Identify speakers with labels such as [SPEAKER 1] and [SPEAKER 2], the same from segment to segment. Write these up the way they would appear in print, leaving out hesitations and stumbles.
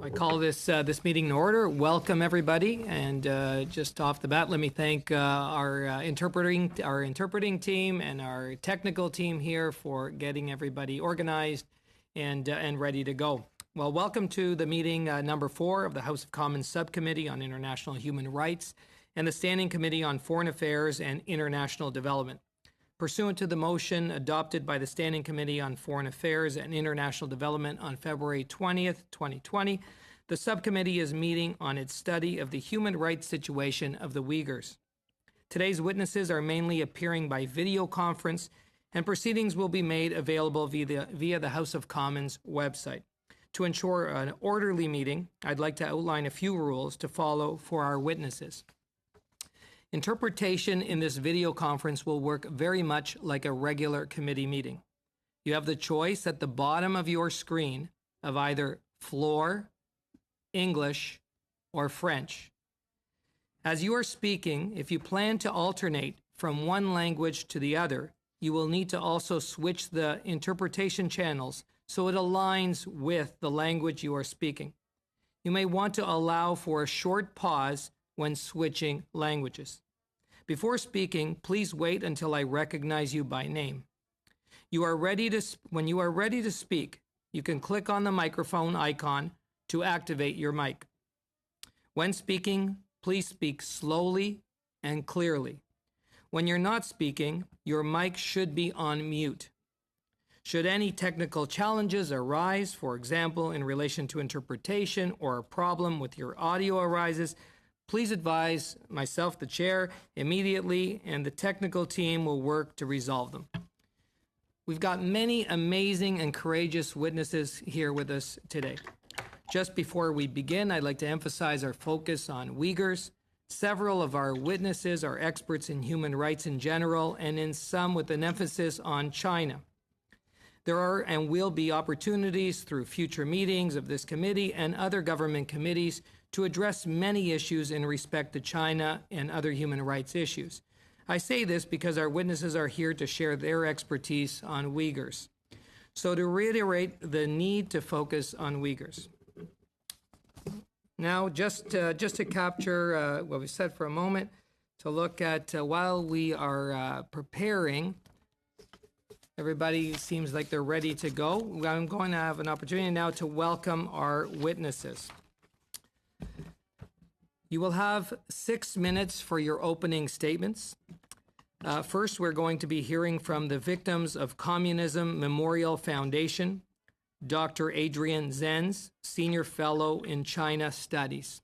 [SPEAKER 1] I call this meeting in order. Welcome everybody, and just off the bat, let me thank our interpreting team and our technical team here for getting everybody organized and ready to go. Well, welcome to the meeting number 4 of the House of Commons Subcommittee on International Human Rights and the Standing Committee on Foreign Affairs and International Development. Pursuant to the motion adopted by the Standing Committee on Foreign Affairs and International Development on February 20th, 2020, the subcommittee is meeting on its study of the human rights situation of the Uyghurs. Today's witnesses are mainly appearing by video conference, and proceedings will be made available via the House of Commons website. To ensure an orderly meeting, I'd like to outline a few rules to follow for our witnesses. Interpretation in this video conference will work very much like a regular committee meeting. You have the choice at the bottom of your screen of either floor, English, or French. As you are speaking, if you plan to alternate from one language to the other, you will need to also switch the interpretation channels so it aligns with the language you are speaking. You may want to allow for a short pause when switching languages. Before speaking, please wait until I recognize you by name. When you are ready to speak, you can click on the microphone icon to activate your mic. When speaking, please speak slowly and clearly. When you're not speaking, your mic should be on mute. Should any technical challenges arise, for example, in relation to interpretation, or a problem with your audio arises, please advise myself, the chair, immediately, and the technical team will work to resolve them. We've got many amazing and courageous witnesses here with us today. Just before we begin, I'd like to emphasize our focus on Uyghurs. Several of our witnesses are experts in human rights in general, and in some with an emphasis on China. There are and will be opportunities through future meetings of this committee and other government committees to address many issues in respect to China and other human rights issues. I say this because our witnesses are here to share their expertise on Uyghurs. So to reiterate the need to focus on Uyghurs. Now, just to capture what we said for a moment, to look at while we are preparing, everybody seems like they're ready to go. I'm going to have an opportunity now to welcome our witnesses. You will have 6 minutes for your opening statements. First, we're going to be hearing from the Victims of Communism Memorial Foundation, Dr. Adrian Zenz, Senior Fellow in China Studies.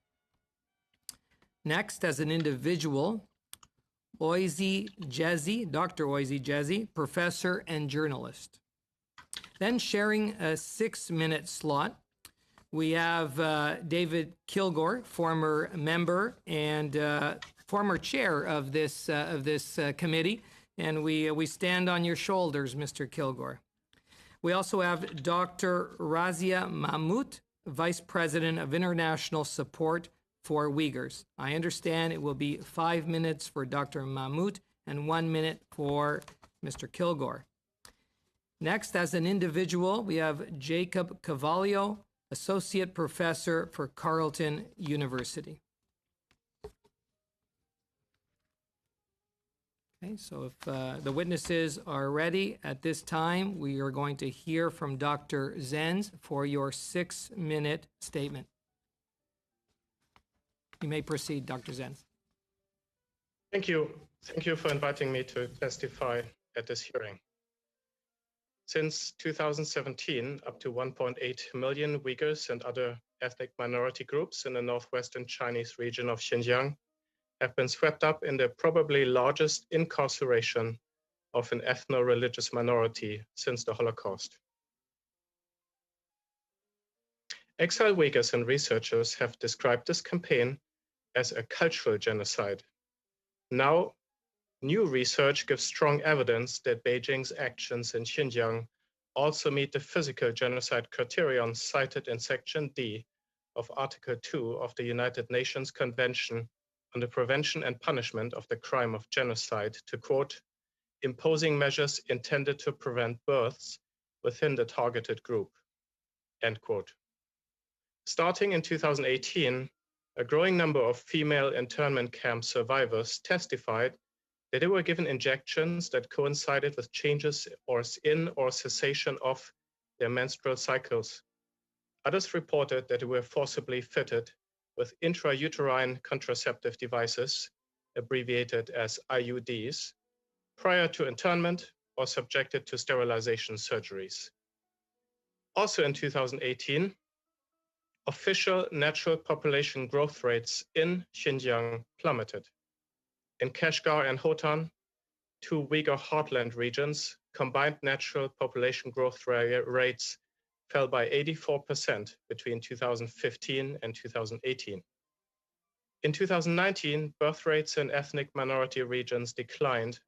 [SPEAKER 1] Next, as an individual, Oisy Jezi, Dr. Oisy Jezi, professor and journalist. Then sharing a 6-minute slot, we have David Kilgour, former member and former chair of this committee, and we stand on your shoulders, Mr. Kilgour. We also have Dr. Razia Mahmoud, Vice President of International Support for Uyghurs. I understand it will be 5 minutes for Dr. Mahmoud and 1 minute for Mr. Kilgour. Next, as an individual, we have Jacob Cavallio, Associate Professor for Carleton University. Okay, so if the witnesses are ready at this time, we are going to hear from Dr. Zenz for your 6-minute statement. You may proceed, Dr. Zenz.
[SPEAKER 2] Thank you. Thank you for inviting me to testify at this hearing. Since 2017, up to 1.8 million Uyghurs and other ethnic minority groups in the northwestern Chinese region of Xinjiang have been swept up in the probably largest incarceration of an ethno-religious minority since the Holocaust. Exile Uyghurs and researchers have described this campaign as a cultural genocide. Now, new research gives strong evidence that Beijing's actions in Xinjiang also meet the physical genocide criterion cited in Section D of Article 2 of the United Nations Convention on the Prevention and Punishment of the Crime of Genocide to, quote, imposing measures intended to prevent births within the targeted group, end quote. Starting in 2018, a growing number of female internment camp survivors testified that they were given injections that coincided with changes in or cessation of their menstrual cycles. Others reported that they were forcibly fitted with intrauterine contraceptive devices, abbreviated as IUDs, prior to internment or subjected to sterilization surgeries. Also in 2018, official natural population growth rates in Xinjiang plummeted. In Kashgar and Hotan, two Uyghur heartland regions, combined natural population growth rates fell by 84% between 2015 and 2018. In 2019, birth rates in ethnic minority regions declined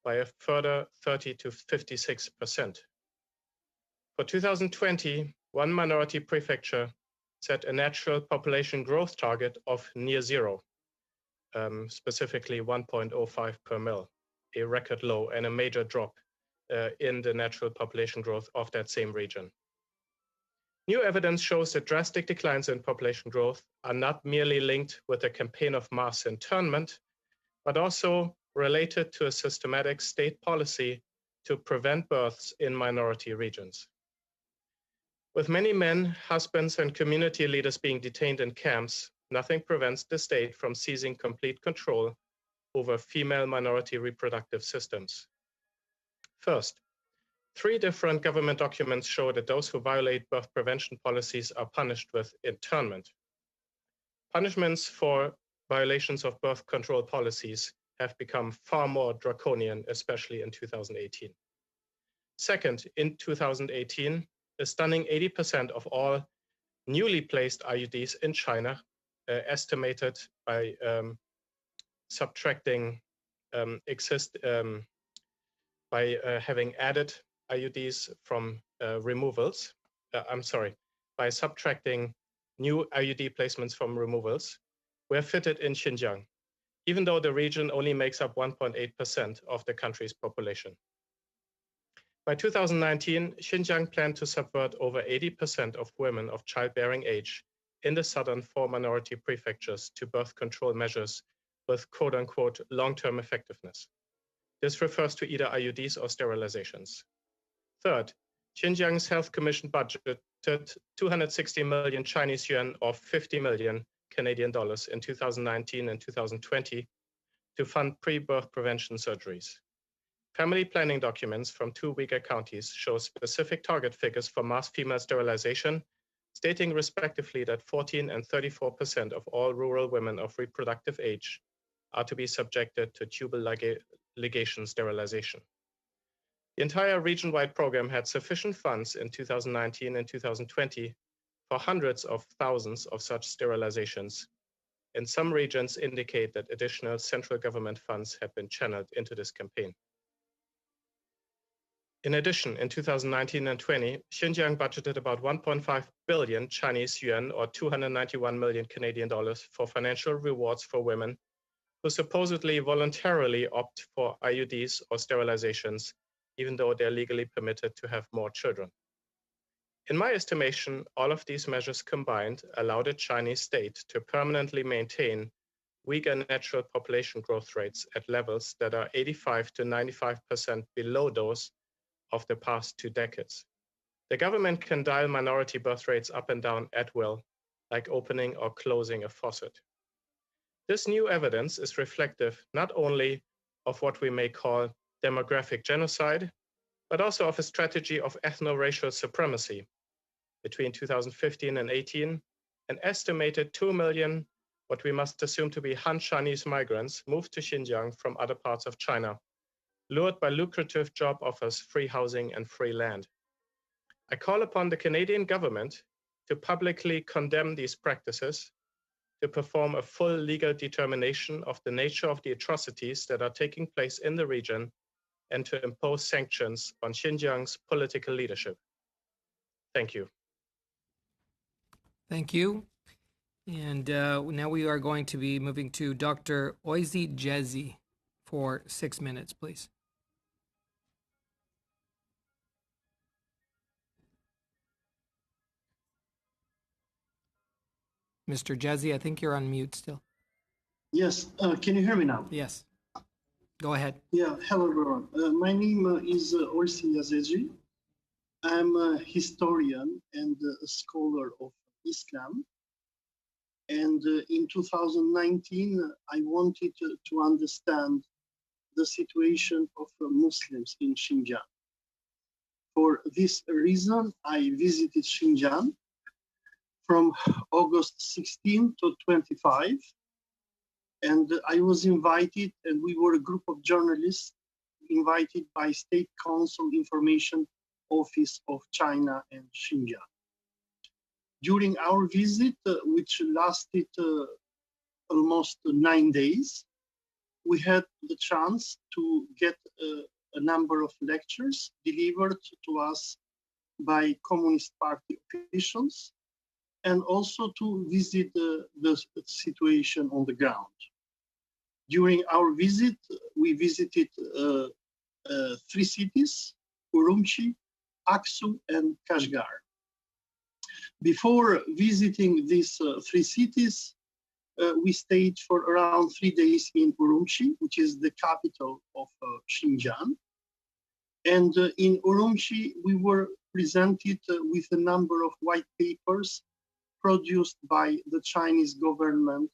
[SPEAKER 2] by a further 30 to 56%. For 2020, one minority prefecture set a natural population growth target of near zero, specifically 1.05 per mil, a record low and a major drop in the natural population growth of that same region. New evidence shows that drastic declines in population growth are not merely linked with a campaign of mass internment, but also related to a systematic state policy to prevent births in minority regions. With many men, husbands, and community leaders being detained in camps, nothing prevents the state from seizing complete control over female minority reproductive systems. First, 3 different government documents show that those who violate birth prevention policies are punished with internment. Punishments for violations of birth control policies have become far more draconian, especially in 2018. Second, in 2018, a stunning 80% of all newly placed IUDs in China, estimated by subtracting having added IUDs from removals, by subtracting new IUD placements from removals, were fitted in Xinjiang, even though the region only makes up 1.8% of the country's population. By 2019, Xinjiang planned to subvert over 80% of women of childbearing age in the southern 4 minority prefectures to birth control measures with quote-unquote long-term effectiveness. This refers to either IUDs or sterilizations. Third, Xinjiang's Health Commission budgeted 260 million Chinese yuan or 50 million Canadian dollars in 2019 and 2020 to fund pre-birth prevention surgeries. Family planning documents from 2 Uyghur counties show specific target figures for mass female sterilization, stating respectively that 14% and 34% of all rural women of reproductive age are to be subjected to tubal ligation sterilization. The entire region-wide program had sufficient funds in 2019 and 2020 for hundreds of thousands of such sterilizations, and some regions indicate that additional central government funds have been channeled into this campaign. In addition, in 2019 and 20, Xinjiang budgeted about 1.5 billion Chinese yuan or 291 million Canadian dollars for financial rewards for women who supposedly voluntarily opt for IUDs or sterilizations, even though they're legally permitted to have more children. In my estimation, all of these measures combined allow the Chinese state to permanently maintain Uyghur natural population growth rates at levels that are 85 to 95% below those of the past 2 decades. The government can dial minority birth rates up and down at will, like opening or closing a faucet. This new evidence is reflective not only of what we may call demographic genocide, but also of a strategy of ethno-racial supremacy. Between 2015 and 18, an estimated 2 million, what we must assume to be Han Chinese migrants, moved to Xinjiang from other parts of China, lured by lucrative job offers, free housing, and free land. I call upon the Canadian government to publicly condemn these practices, to perform a full legal determination of the nature of the atrocities that are taking place in the region, and to impose sanctions on Xinjiang's political leadership. Thank you.
[SPEAKER 1] Thank you. And now we are going to be moving to Dr. Oisy Jezi for 6 minutes, please. Mr. Jesse, I think you're on mute still.
[SPEAKER 3] Yes, can you hear me now?
[SPEAKER 1] Yes. Go ahead.
[SPEAKER 3] Yeah, hello everyone. My name is Orsi Yazeci. I'm a historian and a scholar of Islam. And in 2019, I wanted to understand the situation of Muslims in Xinjiang. For this reason, I visited Xinjiang from August 16 to 25. And I was invited, and we were a group of journalists invited by State Council Information Office of China and Xinjiang. During our visit, which lasted almost 9 days, we had the chance to get a number of lectures delivered to us by Communist Party officials, and also to visit the situation on the ground. During our visit, we visited 3 cities, Urumqi, Aksu, and Kashgar. Before visiting these 3 cities, we stayed for around 3 days in Urumqi, which is the capital of Xinjiang. And in Urumqi, we were presented with a number of white papers produced by the Chinese government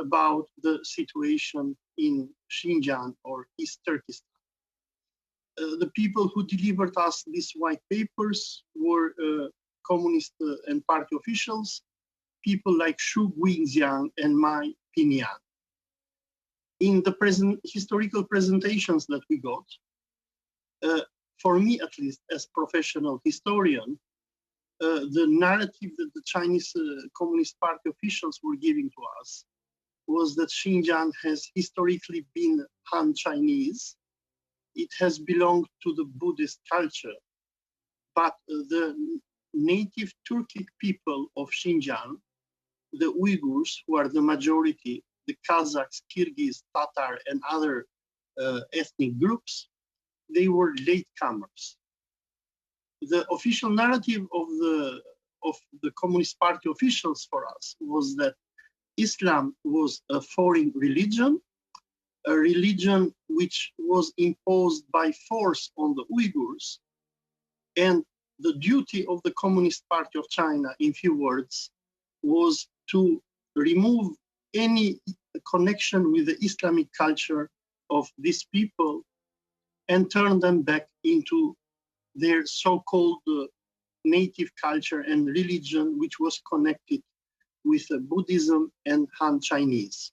[SPEAKER 3] about the situation in Xinjiang or East Turkestan. The people who delivered us these white papers were communist and party officials, people like Xu Guijiang and Mai Pinyan. In the historical presentations that we got, for me at least as professional historian, the narrative that the Chinese Communist Party officials were giving to us was that Xinjiang has historically been Han Chinese. It has belonged to the Buddhist culture, but the native Turkic people of Xinjiang, the Uyghurs, who are the majority, the Kazakhs, Kyrgyz, Tatar, and other ethnic groups, they were latecomers. The official narrative of the Communist Party officials for us was that Islam was a foreign religion, a religion which was imposed by force on the Uyghurs, and the duty of the Communist Party of China, in few words, was to remove any connection with the Islamic culture of these people and turn them back into their so-called native culture and religion, which was connected with Buddhism and Han Chinese.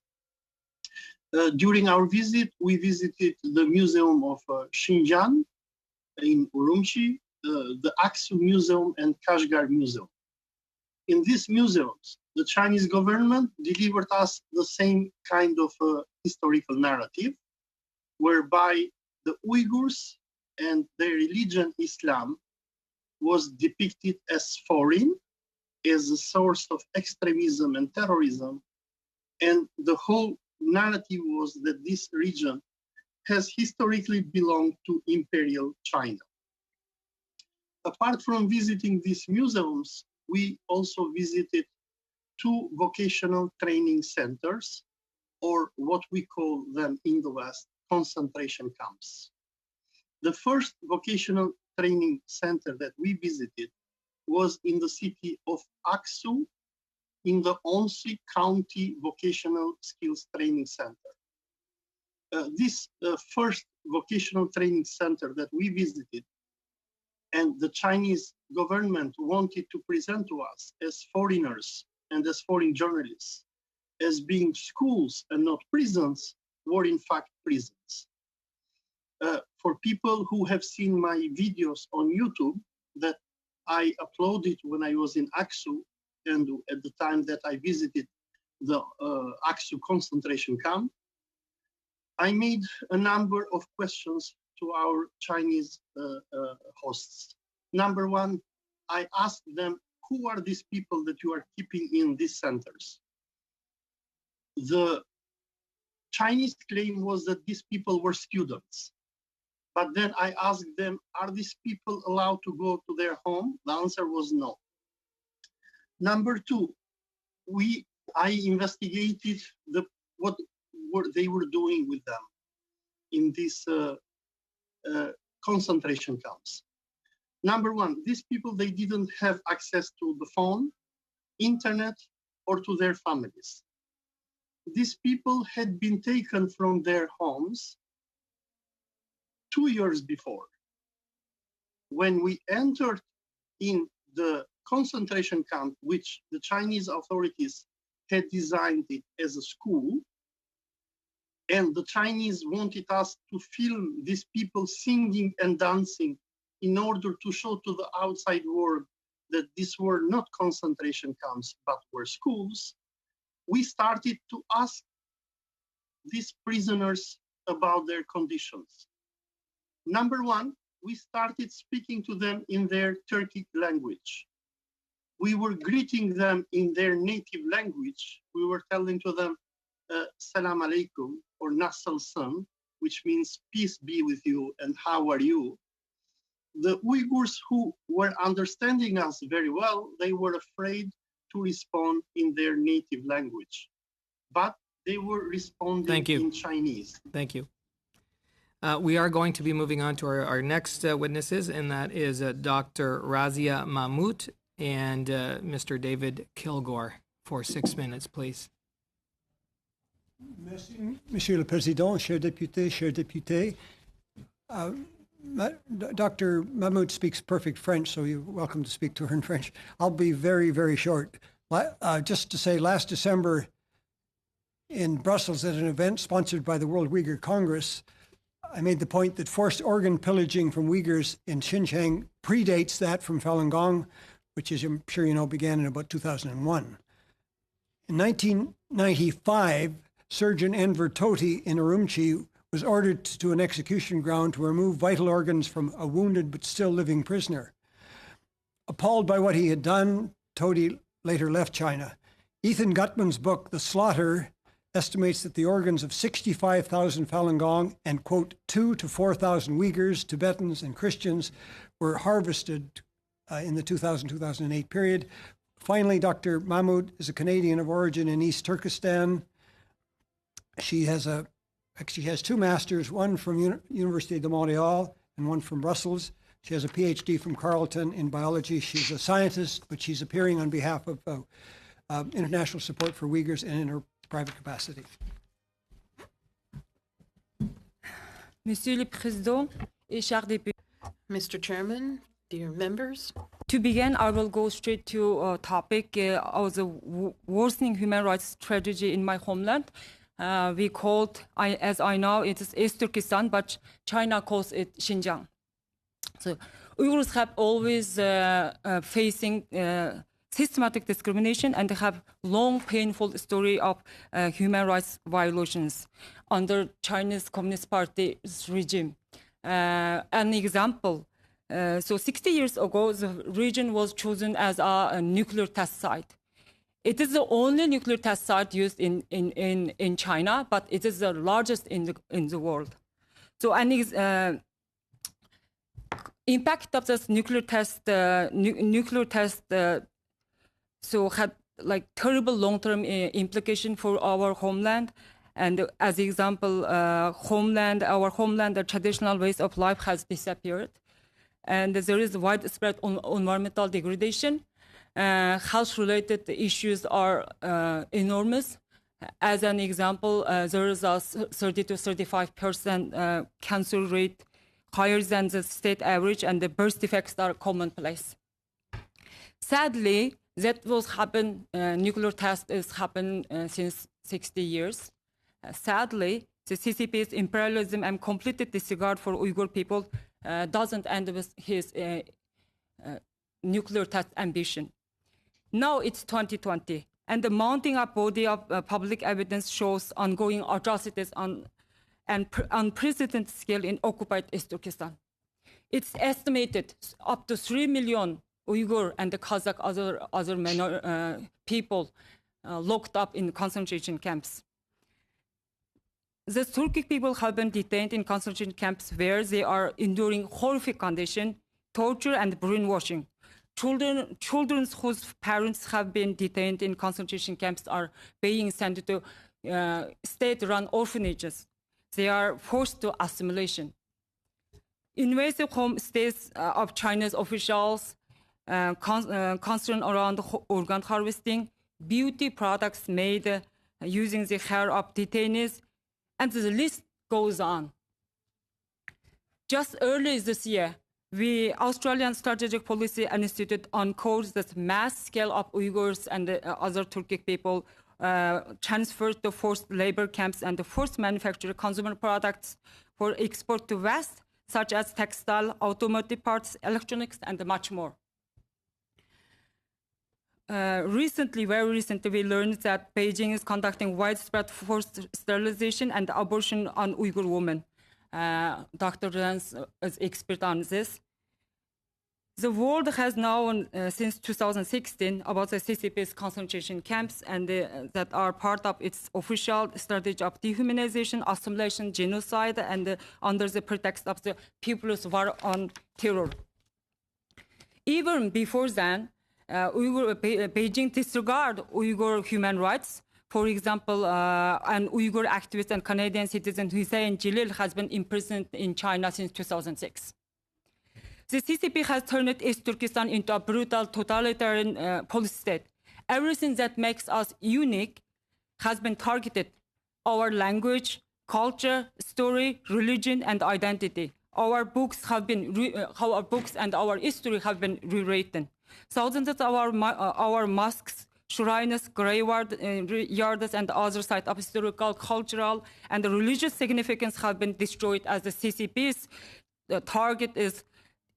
[SPEAKER 3] During our visit, we visited the Museum of Xinjiang in Urumqi, the Aksu Museum and Kashgar Museum. In these museums, the Chinese government delivered us the same kind of historical narrative, whereby the Uyghurs and their religion, Islam, was depicted as foreign, as a source of extremism and terrorism. And the whole narrative was that this region has historically belonged to Imperial China. Apart from visiting these museums, we also visited 2 vocational training centers, or what we call them in the West, concentration camps. The first vocational training center that we visited was in the city of Aksu, in the Onsi County Vocational Skills Training Center. This first vocational training center that we visited, and the Chinese government wanted to present to us as foreigners and as foreign journalists, as being schools and not prisons, were in fact prisons. For people who have seen my videos on YouTube that I uploaded when I was in Aksu, and at the time that I visited the Aksu concentration camp, I made a number of questions to our Chinese hosts. Number 1, I asked them, who are these people that you are keeping in these centers? The Chinese claim was that these people were students. But then I asked them, are these people allowed to go to their home? The answer was no. Number 2, I investigated what they were doing with them in these concentration camps. Number one, these people, they didn't have access to the phone, internet, or to their families. These people had been taken from their homes 2 years before. When we entered in the concentration camp, which the Chinese authorities had designed it as a school, and the Chinese wanted us to film these people singing and dancing in order to show to the outside world that these were not concentration camps, but were schools, we started to ask these prisoners about their conditions. Number one, we started speaking to them in their Turkic language. We were greeting them in their native language. We were telling to them, Salam alaikum, or Nasılsın, which means peace be with you and how are you. The Uyghurs who were understanding us very well, they were afraid to respond in their native language, but they were responding in Chinese.
[SPEAKER 1] Thank you. We are going to be moving on to our next witnesses, and that is Dr. Razia Mahmoud and Mr. David Kilgore for 6 minutes, please.
[SPEAKER 4] Merci, Monsieur le Président, chers députés. Dr. Mahmoud speaks perfect French, so you're welcome to speak to her in French. I'll be very, very short. Just to say, last December in Brussels at an event sponsored by the World Uyghur Congress, I made the point that forced organ pillaging from Uyghurs in Xinjiang predates that from Falun Gong, which, as I'm sure you know, began in about 2001. In 1995, Surgeon Enver Tohti in Urumqi was ordered to an execution ground to remove vital organs from a wounded but still living prisoner. Appalled by what he had done, Tohti later left China. Ethan Gutman's book, The Slaughter, estimates that the organs of 65,000 Falun Gong and, quote, 2,000 to 4,000 Uyghurs, Tibetans, and Christians were harvested in the 2000-2008 period. Finally, Dr. Mahmoud is a Canadian of origin in East Turkestan. She has two masters, one from University de Montreal and one from Brussels. She has a PhD from Carleton in biology. She's a scientist, but she's appearing on behalf of International Support for Uyghurs and in her private capacity.
[SPEAKER 5] Monsieur le Président et chers députés.
[SPEAKER 6] Mr. Chairman, dear members.
[SPEAKER 5] To begin, I will go straight to a topic of the worsening human rights tragedy in my homeland. We called, as I know, it is East Turkestan, but China calls it Xinjiang. So Uyghurs have always facing systematic discrimination, and they have long, painful story of human rights violations under Chinese Communist Party's regime. An example, so 60 years ago, the region was chosen as a nuclear test site. It is the only nuclear test site used in China, but it is the largest in the world. So impact of this nuclear test, so had like terrible long-term implication for our homeland. And as example, our homeland, the traditional ways of life has disappeared. And there is widespread environmental degradation. Health-related issues are enormous. As an example, there is a 30 to 35% cancer rate, higher than the state average, and the birth defects are commonplace. Sadly, that was happen. Nuclear test is happened since 60 years. Sadly, the CCP's imperialism and complete disregard for Uyghur people doesn't end with his nuclear test ambition. Now it's 2020, and the mounting up body of public evidence shows ongoing atrocities on an unprecedented scale in occupied East Turkestan. It's estimated up to 3 million Uyghur and the Kazakh other people locked up in concentration camps. The Turkic people have been detained in concentration camps where they are enduring horrific conditions, torture and brainwashing, children whose parents have been detained in concentration camps are being sent to state-run orphanages. They are forced to assimilation. Invasive home stays of China's officials, concern around organ harvesting, beauty products made using the hair of detainees, and the list goes on. Just earlier this year, the Australian Strategic Policy Institute uncovered that mass scale of Uyghurs and other Turkic people transferred to forced labor camps and forced manufacture consumer products for export to West, such as textile, automotive parts, electronics, and much more. Very recently, we learned that Beijing is conducting widespread forced sterilization and abortion on Uyghur women. Dr. Rens is expert on this. The world has known since 2016 about the CCP's concentration camps and that are part of its official strategy of dehumanization, assimilation, genocide, and under the pretext of the People's War on Terror. Even before then, Beijing disregard Uyghur human rights. For example, an Uyghur activist and Canadian citizen Hussein Jalil has been imprisoned in China since 2006. The CCP has turned East Turkestan into a brutal totalitarian police state. Everything that makes us unique has been targeted. Our language, culture, story, religion, and identity. Our books and our history have been rewritten. Thousands of our mosques, shrines, graveyards, and other sites of historical, cultural, and religious significance have been destroyed as the CCP's target is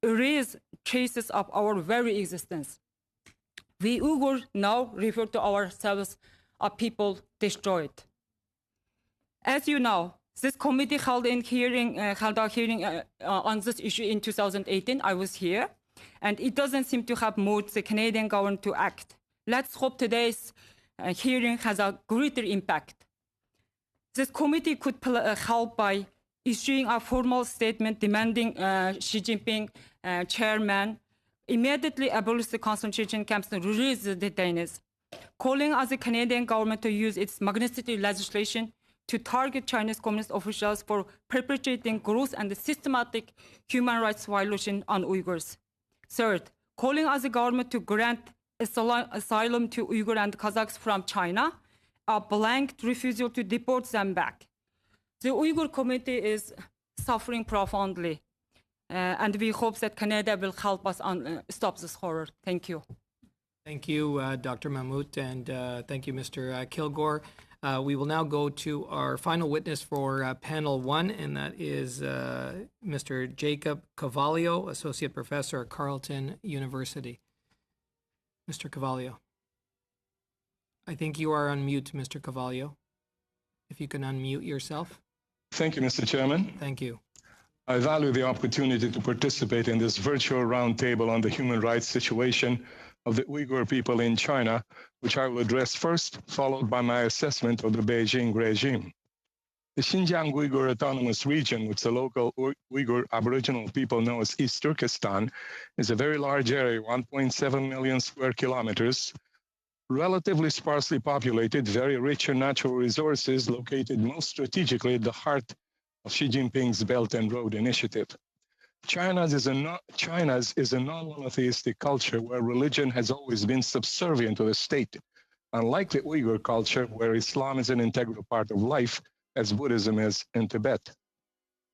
[SPEAKER 5] erase traces of our very existence. We Uyghurs now refer to ourselves as people destroyed. As you know, this committee held a hearing on this issue in 2018. I was here, and it doesn't seem to have moved the Canadian government to act. Let's hope today's hearing has a greater impact. This committee could help by issuing a formal statement demanding Xi Jinping, chairman, immediately abolish the concentration camps and release the detainees, calling on the Canadian government to use its Magnitsky legislation to target Chinese communist officials for perpetrating gross and systematic human rights violation on Uyghurs. Third, calling on the government to grant asylum to Uyghur and Kazakhs from China, a blanket refusal to deport them back. The Uyghur community is suffering profoundly, and we hope that Canada will help us stop this horror. Thank you.
[SPEAKER 1] Thank you, Dr. Mahmood, and thank you, Mr. Kilgore. We will now go to our final witness for panel one, and that is Mr. Jacob Cavallo, Associate Professor at Carleton University. Mr. Cavallo. I think you are on mute, Mr. Cavallo. If you can unmute yourself.
[SPEAKER 7] Thank you, Mr. Chairman.
[SPEAKER 1] Thank you.
[SPEAKER 7] I value the opportunity to participate in this virtual roundtable on the human rights situation of the Uyghur people in China, which I will address first, followed by my assessment of the Beijing regime. The Xinjiang Uyghur Autonomous Region, which the local Uyghur Aboriginal people know as East Turkestan, is a very large area, 1.7 million square kilometers, relatively sparsely populated, very rich in natural resources, located most strategically at the heart of Xi Jinping's Belt and Road Initiative. China's is a non-monotheistic culture where religion has always been subservient to the state, unlike the Uyghur culture where Islam is an integral part of life, as Buddhism is in Tibet.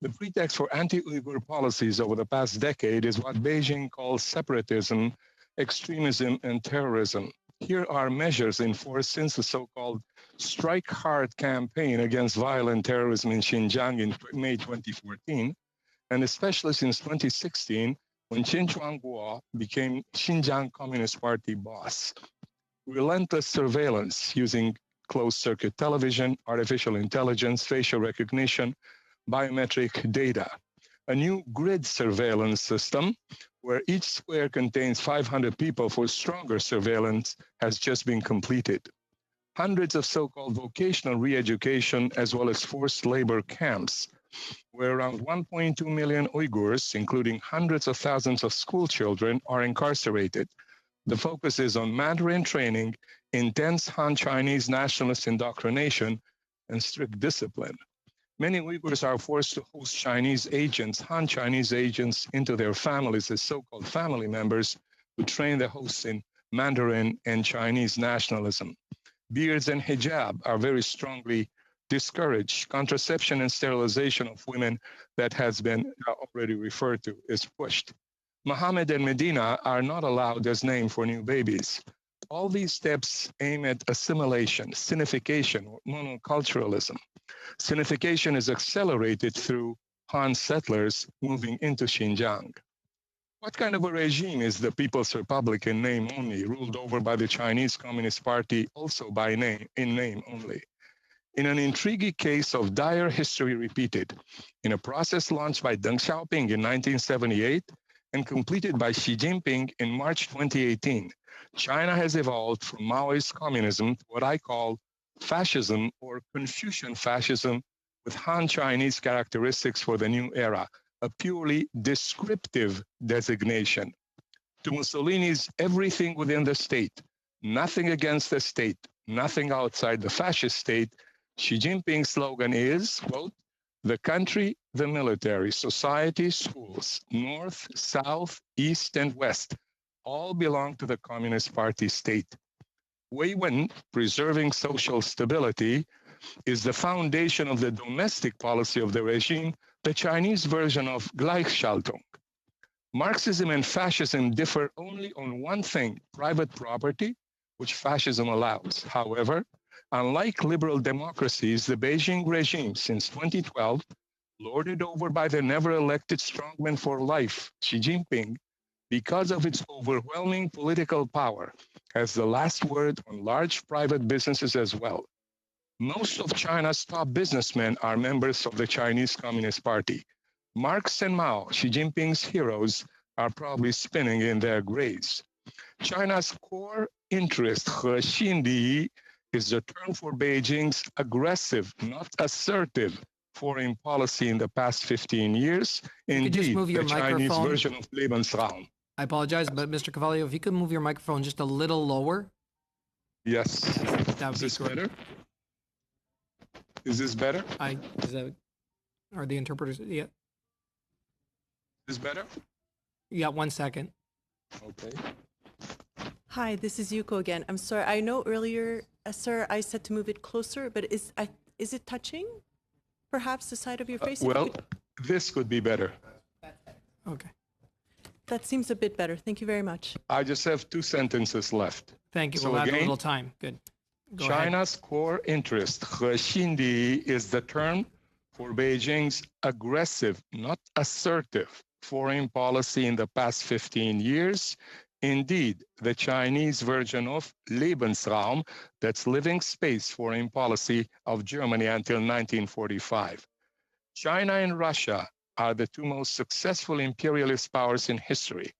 [SPEAKER 7] The pretext for anti-Uyghur policies over the past decade is what Beijing calls separatism, extremism, and terrorism. Here are measures in force since the so-called Strike Hard campaign against violent terrorism in Xinjiang in May 2014, and especially since 2016, when Chen Quanguo became Xinjiang Communist Party boss. Relentless surveillance using closed-circuit television, artificial intelligence, facial recognition, biometric data. A new grid surveillance system where each square contains 500 people for stronger surveillance has just been completed. Hundreds of so-called vocational re-education as well as forced labor camps where around 1.2 million Uyghurs, including hundreds of thousands of school children, are incarcerated. The focus is on Mandarin training, intense Han Chinese nationalist indoctrination, and strict discipline. Many Uyghurs are forced to host Chinese agents, Han Chinese agents, into their families as so-called family members who train the hosts in Mandarin and Chinese nationalism. Beards and hijab are very strongly discouraged. Contraception and sterilization of women, that has been already referred to, is pushed. Muhammad and Medina are not allowed as name for new babies. All these steps aim at assimilation, Sinification, or monoculturalism. Sinification is accelerated through Han settlers moving into Xinjiang. What kind of a regime is the People's Republic in name only, ruled over by the Chinese Communist Party also by name, in name only? In an intriguing case of dire history repeated, in a process launched by Deng Xiaoping in 1978 and completed by Xi Jinping in March 2018, China has evolved from Maoist communism to what I call fascism or Confucian fascism with Han Chinese characteristics for the new era, a purely descriptive designation. To Mussolini's everything within the state, nothing against the state, nothing outside the fascist state, Xi Jinping's slogan is, quote, the country, the military, society, schools, north, south, east, and west, all belong to the Communist Party state. Wei Wen, preserving social stability, is the foundation of the domestic policy of the regime, the Chinese version of Gleichschaltung. Marxism and fascism differ only on one thing, private property, which fascism allows. However, unlike liberal democracies, the Beijing regime since 2012, lorded over by the never-elected strongman for life, Xi Jinping, because of its overwhelming political power, has the last word on large private businesses as well. Most of China's top businessmen are members of the Chinese Communist Party. Marx and Mao, Xi Jinping's heroes, are probably spinning in their graves. China's core interest, 核心利益, is the term for Beijing's aggressive, not assertive, foreign policy in the past 15 years. Indeed, the Chinese version of Lebensraum.
[SPEAKER 1] I apologize, but Mr. Carvalho, if you could move your microphone just a little lower.
[SPEAKER 7] Yes.
[SPEAKER 1] That would
[SPEAKER 7] Is
[SPEAKER 1] be
[SPEAKER 7] this
[SPEAKER 1] great.
[SPEAKER 7] better? Is this better?
[SPEAKER 1] Are the interpreters? Yeah.
[SPEAKER 7] Is this better?
[SPEAKER 1] Yeah, 1 second.
[SPEAKER 7] Okay.
[SPEAKER 6] Hi, this is Yuko again. I'm sorry. I know earlier, sir, I said to move it closer, but is it touching? Perhaps the side of your face?
[SPEAKER 7] This could be better.
[SPEAKER 1] Okay.
[SPEAKER 6] That seems a bit better. Thank you very much.
[SPEAKER 7] I just have 2 sentences left.
[SPEAKER 1] Thank you.
[SPEAKER 7] So
[SPEAKER 1] We'll add a
[SPEAKER 7] again,
[SPEAKER 1] little time. Good. Go ahead.
[SPEAKER 7] China's core interest, 核心利益, is the term for Beijing's aggressive, not assertive, foreign policy in the past 15 years. Indeed, the Chinese version of Lebensraum, that's living space foreign policy of Germany until 1945. China and Russia are the 2 most successful imperialist powers in history.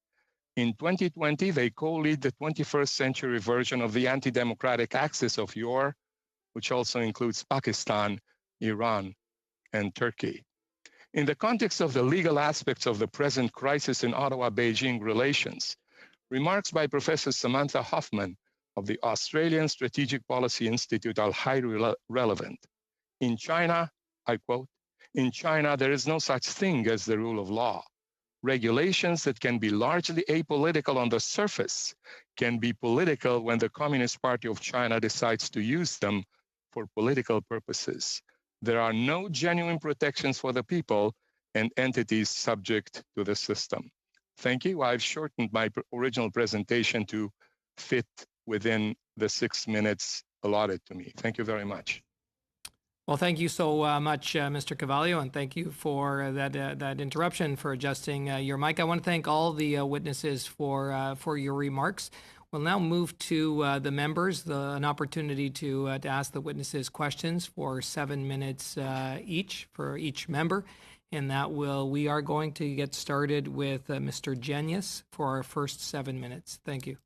[SPEAKER 7] In 2020, they co-lead the 21st century version of the anti-democratic axis of yore, which also includes Pakistan, Iran, and Turkey. In the context of the legal aspects of the present crisis in Ottawa-Beijing relations, remarks by Professor Samantha Hoffman of the Australian Strategic Policy Institute are highly relevant. In China, I quote, in China, there is no such thing as the rule of law. Regulations that can be largely apolitical on the surface can be political when the Communist Party of China decides to use them for political purposes. There are no genuine protections for the people and entities subject to the system. Thank you. I've shortened my original presentation to fit within the 6 minutes allotted to me. Thank you very much.
[SPEAKER 1] Well, thank you so much, Mr. Carvalho, and thank you for that interruption, for adjusting your mic. I want to thank all the witnesses for your remarks. We'll now move to the members, an opportunity to ask the witnesses questions for 7 minutes each for each member. And we are going to get started with Mr. Genius for our first 7 minutes. Thank you.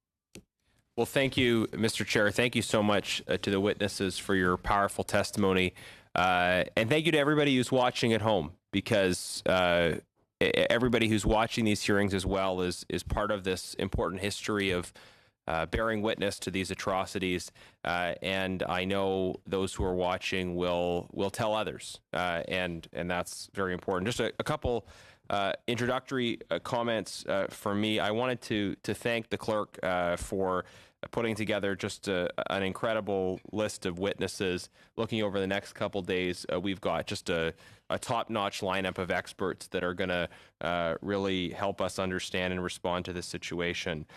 [SPEAKER 8] Well, thank you, Mr. Chair. Thank you so much to the witnesses for your powerful testimony. And thank you to everybody who's watching at home, because everybody who's watching these hearings as well is part of this important history of bearing witness to these atrocities. And I know those who are watching will tell others, and that's very important. Just a couple introductory comments from me. I wanted to thank the clerk for putting together just an incredible list of witnesses. Looking over the next couple days, we've got just a top-notch lineup of experts that are going to really help us understand and respond to this situation.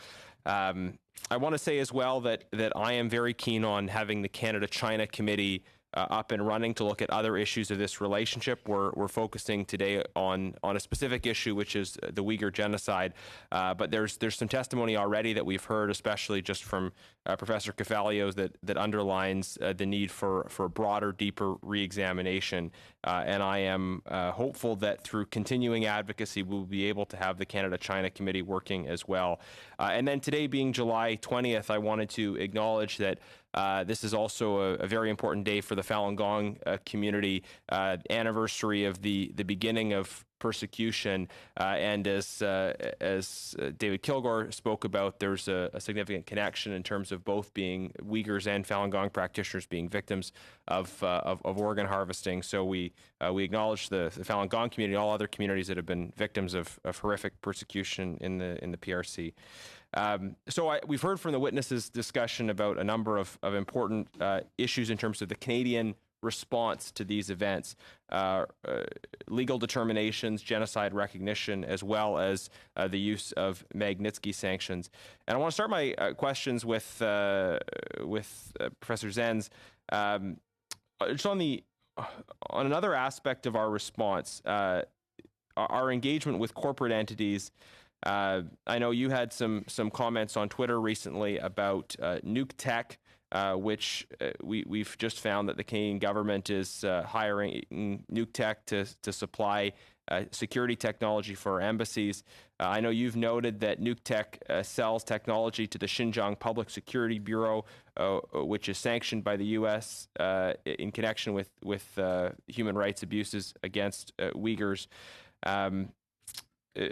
[SPEAKER 8] I want to say as well that I am very keen on having the Canada-China Committee up and running to look at other issues of this relationship. We're focusing today on a specific issue, which is the Uyghur genocide. But there's some testimony already that we've heard, especially just from Professor Kefalios, that underlines the need for a broader, deeper re-examination. And I am hopeful that through continuing advocacy, we'll be able to have the Canada-China Committee working as well. And then today being July 20th, I wanted to acknowledge that this is also a very important day for the Falun Gong community, anniversary of the beginning of persecution. And as David Kilgore spoke about, there's a significant connection in terms of both being Uyghurs and Falun Gong practitioners being victims of organ harvesting. So we acknowledge the Falun Gong community, all other communities that have been victims of horrific persecution in the PRC. So we've heard from the witnesses' discussion about a number of important issues in terms of the Canadian response to these events, legal determinations, genocide recognition, as well as the use of Magnitsky sanctions. And I want to start my questions with Professor Zenz. Just on another aspect of our response, our engagement with corporate entities. I know you had some comments on Twitter recently about NukeTech, which we've just found that the Canadian government is hiring NukeTech to supply security technology for our embassies. I know you've noted that NukeTech sells technology to the Xinjiang Public Security Bureau, which is sanctioned by the U.S. In connection with human rights abuses against Uyghurs.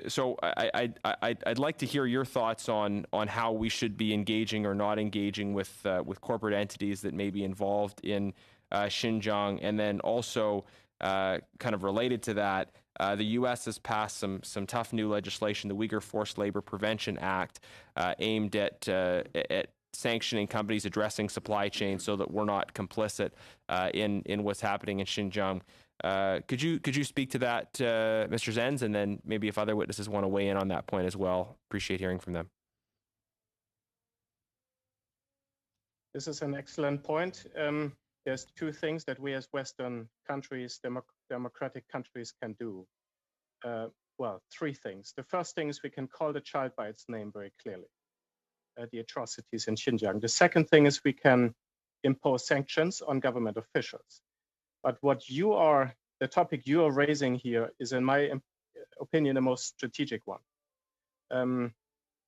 [SPEAKER 8] So I'd like to hear your thoughts on how we should be engaging or not engaging with corporate entities that may be involved in Xinjiang, and then also kind of related to that, the U.S. has passed some tough new legislation, the Uyghur Forced Labor Prevention Act, aimed at sanctioning companies addressing supply chains so that we're not complicit in what's happening in Xinjiang. Could you speak to that, Mr. Zenz, and then maybe if other witnesses want to weigh in on that point as well, appreciate hearing from them.
[SPEAKER 2] This is an excellent point. There's two things that we as Western countries, democratic countries, can do. Well, three things. The first thing is we can call the child by its name very clearly, the atrocities in Xinjiang. The second thing is we can impose sanctions on government officials. But the topic you are raising here is, in my opinion, the most strategic one.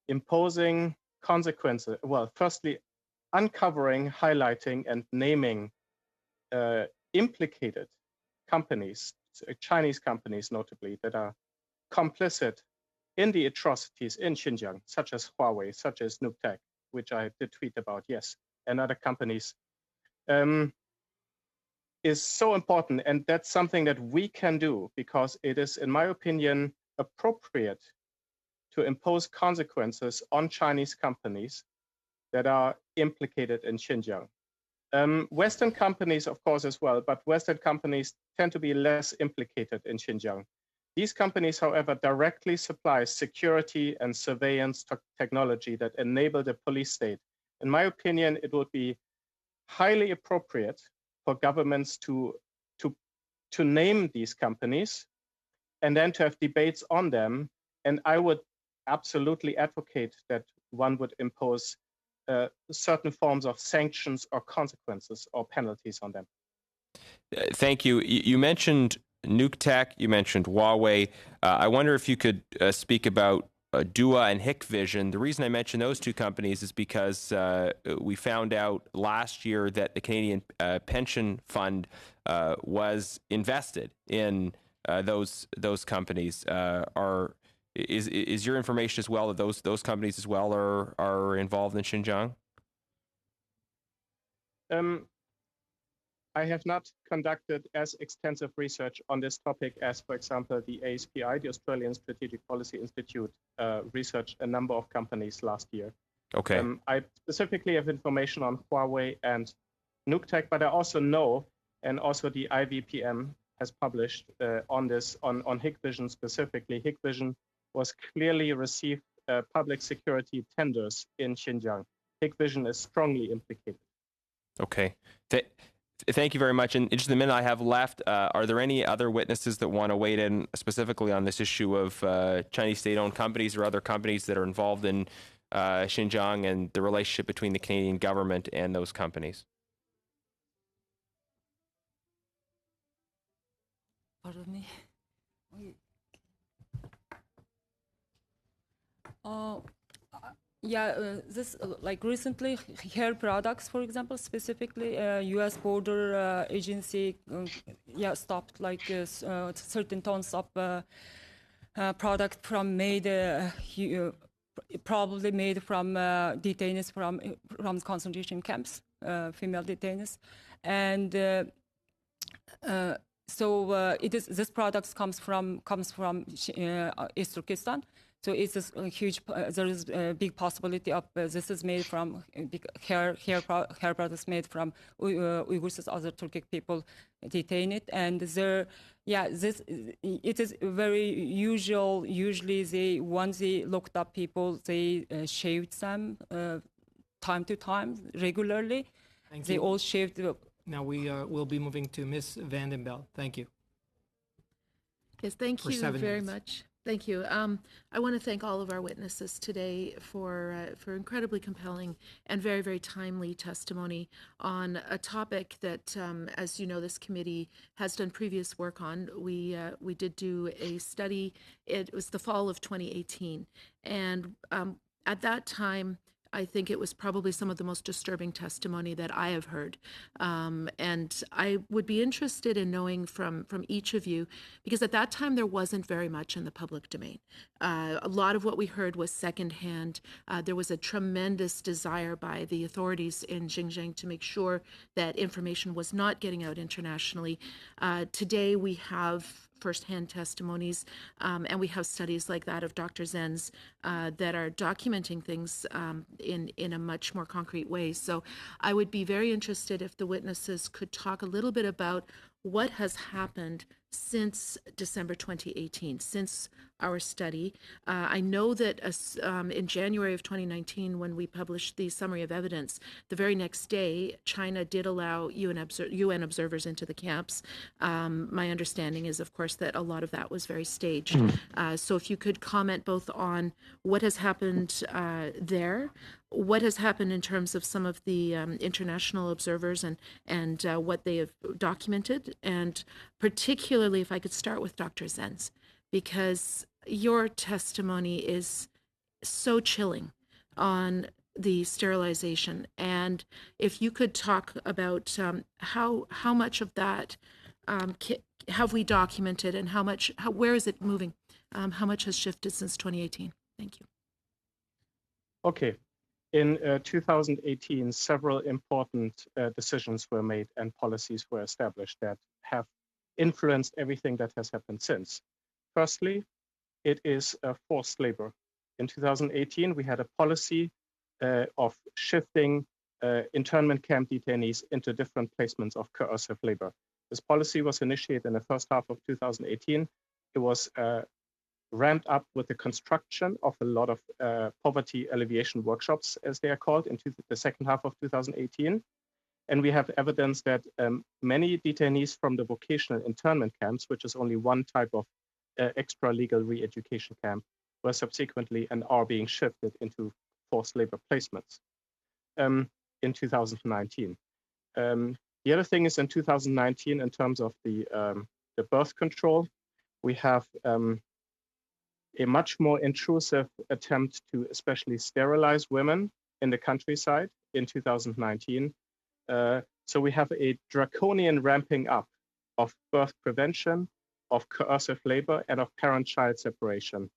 [SPEAKER 2] Imposing consequences, well, firstly, uncovering, highlighting, and naming implicated companies, Chinese companies notably, that are complicit in the atrocities in Xinjiang, such as Huawei, such as NukeTech, which I did tweet about, yes, and other companies. Is so important, and that's something that we can do because it is, in my opinion, appropriate to impose consequences on Chinese companies that are implicated in Xinjiang. Western companies, of course, as well, but Western companies tend to be less implicated in Xinjiang. These companies, however, directly supply security and surveillance technology that enable the police state. In my opinion, it would be highly appropriate for governments to name these companies and then to have debates on them. And I would absolutely advocate that one would impose certain forms of sanctions or consequences or penalties on them.
[SPEAKER 8] Thank you. You mentioned NukeTech, you mentioned Huawei. I wonder if you could speak about Dua and Hikvision. The reason I mention those two companies is because we found out last year that the Canadian Pension Fund was invested in those companies. Is your information as well that those companies as well are involved in Xinjiang?
[SPEAKER 2] I have not conducted as extensive research on this topic as, for example, the ASPI, the Australian Strategic Policy Institute, researched a number of companies last year.
[SPEAKER 8] Okay.
[SPEAKER 2] I specifically have information on Huawei and NUCTEC, but I also know, and also the IVPM has published on this, on Hikvision specifically. Hikvision was clearly received public security tenders in Xinjiang. Hikvision is strongly implicated.
[SPEAKER 8] Okay. Thank you very much. And just the minute I have left, are there any other witnesses that want to weigh in specifically on this issue of Chinese state-owned companies or other companies that are involved in Xinjiang and the relationship between the Canadian government and those companies?
[SPEAKER 5] Pardon me. This like recently hair products, for example, specifically U.S. border agency stopped like certain tons of product from probably made from detainees from concentration camps, female detainees, and so this product comes from East Turkestan. So it's a huge. There is a big possibility of this is made from hair products made from Uyghurs, other Turkic people detained, and it is very usual. Usually, once they locked up people, they shaved them time to time regularly.
[SPEAKER 1] Thank
[SPEAKER 5] they
[SPEAKER 1] you.
[SPEAKER 5] all shaved.
[SPEAKER 1] Now we will be moving to Ms. Vandenbel. Thank you.
[SPEAKER 9] Yes, thank
[SPEAKER 1] For
[SPEAKER 9] you
[SPEAKER 1] 7
[SPEAKER 9] very
[SPEAKER 1] minutes.
[SPEAKER 9] much. Thank you. I want to thank all of our witnesses today for incredibly compelling and very, very timely testimony on a topic that, as you know, this committee has done previous work on. We did do a study. It was the fall of 2018, and at that time, I think it was probably some of the most disturbing testimony that I have heard. And I would be interested in knowing from each of you, because at that time there wasn't very much in the public domain. A lot of what we heard was secondhand. There was a tremendous desire by the authorities in Xinjiang to make sure that information was not getting out internationally. Today we have firsthand testimonies, and we have studies like that of Dr. Zen's that are documenting things in a much more concrete way. So I would be very interested if the witnesses could talk a little bit about what has happened since December 2018, since our study. I know that in January of 2019, when we published the summary of evidence, the very next day, China did allow UN observers into the camps. My understanding is, of course, that a lot of that was very staged. So if you could comment both on what has happened there, what has happened in terms of some of the international observers and what they have documented, and particularly if I could start with Dr. Zenz, because your testimony is so chilling on the sterilization. And if you could talk about how much of that have we documented, and where is it moving? How much has shifted since 2018? Thank you.
[SPEAKER 2] Okay. In 2018, several important decisions were made and policies were established that have influenced everything that has happened since. Firstly, it is forced labor. In 2018, we had a policy of shifting internment camp detainees into different placements of coercive labor. This policy was initiated in the first half of 2018. It was ramped up with the construction of a lot of poverty alleviation workshops, as they are called, into the second half of 2018. And we have evidence that many detainees from the vocational internment camps, which is only one type of extra-legal re-education camp, were subsequently and are being shifted into forced labor placements in 2019. The other thing is in 2019, in terms of the birth control, we have a much more intrusive attempt to especially sterilize women in the countryside in 2019. So we have a draconian ramping up of birth prevention, of coercive labor, and of parent-child separation,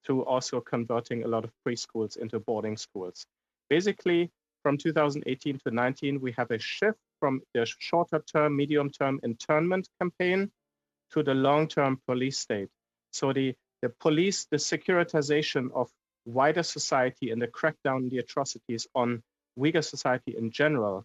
[SPEAKER 2] through also converting a lot of preschools into boarding schools. Basically, from 2018 to 19, we have a shift from the shorter-term, medium-term internment campaign to the long-term police state. So the police, the securitization of wider society and the crackdown on the atrocities on Uyghur society in general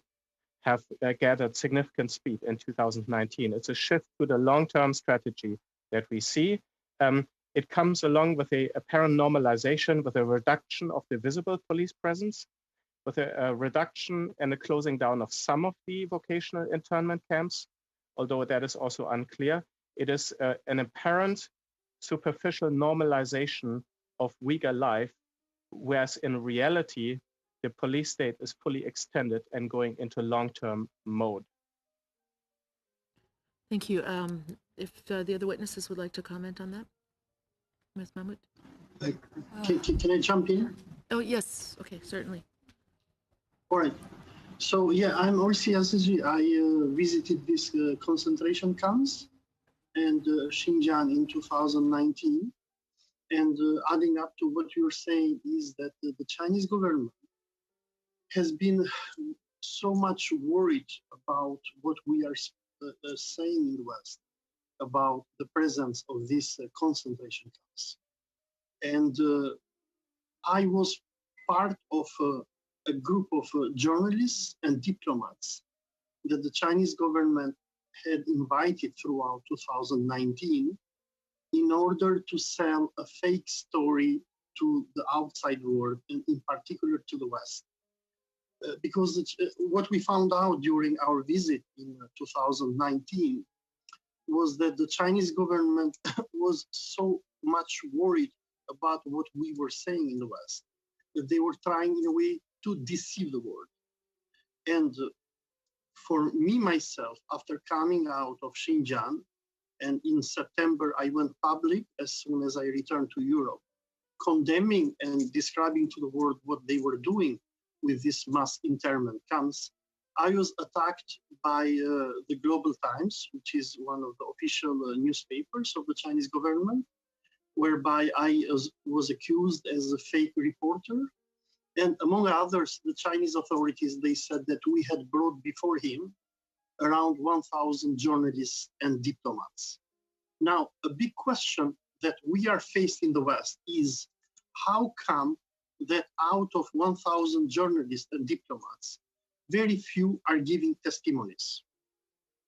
[SPEAKER 2] have gathered significant speed in 2019. It's a shift to the long-term strategy that we see. It comes along with a apparent normalization, with a reduction of the visible police presence, with a reduction and a closing down of some of the vocational internment camps, although that is also unclear. It is an apparent superficial normalization of Uyghur life, whereas in reality, the police state is fully extended and going into long-term mode.
[SPEAKER 9] Thank you. If the other witnesses would like to comment on that, Ms. Mahmood?
[SPEAKER 3] Can I jump in?
[SPEAKER 9] Oh, yes. Okay, certainly.
[SPEAKER 3] All right. So yeah, I'm Orsi Azizi. I visited these concentration camps and Xinjiang in 2019. And adding up to what you're saying is that the Chinese government has been so much worried about what we are saying in the West about the presence of these concentration camps. And I was part of a group of journalists and diplomats that the Chinese government had invited throughout 2019 in order to sell a fake story to the outside world, and in particular to the West. Because what we found out during our visit in 2019 was that the Chinese government was so much worried about what we were saying in the West, that they were trying in a way to deceive the world. And for me, myself, after coming out of Xinjiang, and in September, I went public as soon as I returned to Europe, condemning and describing to the world what they were doing with these mass internment camps. I was attacked by the Global Times, which is one of the official newspapers of the Chinese government, whereby I was accused as a fake reporter. And among others, the Chinese authorities, they said that we had brought before him around 1,000 journalists and diplomats. Now, a big question that we are faced in the West is how come that out of 1,000 journalists and diplomats, very few are giving testimonies?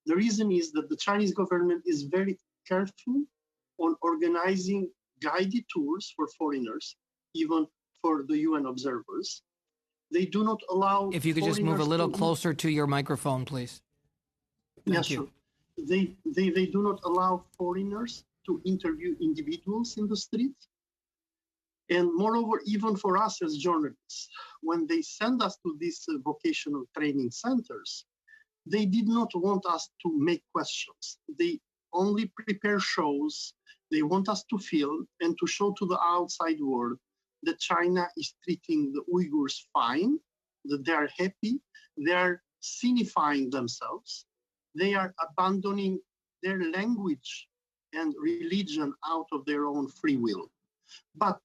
[SPEAKER 3] The reason is that the Chinese government is very careful on organizing guided tours for foreigners, even for the UN observers. They do not allow.
[SPEAKER 1] If you could just move a little closer to your microphone, please.
[SPEAKER 3] Yes, sure. They do not allow foreigners to interview individuals in the street. And moreover, even for us as journalists, when they send us to these vocational training centers, they did not want us to make questions. They only prepare shows. They want us to feel and to show to the outside world that China is treating the Uyghurs fine, that they are happy, they are sinifying themselves, they are abandoning their language and religion out of their own free will. But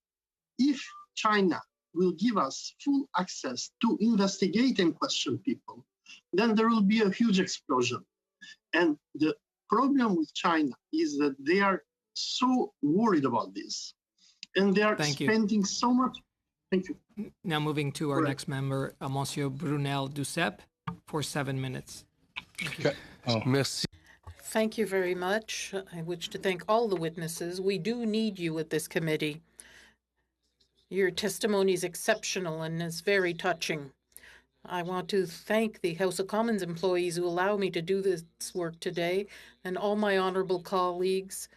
[SPEAKER 3] if China will give us full access to investigate and question people, then there will be a huge explosion. And the problem with China is that they are so worried about this. And they are spending so much. Thank you.
[SPEAKER 1] Now moving to our next member, Monsieur Brunel Duceppe, for 7 minutes.
[SPEAKER 10] Merci. Thank you very much. I wish to thank all the witnesses. We do need you at this committee. Your testimony is exceptional and is very touching. I want to thank the House of Commons employees who allow me to do this work today, and all my honorable colleagues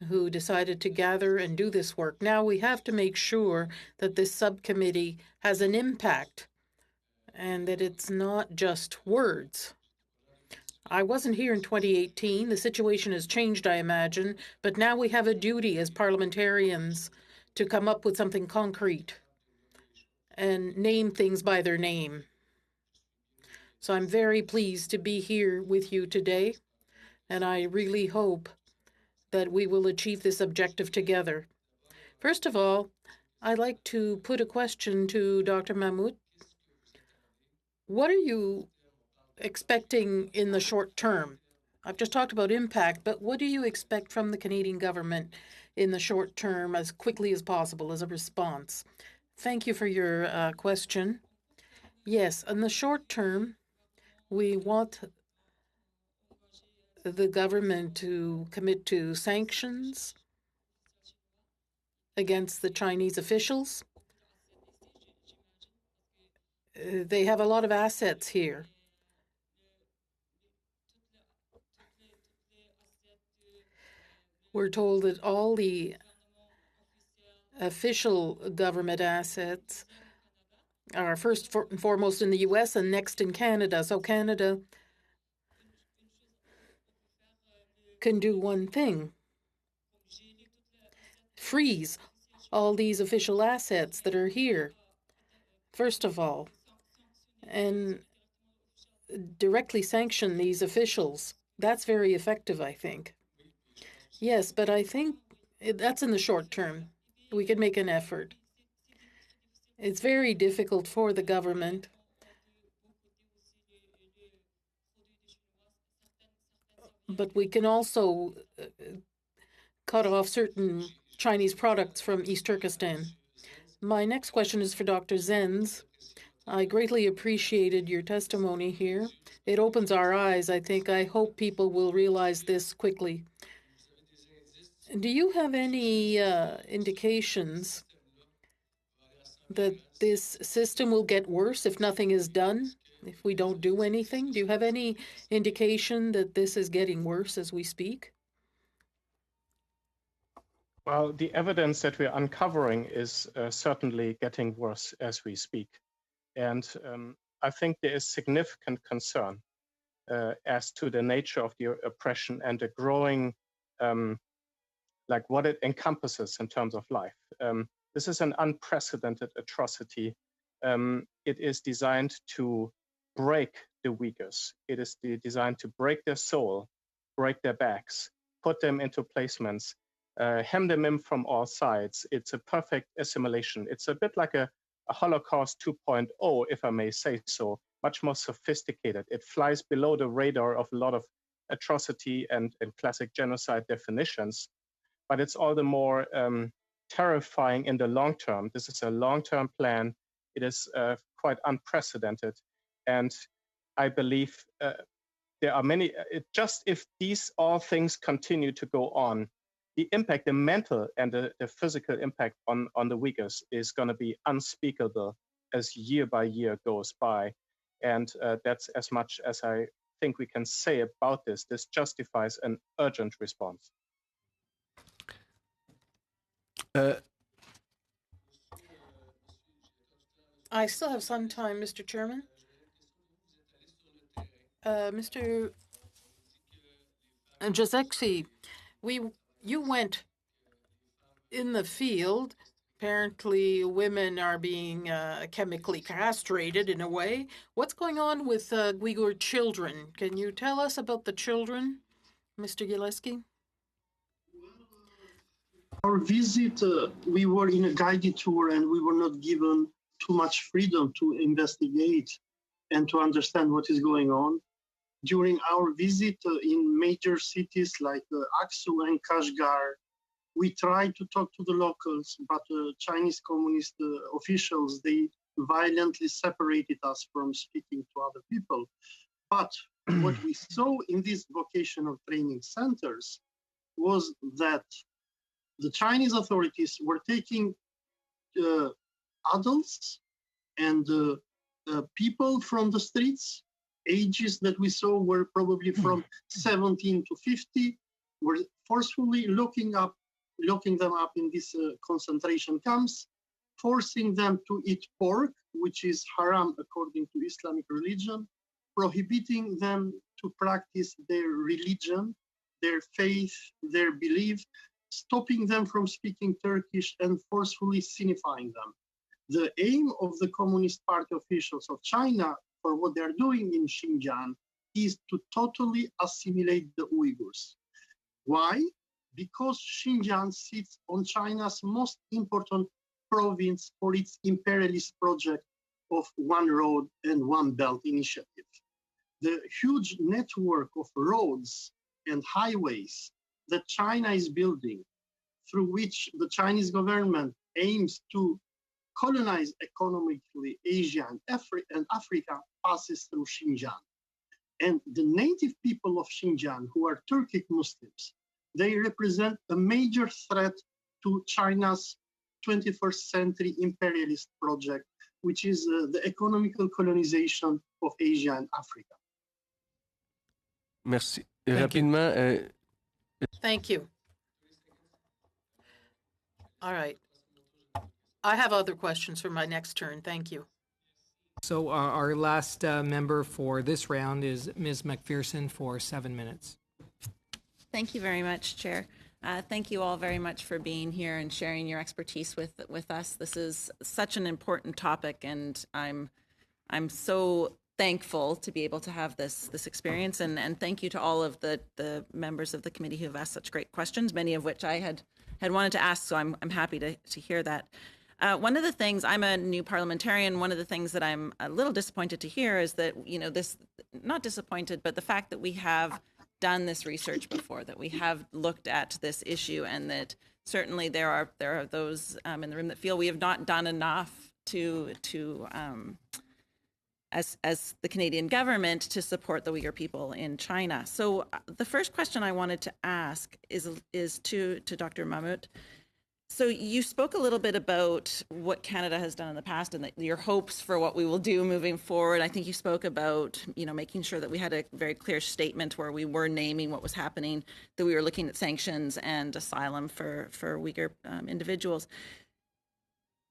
[SPEAKER 10] who decided to gather and do this work. Now we have to make sure that this subcommittee has an impact and that it's not just words. I wasn't here in 2018. The situation has changed, I imagine, but now we have a duty as parliamentarians to come up with something concrete and name things by their name. So I'm very pleased to be here with you today, and I really hope that we will achieve this objective together. First of all, I'd like to put a question to Dr. Mahmoud. What are you expecting in the short term? I've just talked about impact, but what do you expect from the Canadian government in the short term as quickly as possible as a response? Thank you for your question. Yes, in the short term, we want the government to commit to sanctions against the Chinese officials. They have a lot of assets here. We're told that all the official government assets are first and foremost in the US and next in Canada. So Canada can do one thing: freeze all these official assets that are here, first of all, and directly sanction these officials. That's very effective, I think. Yes, but I think that's in the short term. We can make an effort. It's very difficult for the government but we can also cut off certain Chinese products from East Turkestan. My next question is for Dr. Zenz. I greatly appreciated your testimony here. It opens our eyes, I think. I hope people will realize this quickly. Do you have any indications that this system will get worse if nothing is done, if we don't do anything? Do you have any indication that this is getting worse as we speak?
[SPEAKER 2] Well, the evidence that we're uncovering is certainly getting worse as we speak. And I think there is significant concern as to the nature of the oppression and the growing, like what it encompasses in terms of life. This is an unprecedented atrocity. It is designed to break the Uyghurs. It is designed to break their soul, break their backs, put them into placements, hem them in from all sides. It's a perfect assimilation. It's a bit like a Holocaust 2.0, if I may say so, much more sophisticated. It flies below the radar of a lot of atrocity and classic genocide definitions, but it's all the more terrifying in the long term. This is a long-term plan. It is quite unprecedented. And I believe there are many, just if these all things continue to go on, the impact, the mental and the physical impact on the Uyghurs is going to be unspeakable as year by year goes by. And that's as much as I think we can say about this. This justifies an urgent response.
[SPEAKER 10] I still have some time, Mr. Chairman. Mr. Giuseppe, you went in the field. Apparently, women are being chemically castrated in a way. What's going on with Uyghur children? Can you tell us about the children, Mr. Gillespie?
[SPEAKER 3] Our visit, we were in a guided tour and we were not given too much freedom to investigate and to understand what is going on. During our visit in major cities like Aksu and Kashgar, we tried to talk to the locals, but Chinese communist officials, they violently separated us from speaking to other people. But what we saw in these vocational training centers was that the Chinese authorities were taking adults and people from the streets. Ages that we saw were probably from 17 to 50, were forcefully locking them up in these concentration camps, forcing them to eat pork, which is haram according to Islamic religion, prohibiting them to practice their religion, their faith, their belief. stopping them from speaking Turkish and forcefully Sinifying them. The aim of the Communist Party officials of China for what they're doing in Xinjiang is to totally assimilate the Uyghurs. Why? Because Xinjiang sits on China's most important province for its imperialist project of One Road and One Belt initiative. The huge network of roads and highways that China is building, through which the Chinese government aims to colonize economically Asia and Africa, passes through Xinjiang. And the native people of Xinjiang, who are Turkic Muslims, they represent a major threat to China's 21st century imperialist project, which is the economical colonization of Asia and Africa.
[SPEAKER 11] Merci.
[SPEAKER 1] Rapidement.
[SPEAKER 10] Thank you. All right. I have other questions for my next turn. Thank you.
[SPEAKER 1] So our last member for this round is Ms. McPherson for 7 minutes.
[SPEAKER 12] Thank you very much, Chair. Thank you all very much for being here and sharing your expertise with us. This is such an important topic, and I'm so thankful to be able to have this experience. And thank you to all of the members of the committee who have asked such great questions, many of which I had wanted to ask. So I'm happy to hear that. One of the things, I'm a new parliamentarian, one of the things that I'm a little disappointed to hear is that, not disappointed, but the fact that we have done this research before, that we have looked at this issue, and that certainly there are those in the room that feel we have not done enough as the Canadian government to support the Uyghur people in China. So the first question I wanted to ask is to Dr. Mahmoud. So you spoke a little bit about what Canada has done in the past and your hopes for what we will do moving forward. I think you spoke about, making sure that we had a very clear statement where we were naming what was happening, that we were looking at sanctions and asylum for Uyghur individuals.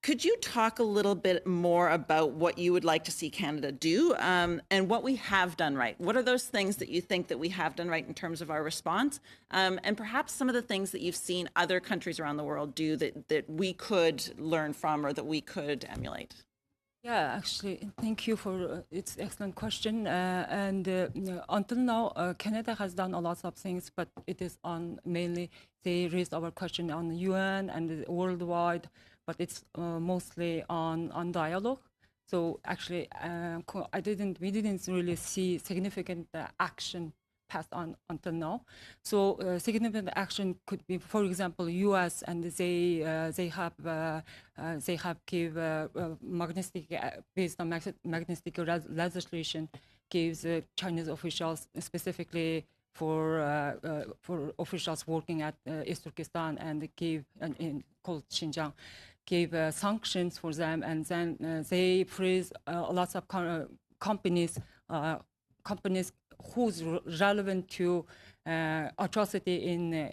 [SPEAKER 12] Could you talk a little bit more about what you would like to see Canada do and what we have done right? What are those things that you think that we have done right in terms of our response? And perhaps some of the things that you've seen other countries around the world do that we could learn from or that we could emulate?
[SPEAKER 5] Yeah, actually, thank you for its excellent question. Until now, Canada has done a lot of things, but it is on mainly they raised our question on the UN and worldwide, but it's mostly on dialogue. So actually, we didn't really see significant action passed on until now. So significant action could be, for example, U.S. and they have give magnetic based on magnetic legislation gives Chinese officials specifically for officials working at East Turkestan and give called Xinjiang, gave sanctions for them, and then they freeze lots of companies who's relevant to atrocity in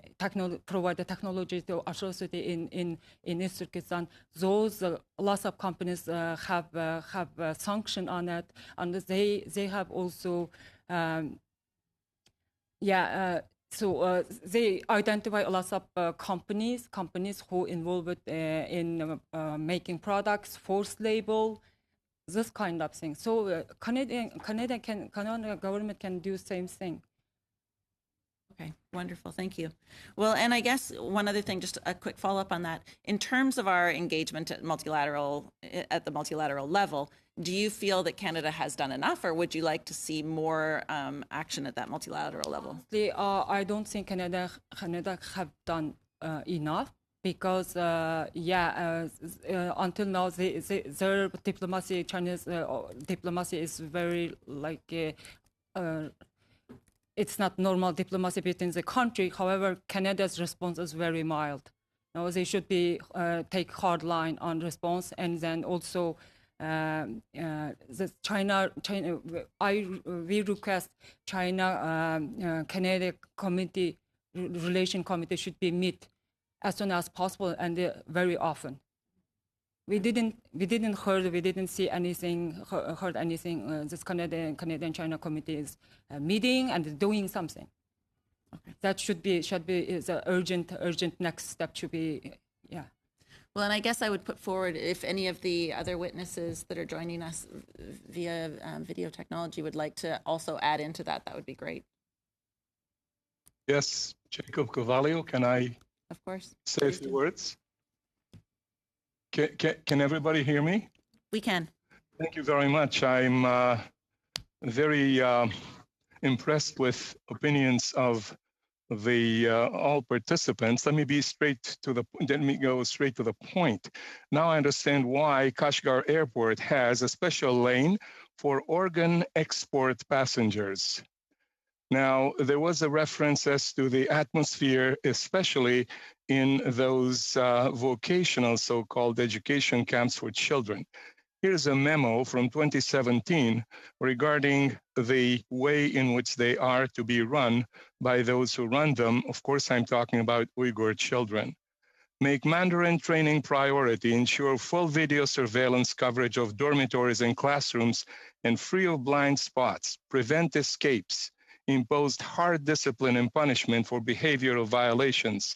[SPEAKER 5] provide the technology to atrocity in East Turkestan. Those lots of companies have sanction on it, and they have also. So they identify lots of companies who involved in making products, forced label, this kind of thing. So Canadian government can do same thing.
[SPEAKER 12] Okay, wonderful, thank you. Well, and I guess one other thing, just a quick follow-up on that. In terms of our engagement at the multilateral level, do you feel that Canada has done enough, or would you like to see more action at that multilateral level?
[SPEAKER 5] I don't think Canada have done enough, because until now their diplomacy, Chinese diplomacy is very it's not normal diplomacy between the country. However, Canada's response is very mild. Now they should be take hard line on response, and then also the we request China Canada relation committee should be meet as soon as possible and very often. We didn't see anything, heard anything. This Canadian China committee is meeting and doing something. That should be is a urgent next step to be, yeah.
[SPEAKER 12] Well, and I guess I would put forward, if any of the other witnesses that are joining us via video technology would like to also add into that, that would be great.
[SPEAKER 7] Yes, Jacob Carvalho, can I
[SPEAKER 12] of course
[SPEAKER 7] say a few words? Can everybody hear me?
[SPEAKER 12] We can.
[SPEAKER 7] Thank you very much. I'm very impressed with opinions of the all participants. Let me go straight to the point. Now I understand why Kashgar Airport has a special lane for organ export passengers. Now, there was a reference as to the atmosphere, especially in those vocational so-called education camps for children. Here's a memo from 2017 regarding the way in which they are to be run by those who run them. Of course, I'm talking about Uyghur children. Make Mandarin training priority, ensure full video surveillance coverage of dormitories and classrooms and free of blind spots, prevent escapes, imposed hard discipline and punishment for behavioral violations,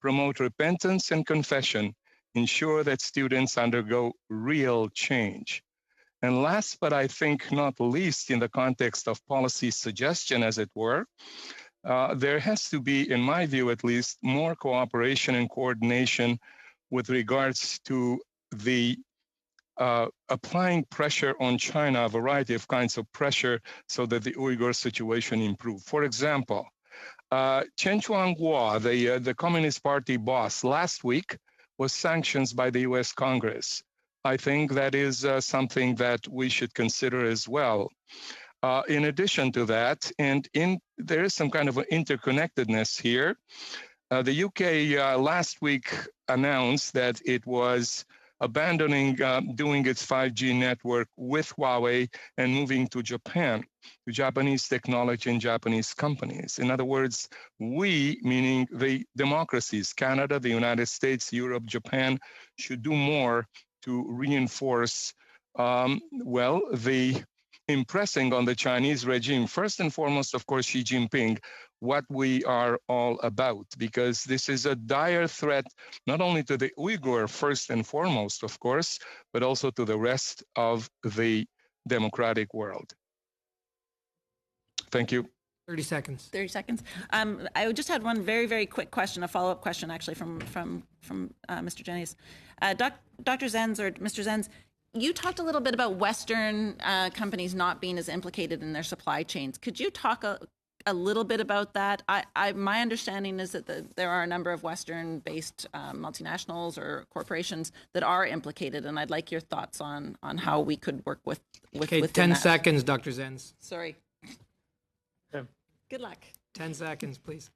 [SPEAKER 7] promote repentance and confession, ensure that students undergo real change. And last, but I think not least in the context of policy suggestion, as it were, there has to be, in my view at least, more cooperation and coordination with regards to the applying pressure on China, a variety of kinds of pressure, so that the Uyghur situation improve. For example, Chen Chuanghua, the Communist Party boss, last week was sanctioned by the US Congress. I think that is something that we should consider as well. In addition to that, there is some kind of an interconnectedness here. The UK last week announced that it was abandoning doing its 5G network with Huawei and moving to Japan, to Japanese technology and Japanese companies. In other words, we, meaning the democracies, Canada, the United States, Europe, Japan, should do more to reinforce, the impressing on the Chinese regime, first and foremost, of course, Xi Jinping, what we are all about, because this is a dire threat, not only to the Uyghur, first and foremost, of course, but also to the rest of the democratic world. Thank you.
[SPEAKER 1] 30 seconds.
[SPEAKER 12] 30 seconds. I just had one very, very quick question, a follow-up question, actually, from Mr. Jennings. Dr. Zenz, or Mr. Zenz, you talked a little bit about Western companies not being as implicated in their supply chains. Could you talk a little bit about that? My understanding is that there are a number of Western-based multinationals or corporations that are implicated, and I'd like your thoughts on how we could work with
[SPEAKER 1] Okay, 10 seconds, Dr. Zenz.
[SPEAKER 12] Sorry. Good luck.
[SPEAKER 1] 10 seconds, please.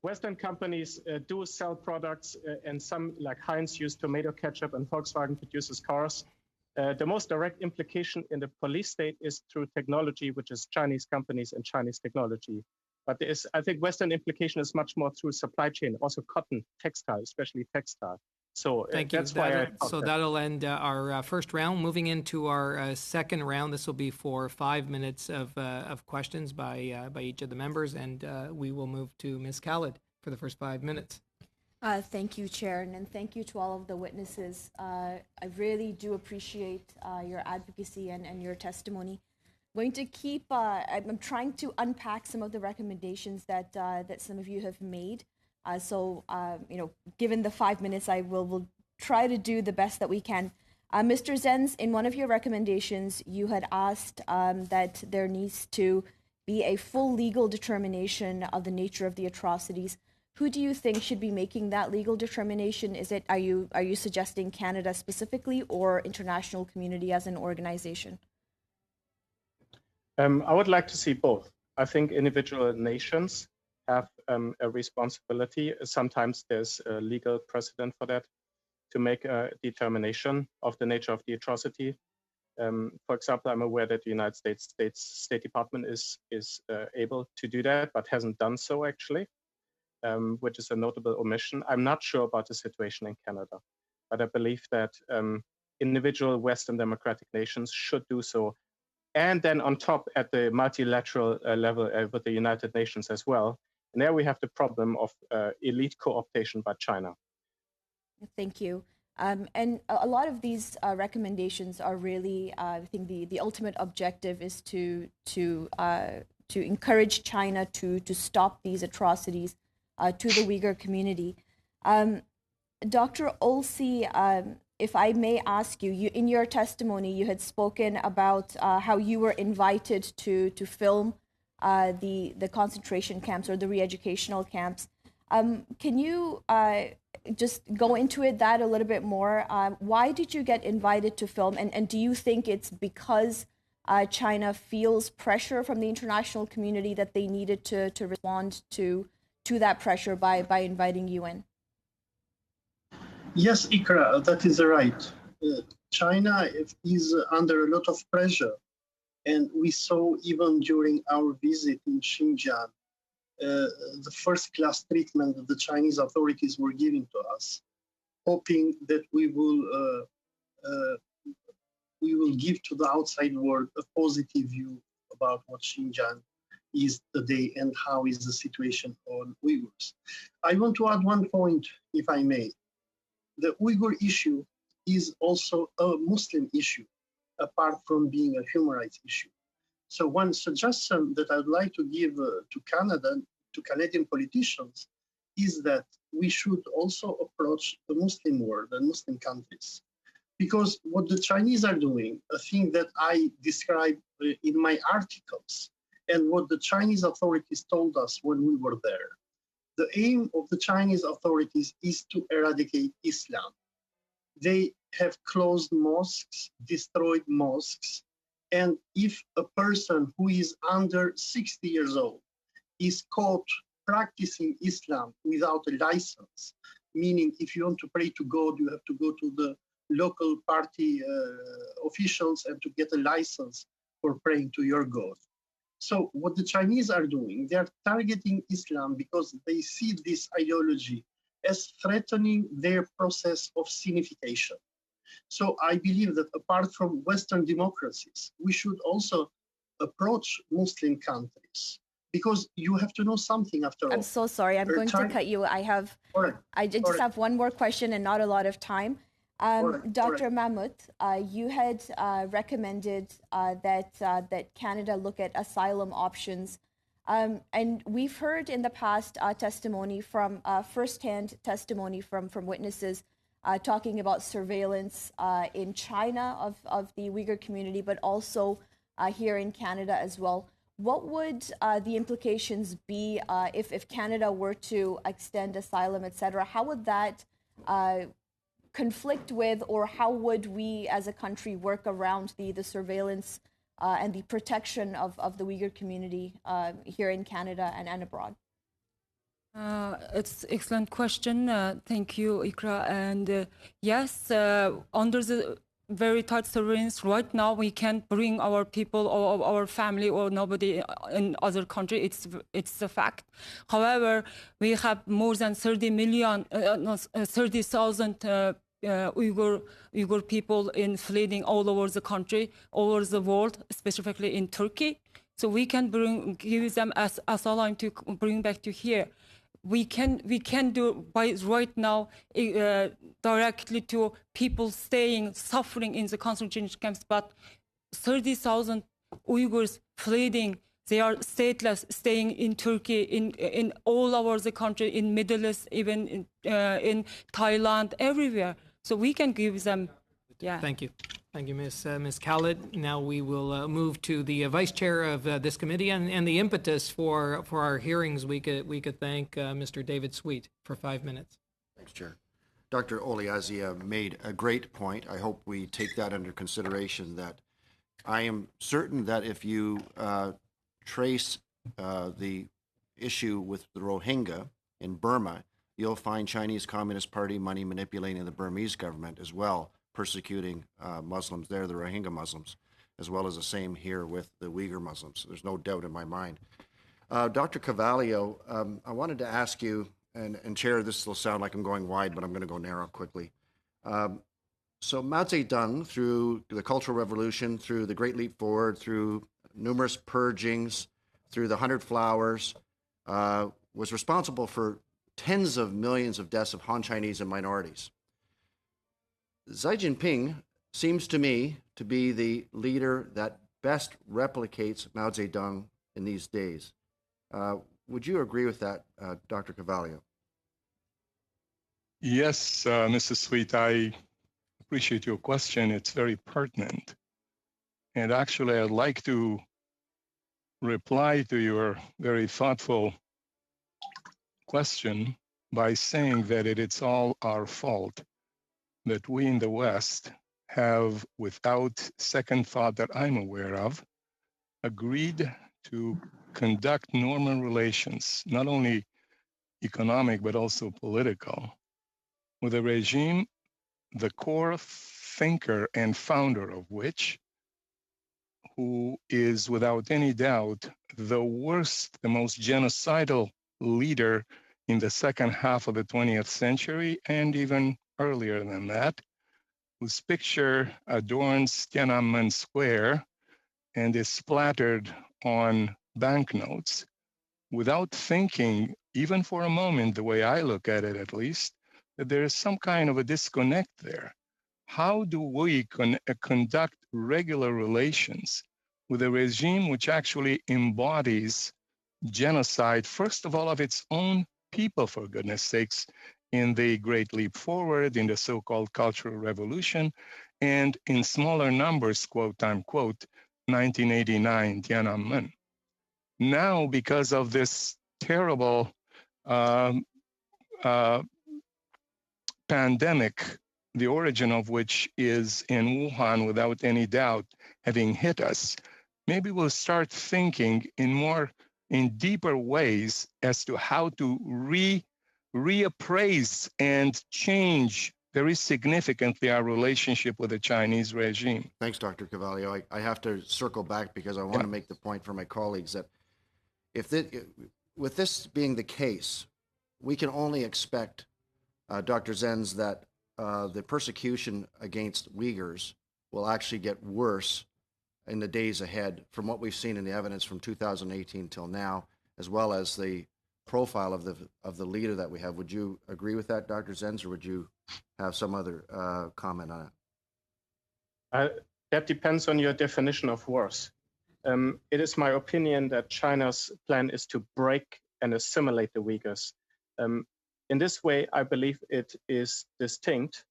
[SPEAKER 2] Western companies do sell products, and some, like Heinz, use tomato ketchup, and Volkswagen produces cars. The most direct implication in the police state is through technology, which is Chinese companies and Chinese technology. But I think Western implication is much more through supply chain, also cotton, textile, especially textile. So
[SPEAKER 1] Thank you.
[SPEAKER 2] That's why
[SPEAKER 1] that'll end our first round. Moving into our second round, this will be for 5 minutes of questions by each of the members, and we will move to Ms. Khalid for the first 5 minutes.
[SPEAKER 11] Thank you, Chair, and thank you to all of the witnesses. I really do appreciate your advocacy and your testimony. Going to keep. I'm trying to unpack some of the recommendations that some of you have made. Given the 5 minutes, I will try to do the best that we can. Mr. Zenz, in one of your recommendations, you had asked that there needs to be a full legal determination of the nature of the atrocities. Who do you think should be making that legal determination? Are you suggesting Canada specifically, or international community as an organization?
[SPEAKER 2] I would like to see both. I think individual nations have a responsibility. Sometimes there's a legal precedent for that, to make a determination of the nature of the atrocity. For example, I'm aware that the United States State Department is able to do that, but hasn't done so actually, which is a notable omission. I'm not sure about the situation in Canada, but I believe that individual Western democratic nations should do so. And then on top, at the multilateral level with the United Nations as well, And there we have the problem of elite co-optation by China.
[SPEAKER 11] Thank you. And a lot of these recommendations are really, I think the ultimate objective is to encourage China to stop these atrocities to the Uyghur community. Dr. Olsey, if I may ask you, in your testimony, you had spoken about how you were invited to film the concentration camps or the re-educational camps. Can you just go into that a little bit more? Why did you get invited to film? And do you think it's because China feels pressure from the international community that they needed to respond to that pressure by inviting you in?
[SPEAKER 3] Yes, Ikra, that is right. China is under a lot of pressure. And we saw even during our visit in Xinjiang, the first-class treatment that the Chinese authorities were giving to us, hoping that we will give to the outside world a positive view about what Xinjiang is today and how is the situation on Uyghurs. I want to add one point, if I may. The Uyghur issue is also a Muslim issue, apart from being a human rights issue. So one suggestion that I'd like to give to Canada, to Canadian politicians, is that we should also approach the Muslim world and Muslim countries. Because what the Chinese are doing, a thing that I described in my articles, and what the Chinese authorities told us when we were there, the aim of the Chinese authorities is to eradicate Islam. They have closed mosques, destroyed mosques, and if a person who is under 60 years old is caught practicing Islam without a license, meaning if you want to pray to God, you have to go to the local party officials and to get a license for praying to your God. So what the Chinese are doing, they are targeting Islam because they see this ideology as threatening their process of sinification. So I believe that apart from Western democracies, we should also approach Muslim countries, because you have to know something after all.
[SPEAKER 11] I'm so sorry, I'm going to cut you. I just have one more question and not a lot of time. Dr. Mahmoud, you had recommended that Canada look at asylum options. And we've heard in the past testimony from firsthand testimony from witnesses talking about surveillance in China of the Uyghur community, but also here in Canada as well. What would the implications be if Canada were to extend asylum, etc.? How would that conflict with, or how would we as a country work around the surveillance and the protection of the Uyghur community here in Canada and abroad?
[SPEAKER 5] It's an excellent question. Thank you, Ikra. And yes, under the very tight surveillance right now, we can't bring our people or our family or nobody in other country. It's a fact. However, we have more than 30,000 Uyghur people in fleeing all over the country, all over the world, specifically in Turkey. So we can give them as asylum to bring back to here. We can do by right now directly to people suffering in the concentration camps, but 30,000 Uyghurs fleeing. They are stateless, staying in Turkey, in all over the country, in Middle East, even in Thailand, everywhere. So we can give them, yeah.
[SPEAKER 1] Thank you. Thank you, Ms. Khalid. Now we will move to the vice chair of this committee and the impetus for our hearings. We could thank Mr. David Sweet for 5 minutes.
[SPEAKER 13] Thanks, Chair. Dr. Oliazia made a great point. I hope we take that under consideration, that I am certain that if you trace the issue with the Rohingya in Burma, you'll find Chinese Communist Party money manipulating the Burmese government as well, persecuting Muslims there, the Rohingya Muslims, as well as the same here with the Uyghur Muslims. There's no doubt in my mind. Dr. Carvalho, I wanted to ask you, and Chair, this will sound like I'm going wide, but I'm going to go narrow quickly. So Mao Zedong, through the Cultural Revolution, through the Great Leap Forward, through numerous purgings, through the 100 Flowers, was responsible for tens of millions of deaths of Han Chinese and minorities. Xi Jinping seems to me to be the leader that best replicates Mao Zedong in these days. Would you agree with that, Dr. Carvalho?
[SPEAKER 7] Yes, Mrs. Sweet, I appreciate your question. It's very pertinent. And actually, I'd like to reply to your very thoughtful question by saying that it's all our fault that we in the West have, without second thought that I'm aware of, agreed to conduct normal relations, not only economic, but also political, with a regime, the core thinker and founder of which, who is without any doubt the worst, the most genocidal leader in the second half of the 20th century, and even earlier than that, whose picture adorns Tiananmen Square and is splattered on banknotes, without thinking, even for a moment, the way I look at it at least, that there is some kind of a disconnect there. How do we conduct regular relations with a regime which actually embodies genocide, first of all, of its own people, for goodness sakes, in the Great Leap Forward, in the so-called Cultural Revolution, and in smaller numbers, quote unquote, 1989 Tiananmen. Now, because of this terrible pandemic, the origin of which is in Wuhan without any doubt having hit us, maybe we'll start thinking in deeper ways as to how to reappraise and change very significantly our relationship with the Chinese regime.
[SPEAKER 13] Thanks, Dr. Carvalho. I have to circle back because I want to make the point for my colleagues that with this being the case, we can only expect, Dr. Zenz, that the persecution against Uyghurs will actually get worse in the days ahead from what we've seen in the evidence from 2018 till now, as well as the profile of the leader that we have. Would you agree with that, Dr. Zenz, or would you have some other comment on it?
[SPEAKER 2] That depends on your definition of worse. It is my opinion that China's plan is to break and assimilate the Uyghurs. In this way, I believe it is distinct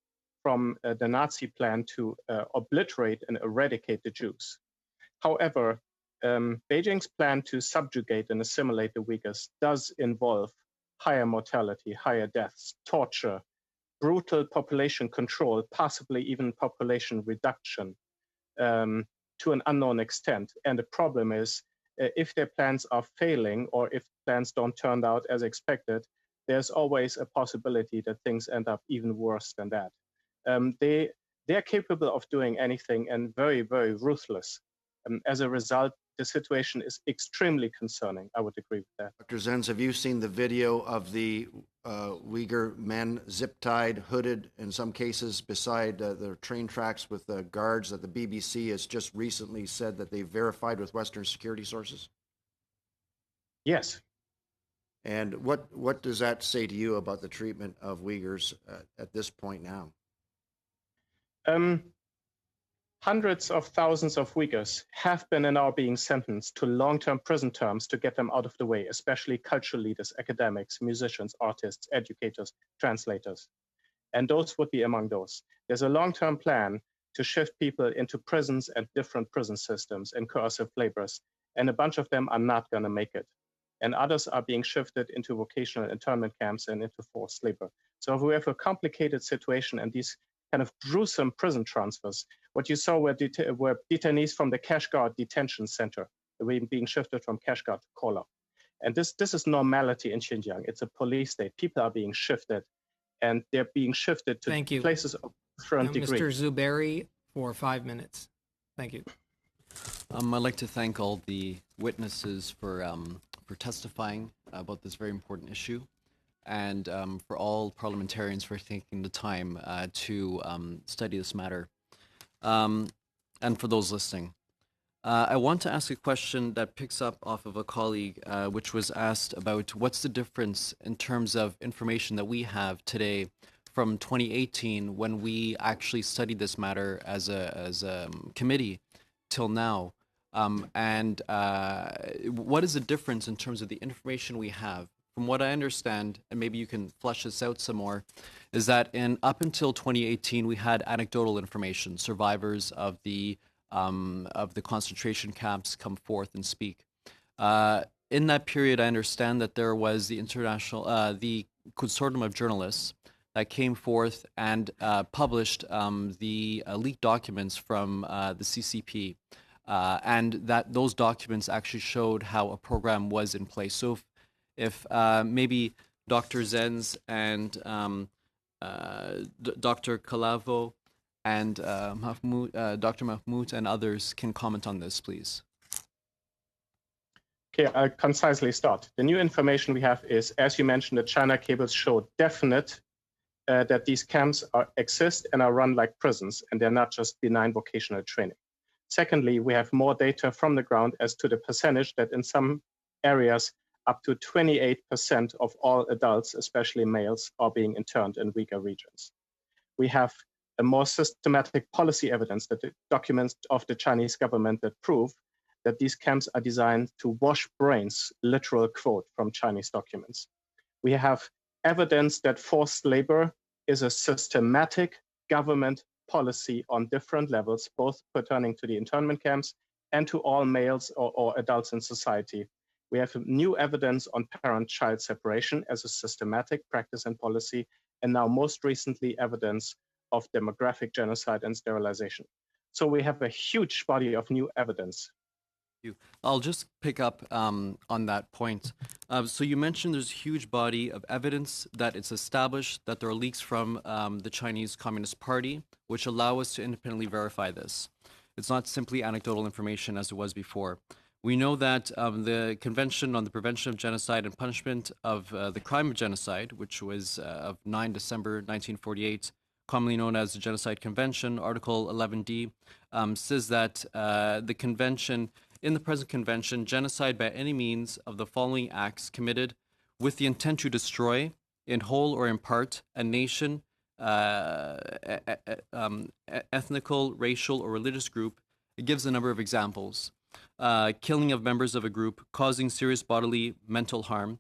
[SPEAKER 2] from the Nazi plan to obliterate and eradicate the Jews. However, Beijing's plan to subjugate and assimilate the Uyghurs does involve higher mortality, higher deaths, torture, brutal population control, possibly even population reduction to an unknown extent. And the problem is, if their plans are failing or if plans don't turn out as expected, there's always a possibility that things end up even worse than that. They're capable of doing anything and very, very ruthless. As a result, the situation is extremely concerning. I would agree with that.
[SPEAKER 13] Dr. Zenz, have you seen the video of the Uyghur men zip-tied, hooded, in some cases, beside the train tracks with the guards that the BBC has just recently said that they verified with Western security sources?
[SPEAKER 2] Yes.
[SPEAKER 13] And what does that say to you about the treatment of Uyghurs at this point now?
[SPEAKER 2] Hundreds of thousands of Uyghurs have been and are being sentenced to long-term prison terms to get them out of the way, especially cultural leaders, academics, musicians, artists, educators, translators. And those would be among those. There's a long-term plan to shift people into prisons and different prison systems and coercive labors, and a bunch of them are not going to make it. And others are being shifted into vocational internment camps and into forced labor. So we have a complicated situation, and these kind of gruesome prison transfers. What you saw were detainees from the Kashgar detention center. They were being shifted from Kashgar to Kola. And this is normality in Xinjiang. It's a police state. People are being shifted, and they're being shifted to places of different degree.
[SPEAKER 1] Mr. Zuberi for 5 minutes. Thank you.
[SPEAKER 14] I'd like to thank all the witnesses for testifying about this very important issue, and for all parliamentarians for taking the time to study this matter, and for those listening. I want to ask a question that picks up off of a colleague, which was asked about what's the difference in terms of information that we have today from 2018 when we actually studied this matter as a committee till now. And what is the difference in terms of the information we have? From what I understand, and maybe you can flesh this out some more, is that up until 2018, we had anecdotal information, survivors of the concentration camps come forth and speak. In that period, I understand that there was the the consortium of journalists that came forth and published the leaked documents from the CCP, and that those documents actually showed how a program was in place. So if maybe Dr. Zenz and Dr. Calavo and Dr. Mahmoud and others can comment on this, please.
[SPEAKER 2] Okay, I'll concisely start. The new information we have is, as you mentioned, the China cables show definite that these camps exist and are run like prisons, and they're not just benign vocational training. Secondly, we have more data from the ground as to the percentage that in some areas, up to 28% of all adults, especially males, are being interned in weaker regions. We have a more systematic policy evidence that the documents of the Chinese government that prove that these camps are designed to wash brains, literal quote from Chinese documents. We have evidence that forced labor is a systematic government policy on different levels, both pertaining to the internment camps and to all males or adults in society. We have new evidence on parent-child separation as a systematic practice and policy, and now most recently evidence of demographic genocide and sterilization. So we have a huge body of new evidence.
[SPEAKER 14] I'll just pick up on that point. So you mentioned there's a huge body of evidence that it's established that there are leaks from the Chinese Communist Party, which allow us to independently verify this. It's not simply anecdotal information as it was before. We know that the Convention on the Prevention of Genocide and Punishment of the Crime of Genocide, which was of 9 December 1948, commonly known as the Genocide Convention, Article 11D, says that the convention, in the present convention, genocide by any means of the following acts committed with the intent to destroy, in whole or in part, a nation, ethnical, racial, or religious group. It gives a number of examples. Killing of members of a group, causing serious bodily, mental harm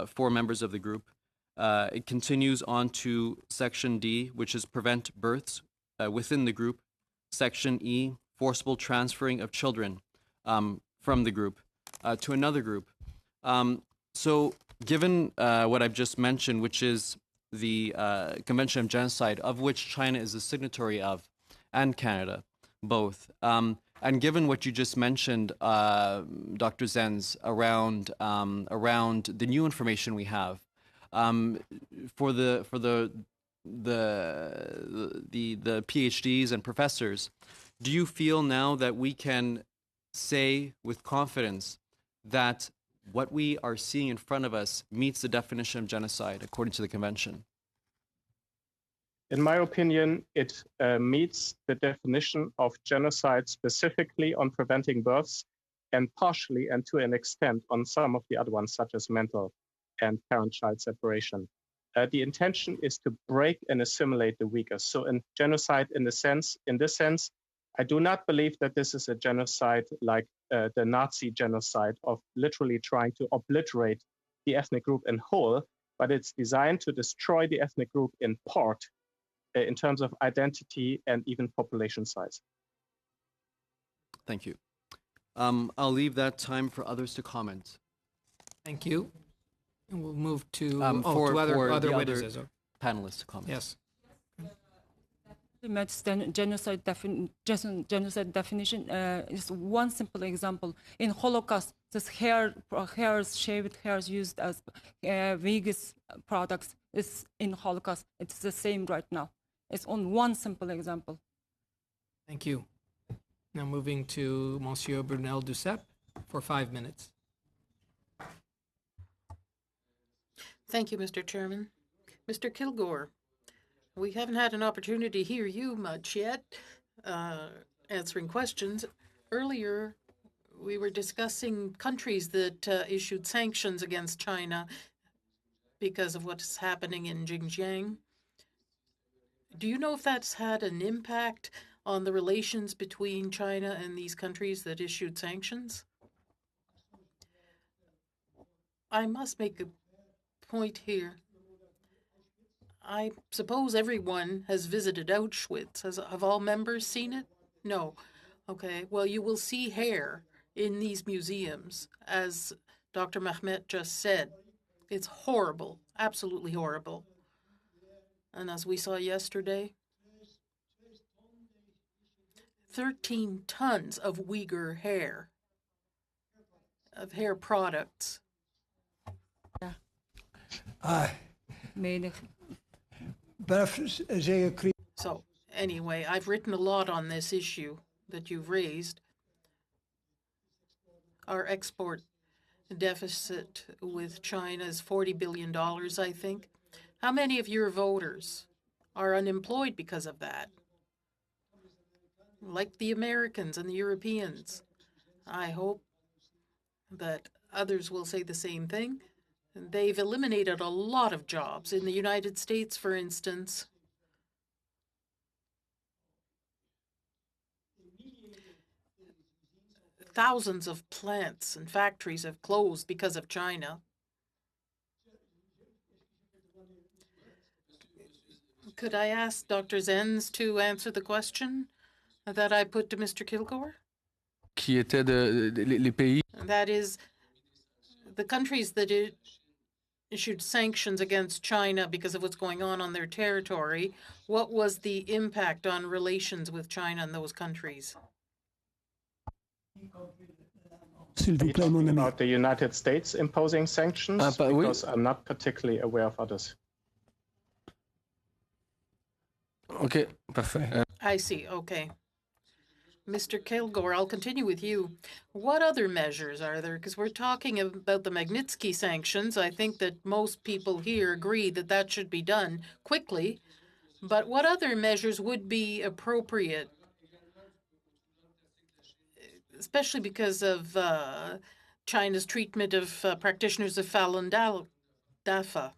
[SPEAKER 14] for members of the group. It continues on to Section D, which is prevent births within the group. Section E, forcible transferring of children from the group to another group. So given what I've just mentioned, which is the Convention of Genocide, of which China is a signatory of, and Canada, both, and given what you just mentioned, Dr. Zenz, around the new information we have, for the PhDs and professors, do you feel now that we can say with confidence that what we are seeing in front of us meets the definition of genocide according to the convention?
[SPEAKER 2] In my opinion, it meets the definition of genocide specifically on preventing births and partially and to an extent on some of the other ones, such as mental and parent-child separation. The intention is to break and assimilate the weaker. So in genocide, in this sense, I do not believe that this is a genocide like the Nazi genocide of literally trying to obliterate the ethnic group in whole, but it's designed to destroy the ethnic group in part in terms of identity and even population size.
[SPEAKER 14] Thank you. I'll leave that time for others to comment.
[SPEAKER 1] Thank you. And we'll move to,
[SPEAKER 14] for
[SPEAKER 1] other
[SPEAKER 14] the
[SPEAKER 1] witnesses.
[SPEAKER 14] other panelists to comment.
[SPEAKER 1] Yes.
[SPEAKER 5] Genocide definition is one simple example. In Holocaust, this shaved hairs used as Vegas products is in Holocaust. It's the same right now. It's on one simple example.
[SPEAKER 1] Thank you. Now moving to Monsieur Brunel Duceppe for 5 minutes.
[SPEAKER 10] Thank you, Mr. Chairman. Mr. Kilgore, we haven't had an opportunity to hear you much yet, answering questions. Earlier, we were discussing countries that issued sanctions against China because of what's happening in Xinjiang. Do you know if that's had an impact on the relations between China and these countries that issued sanctions? I must make a point here. I suppose everyone has visited Auschwitz. Have all members seen it? No. Okay. Well, you will see hair in these museums, as Dr. Mehmet just said. It's horrible, absolutely horrible. And as we saw yesterday, 13 tons of Uyghur hair, of hair products. So anyway, I've written a lot on this issue that you've raised. Our export deficit with China is $40 billion, I think. How many of your voters are unemployed because of that? Like the Americans and the Europeans. I hope that others will say the same thing. They've eliminated a lot of jobs. In the United States, for instance, thousands of plants and factories have closed because of China. Could I ask Dr. Zenz to answer the question that I put to Mr. Kilgore? That is, the countries that issued sanctions against China because of what's going on their territory, what was the impact on relations with China in those countries?
[SPEAKER 2] About the United States imposing sanctions, because I'm not particularly aware of others.
[SPEAKER 15] Okay, parfait.
[SPEAKER 10] I see, okay. Mr. Kilgore, I'll continue with you. What other measures are there? Because we're talking about the Magnitsky sanctions. I think that most people here agree that that should be done quickly. But what other measures would be appropriate, especially because of China's treatment of practitioners of Falun Dafa,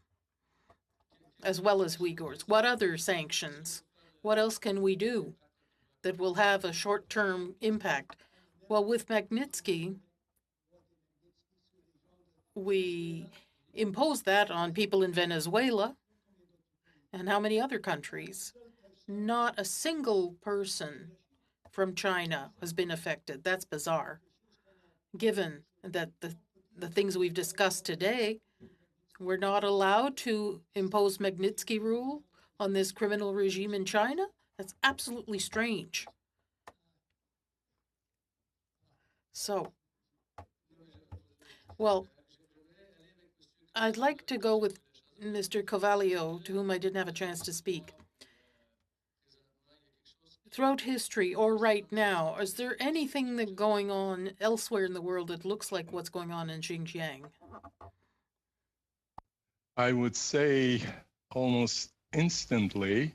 [SPEAKER 10] as well as Uyghurs? What other sanctions? What else can we do that will have a short-term impact? Well, with Magnitsky, we imposed that on people in Venezuela and how many other countries? Not a single person from China has been affected. That's bizarre, given that the things we've discussed today, we're not allowed to impose Magnitsky rule on this criminal regime in China. That's absolutely strange. So, well, I'd like to go with Mr. Carvalho, to whom I didn't have a chance to speak. Throughout history, or right now, is there anything that going on elsewhere in the world that looks like what's going on in Xinjiang?
[SPEAKER 7] I would say almost instantly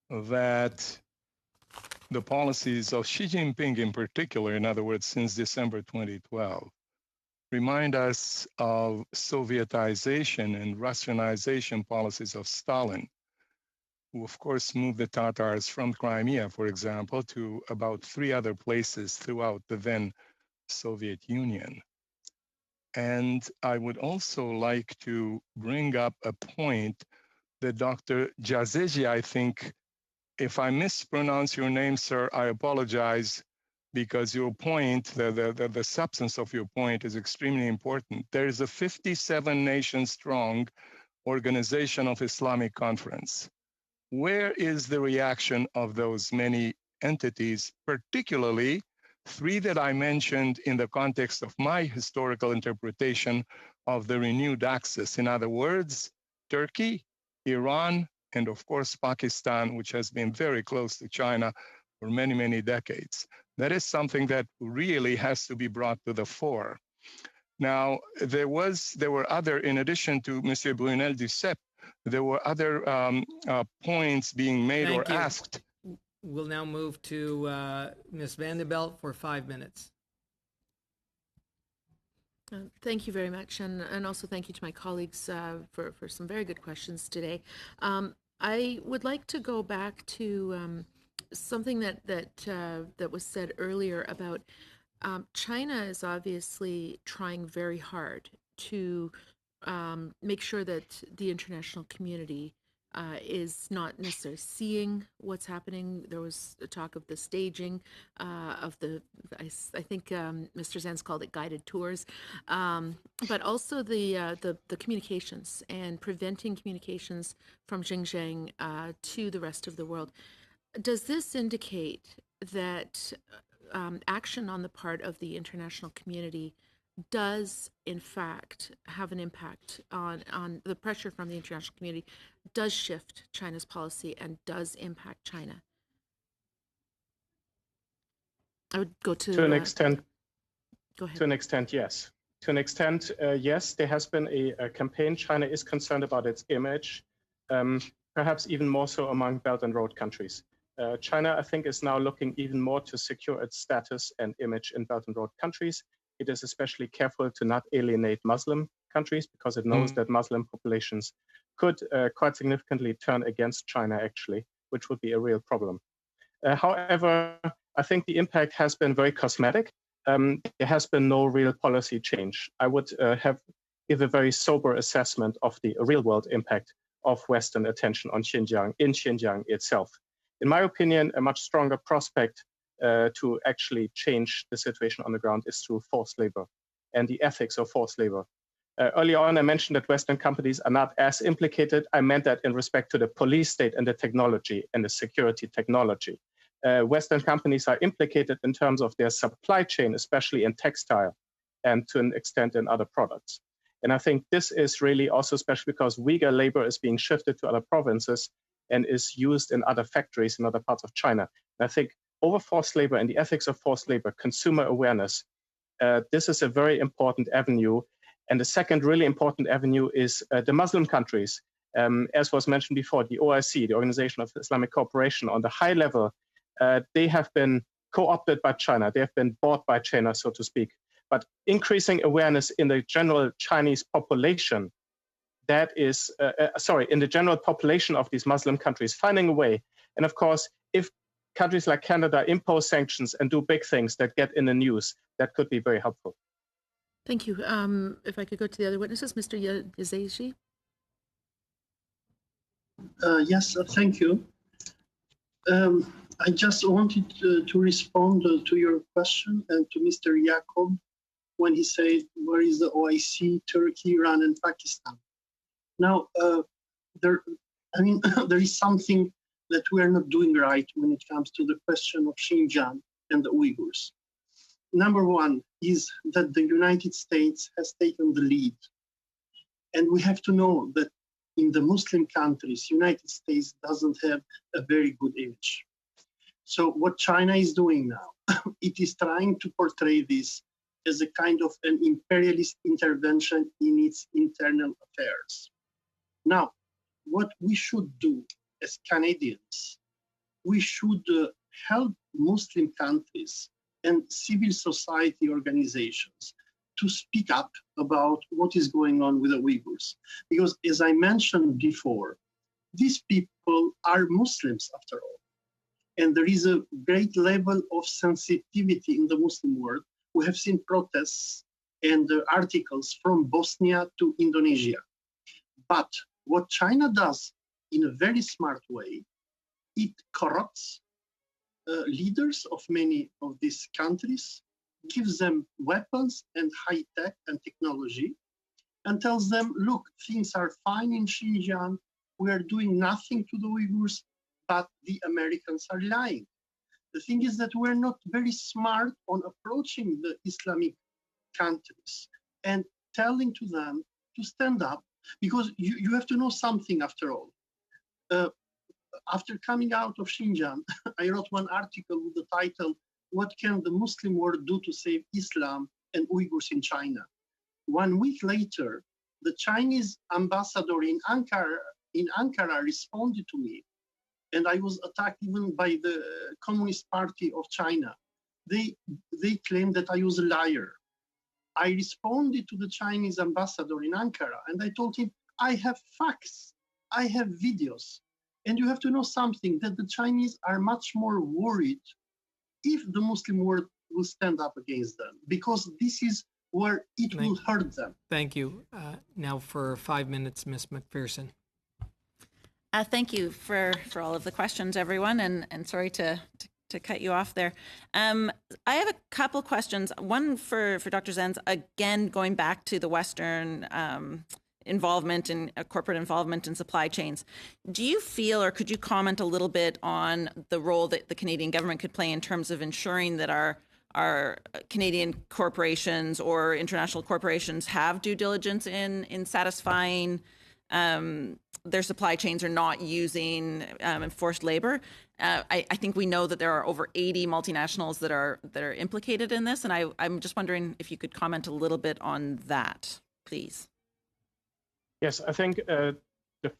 [SPEAKER 7] that the policies of Xi Jinping in particular, in other words, since December 2012, remind us of Sovietization and Russianization policies of Stalin, who of course moved the Tatars from Crimea, for example, to about 3 other places throughout the then Soviet Union. And I would also like to bring up a point that Dr. Jazeji, I think, if I mispronounce your name, sir, I apologize, because your point, the substance of your point is extremely important. There is a 57 nation strong Organization of Islamic Conference. Where is the reaction of those many entities, particularly 3 that I mentioned in the context of my historical interpretation of the renewed axis? In other words, Turkey, Iran, and of course, Pakistan, which has been very close to China for many, many decades. That is something that really has to be brought to the fore. Now, there were other, in addition to Monsieur Brunel Duceppe, there were other points being made or asked.
[SPEAKER 1] We'll now move to Ms. Vandenbelt for 5 minutes.
[SPEAKER 9] Thank you very much, and also thank you to my colleagues for some very good questions today. I would like to go back to something that was said earlier about China is obviously trying very hard to make sure that the international community is not necessarily seeing what's happening. There was a talk of the staging of the, I think Mr. Zenz called it guided tours, but also the communications and preventing communications from Xinjiang to the rest of the world. Does this indicate that action on the part of the international community does in fact have an impact on the pressure from the international community, does shift China's policy and does impact China? I would go to
[SPEAKER 2] an extent.
[SPEAKER 9] Go ahead.
[SPEAKER 2] To an extent, yes. To an extent, yes, there has been a campaign. China is concerned about its image, perhaps even more so among Belt and Road countries. China, I think, is now looking even more to secure its status and image in Belt and Road countries. It is especially careful to not alienate Muslim countries because it knows that Muslim populations could quite significantly turn against China, actually, which would be a real problem. However, I think the impact has been very cosmetic. There has been no real policy change. I would give a very sober assessment of the real-world impact of Western attention on Xinjiang, in Xinjiang itself. In my opinion, a much stronger prospect to actually change the situation on the ground is through forced labor and the ethics of forced labor. Earlier on, I mentioned that Western companies are not as implicated. I meant that in respect to the police state and the technology and the security technology. Western companies are implicated in terms of their supply chain, especially in textile and to an extent in other products. And I think this is really also special because Uyghur labor is being shifted to other provinces and is used in other factories in other parts of China. And I think over forced labor and the ethics of forced labor, consumer awareness, this is a very important avenue. And the second really important avenue is the Muslim countries. As was mentioned before, the OIC, the Organization of Islamic Cooperation, on the high level, they have been co-opted by China. They have been bought by China, so to speak. But increasing awareness in the general Chinese population, that is, in the general population of these Muslim countries, finding a way. And of course, if countries like Canada impose sanctions and do big things that get in the news, that could be very helpful.
[SPEAKER 9] Thank you. If I could go to the other witnesses, Mr. Yazeji.
[SPEAKER 3] Yes, thank you. I just wanted to respond to your question and to Mr. Jacob when he said, where is the OIC, Turkey, Iran, and Pakistan? Now, there is something that we are not doing right when it comes to the question of Xinjiang and the Uyghurs. Number one is that the United States has taken the lead. And we have to know that in the Muslim countries, United States doesn't have a very good image. So what China is doing now, it is trying to portray this as a kind of an imperialist intervention in its internal affairs. Now, what we should do as Canadians, we should help Muslim countries and civil society organizations to speak up about what is going on with the Uyghurs. Because as I mentioned before, these people are Muslims after all. And there is a great level of sensitivity in the Muslim world. We have seen protests and articles from Bosnia to Indonesia. But what China does in a very smart way, it corrupts leaders of many of these countries, gives them weapons and high tech and technology, and tells them, look, things are fine in Xinjiang, we are doing nothing to the Uyghurs, but the Americans are lying. The thing is that we're not very smart on approaching the Islamic countries and telling to them to stand up, because you have to know something after all. After coming out of Xinjiang, I wrote one article with the title, What Can the Muslim World Do to Save Islam and Uyghurs in China? 1 week later, the Chinese ambassador in Ankara responded to me and I was attacked even by the Communist Party of China. They claimed that I was a liar. I responded to the Chinese ambassador in Ankara, and I told him, I have facts, I have videos. And you have to know something, that the Chinese are much more worried if the Muslim world will stand up against them, because this is where it will hurt them.
[SPEAKER 1] Thank you. Now for 5 minutes, Ms. McPherson.
[SPEAKER 12] Thank you for all of the questions, everyone, and sorry to cut you off there. I have a couple questions. One for Dr. Zenz, again, going back to the Western involvement and corporate involvement in supply chains. Do you feel, or could you comment a little bit on the role that the Canadian government could play in terms of ensuring that our Canadian corporations or international corporations have due diligence in satisfying their supply chains are not using forced labor? I think we know that there are over 80 multinationals that are implicated in this, and I'm just wondering if you could comment a little bit on that, please.
[SPEAKER 2] Yes, I think the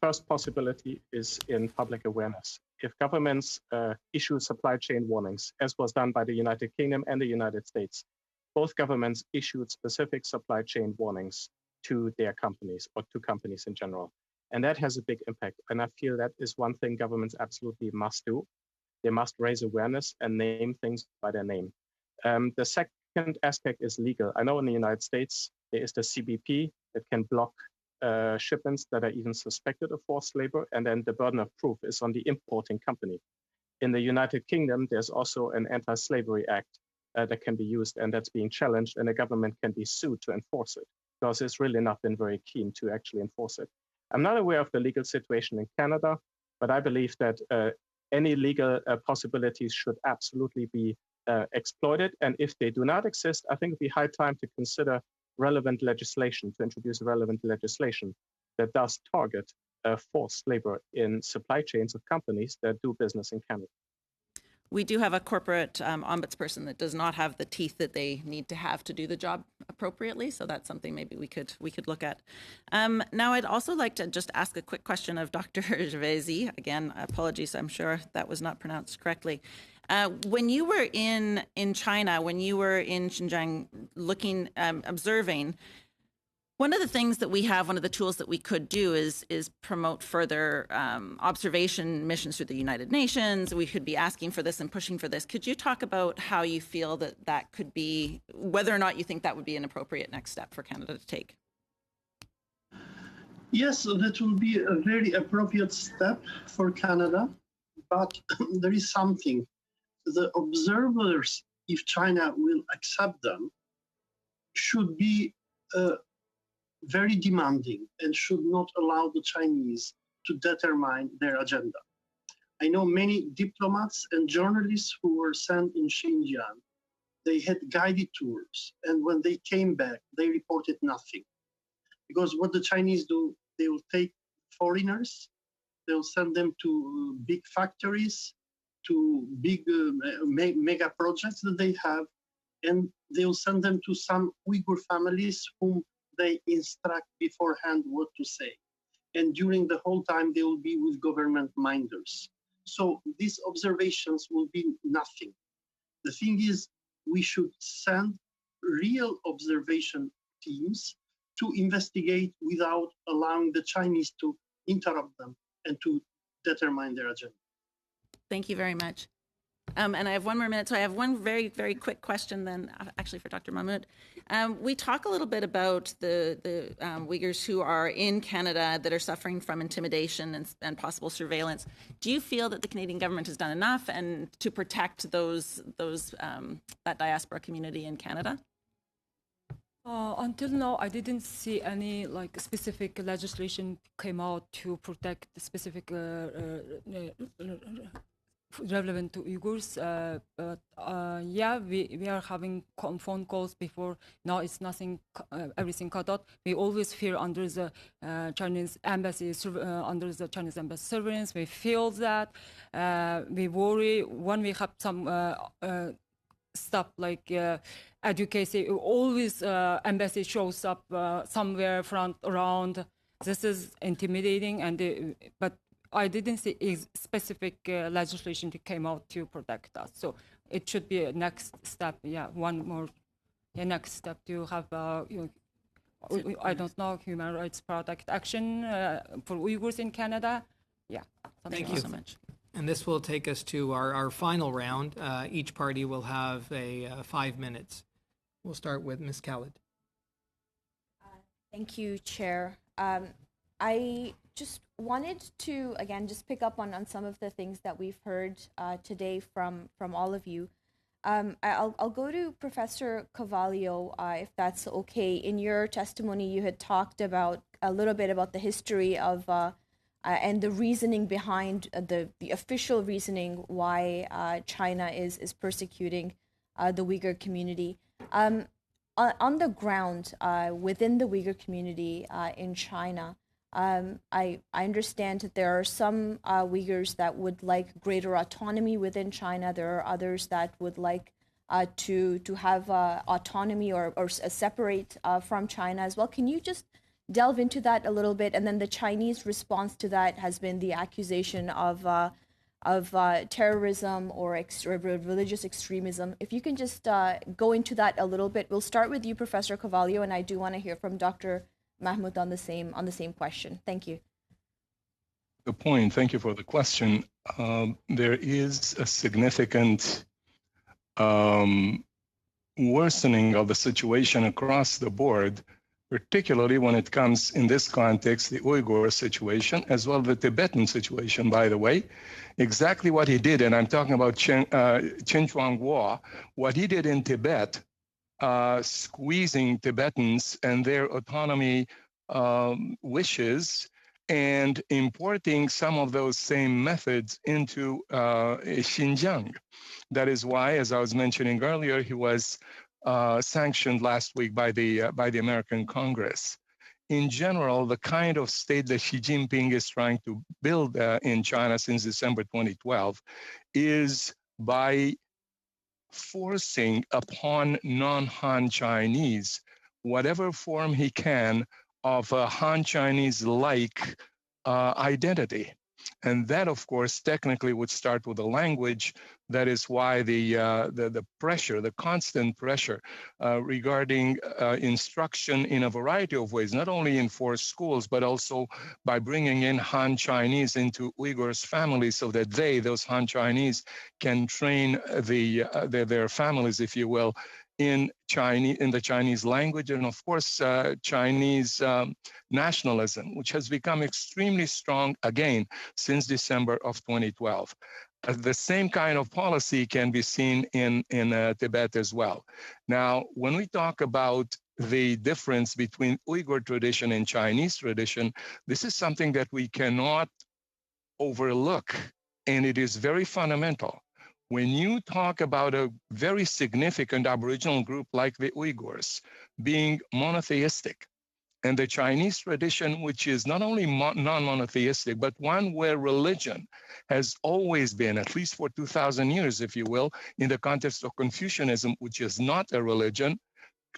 [SPEAKER 2] first possibility is in public awareness. If governments issue supply chain warnings, as was done by the United Kingdom and the United States, both governments issued specific supply chain warnings to their companies or to companies in general. And that has a big impact. And I feel that is one thing governments absolutely must do. They must raise awareness and name things by their name. The second aspect is legal. I know in the United States, there is the CBP that can block shipments that are even suspected of forced labor, and then the burden of proof is on the importing company. In the United Kingdom, there's also an anti-slavery act that can be used, and that's being challenged, and the government can be sued to enforce it, because it's really not been very keen to actually enforce it. I'm not aware of the legal situation in Canada, but I believe that any legal possibilities should absolutely be exploited, and if they do not exist, I think it'd be high time to consider relevant legislation, to introduce relevant legislation that does target forced labor in supply chains of companies that do business in Canada.
[SPEAKER 12] We do have a corporate ombudsperson that does not have the teeth that they need to have to do the job appropriately, so that's something maybe we could look at. Now, I'd also like to just ask a quick question of Dr. Gervaisi. Again, apologies, I'm sure that was not pronounced correctly. When you were in China, when you were in Xinjiang looking, observing, one of the things that we have, one of the tools that we could do is promote further observation missions through the United Nations. We could be asking for this and pushing for this. Could you talk about how you feel that could be, whether or not you think that would be an appropriate next step for Canada to take?
[SPEAKER 3] Yes, that will be a very appropriate step for Canada, but there is something. The observers, if China will accept them, should be very demanding and should not allow the Chinese to determine their agenda. I know many diplomats and journalists who were sent in Xinjiang. They had guided tours, and when they came back, they reported nothing. Because what the Chinese do, they will take foreigners, they'll send them to big factories, to big mega projects that they have, and they'll send them to some Uyghur families whom they instruct beforehand what to say. And during the whole time, they will be with government minders. So these observations will be nothing. The thing is, we should send real observation teams to investigate without allowing the Chinese to interrupt them and to determine their agenda.
[SPEAKER 12] Thank you very much. And I have 1 more minute, so I have one very, very quick question then, actually for Dr. Mahmoud. We talk a little bit about the Uyghurs who are in Canada that are suffering from intimidation and possible surveillance. Do you feel that the Canadian government has done enough and to protect that diaspora community in Canada?
[SPEAKER 5] Until now, I didn't see any specific legislation came out to protect the specific relevant to Uyghurs. But yeah, we are having phone calls before. Now it's nothing, everything cut out. We always fear under the Chinese embassy, under the Chinese embassy surveillance. We feel that. We worry when we have some stuff like advocacy. Always embassy shows up somewhere front around. This is intimidating, but I didn't see specific legislation that came out to protect us. So it should be a next step. Yeah, one more next step to have, I don't know, human rights product action for Uyghurs in Canada. Yeah.
[SPEAKER 1] Thank you so much. And this will take us to our final round. Each party will have 5 minutes. We'll start with Ms. Khalid.
[SPEAKER 11] Thank you, Chair. I just wanted to, again, just pick up on some of the things that we've heard today from all of you. I'll go to Professor Carvalho, if that's okay. In your testimony, you had talked about a little bit about the history of and the reasoning behind the official reasoning why China is persecuting the Uyghur community. On the ground, within the Uyghur community in China, I understand that there are some Uyghurs that would like greater autonomy within China. There are others that would like to have autonomy or separate from China as well. Can you just delve into that a little bit? And then the Chinese response to that has been the accusation of terrorism or religious extremism. If you can just go into that a little bit. We'll start with you, Professor Carvalho, and I do want to hear from Dr. Mahmoud on the same question. Thank you.
[SPEAKER 7] The point, thank you for the question. There is a significant worsening of the situation across the board, particularly when it comes, in this context, the Uyghur situation, as well as the Tibetan situation, by the way. Exactly what he did, and I'm talking about Chen Shuangguo, what he did in Tibet, squeezing Tibetans and their autonomy wishes and importing some of those same methods into Xinjiang. That is why, as I was mentioning earlier, he was sanctioned last week by the American Congress. In general, the kind of state that Xi Jinping is trying to build in China since December 2012 is by forcing upon non-Han Chinese whatever form he can of a Han Chinese-like identity. And that, of course, technically would start with the language. That is why the pressure, the constant pressure regarding instruction in a variety of ways, not only in forced schools, but also by bringing in Han Chinese into Uyghurs' families so that those Han Chinese, can train their families, if you will, in the Chinese language, and of course Chinese nationalism, which has become extremely strong again since December of 2012. The same kind of policy can be seen in Tibet as well. Now, when we talk about the difference between Uyghur tradition and Chinese tradition, this is something that we cannot overlook, and it is very fundamental. When you talk about a very significant Aboriginal group like the Uyghurs being monotheistic, and the Chinese tradition, which is not only non-monotheistic, but one where religion has always been, at least for 2,000 years, if you will, in the context of Confucianism, which is not a religion,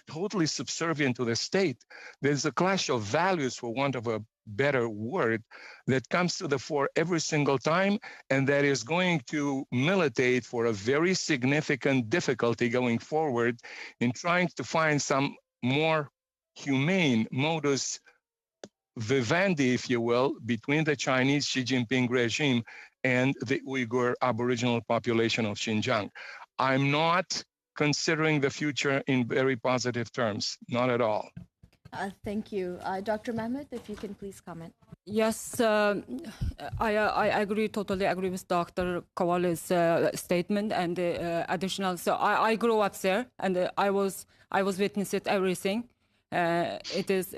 [SPEAKER 7] totally subservient to the state, there's a clash of values, for want of a better word, that comes to the fore every single time, and that is going to militate for a very significant difficulty going forward in trying to find some more humane modus vivendi, if you will, between the Chinese Xi Jinping regime and the Uyghur Aboriginal population of Xinjiang. I'm not considering the future in very positive terms, not at all.
[SPEAKER 11] Thank you. Dr. Mahmoud, if you can please comment.
[SPEAKER 5] Yes, I totally agree with Dr. Carvalho's statement and additional. So I grew up there, and I was witnessing everything. It is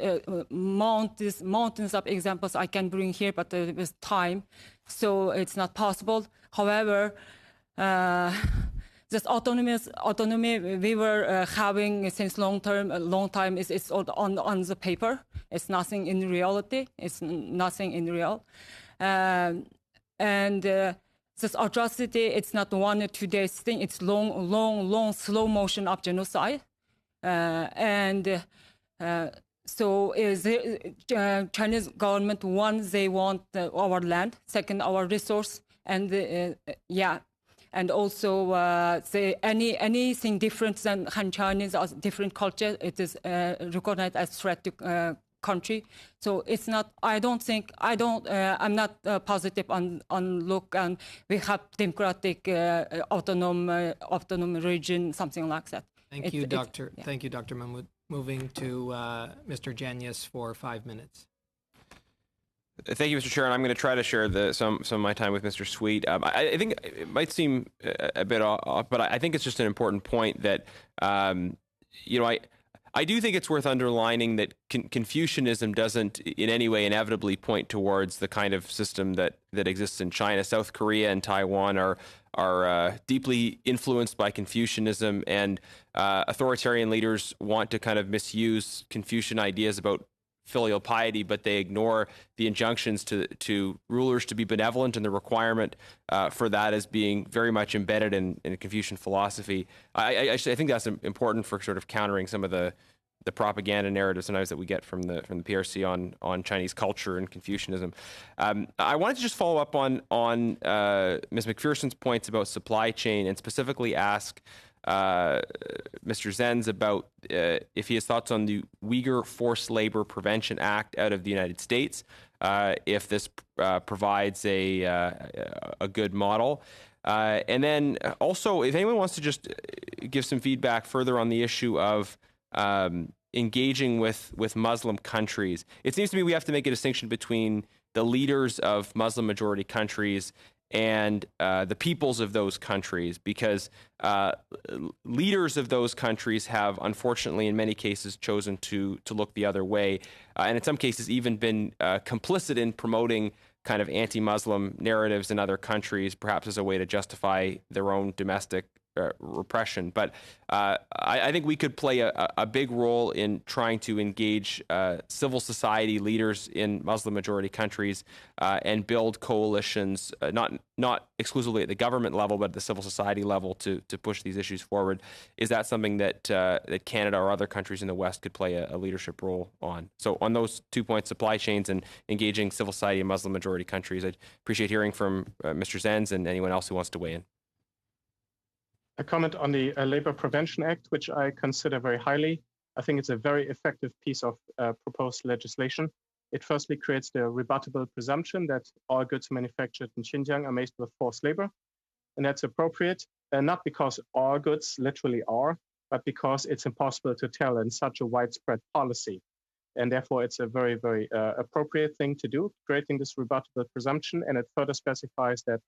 [SPEAKER 5] mountains of examples I can bring here, but with time, so it's not possible. However, this autonomy we were having since long time is on the paper. It's nothing in reality. It's nothing in real, and this atrocity. It's not 1 or 2 days thing. It's long slow motion of genocide, So is the Chinese government, one, they want our land, second, our resource, and and also anything different than Han Chinese or different culture, it is recognized as threat to country. So it's not. I'm not positive on look, and we have democratic autonomous region, something like that.
[SPEAKER 1] Thank you, Dr. Thank you, Dr. Mahmood. Moving to Mr. Janius for 5 minutes.
[SPEAKER 8] Thank you, Mr. Chair, and I'm going to try to share some of my time with Mr. Sweet. I think it might seem a bit off, but I think it's just an important point that, I do think it's worth underlining that Confucianism doesn't in any way inevitably point towards the kind of system that exists in China. South Korea and Taiwan are deeply influenced by Confucianism, and authoritarian leaders want to kind of misuse Confucian ideas about filial piety, but they ignore the injunctions to rulers to be benevolent and the requirement for that as being very much embedded in Confucian philosophy. I think that's important for sort of countering some of the propaganda narratives sometimes that we get from the PRC on Chinese culture and Confucianism. I wanted to just follow up on Ms. McPherson's points about supply chain and specifically ask Mr. Zenz about if he has thoughts on the Uyghur Forced Labor Prevention Act out of the United States, if this provides a good model. And then also, if anyone wants to just give some feedback further on the issue of engaging with Muslim countries. It seems to me we have to make a distinction between the leaders of Muslim majority countries and the peoples of those countries, because leaders of those countries have, unfortunately, in many cases, chosen to look the other way, and in some cases even been complicit in promoting kind of anti-Muslim narratives in other countries, perhaps as a way to justify their own domestic repression. But I think we could play a big role in trying to engage civil society leaders in Muslim majority countries and build coalitions, not exclusively at the government level, but at the civil society level to push these issues forward. Is that something that Canada or other countries in the West could play a leadership role on? So on those 2 points, supply chains and engaging civil society in Muslim majority countries, I'd appreciate hearing from Mr. Zenz and anyone else who wants to weigh in.
[SPEAKER 2] A comment on the Labor Prevention Act, which I consider very highly. I think it's a very effective piece of proposed legislation. It firstly creates the rebuttable presumption that all goods manufactured in Xinjiang are made with forced labor. And that's appropriate, not because all goods literally are, but because it's impossible to tell in such a widespread policy. And therefore, it's a very, very appropriate thing to do, creating this rebuttable presumption. And it further specifies that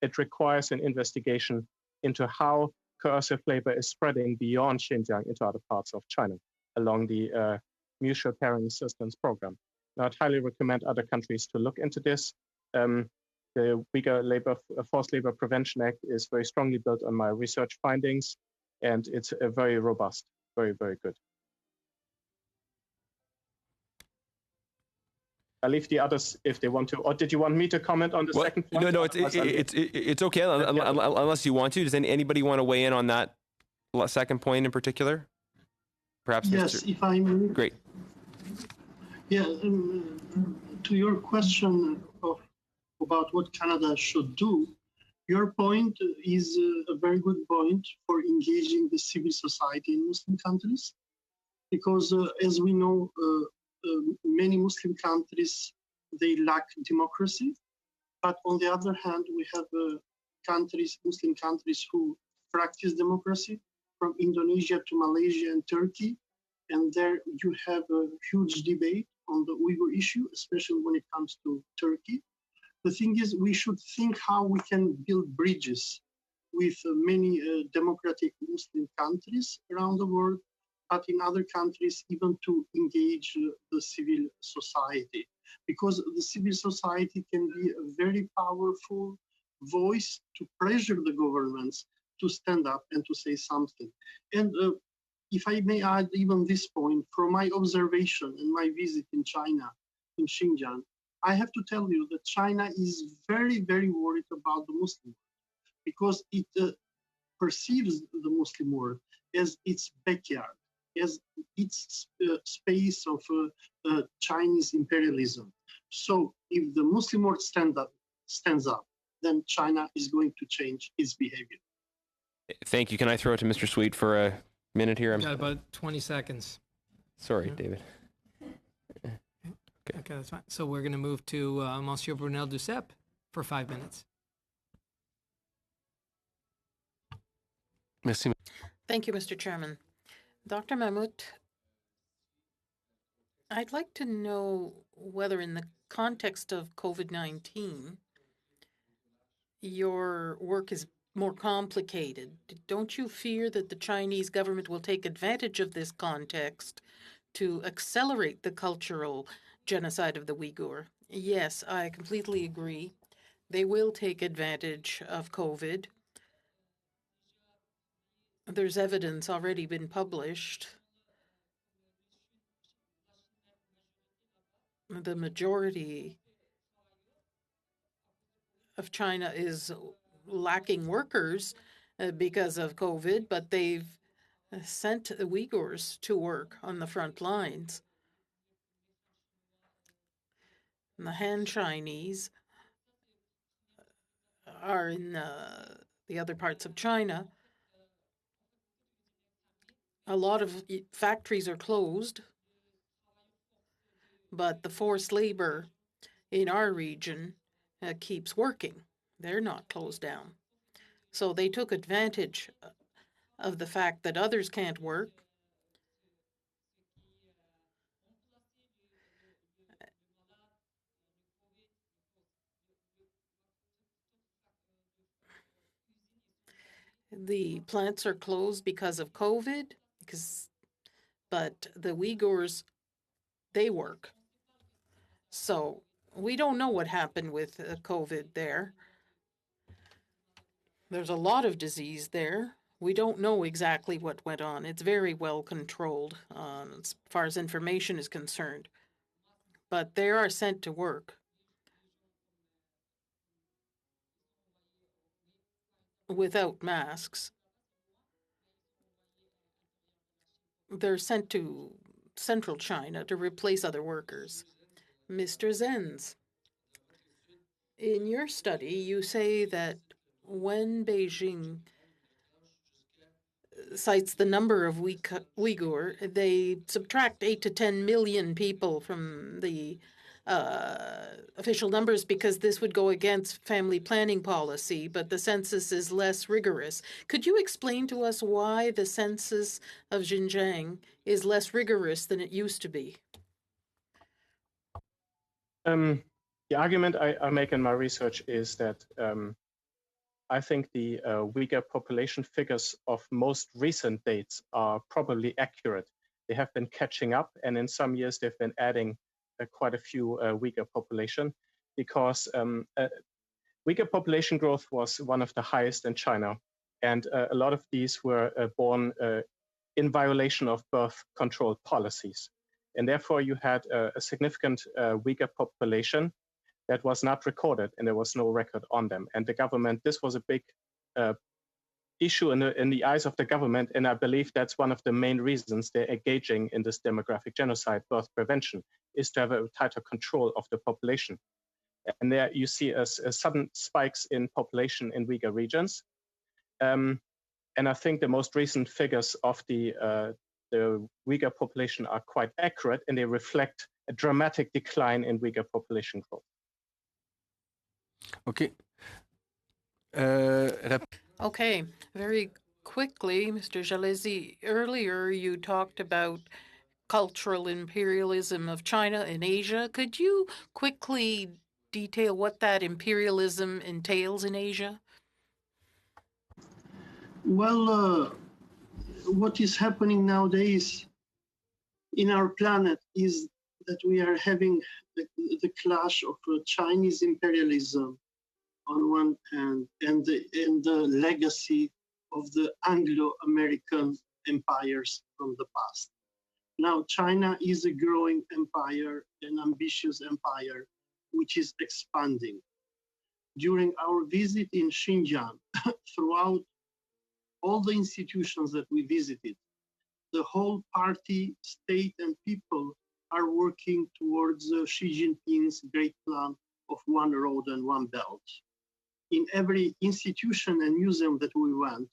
[SPEAKER 2] it requires an investigation into how coercive labor is spreading beyond Xinjiang into other parts of China along the mutual caring assistance program. Now, I'd highly recommend other countries to look into this. The Uyghur Forced Labor Prevention Act is very strongly built on my research findings, and it's very robust, very, very good. I'll leave the others if they want to. Or did you want me to comment on the second point?
[SPEAKER 8] No, it's okay unless you want to. Does anybody want to weigh in on that second point in particular? Perhaps.
[SPEAKER 3] Yes, if I may.
[SPEAKER 8] Great.
[SPEAKER 3] Yeah, to your question about what Canada should do, your point is a very good point for engaging the civil society in Muslim countries, because as we know, many Muslim countries, they lack democracy. But on the other hand, we have Muslim countries who practice democracy, from Indonesia to Malaysia and Turkey. And there you have a huge debate on the Uyghur issue, especially when it comes to Turkey. The thing is, we should think how we can build bridges with many democratic Muslim countries around the world, but in other countries, even to engage the civil society, because the civil society can be a very powerful voice to pressure the governments to stand up and to say something. And if I may add even this point, from my observation and my visit in China, in Xinjiang, I have to tell you that China is very, very worried about the Muslim world, because it perceives the Muslim world as its backyard. as its space of Chinese imperialism. So if the Muslim world stands up, then China is going to change its behavior.
[SPEAKER 8] Thank you. Can I throw it to Mr. Sweet for a minute here?
[SPEAKER 1] We've got about 20 seconds.
[SPEAKER 8] Sorry, David.
[SPEAKER 1] Okay, that's fine. So we're going to move to Monsieur Brunel Duceppe for 5 minutes.
[SPEAKER 15] Merci.
[SPEAKER 10] Thank you, Mr. Chairman. Dr. Mahmoud, I'd like to know whether in the context of COVID-19, your work is more complicated. Don't you fear that the Chinese government will take advantage of this context to accelerate the cultural genocide of the Uyghur? Yes, I completely agree. They will take advantage of COVID. There's evidence already been published. The majority of China is lacking workers because of COVID, but they've sent the Uyghurs to work on the front lines. And the Han Chinese are in the other parts of China. A lot of factories are closed, but the forced labor in our region keeps working. They're not closed down. So they took advantage of the fact that others can't work. The plants are closed because of COVID, but the Uyghurs, they work. So we don't know what happened with COVID there. There's a lot of disease there. We don't know exactly what went on. It's very well controlled as far as information is concerned. But they are sent to work. Without masks. They're sent to central China to replace other workers. Mr. Zenz, in your study, you say that when Beijing cites the number of Uyghur, they subtract 8 to 10 million people from the official numbers because this would go against family planning policy, but the census is less rigorous. Could you explain to us why the census of Xinjiang is less rigorous than it used to be?
[SPEAKER 2] The argument I make in my research is that I think the Uyghur population figures of most recent dates are probably accurate. They have been catching up, and in some years they've been adding quite a few Uyghur population, because Uyghur population growth was one of the highest in China, and a lot of these were born in violation of birth control policies. And therefore you had a significant Uyghur population that was not recorded, and there was no record on them. And the government, this was a big issue in the eyes of the government, and I believe that's one of the main reasons they're engaging in this demographic genocide, birth prevention, is to have a tighter control of the population. And there you see a sudden spikes in population in Uyghur regions. And I think the most recent figures of the Uyghur population are quite accurate, and they reflect a dramatic decline in Uyghur population growth.
[SPEAKER 15] Okay.
[SPEAKER 10] Okay, very quickly, Mr. Jalezi, earlier you talked about cultural imperialism of China in Asia. Could you quickly detail what that imperialism entails in Asia?
[SPEAKER 3] Well, what is happening nowadays in our planet is that we are having the clash of Chinese imperialism on one hand, and the legacy of the Anglo-American empires from the past. Now, China is a growing empire, an ambitious empire, which is expanding. During our visit in Xinjiang, throughout all the institutions that we visited, the whole party, state, and people are working towards Xi Jinping's great plan of one road and one belt. In every institution and museum that we went,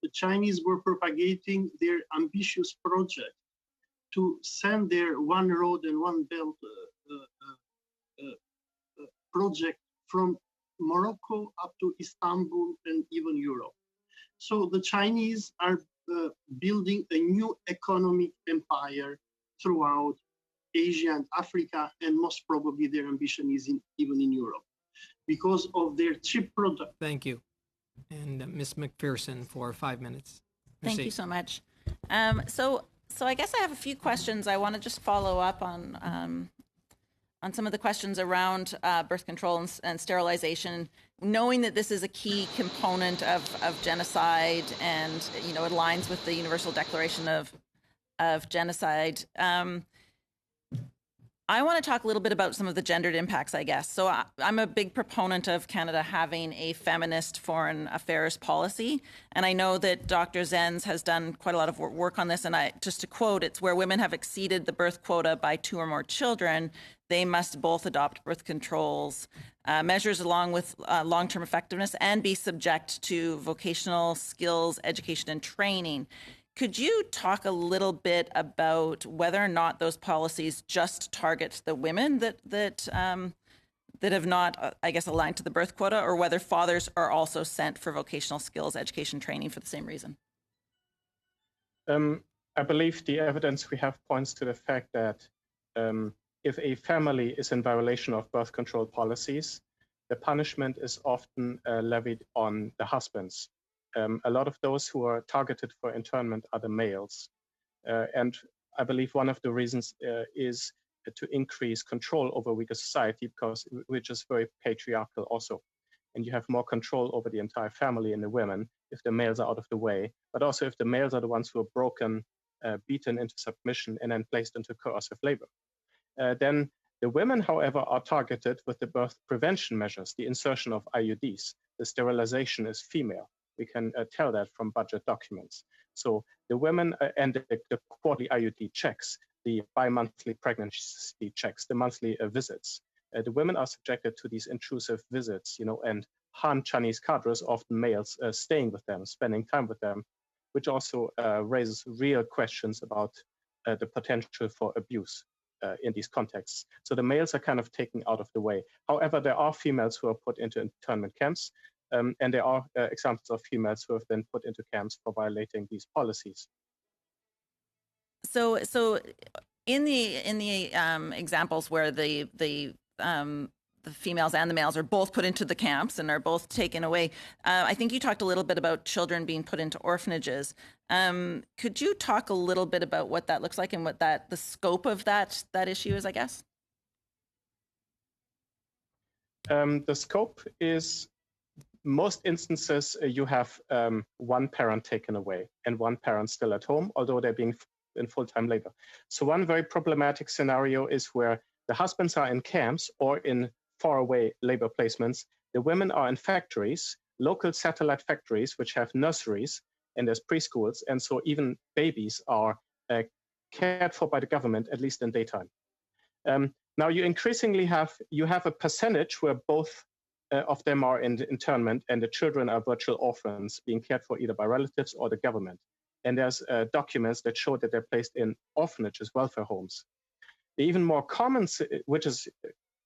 [SPEAKER 3] the Chinese were propagating their ambitious project to send their one road and one belt project from Morocco up to Istanbul and even Europe. So the Chinese are building a new economic empire throughout Asia and Africa, and most probably their ambition is even in Europe because of their cheap product.
[SPEAKER 1] Thank you. And Ms. McPherson for 5 minutes.
[SPEAKER 12] Thank you so much. So I guess I have a few questions. I want to just follow up on some of the questions around birth control and sterilization, knowing that this is a key component of genocide, and it aligns with the Universal Declaration of Genocide. I want to talk a little bit about some of the gendered impacts, I guess. So I'm a big proponent of Canada having a feminist foreign affairs policy. And I know that Dr. Zenz has done quite a lot of work on this. And just to quote, it's where women have exceeded the birth quota by 2 or more children, they must both adopt birth controls measures along with long-term effectiveness and be subject to vocational skills, education, and training. Could you talk a little bit about whether or not those policies just target the women that have not, I guess, aligned to the birth quota, or whether fathers are also sent for vocational skills, education, training for the same reason?
[SPEAKER 2] I believe the evidence we have points to the fact that if a family is in violation of birth control policies, the punishment is often levied on the husbands. A lot of those who are targeted for internment are the males. And I believe one of the reasons is to increase control over weaker society, which is very patriarchal also. And you have more control over the entire family and the women if the males are out of the way, but also if the males are the ones who are broken, beaten into submission, and then placed into coercive labor. Then the women, however, are targeted with the birth prevention measures, the insertion of IUDs. The sterilization is female. We can tell that from budget documents. So the women and the quarterly IUD checks, the bi-monthly pregnancy checks, the monthly visits. The women are subjected to these intrusive visits, and Han Chinese cadres, often males, staying with them, spending time with them, which also raises real questions about the potential for abuse in these contexts. So the males are kind of taken out of the way. However, there are females who are put into internment camps, and there are examples of females who have been put into camps for violating these policies.
[SPEAKER 12] So in the examples where the females and the males are both put into the camps and are both taken away, I think you talked a little bit about children being put into orphanages. Could you talk a little bit about what that looks like and what the scope of that issue is, I guess?
[SPEAKER 2] The scope is, most instances, you have one parent taken away and one parent still at home, although they're being in full-time labor. So one very problematic scenario is where the husbands are in camps or in faraway labor placements. The women are in factories, local satellite factories, which have nurseries, and there's preschools. And so even babies are cared for by the government, at least in daytime. Now you increasingly have a percentage where both of them are in internment, and the children are virtual orphans being cared for either by relatives or the government. And there's documents that show that they're placed in orphanages, welfare homes. The even more common, which is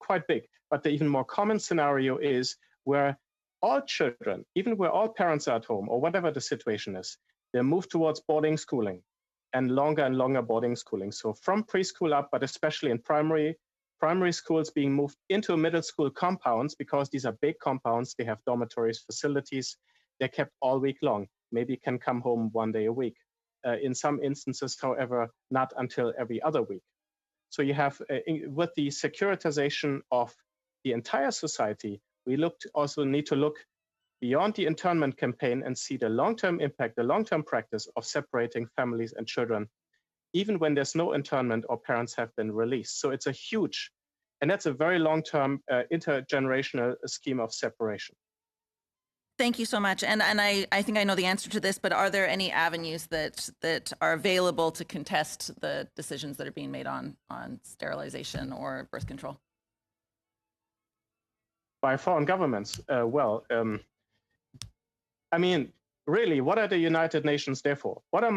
[SPEAKER 2] quite big, but the even more common scenario is where all children, even where all parents are at home or whatever the situation is, they move towards boarding schooling and longer boarding schooling. So from preschool up, but especially in primary schools being moved into middle school compounds, because these are big compounds. They have dormitories, facilities. They're kept all week long. Maybe can come home one day a week. In some instances, however, not until every other week. So you have, with the securitization of the entire society, we also need to look beyond the internment campaign and see the long-term impact, the long-term practice of separating families and children, even when there's no internment or parents have been released. So it's a huge, and that's a very long-term intergenerational scheme of separation.
[SPEAKER 12] Thank you so much. And I think I know the answer to this, but are there any avenues that are available to contest the decisions that are being made on sterilization or birth control?
[SPEAKER 2] By foreign governments? I mean, really, what are the United Nations there for? What are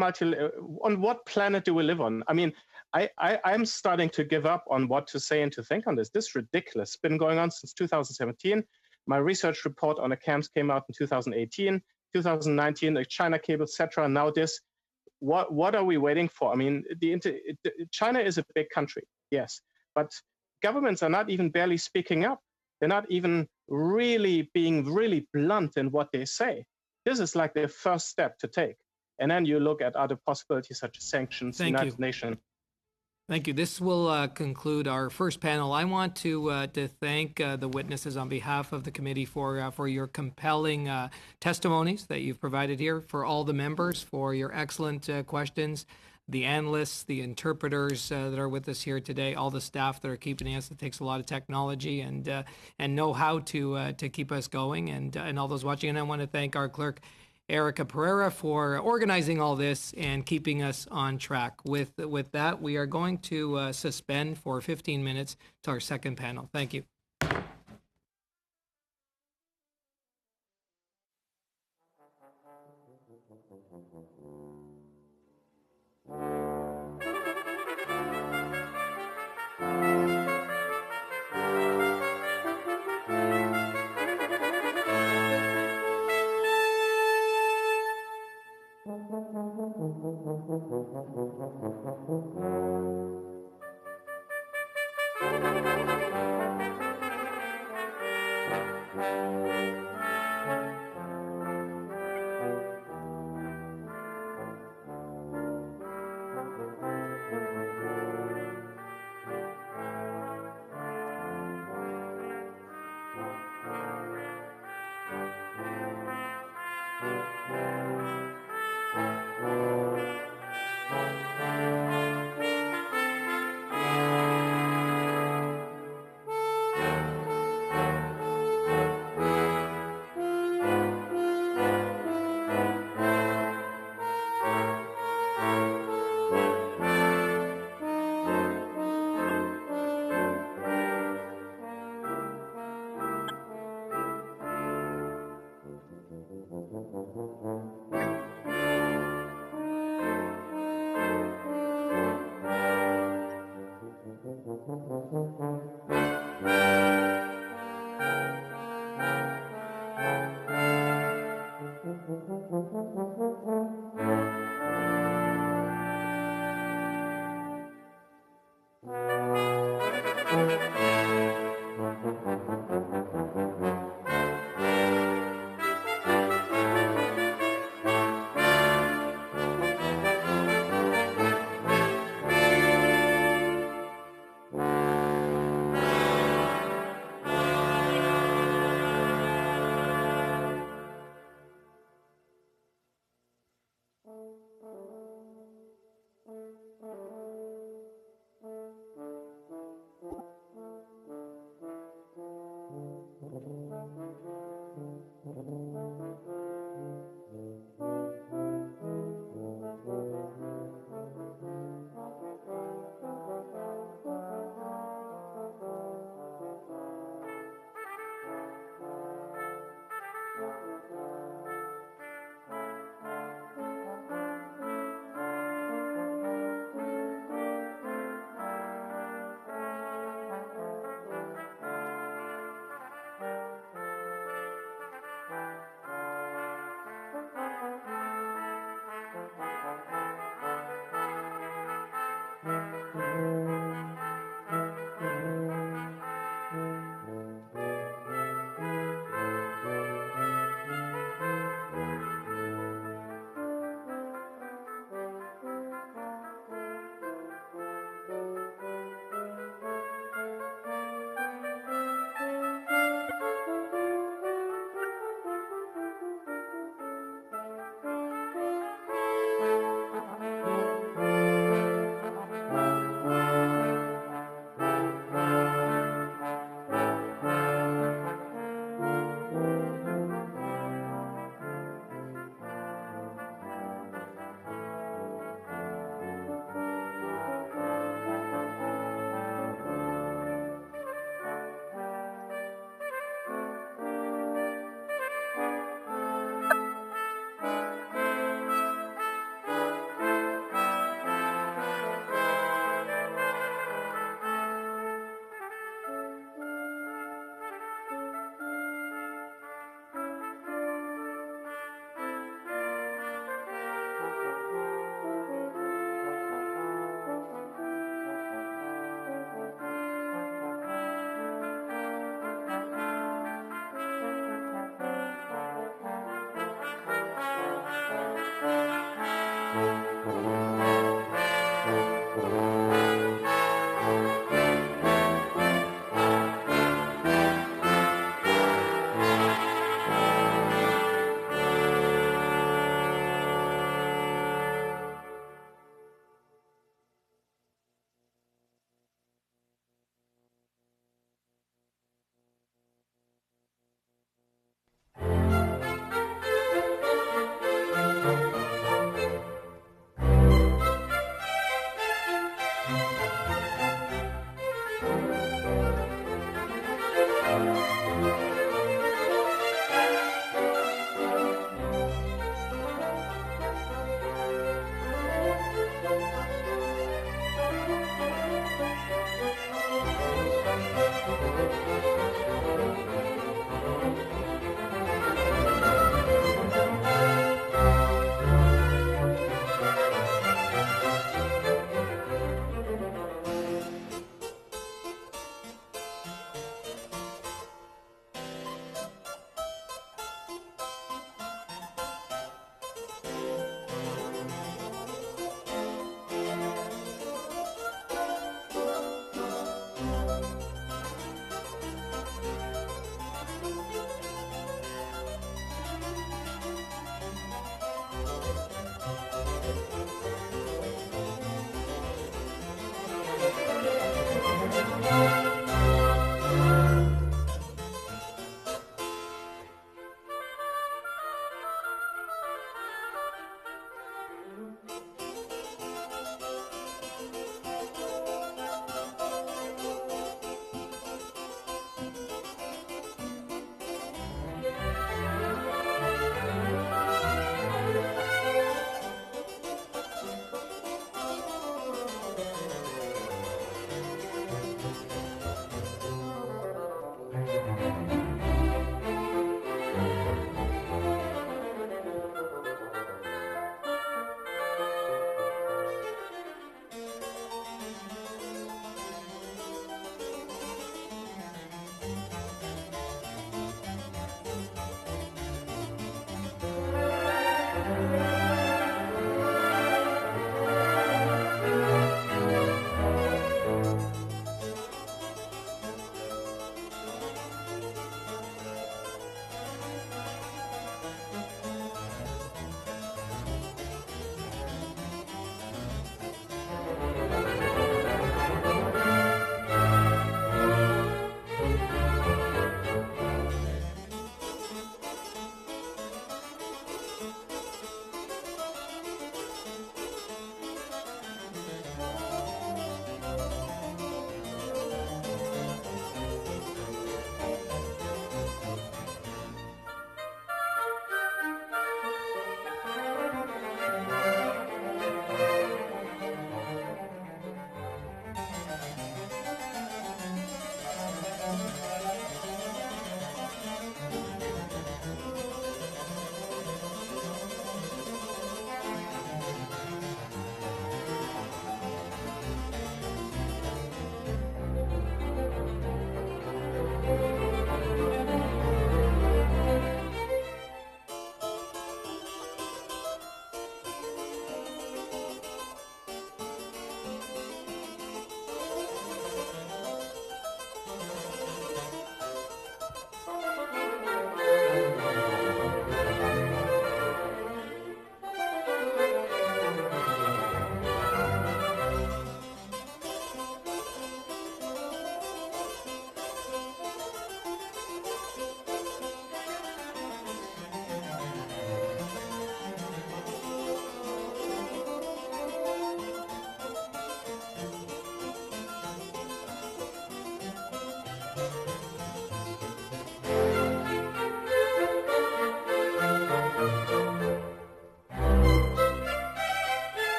[SPEAKER 2] on what planet do we live on? I mean, I'm starting to give up on what to say and to think on this. This is ridiculous. It's been going on since 2017. My research report on the camps came out in 2018, 2019, the China cable, etc. Now this, what are we waiting for? I mean, China is a big country, yes, but governments are not even barely speaking up. They're not even being really blunt in what they say. This is like the first step to take. And then you look at other possibilities such as sanctions, United Nations.
[SPEAKER 1] Thank you. This will conclude our first panel. I want to thank the witnesses on behalf of the committee for your compelling testimonies that you've provided here, for all the members for your excellent questions, the analysts, the interpreters that are with us here today, all the staff that are keeping us. It takes a lot of technology and know how to keep us going, and all those watching. And I want to thank our clerk, Erica Pereira, for organizing all this and keeping us on track. With that, we are going to suspend for 15 minutes to our second panel. Thank you.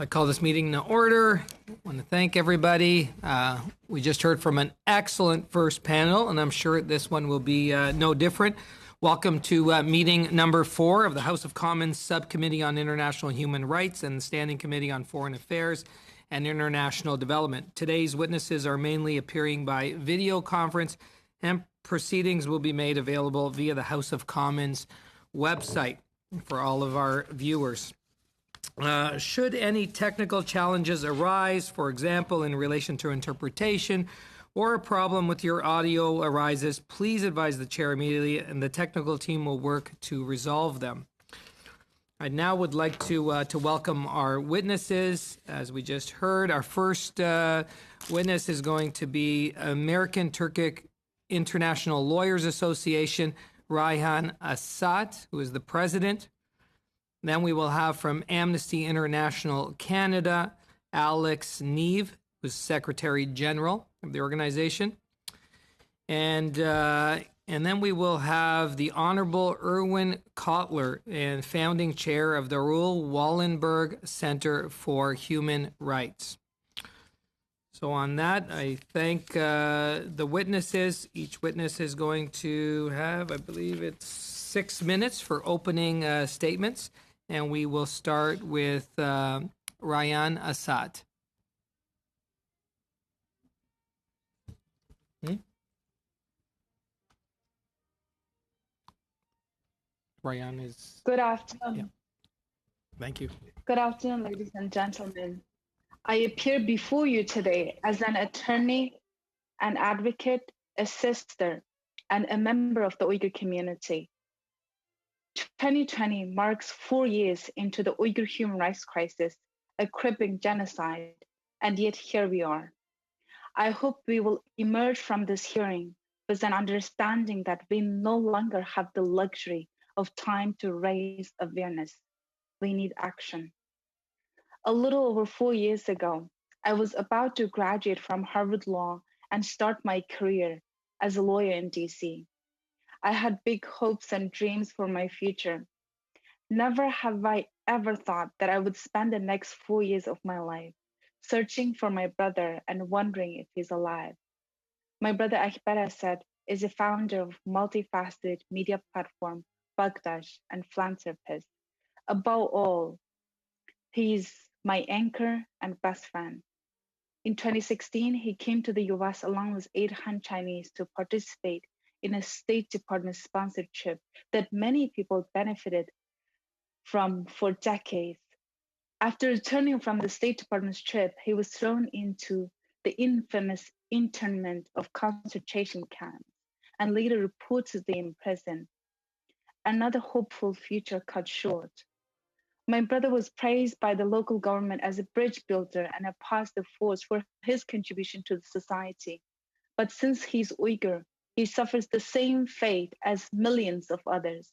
[SPEAKER 1] I call this meeting to order. I want to thank everybody. We just heard from an excellent first panel, and I'm sure this one will be no different. Welcome to meeting number 4 of the House of Commons Subcommittee on International Human Rights and the Standing Committee on Foreign Affairs and International Development. Today's witnesses are mainly appearing by video conference, and proceedings will be made available via the House of Commons website for all of our viewers. Should any technical challenges arise, for example, in relation to interpretation, or a problem with your audio arises, please advise the chair immediately, and the technical team will work to resolve them. I now would like to welcome our witnesses. As we just heard, our first witness is going to be American Turkic International Lawyers Association, Rayhan Assad, who is the president. Then we will have from Amnesty International Canada, Alex Neve, who's Secretary General of the organization. And then we will have the Honorable Erwin Kotler, and founding chair of the Raoul Wallenberg Center for Human Rights. So on that, I thank the witnesses. Each witness is going to have, I believe it's 6 minutes for opening statements. And we will start with Rayhan Assad. Rayhan is...
[SPEAKER 16] Good afternoon.
[SPEAKER 1] Yeah. Thank you.
[SPEAKER 16] Good afternoon, ladies and gentlemen. I appear before you today as an attorney, an advocate, a sister, and a member of the Uyghur community. 2020 marks 4 years into the Uyghur human rights crisis, a crippling genocide, and yet here we are. I hope we will emerge from this hearing with an understanding that we no longer have the luxury of time to raise awareness. We need action. A little over 4 years ago, I was about to graduate from Harvard Law and start my career as a lawyer in DC. I had big hopes and dreams for my future. Never have I ever thought that I would spend the next 4 years of my life searching for my brother and wondering if he's alive. My brother Akbar Assad is a founder of multifaceted media platform, Bagdash, and philanthropist. Above all, he's my anchor and best friend. In 2016, he came to the US along with 8 Han Chinese to participate in a State Department sponsored trip that many people benefited from for decades. After returning from the State Department's trip, he was thrown into the infamous internment of concentration camps and later reportedly imprisoned. Another hopeful future cut short. My brother was praised by the local government as a bridge builder and a positive force for his contribution to the society. But since he's Uyghur, he suffers the same fate as millions of others.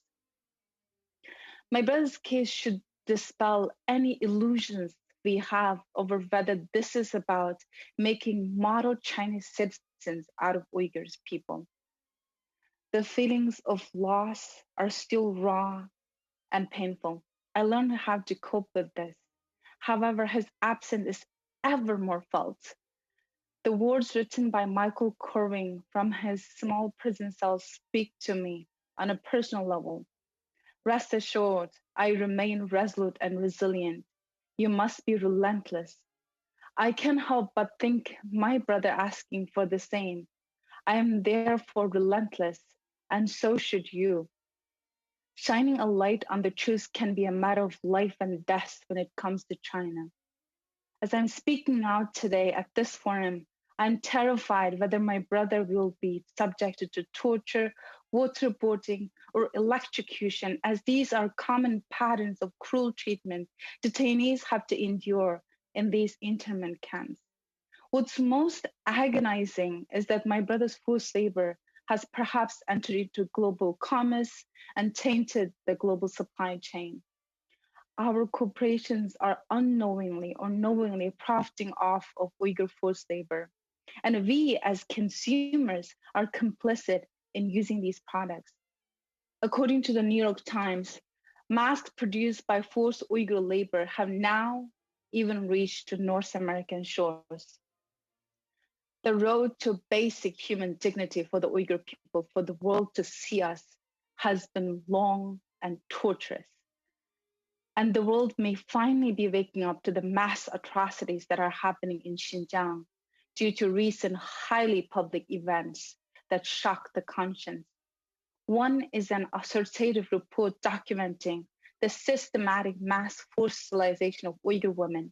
[SPEAKER 16] My brother's case should dispel any illusions we have over whether this is about making model Chinese citizens out of Uyghurs people. The feelings of loss are still raw and painful. I learned how to cope with this. However, his absence is ever more felt. The words written by Michael Corwin from his small prison cell speak to me on a personal level. Rest assured, I remain resolute and resilient. You must be relentless. I can't help but think my brother asking for the same. I am therefore relentless, and so should you. Shining a light on the truth can be a matter of life and death when it comes to China. As I'm speaking now today at this forum, I'm terrified whether my brother will be subjected to torture, waterboarding, or electrocution, as these are common patterns of cruel treatment detainees have to endure in these internment camps. What's most agonizing is that my brother's forced labor has perhaps entered into global commerce and tainted the global supply chain. Our corporations are unknowingly or knowingly profiting off of Uyghur forced labor. And we as consumers are complicit in using these products. According to the New York Times, masks produced by forced Uyghur labor have now even reach to North American shores. The road to basic human dignity for the Uyghur people, for the world to see us, has been long and torturous. And the world may finally be waking up to the mass atrocities that are happening in Xinjiang due to recent highly public events that shock the conscience. One is an authoritative report documenting the systematic mass forced sterilization of Uyghur women.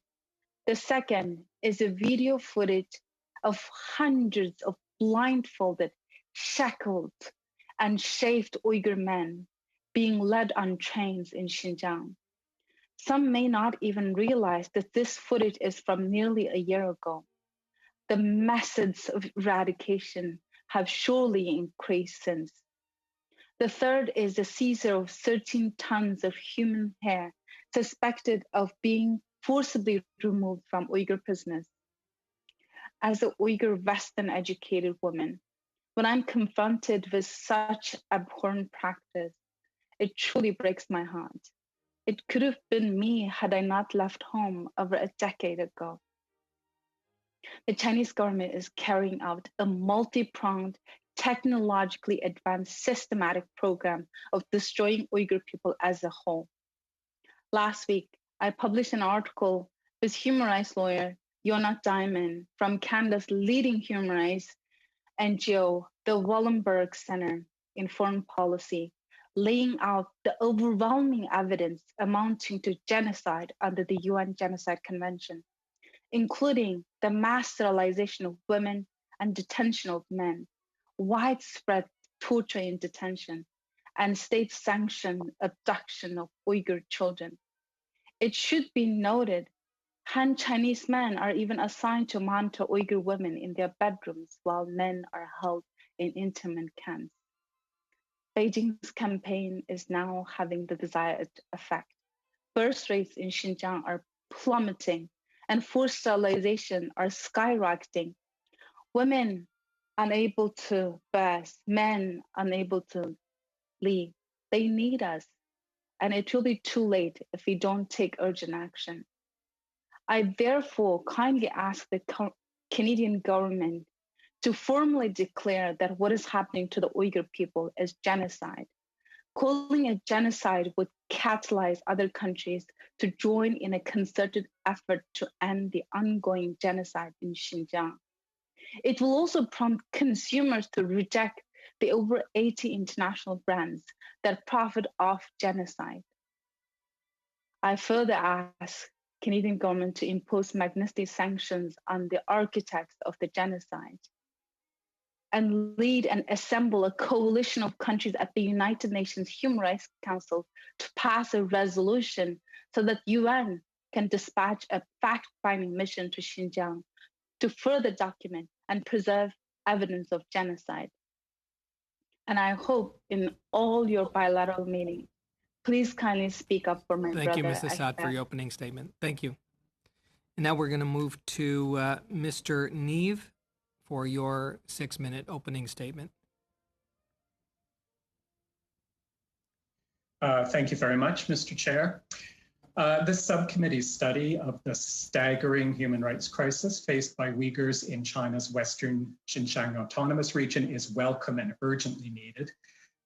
[SPEAKER 16] The second is a video footage of hundreds of blindfolded, shackled, and shaved Uyghur men being led on trains in Xinjiang. Some may not even realize that this footage is from nearly a year ago. The methods of eradication have surely increased since. The third is the seizure of 13 tons of human hair suspected of being forcibly removed from Uyghur prisoners. As a Uyghur Western educated woman, when I'm confronted with such abhorrent practice, it truly breaks my heart. It could have been me had I not left home over a decade ago. The Chinese government is carrying out a multi-pronged, technologically advanced, systematic program of destroying Uyghur people as a whole. Last week, I published an article with human rights lawyer Yona Diamond from Canada's leading human rights NGO, the Wallenberg Center in Foreign Policy, laying out the overwhelming evidence amounting to genocide under the UN Genocide Convention, including the mass sterilization of women and detention of men, widespread torture in detention, and state-sanctioned abduction of Uyghur children. It should be noted, Han Chinese men are even assigned to monitor Uyghur women in their bedrooms while men are held in internment camps. Beijing's campaign is now having the desired effect. Birth rates in Xinjiang are plummeting and forced sterilization are skyrocketing. Women unable to birth, men unable to leave. They need us, and it will be too late if we don't take urgent action. I therefore kindly ask the Canadian government to formally declare that what is happening to the Uyghur people is genocide. Calling it genocide would catalyze other countries to join in a concerted effort to end the ongoing genocide in Xinjiang. It will also prompt consumers to reject the over 80 international brands that profit off genocide. I further ask Canadian government to impose magnitsky sanctions on the architects of the genocide and lead and assemble a coalition of countries at the United Nations Human Rights Council to pass a resolution so that UN can dispatch a fact-finding mission to Xinjiang to further document and preserve evidence of genocide. And I hope in all your bilateral meetings, please kindly speak up for my brother.
[SPEAKER 1] Thank you, Mrs. Saad, for your opening statement. Thank you. And now we're going to move to Mr. Neve for your 6-minute opening statement.
[SPEAKER 17] Thank you very much, Mr. Chair. This subcommittee's study of the staggering human rights crisis faced by Uyghurs in China's Western Xinjiang Autonomous Region is welcome and urgently needed.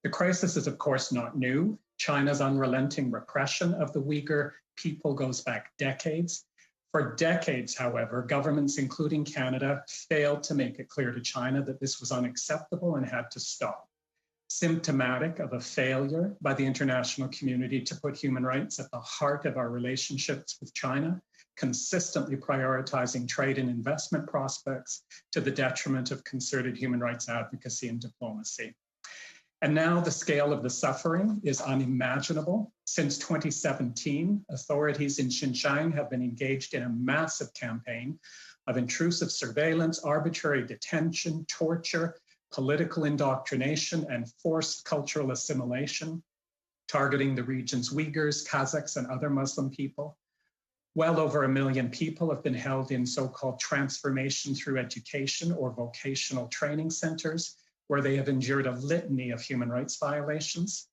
[SPEAKER 17] The crisis is, of course, not new. China's unrelenting repression of the Uyghur people goes back decades. For decades, however, governments, including Canada, failed to make it clear to China that this was unacceptable and had to stop. Symptomatic of a failure by the international community to put human rights at the heart of our relationships with China, consistently prioritizing trade and investment prospects to the detriment of concerted human rights advocacy and diplomacy. And now the scale of the suffering is unimaginable. Since 2017, authorities in Xinjiang have been engaged in a massive campaign of intrusive surveillance, arbitrary detention, torture, political indoctrination, and forced cultural assimilation, targeting the region's Uyghurs, Kazakhs, and other Muslim people. Well over 1 million people have been held in so-called transformation through education or vocational training centers, where they have endured a litany of human rights violations.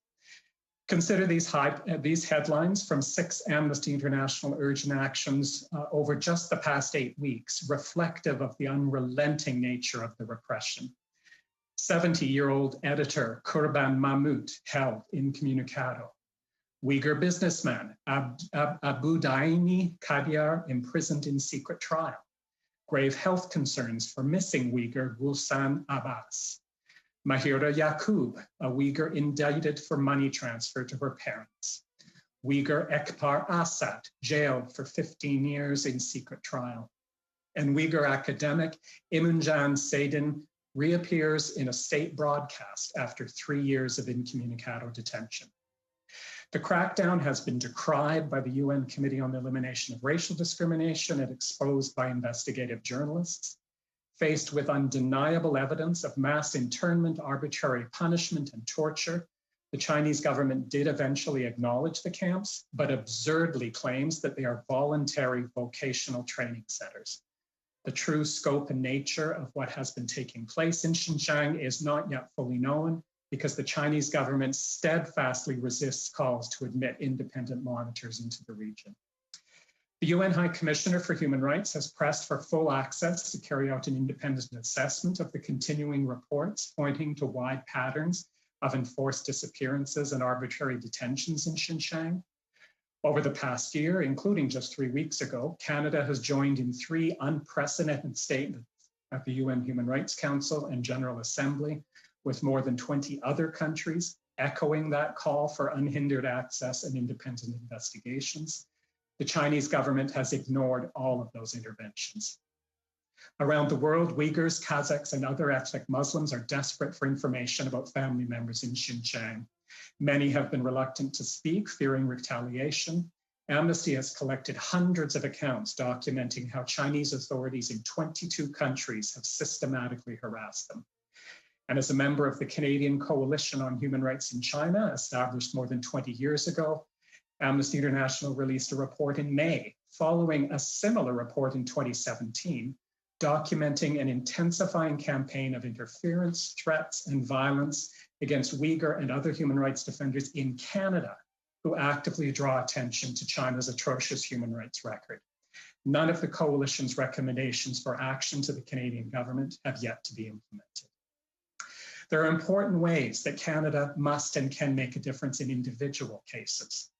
[SPEAKER 17] Consider these headlines from 6 Amnesty International urgent actions over just the past 8 weeks, reflective of the unrelenting nature of the repression. 70-year-old editor Qurban Mahmoud held incommunicado. Uyghur businessman Abu Daini Qadiar imprisoned in secret trial. Grave health concerns for missing Uyghur Gulsan Abbas. Mahira Yaqub, a Uyghur indicted for money transfer to her parents. Uyghur Ekbar Assad, jailed for 15 years in secret trial. And Uyghur academic Imunjan Seydin reappears in a state broadcast after 3 years of incommunicado detention. The crackdown has been decried by the UN Committee on the Elimination of Racial Discrimination and exposed by investigative journalists. Faced with undeniable evidence of mass internment, arbitrary punishment, and torture, the Chinese government did eventually acknowledge the camps, but absurdly claims that they are voluntary vocational training centers. The true scope and nature of what has been taking place in Xinjiang is not yet fully known because the Chinese government steadfastly resists calls to admit independent monitors into the region. The UN High Commissioner for Human Rights has pressed for full access to carry out an independent assessment of the continuing reports pointing to wide patterns of enforced disappearances and arbitrary detentions in Xinjiang. Over the past year, including just 3 weeks ago, Canada has joined in 3 unprecedented statements at the UN Human Rights Council and General Assembly, with more than 20 other countries echoing that call for unhindered access and independent investigations. The Chinese government has ignored all of those interventions. Around the world, Uyghurs, Kazakhs, and other ethnic Muslims are desperate for information about family members in Xinjiang. Many have been reluctant to speak, fearing retaliation. Amnesty has collected hundreds of accounts documenting how Chinese authorities in 22 countries have systematically harassed them. And as a member of the Canadian Coalition on Human Rights in China, established more than 20 years ago, Amnesty International released a report in May, following a similar report in 2017, documenting an intensifying campaign of interference, threats, and violence against Uyghur and other human rights defenders in Canada who actively draw attention to China's atrocious human rights record. None of the coalition's recommendations for action to the Canadian government have yet to be implemented. There are important ways that Canada must and can make a difference in individual cases.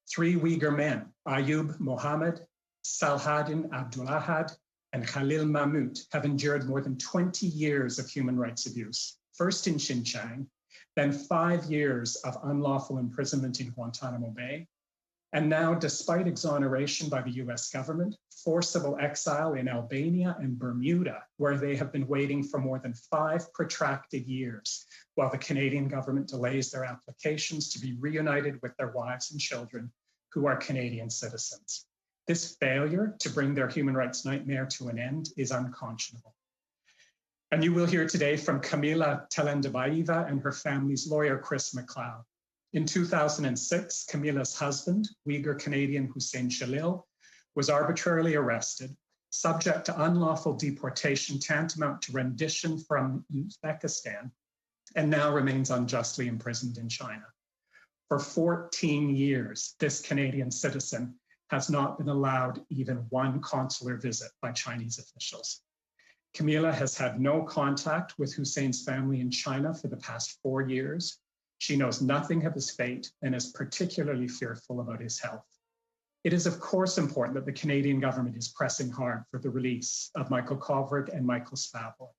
[SPEAKER 17] 3 Uyghur men, Ayub Mohammed, Salhadin Abdulahad, and Khalil Mahmoud, have endured more than 20 years of human rights abuse, first in Xinjiang, then 5 years of unlawful imprisonment in Guantanamo Bay, and now, despite exoneration by the US government, forcible exile in Albania and Bermuda, where they have been waiting for more than 5 protracted years, while the Canadian government delays their applications to be reunited with their wives and children who are Canadian citizens. This failure to bring their human rights nightmare to an end is unconscionable. And you will hear today from Kamila Telendebaeva and her family's lawyer, Chris McLeod. In 2006, Camila's husband, Uyghur Canadian Hussein Shalil, was arbitrarily arrested, subject to unlawful deportation tantamount to rendition from Uzbekistan, and now remains unjustly imprisoned in China. For 14 years, this Canadian citizen has not been allowed even one consular visit by Chinese officials. Camila has had no contact with Hussein's family in China for the past 4 years. She knows nothing of his fate and is particularly fearful about his health. It is, of course, important that the Canadian government is pressing hard for the release of Michael Kovrig and Michael Spavor.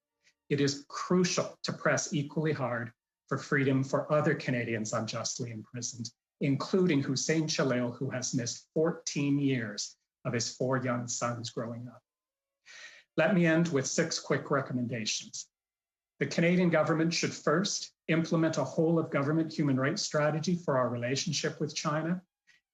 [SPEAKER 17] It is crucial to press equally hard for freedom for other Canadians unjustly imprisoned, including Hussein Shalil, who has missed 14 years of his 4 young sons growing up. Let me end with 6 quick recommendations. The Canadian government should first implement a whole of government human rights strategy for our relationship with China,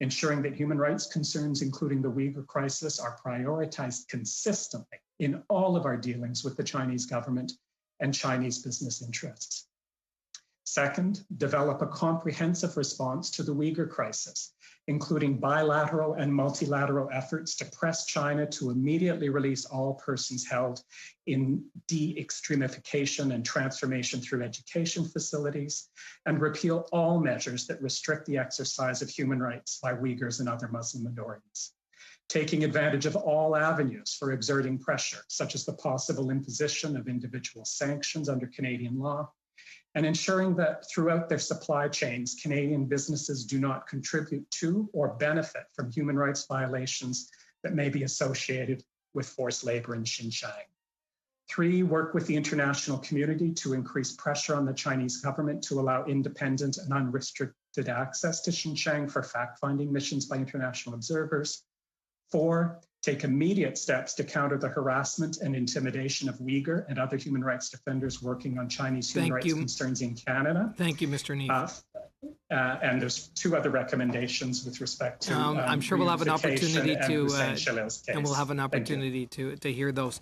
[SPEAKER 17] ensuring that human rights concerns, including the Uyghur crisis, are prioritized consistently in all of our dealings with the Chinese government and Chinese business interests. Second, develop a comprehensive response to the Uyghur crisis, including bilateral and multilateral efforts to press China to immediately release all persons held in de-extremification and transformation through education facilities, and repeal all measures that restrict the exercise of human rights by Uyghurs and other Muslim minorities. Taking advantage of all avenues for exerting pressure, such as the possible imposition of individual sanctions under Canadian law, and ensuring that throughout their supply chains, Canadian businesses do not contribute to or benefit from human rights violations that may be associated with forced labor in Xinjiang. 3, work with the international community to increase pressure on the Chinese government to allow independent and unrestricted access to Xinjiang for fact-finding missions by international observers. 4, take immediate steps to counter the harassment and intimidation of Uyghur and other human rights defenders working on Chinese human rights concerns in Canada.
[SPEAKER 1] Thank you, Mr. Neef.
[SPEAKER 17] And there's 2 other recommendations with respect to
[SPEAKER 1] I'm sure we'll have an opportunity to,
[SPEAKER 17] and
[SPEAKER 1] we'll have an opportunity to hear those.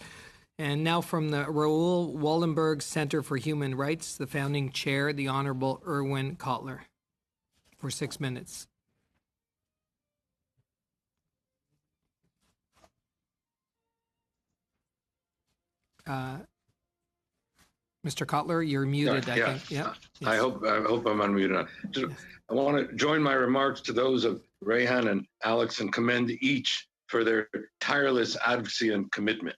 [SPEAKER 1] And now from the Raoul Wallenberg Center for Human Rights, the founding chair, the Honorable Irwin Cotler, for 6 minutes. Mr. Cotler, you're muted. I think. Yeah.
[SPEAKER 18] I hope I'm unmuted. I want to join my remarks to those of Rayhan and Alex and commend each for their tireless advocacy and commitment.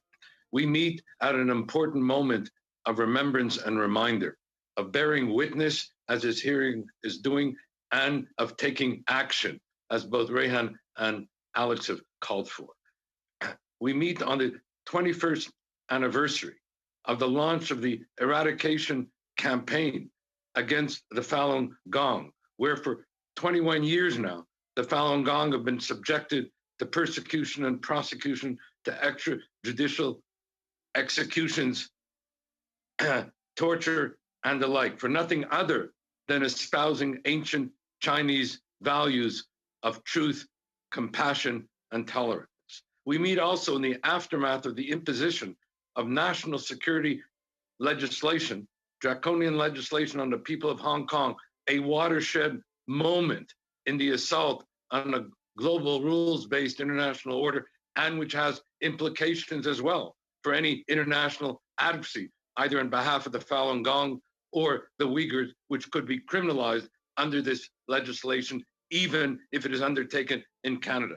[SPEAKER 18] We meet at an important moment of remembrance and reminder, of bearing witness, as this hearing is doing, and of taking action, as both Rayhan and Alex have called for. We meet on the 21st anniversary of the launch of the eradication campaign against the Falun Gong, where for 21 years now, the Falun Gong have been subjected to persecution and prosecution, to extrajudicial executions, torture, and the like, for nothing other than espousing ancient Chinese values of truth, compassion, and tolerance. We meet also in the aftermath of the imposition of national security legislation, draconian legislation on the people of Hong Kong, a watershed moment in the assault on a global rules-based international order, and which has implications as well for any international advocacy, either on behalf of the Falun Gong or the Uyghurs, which could be criminalized under this legislation, even if it is undertaken in Canada.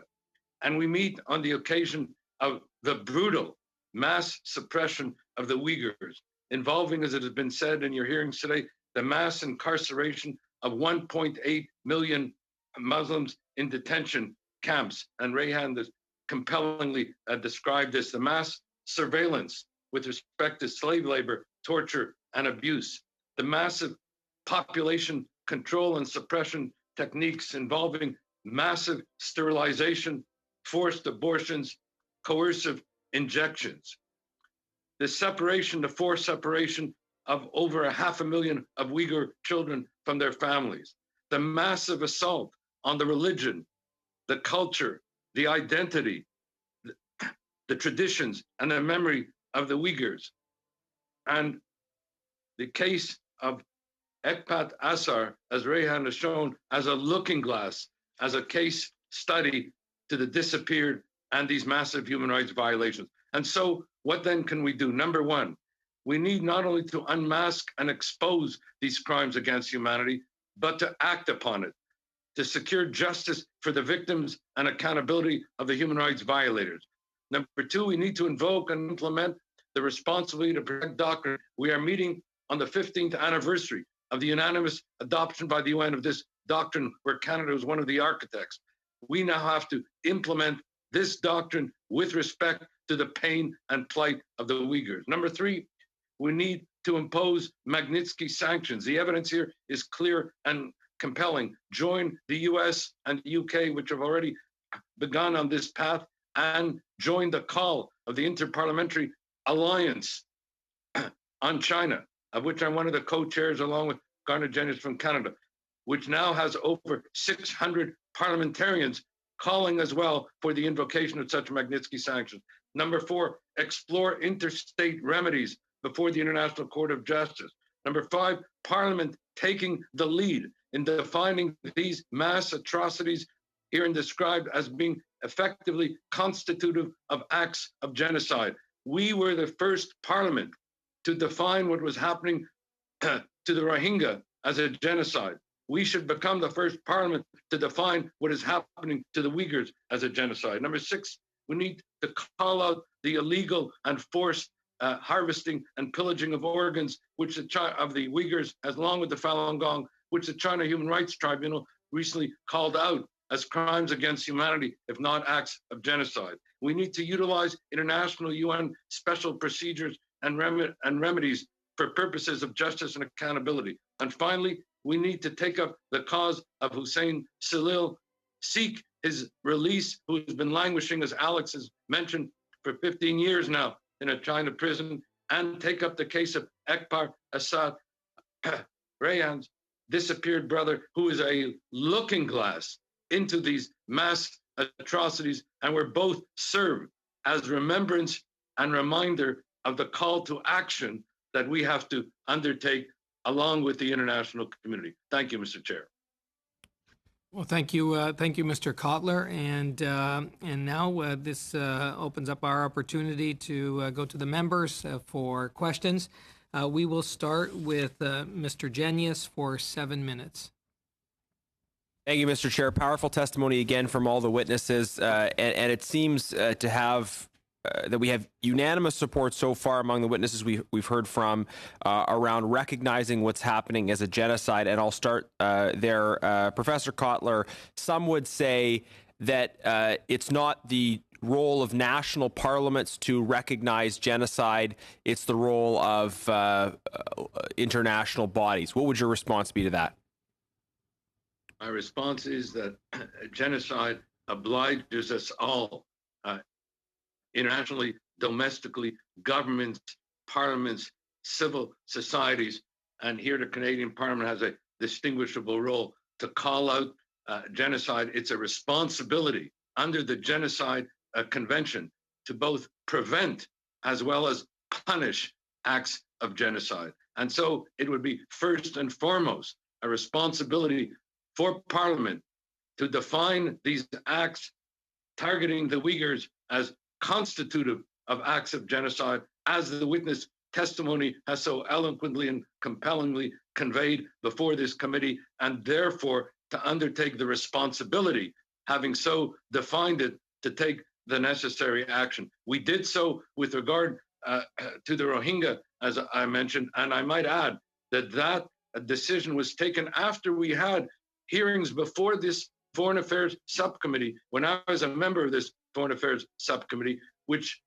[SPEAKER 18] And we meet on the occasion of the brutal mass suppression of the Uyghurs, involving, as it has been said in your hearings today, the mass incarceration of 1.8 million Muslims in detention camps. And Rayhan has compellingly described this, the mass surveillance with respect to slave labor, torture, and abuse, the massive population control and suppression techniques involving massive sterilization, forced abortions, coercive injections, the separation, the forced separation of over 500,000 of Uyghur children from their families, the massive assault on the religion, the culture, the identity, the traditions, and the memory of the Uyghurs, and the case of Ekpat Asar, as Rayhan has shown, as a looking glass, as a case study to the disappeared and these massive human rights violations. And so what then can we do? Number one, we need not only to unmask and expose these crimes against humanity, but to act upon it, to secure justice for the victims and accountability of the human rights violators. Number two, we need to invoke and implement the responsibility to protect doctrine. We are meeting on the 15th anniversary of the unanimous adoption by the UN of this doctrine, where Canada was one of the architects. We now have to implement this doctrine with respect to the pain and plight of the Uyghurs. Number three, we need to impose Magnitsky sanctions. The evidence here is clear and compelling. Join the US and the UK, which have already begun on this path, and join the call of the Interparliamentary Alliance on China, of which I'm one of the co-chairs along with Garner Jennings from Canada, which now has over 600 parliamentarians calling as well for the invocation of such Magnitsky sanctions. Number four, explore interstate remedies before the International Court of Justice. Number five, Parliament taking the lead in defining these mass atrocities herein described as being effectively constitutive of acts of genocide. We were the first parliament to define what was happening to the Rohingya as a genocide. We should become the first parliament to define what is happening to the Uyghurs as a genocide. Number 6, we need to call out the illegal and forced harvesting and pillaging of organs, which of the Uyghurs, along with the Falun Gong, which the China Human Rights Tribunal recently called out as crimes against humanity, if not acts of genocide. We need to utilize international UN special procedures and remedies for purposes of justice and accountability. And finally, we need to take up the cause of Hussein Salil, seek his release, who has been languishing, as Alex has mentioned, for 15 years now in a China prison, and take up the case of Ekbar Assad Rayhan's disappeared brother, who is a looking glass into these mass atrocities, and were both served as remembrance and reminder of the call to action that we have to undertake along with the international community. Thank you, Mr. Chair.
[SPEAKER 1] Well, thank you, Mr. Kotler, and now this opens up our opportunity to go to the members for questions. We will start with Mr. Genyas for 7 minutes.
[SPEAKER 8] Thank you, Mr. Chair. Powerful testimony again from all the witnesses, and it seems to have that we have unanimous support so far among the witnesses we've heard from around recognizing what's happening as a genocide. And I'll start there. Professor Kotler, some would say that it's not the role of national parliaments to recognize genocide. It's the role of international bodies. What would your response be to that?
[SPEAKER 18] My response is that genocide obliges us all, internationally, domestically, governments, parliaments, civil societies, and here the Canadian Parliament has a distinguishable role to call out genocide. It's a responsibility under the Genocide Convention to both prevent as well as punish acts of genocide. And so it would be first and foremost a responsibility for Parliament to define these acts targeting the Uyghurs as constitutive of acts of genocide, as the witness testimony has so eloquently and compellingly conveyed before this committee, and therefore to undertake the responsibility, having so defined it, to take the necessary action. We did so with regard to the Rohingya, as I mentioned, and I might add that that decision was taken after we had hearings before this Foreign Affairs Subcommittee, when I was a member of this Foreign Affairs Subcommittee, which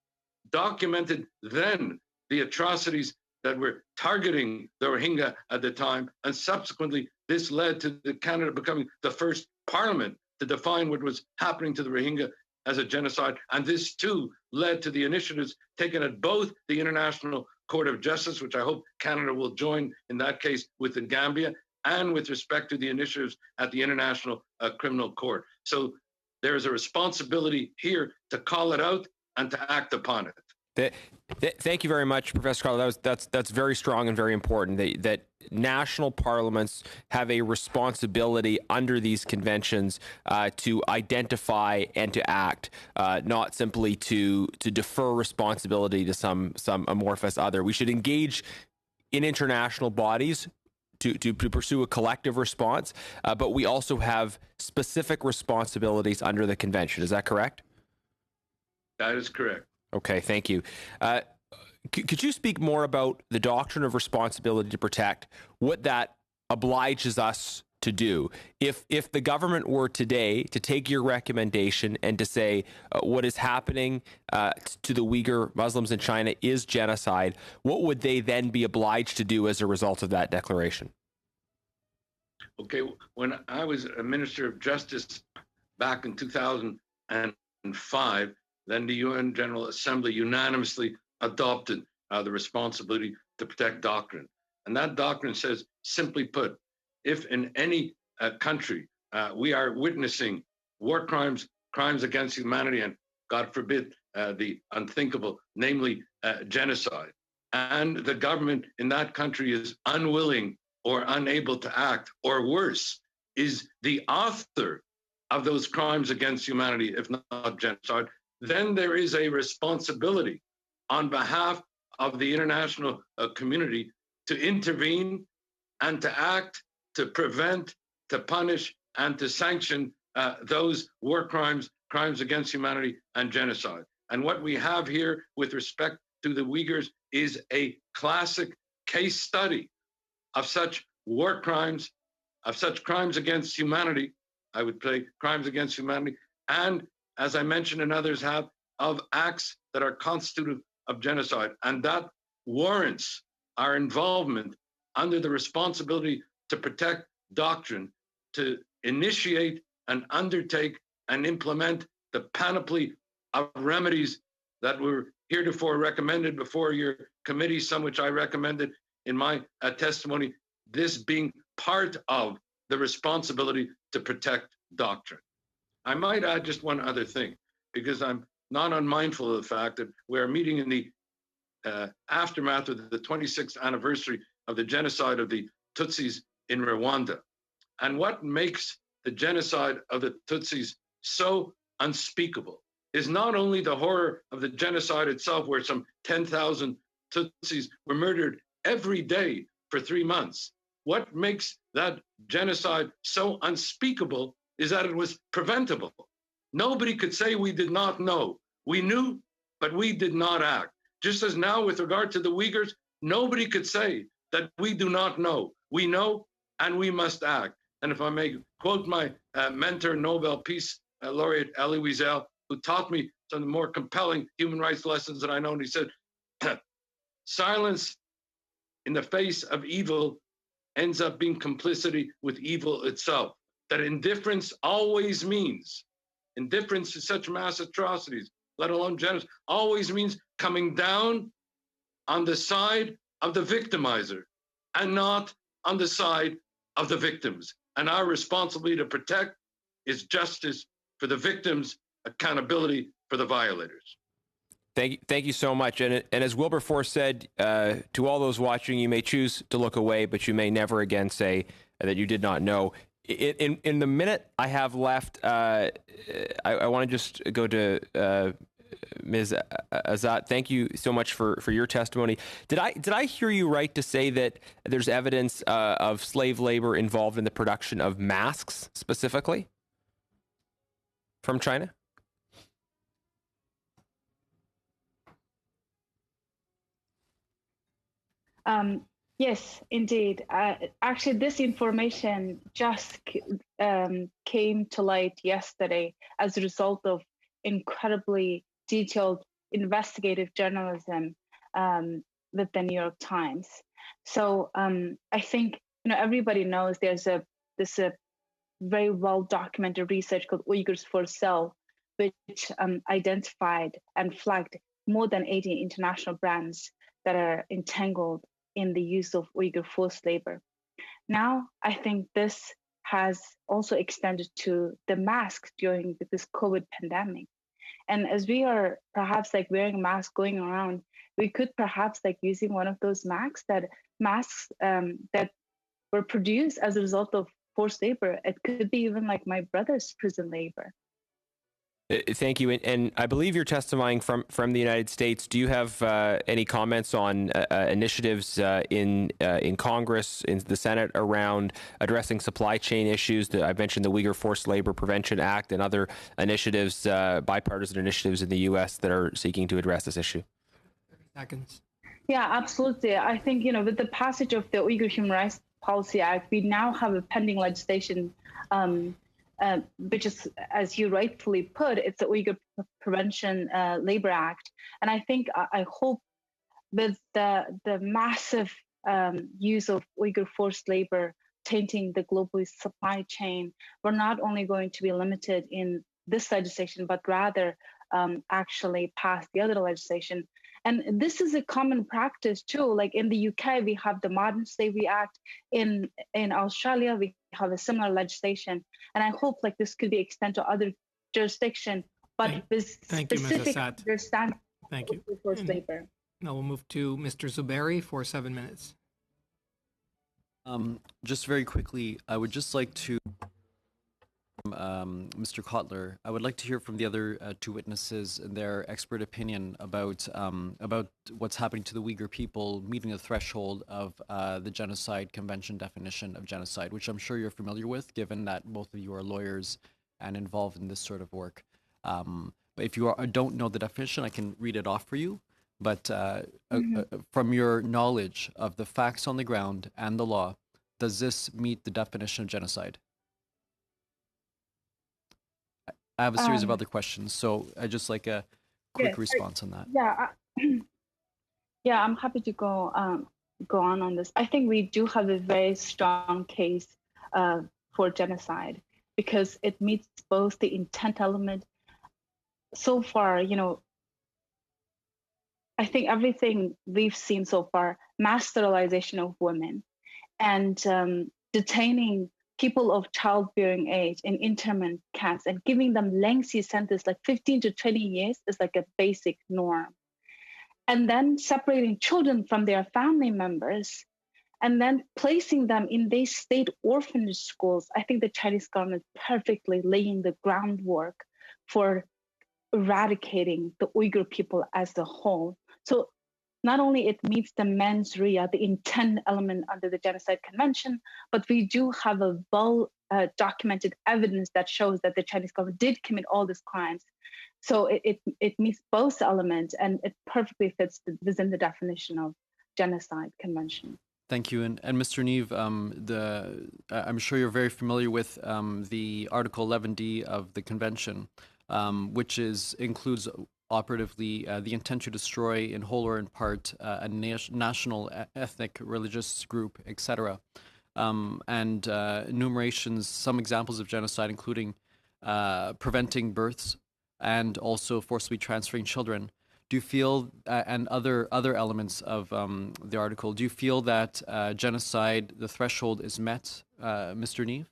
[SPEAKER 18] documented then the atrocities that were targeting the Rohingya at the time. And subsequently, this led to Canada becoming the first parliament to define what was happening to the Rohingya as a genocide. And this too led to the initiatives taken at both the International Court of Justice, which I hope Canada will join in that case with the Gambia, and with respect to the initiatives at the International Criminal Court. So there is a responsibility here to call it out and to act upon it.
[SPEAKER 8] Thank you very much, Professor Carlo. That's very strong and very important. That national parliaments have a responsibility under these conventions to identify and to act, not simply to defer responsibility to some amorphous other. We should engage in international bodies to pursue a collective response, but we also have specific responsibilities under the convention. Is that correct?
[SPEAKER 18] That is correct.
[SPEAKER 8] Okay, thank you. Could you speak more about the doctrine of responsibility to protect, what that obliges us to do? If the government were today to take your recommendation and to say what is happening to the Uyghur Muslims in China is genocide, what would they then be obliged to do as a result of that declaration?
[SPEAKER 18] Okay, when I was a Minister of Justice back in 2005, then the UN General Assembly unanimously adopted the responsibility to protect doctrine. And that doctrine says, simply put, if in any country we are witnessing war crimes, crimes against humanity, and God forbid the unthinkable, namely genocide, and the government in that country is unwilling or unable to act, or worse, is the author of those crimes against humanity, if not genocide, then there is a responsibility on behalf of the international community to intervene and to act, to prevent, to punish, and to sanction those war crimes, crimes against humanity, and genocide. And what we have here with respect to the Uyghurs is a classic case study of such war crimes, of such crimes against humanity, I would say crimes against humanity, and as I mentioned and others have, of acts that are constitutive of genocide. And that warrants our involvement under the responsibility to protect doctrine, to initiate and undertake and implement the panoply of remedies that were heretofore recommended before your committee, some which I recommended in my testimony, this being part of the responsibility to protect doctrine. I might add just one other thing, because I'm not unmindful of the fact that we're meeting in the aftermath of the 26th anniversary of the genocide of the Tutsis in Rwanda. And what makes the genocide of the Tutsis so unspeakable is not only the horror of the genocide itself, where some 10,000 Tutsis were murdered every day for 3 months. What makes that genocide so unspeakable is that it was preventable. Nobody could say we did not know. We knew, but we did not act. Just as now with regard to the Uyghurs, nobody could say that we do not know. We know and we must act. And if I may quote my mentor, Nobel Peace Laureate Elie Wiesel, who taught me some of the more compelling human rights lessons that I know, and he said, silence in the face of evil ends up being complicity with evil itself. That indifference always means, indifference to such mass atrocities, let alone genocide, always means coming down on the side of the victimizer and not on the side of the victims. And our responsibility to protect is justice for the victims, accountability for the violators.
[SPEAKER 8] Thank you so much. And as Wilberforce said, to all those watching, you may choose to look away, but you may never again say that you did not know. In the minute I have left, I want to just go to Ms. Azat. Thank you so much for your testimony. Did I hear you right to say that there's evidence of slave labor involved in the production of masks specifically from China?
[SPEAKER 16] Yes, indeed. Actually, this information just came to light yesterday as a result of incredibly detailed investigative journalism with the New York Times. So I think everybody knows there's a very well documented research called Uyghurs for Sale, which identified and flagged more than 80 international brands that are entangled in the use of Uyghur forced labor. Now, I think this has also extended to the masks during this COVID pandemic. And as we are perhaps wearing a mask going around, we could perhaps using one of those masks that were produced as a result of forced labor. It could be even my brother's prison labor.
[SPEAKER 8] Thank you. And I believe you're testifying from the United States. Do you have any comments on initiatives in Congress, in the Senate, around addressing supply chain issues? I've mentioned the Uyghur Forced Labor Prevention Act and other initiatives, bipartisan initiatives in the U.S. that are seeking to address this issue.
[SPEAKER 1] 30 seconds.
[SPEAKER 16] Yeah, absolutely. I think, with the passage of the Uyghur Human Rights Policy Act, we now have a pending legislation which is, as you rightfully put, it's the Uyghur Prevention Labor Act. And I think, I hope with the massive use of Uyghur forced labor tainting the global supply chain, we're not only going to be limited in this legislation, but rather actually pass the other legislation. And this is a common practice too. In the UK, we have the Modern Slavery Act. In Australia, we have a similar legislation. And I hope this could be extended to other jurisdictions, but with specific understanding of forced labor.
[SPEAKER 1] Now we'll move to Mr. Zuberi for 7 minutes.
[SPEAKER 14] Just very quickly, I would just like to Mr. Kotler, I would like to hear from the other two witnesses and their expert opinion about what's happening to the Uyghur people meeting the threshold of the Genocide Convention definition of genocide, which I'm sure you're familiar with, given that both of you are lawyers and involved in this sort of work. But if you don't know the definition, I can read it off for you. But from your knowledge of the facts on the ground and the law, does this meet the definition of genocide? I have a series of other questions, so I just like a quick response on that.
[SPEAKER 16] Yeah, I'm happy to go on this. I think we do have a very strong case for genocide because it meets both the intent element. So far, I think everything we've seen so far, mass sterilization of women and detaining people of childbearing age in internment camps and giving them lengthy sentences, like 15 to 20 years is like a basic norm. And then separating children from their family members and then placing them in these state orphanage schools. I think the Chinese government perfectly laying the groundwork for eradicating the Uyghur people as a whole. So not only it meets the mens rea, the intent element under the Genocide Convention, but we do have a well-documented evidence that shows that the Chinese government did commit all these crimes. So it meets both elements and it perfectly fits within the definition of Genocide Convention.
[SPEAKER 14] Thank you. And Mr. Neve, I'm sure you're very familiar with the Article 11D of the Convention, which includes operatively the intent to destroy in whole or in part a national, ethnic, religious group, etc. And enumerations, some examples of genocide, including preventing births and also forcibly transferring children. Do you feel, and other elements of the article, do you feel that genocide, the threshold is met, Mr. Neve?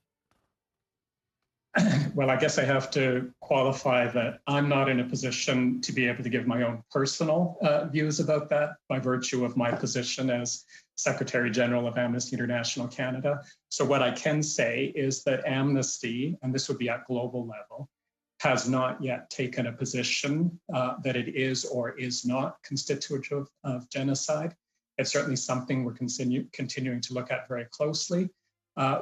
[SPEAKER 17] Well, I guess I have to qualify that I'm not in a position to be able to give my own personal views about that by virtue of my position as Secretary General of Amnesty International Canada. So what I can say is that Amnesty, and this would be at global level, has not yet taken a position that it is or is not constitutive of genocide. It's certainly something we're continuing to look at very closely.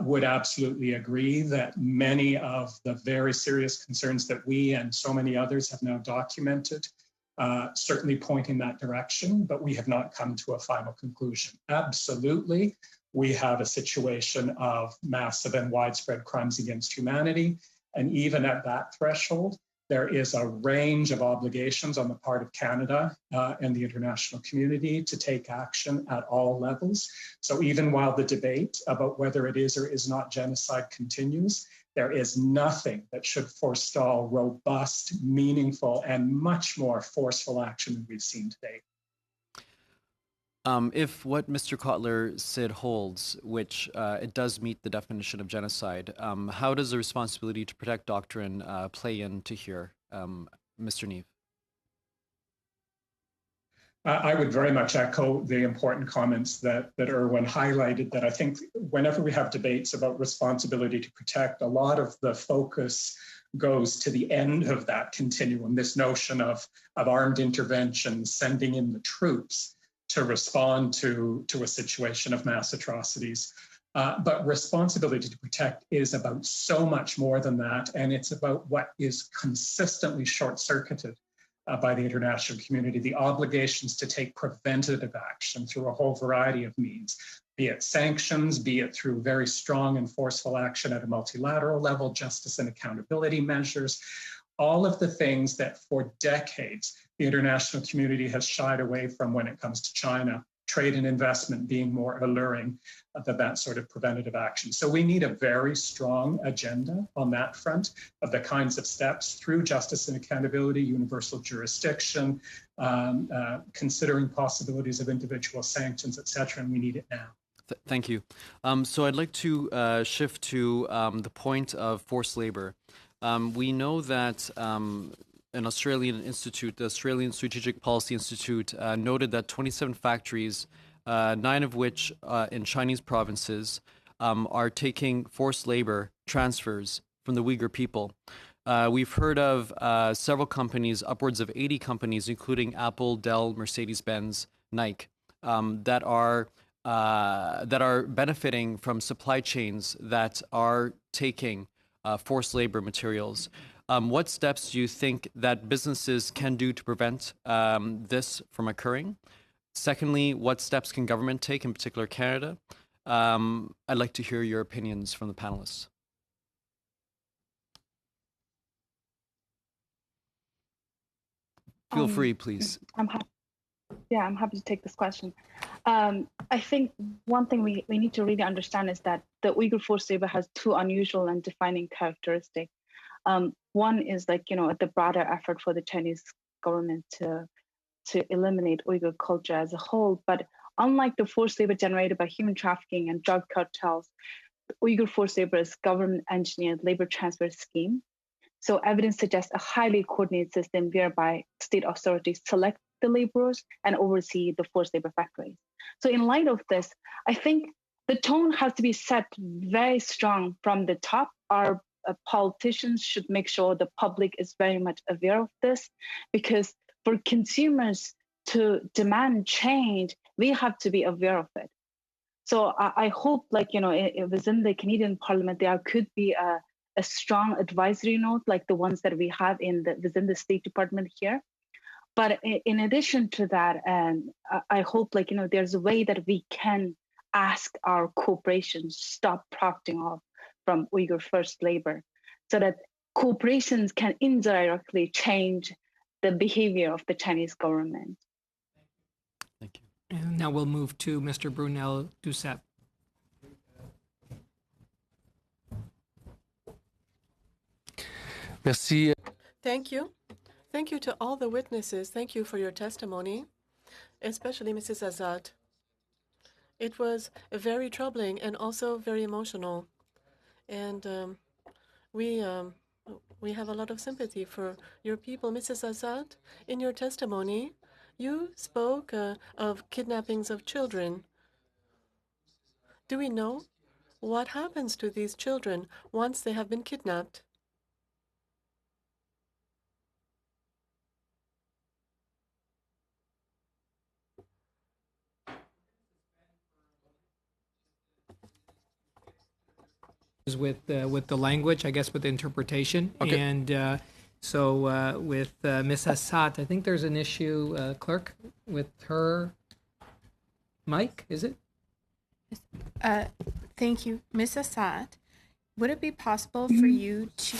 [SPEAKER 17] Would absolutely agree that many of the very serious concerns that we and so many others have now documented certainly point in that direction, but we have not come to a final conclusion. Absolutely, we have a situation of massive and widespread crimes against humanity, and even at that threshold, there is a range of obligations on the part of Canada and the international community to take action at all levels. So even while the debate about whether it is or is not genocide continues, there is nothing that should forestall robust, meaningful, and much more forceful action than we've seen today.
[SPEAKER 14] If what Mr. Kotler said holds, which it does meet the definition of genocide, how does the responsibility to protect doctrine play into here, Mr. Neve?
[SPEAKER 17] I would very much echo the important comments that Erwin highlighted, that I think whenever we have debates about responsibility to protect, a lot of the focus goes to the end of that continuum, this notion of armed intervention, sending in the troops to respond to a situation of mass atrocities. But responsibility to protect is about so much more than that, and it's about what is consistently short-circuited by the international community, the obligations to take preventative action through a whole variety of means, be it sanctions, be it through very strong and forceful action at a multilateral level, justice and accountability measures, all of the things that for decades the international community has shied away from when it comes to China, trade and investment being more alluring than that sort of preventative action. So we need a very strong agenda on that front of the kinds of steps through justice and accountability, universal jurisdiction, considering possibilities of individual sanctions, et cetera, and we need it now.
[SPEAKER 14] Thank you. So I'd like to shift to the point of forced labor. We know that an Australian institute, the Australian Strategic Policy Institute, noted that 27 factories, 9 of which in Chinese provinces, are taking forced labor transfers from the Uyghur people. We've heard of several companies, upwards of 80 companies, including Apple, Dell, Mercedes-Benz, Nike, that are benefiting from supply chains that are taking forced labor materials. What steps do you think that businesses can do to prevent this from occurring? Secondly, what steps can government take, in particular Canada? I'd like to hear your opinions from the panelists. Feel free, please.
[SPEAKER 16] I'm happy to take this question. I think one thing we need to really understand is that the Uyghur forced labor has two unusual and defining characteristics. One is the broader effort for the Chinese government to eliminate Uyghur culture as a whole. But unlike the forced labor generated by human trafficking and drug cartels, the Uyghur forced labor is government-engineered labor transfer scheme. So evidence suggests a highly coordinated system whereby state authorities select the laborers and oversee the forced labor factories. So in light of this, I think the tone has to be set very strong from the top. Our politicians should make sure the public is very much aware of this, because for consumers to demand change, we have to be aware of it. So I hope, within the Canadian Parliament, there could be a strong advisory note like the ones that we have within the State Department here. But in addition to that, I hope there's a way that we can ask our corporations stop profiting off from Uyghur forced labor, so that corporations can indirectly change the behavior of the Chinese government.
[SPEAKER 14] Thank you.
[SPEAKER 1] And now we'll move to Mr. Brunel Duceppe.
[SPEAKER 15] Merci.
[SPEAKER 6] Thank you. Thank you to all the witnesses. Thank you for your testimony, especially Mrs. Azad. It was very troubling and also very emotional. And we have a lot of sympathy for your people. Mrs. Azad, in your testimony, you spoke of kidnappings of children. Do we know what happens to these children once they have been kidnapped?
[SPEAKER 1] With the language, I guess, with the interpretation.
[SPEAKER 15] Okay.
[SPEAKER 1] And so with Ms. Assad, I think there's an issue, clerk, with her mic, is it?
[SPEAKER 19] Thank you. Ms. Assad, would it be possible for you to...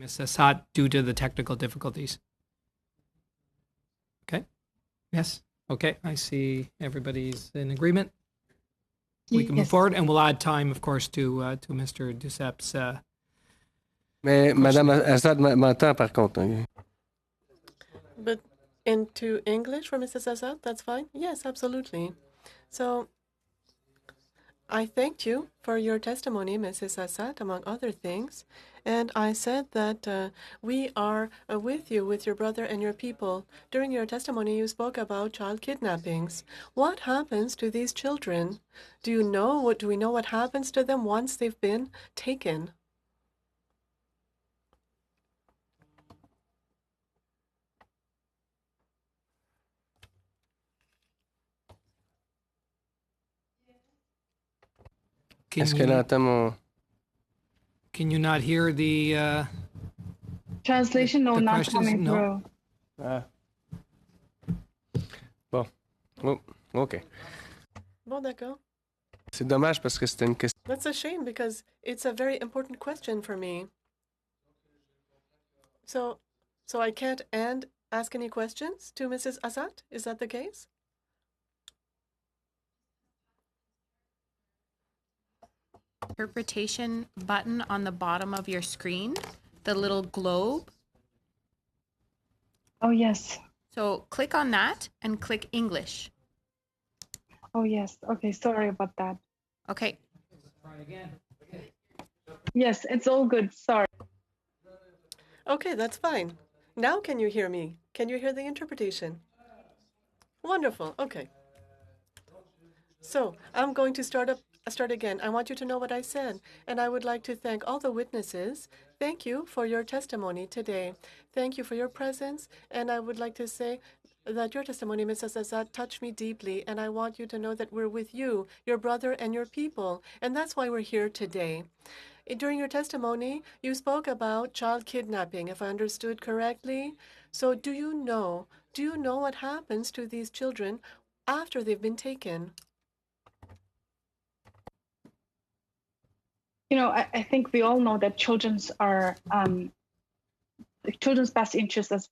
[SPEAKER 1] Ms. Assad due to the technical difficulties. Okay. Yes. Okay. I see everybody's in agreement. We can move forward, and we'll add time, of course, to Mr. Ducep's.
[SPEAKER 15] Mais Madame Assad m'entend par contre.
[SPEAKER 6] But into English for Mrs. Assad, that's fine? Yes, absolutely. So I thanked you for your testimony, Mrs. Assad, among other things. And I said that we are with you, with your brother and your people. During your testimony, you spoke about child kidnappings. What happens to these children? Do we know what happens to them once they've been taken?
[SPEAKER 15] Est-ce qu'elle entend mon...
[SPEAKER 1] Can you not hear the
[SPEAKER 16] translation? No, not coming through.
[SPEAKER 15] Bon. Oh, OK.
[SPEAKER 6] Bon, d'accord.
[SPEAKER 15] C'est dommage parce que c'était une question.
[SPEAKER 6] That's a shame because it's a very important question for me. So I can't ask any questions to Mrs. Assad? Is that the case?
[SPEAKER 19] Interpretation button on the bottom of your screen, the little globe.
[SPEAKER 16] Oh, yes.
[SPEAKER 19] So click on that and click English.
[SPEAKER 16] Oh, yes. Okay, sorry about that.
[SPEAKER 19] Okay.
[SPEAKER 16] Yes, it's all good. Sorry.
[SPEAKER 6] Okay, that's fine. Now can you hear me? Can you hear the interpretation? Wonderful. Okay. So I'm going to start again. I want you to know what I said, and I would like to thank all the witnesses. Thank you for your testimony today. Thank you for your presence, and I would like to say that your testimony, Mrs. Assad, touched me deeply, and I want you to know that we're with you, your brother, and your people, and that's why we're here today. During your testimony, you spoke about child kidnapping, if I understood correctly. So do you know what happens to these children after they've been taken?
[SPEAKER 16] You know, I think we all know that children's best interest is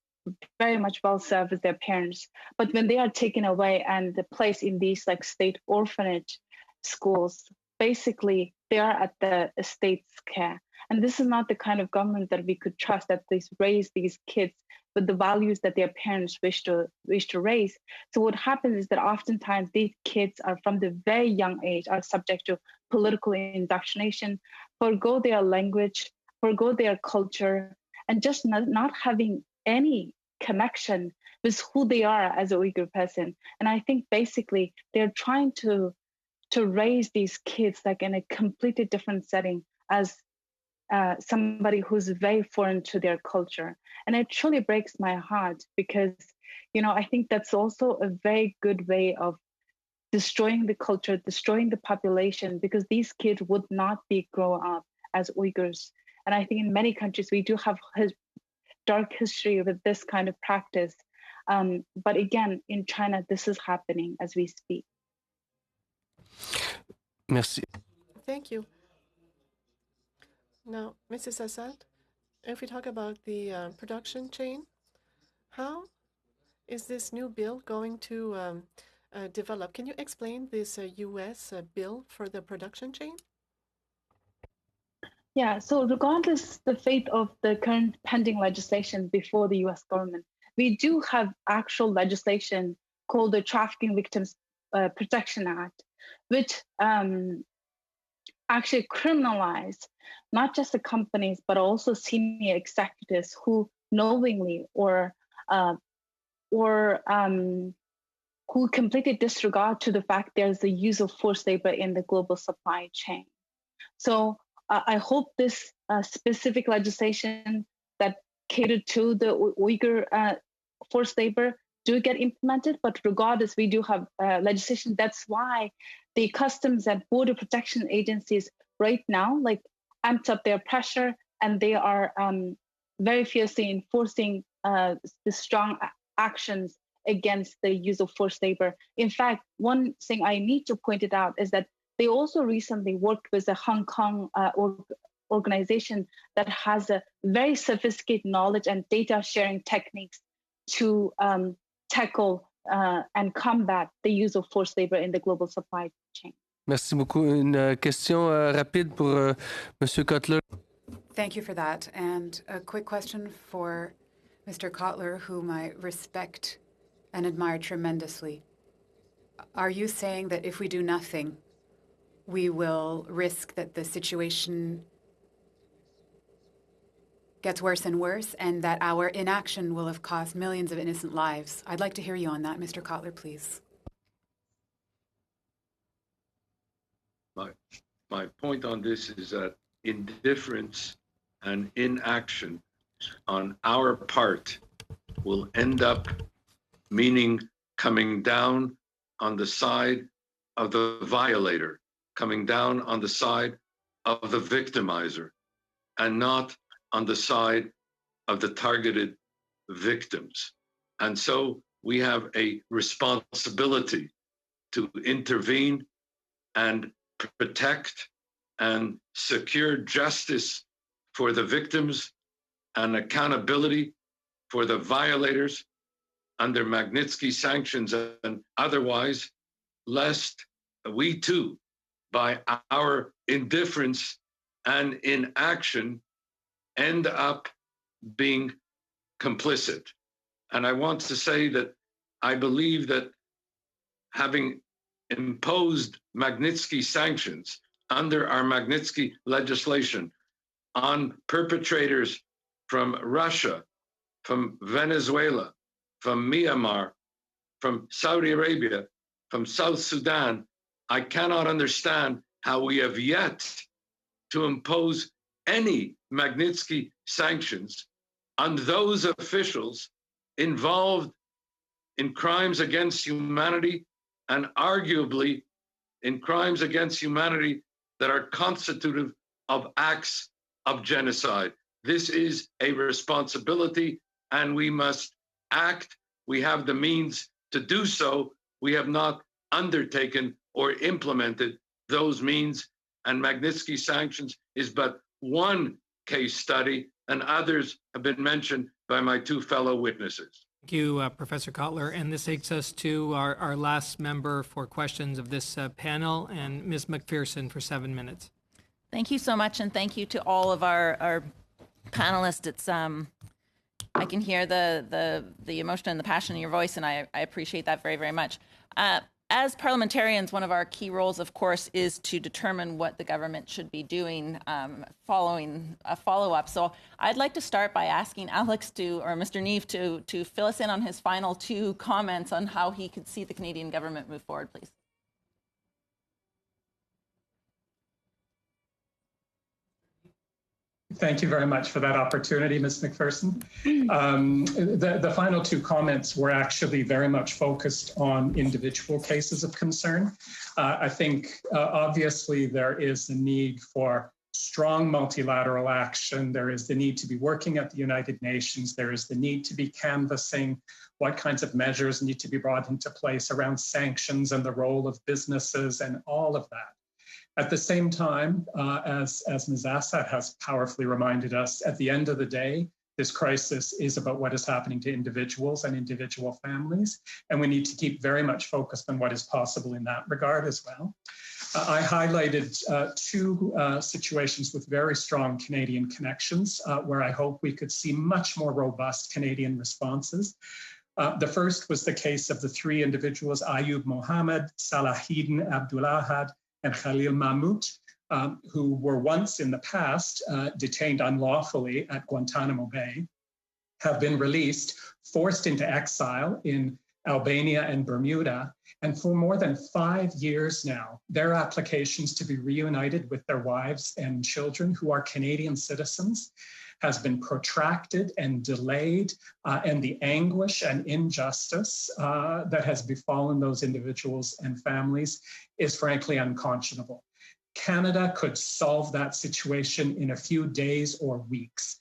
[SPEAKER 16] very much well served with their parents. But when they are taken away and placed in these like state orphanage schools, basically they are at the state's care. And this is not the kind of government that we could trust, that they raise these kids with the values that their parents wish to raise. So what happens is that oftentimes these kids are from the very young age are subject to political indoctrination, forgo their language, forgo their culture, and just not having any connection with who they are as an Uyghur person. And I think basically they're trying to raise these kids like in a completely different setting as somebody who's very foreign to their culture. And it truly breaks my heart because, you know, I think that's also a very good way of destroying the culture, destroying the population, because these kids would not be grown up as Uyghurs. And I think in many countries, we do have dark history with this kind of practice. But again, in China, this is happening as we speak.
[SPEAKER 15] Merci.
[SPEAKER 6] Thank you. Now, Mrs. Assad, if we talk about the production chain, how is this new bill going to develop? Can you explain this U.S. bill for the production chain?
[SPEAKER 16] Yeah, so regardless the fate of the current pending legislation before the U.S. government, we do have actual legislation called the Trafficking Victims Protection Act, which actually criminalize not just the companies, but also senior executives who knowingly or who completely disregard to the fact there's the use of forced labor in the global supply chain. So I hope this specific legislation that catered to the Uyghur forced labor do get implemented, but regardless, we do have legislation. That's why the Customs and Border Protection agencies right now amped up their pressure, and they are very fiercely enforcing the strong actions against the use of forced labor. In fact, one thing I need to point it out is that they also recently worked with the Hong Kong organization that has a very sophisticated knowledge and data sharing techniques to tackle and combat the use of forced labor in the global supply chain.
[SPEAKER 15] Merci beaucoup. Une question rapide pour Monsieur Kotler.
[SPEAKER 20] Thank you for that. And a quick question for Mr. Kotler, whom I respect and admire tremendously. Are you saying that if we do nothing, we will risk that the situation gets worse and worse, and that our inaction will have cost millions of innocent lives? I'd like to hear you on that, Mr. Kotler, please.
[SPEAKER 18] My point on this is that indifference and inaction on our part will end up meaning coming down on the side of the violator, coming down on the side of the victimizer, and not on the side of the targeted victims. And so we have a responsibility to intervene and protect and secure justice for the victims and accountability for the violators under Magnitsky sanctions and otherwise, lest we too, by our indifference and inaction, end up being complicit. And I want to say that I believe that having imposed Magnitsky sanctions under our Magnitsky legislation on perpetrators from Russia, from Venezuela, from Myanmar, from Saudi Arabia, from South Sudan, I cannot understand how we have yet to impose any Magnitsky sanctions on those officials involved in crimes against humanity and arguably in crimes against humanity that are constitutive of acts of genocide. This is a responsibility and we must act. We have the means to do so. We have not undertaken or implemented those means, and Magnitsky sanctions is but one case study, and others have been mentioned by my two fellow witnesses.
[SPEAKER 1] Thank you, Professor Kotler. And this takes us to our last member for questions of this panel, and Ms. McPherson for 7 minutes.
[SPEAKER 12] Thank you so much, and thank you to all of our panelists. It's I can hear the emotion and the passion in your voice, and I appreciate that very, very much. As parliamentarians, one of our key roles, of course, is to determine what the government should be doing following a follow-up. So I'd like to start by asking Alex or Mr. Neve to fill us in on his final 2 comments on how he could see the Canadian government move forward, please.
[SPEAKER 17] Thank you very much for that opportunity, Ms. McPherson. The final 2 comments were actually very much focused on individual cases of concern. I think obviously there is a need for strong multilateral action. There is the need to be working at the United Nations. There is the need to be canvassing what kinds of measures need to be brought into place around sanctions and the role of businesses and all of that. At the same time, as Ms. Assad has powerfully reminded us, at the end of the day, this crisis is about what is happening to individuals and individual families, and we need to keep very much focused on what is possible in that regard as well. I highlighted 2 situations with very strong Canadian connections, where I hope we could see much more robust Canadian responses. The first was the case of the 3 individuals, Ayub Mohammed, Salahuddin Abdulahad, and Khalil Mahmoud, who were once in the past detained unlawfully at Guantanamo Bay, have been released, forced into exile in Albania and Bermuda, and for more than 5 years now, their applications to be reunited with their wives and children who are Canadian citizens has been protracted and delayed, and the anguish and injustice that has befallen those individuals and families is frankly unconscionable. Canada could solve that situation in a few days or weeks,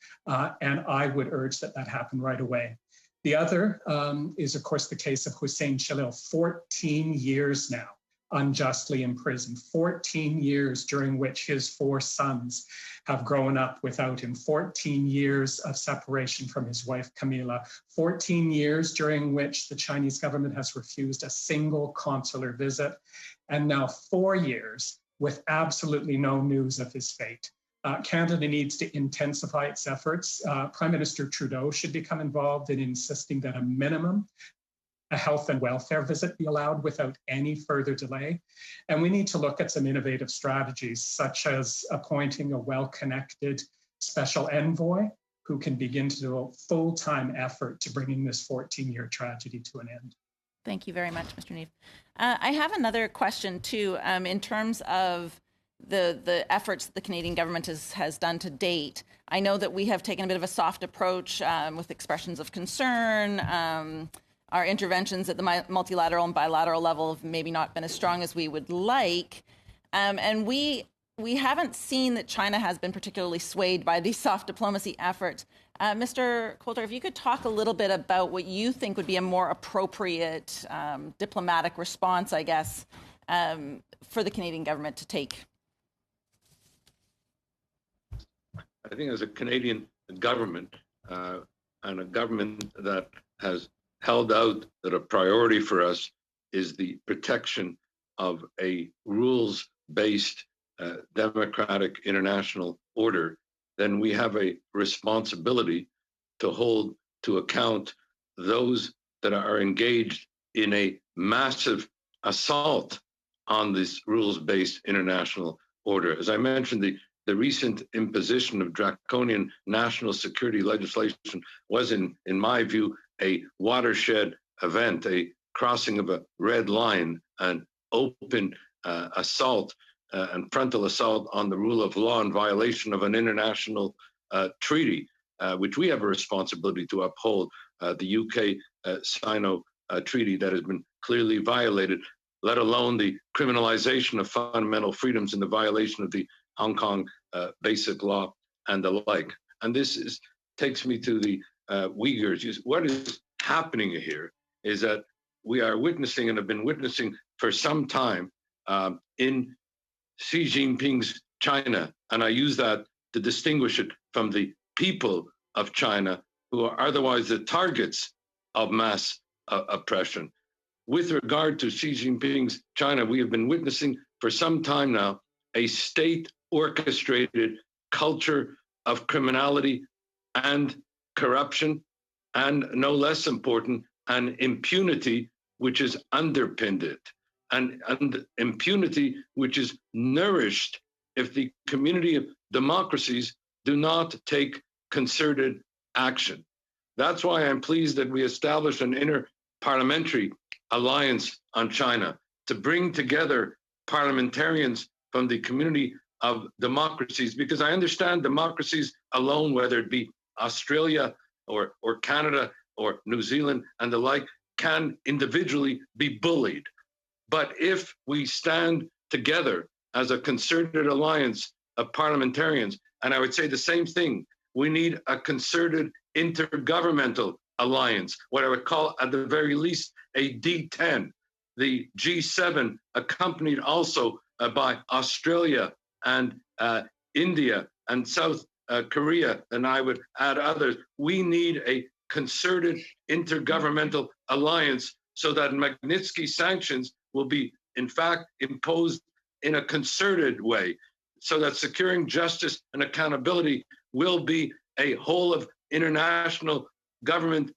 [SPEAKER 17] and I would urge that that happen right away. The other is, of course, the case of Hussein Chalil, 14 years now unjustly imprisoned, 14 years during which his 4 sons have grown up without him, 14 years of separation from his wife, Camilla, 14 years during which the Chinese government has refused a single consular visit, and now 4 years with absolutely no news of his fate. Canada needs to intensify its efforts. Prime Minister Trudeau should become involved in insisting that a minimum a health and welfare visit be allowed without any further delay. And we need to look at some innovative strategies, such as appointing a well-connected special envoy who can begin to do a full-time effort to bringing this 14-year tragedy to an end.
[SPEAKER 12] Thank you very much, Mr. Neve. I have another question, too, in terms of the efforts the Canadian government has done to date. I know that we have taken a bit of a soft approach with expressions of concern. Our interventions at the multilateral and bilateral level have maybe not been as strong as we would like. And we haven't seen that China has been particularly swayed by these soft diplomacy efforts. Mr. Coulter, if you could talk a little bit about what you think would be a more appropriate diplomatic response, I guess, for the Canadian government to take.
[SPEAKER 18] I think as a Canadian government and a government that has held out that a priority for us is the protection of a rules-based democratic international order, then we have a responsibility to hold to account those that are engaged in a massive assault on this rules-based international order. As I mentioned, the recent imposition of draconian national security legislation was, in my view, a watershed event, a crossing of a red line, an open assault and frontal assault on the rule of law in violation of an international treaty, which we have a responsibility to uphold, the UK-Sino treaty that has been clearly violated, let alone the criminalization of fundamental freedoms and the violation of the Hong Kong Basic Law and the like. And this takes me to the Uyghurs. What is happening here is that we are witnessing and have been witnessing for some time in Xi Jinping's China, and I use that to distinguish it from the people of China who are otherwise the targets of mass oppression. With regard to Xi Jinping's China, we have been witnessing for some time now a state-orchestrated culture of criminality and corruption, and no less important, an impunity which has underpinned it, and impunity which is nourished if the community of democracies do not take concerted action. That's why I'm pleased that we established an inter-parliamentary alliance on China to bring together parliamentarians from the community of democracies, because I understand democracies alone, whether it be Australia or Canada or New Zealand and the like, can individually be bullied. But if we stand together as a concerted alliance of parliamentarians, and I would say the same thing, we need a concerted intergovernmental alliance, what I would call at the very least a D10, the G7 accompanied also by Australia and India and South Korea, and I would add others. We need a concerted intergovernmental alliance so that Magnitsky sanctions will be, in fact, imposed in a concerted way, so that securing justice and accountability will be a whole of international government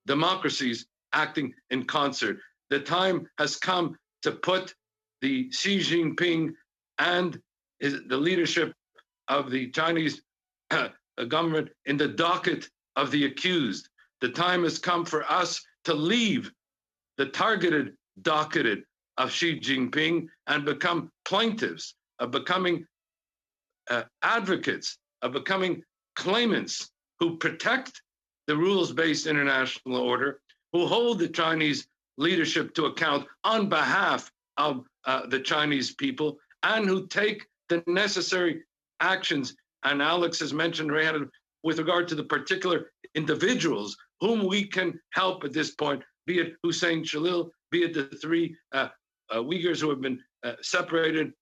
[SPEAKER 18] democracies acting in concert. The time has come to put the Xi Jinping and the leadership of the Chinese government in the docket of the accused. The time has come for us to leave the targeted docket of Xi Jinping and become plaintiffs, of becoming advocates, of becoming claimants who protect the rules-based international order, who hold the Chinese leadership to account on behalf of the Chinese people, and who take the necessary actions. And Alex has mentioned, Rehan, with regard to the particular individuals whom we can help at this point, be it Hussein Khalil, be it the three Uyghurs who have been separated,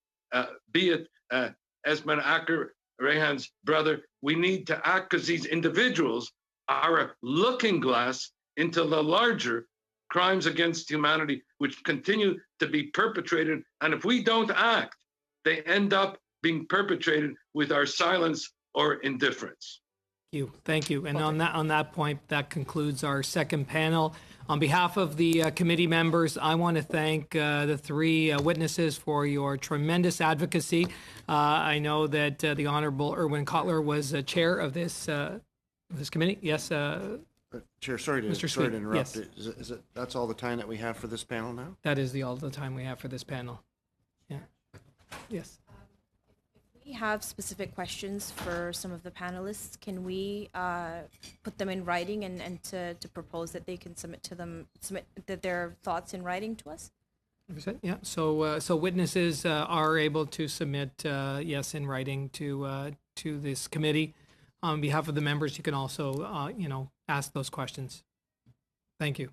[SPEAKER 18] be it Esmen Aker Rehan's brother. We need to act because these individuals are a looking glass into the larger crimes against humanity, which continue to be perpetrated. And if we don't act, they end up being perpetrated with our silence or indifference.
[SPEAKER 1] Thank you. And on that point, that concludes our second panel. On behalf of the committee members, I want to thank the three witnesses for your tremendous advocacy. I know that the Honorable Erwin Kotler was chair of this committee. Yes.
[SPEAKER 13] Chair, sorry to interrupt.
[SPEAKER 1] Yes.
[SPEAKER 13] Is it that's all the time that we have for this panel now?
[SPEAKER 1] That is all the time we have for this panel. Yeah. Yes.
[SPEAKER 11] We have specific questions for some of the panelists. Can we put them in writing and to propose that they can submit their thoughts in writing to us?
[SPEAKER 1] Yeah. So witnesses are able to submit yes in writing to this committee. On behalf of the members, you can also ask those questions. Thank you.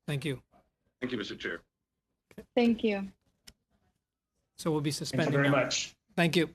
[SPEAKER 1] Thank you.
[SPEAKER 18] Thank you, Mr. Chair.
[SPEAKER 16] Thank you.
[SPEAKER 1] So we'll be suspending.
[SPEAKER 17] Thank you very
[SPEAKER 1] now.
[SPEAKER 17] much.
[SPEAKER 1] Thank you.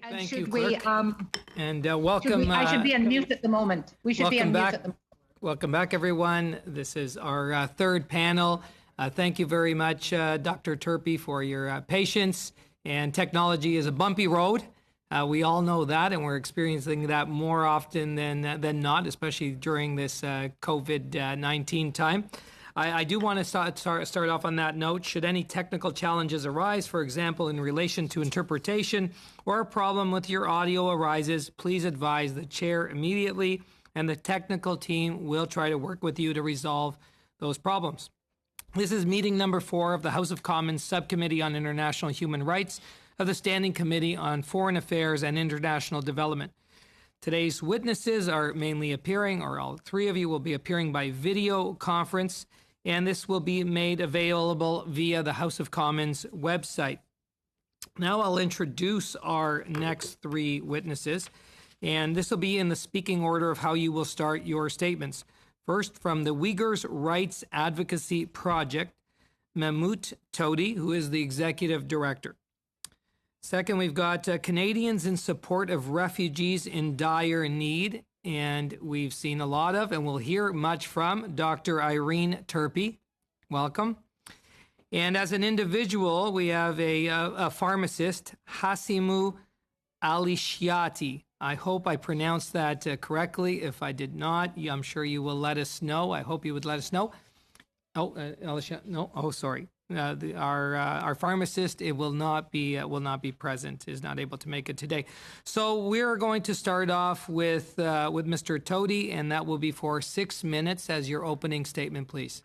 [SPEAKER 21] And
[SPEAKER 1] Thank
[SPEAKER 21] should
[SPEAKER 1] you,
[SPEAKER 21] we,
[SPEAKER 1] Clerk. And welcome.
[SPEAKER 21] I should be on mute at the moment. We should be on mute at the moment.
[SPEAKER 1] Welcome back, everyone. This is our third panel. Thank you very much, Dr. Turpie, for your patience. And technology is a bumpy road. We all know that, and we're experiencing that more often than not, especially during this COVID-19 time. I do want to start off on that note. Should any technical challenges arise, for example, in relation to interpretation, or a problem with your audio arises, please advise the chair immediately, and the technical team will try to work with you to resolve those problems. This is meeting number 4 of the House of Commons Subcommittee on International Human Rights of the Standing Committee on Foreign Affairs and International Development. Today's witnesses are mainly appearing, or all 3 of you will be appearing by video conference, and this will be made available via the House of Commons website. Now I'll introduce our next 3 witnesses, and this will be in the speaking order of how you will start your statements. First, from the Uyghurs Rights Advocacy Project, Mahmoud Todi, who is the Executive Director. Second, we've got Canadians in Support of Refugees in Dire Need, and we've seen a lot of, and we'll hear much from, Dr. Irene Turpie. Welcome. And as an individual, we have a pharmacist, Hasimu Alishiati. I hope I pronounced that correctly. If I did not, I'm sure you will let us know. I hope you would let us know. Oh, no. Oh, sorry. Our pharmacist will not be present. Is not able to make it today. So we're going to start off with Mr. Todi, and that will be for 6 minutes as your opening statement, please.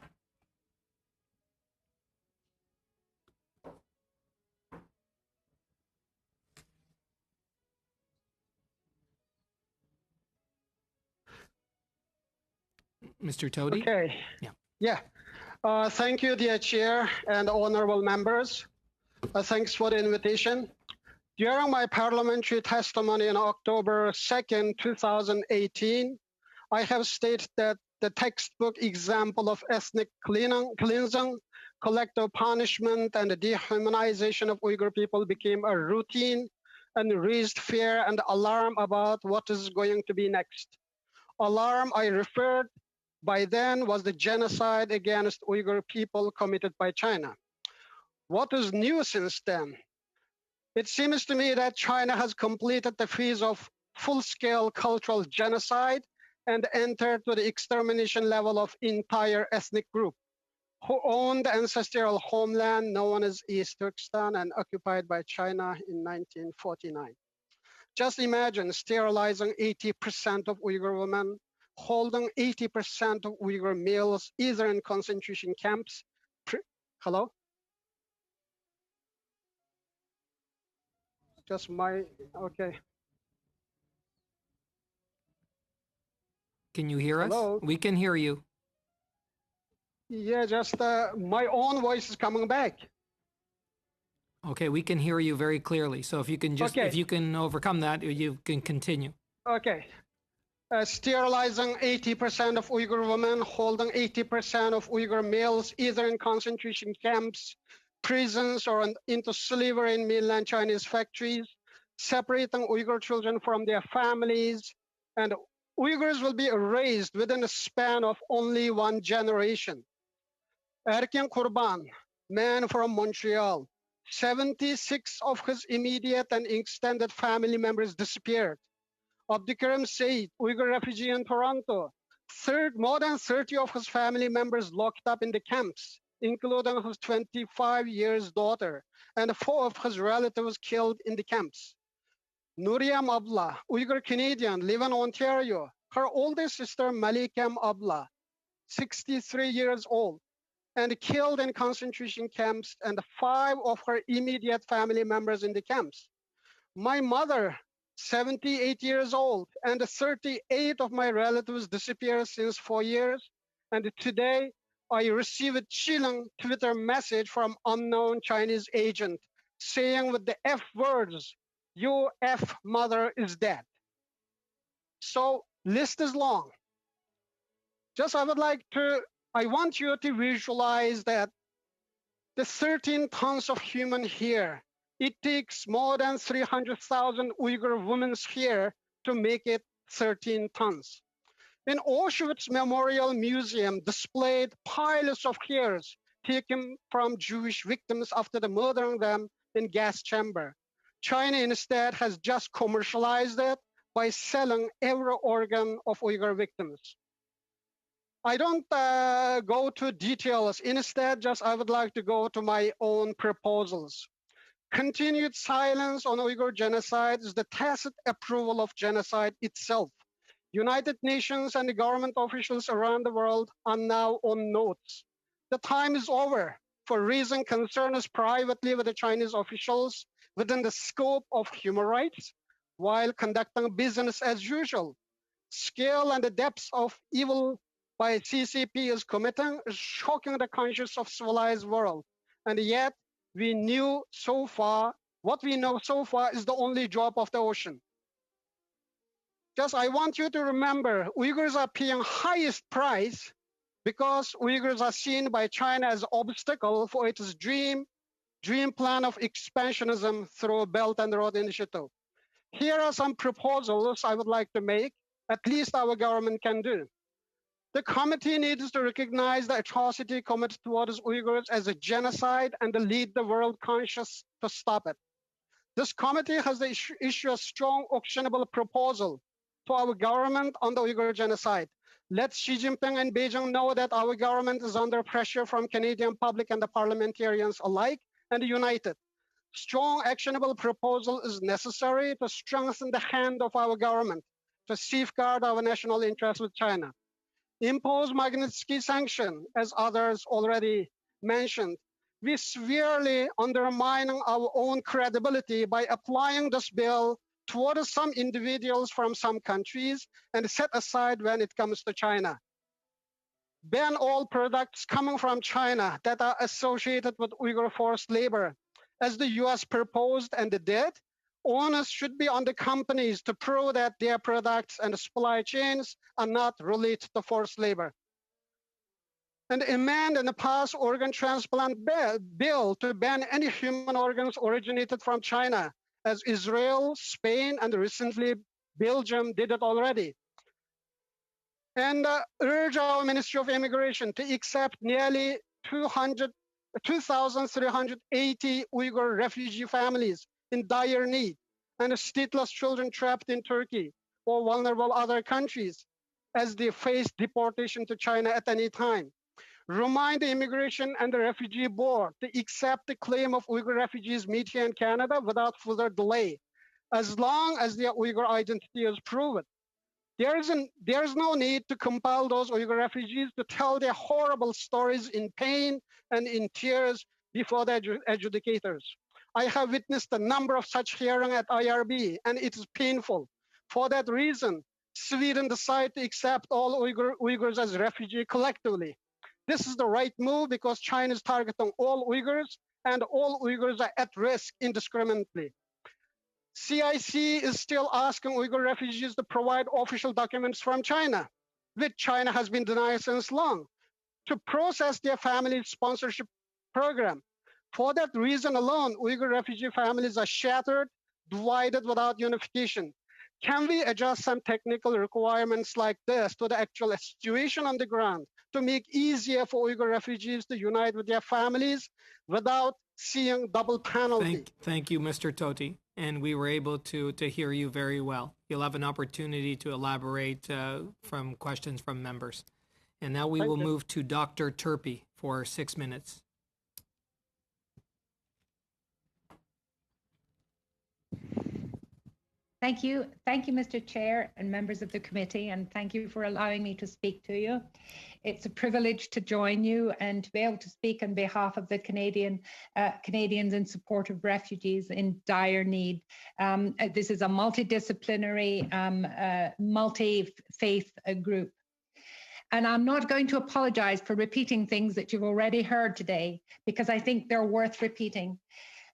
[SPEAKER 1] Mr. Todi?
[SPEAKER 22] Okay. Yeah. Thank you, dear Chair and honorable members. Thanks for the invitation. During my parliamentary testimony on October 2nd, 2018, I have stated that the textbook example of ethnic cleansing, collective punishment, and the dehumanization of Uyghur people became a routine and raised fear and alarm about what is going to be next. Alarm I referred by then was the genocide against Uyghur people committed by China. What is new since then? It seems to me that China has completed the phase of full-scale cultural genocide and entered to the extermination level of entire ethnic group who owned the ancestral homeland known as East Turkestan and occupied by China in 1949. Just imagine sterilizing 80% of Uyghur women, holding 80% of Uyghur males either in concentration camps. Hello? Just okay.
[SPEAKER 1] Can you hear us?
[SPEAKER 22] Hello?
[SPEAKER 1] We can hear you.
[SPEAKER 22] Yeah, just my own voice is coming back.
[SPEAKER 1] Okay, we can hear you very clearly. So if you can if you can overcome that, you can continue.
[SPEAKER 22] Okay. Sterilizing 80% of Uyghur women, holding 80% of Uyghur males, either in concentration camps, prisons, or into slavery in mainland Chinese factories, separating Uyghur children from their families, and Uyghurs will be erased within a span of only 1 generation. Erkin Kurban, man from Montreal, 76 of his immediate and extended family members disappeared. Abdikarim Said, Uyghur refugee in Toronto, more than 30 of his family members locked up in the camps, including his 25-year-old daughter, and 4 of his relatives killed in the camps. Nuriam Abla, Uyghur Canadian, live in Ontario. Her older sister, Malikam Abla, 63 years old, and killed in concentration camps, and 5 of her immediate family members in the camps. My mother, 78 years old, and 38 of my relatives disappeared since 4 years. And today, I received a chilling Twitter message from unknown Chinese agent saying with the F words, "Your F mother is dead." So, list is long. Just I want you to visualize that the 13 tons of human hair It takes more than 300,000 Uyghur women here to make it 13 tons. In Auschwitz Memorial Museum displayed piles of hairs taken from Jewish victims after the murdering them in gas chamber. China instead has just commercialized it by selling every organ of Uyghur victims. I don't go to details. Instead, I would like to go to my own proposals. Continued silence on Uyghur genocide is the tacit approval of genocide itself. United Nations and the government officials around the world are now on notes. The time is over for raising concerns privately with the Chinese officials within the scope of human rights while conducting business as usual. Scale and the depths of evil by CCP is committing is shocking the conscience of civilized world. And yet what we know so far is the only drop of the ocean. I want you to remember, Uyghurs are paying highest price because Uyghurs are seen by China as an obstacle for its dream plan of expansionism through a Belt and Road Initiative. Here are some proposals I would like to make, at least our government can do. The committee needs to recognize the atrocity committed towards Uyghurs as a genocide and to lead the world conscious to stop it. This committee has to issue a strong, actionable proposal to our government on the Uyghur genocide. Let Xi Jinping and Beijing know that our government is under pressure from Canadian public and the parliamentarians alike and united. Strong, actionable proposal is necessary to strengthen the hand of our government to safeguard our national interests with China. Impose Magnitsky sanction, as others already mentioned. We severely undermining our own credibility by applying this bill towards some individuals from some countries and set aside when it comes to China. Ban all products coming from China that are associated with Uyghur forced labor. As the US proposed and did, onus should be on the companies to prove that their products and supply chains are not related to forced labor. And amend and pass organ transplant bill to ban any human organs originated from China, as Israel, Spain, and recently Belgium did it already. And urge our Ministry of Immigration to accept nearly 2,380 Uyghur refugee families in dire need and stateless children trapped in Turkey or vulnerable other countries as they face deportation to China at any time. Remind the Immigration and the Refugee Board to accept the claim of Uyghur refugees meet here in Canada without further delay, as long as their Uyghur identity is proven. There is no need to compel those Uyghur refugees to tell their horrible stories in pain and in tears before the adjudicators. I have witnessed a number of such hearings at IRB, and it is painful. For that reason, Sweden decided to accept all Uyghurs as refugees collectively. This is the right move because China is targeting all Uyghurs, and all Uyghurs are at risk indiscriminately. CIC is still asking Uyghur refugees to provide official documents from China, which China has been denied since long, to process their family sponsorship program. For that reason alone, Uyghur refugee families are shattered, divided without unification. Can we adjust some technical requirements like this to the actual situation on the ground to make it easier for Uyghur refugees to unite with their families without seeing double penalty?
[SPEAKER 1] Thank you, Mr. Toti. And we were able to hear you very well. You'll have an opportunity to elaborate from questions from members. And now we will move to Dr. Turpie for 6 minutes.
[SPEAKER 21] Thank you, Mr. Chair and members of the committee, and thank you for allowing me to speak to you. It's a privilege to join you and to be able to speak on behalf of the Canadians in support of refugees in dire need. This is a multidisciplinary, multi-faith group. And I'm not going to apologize for repeating things that you've already heard today, because I think they're worth repeating.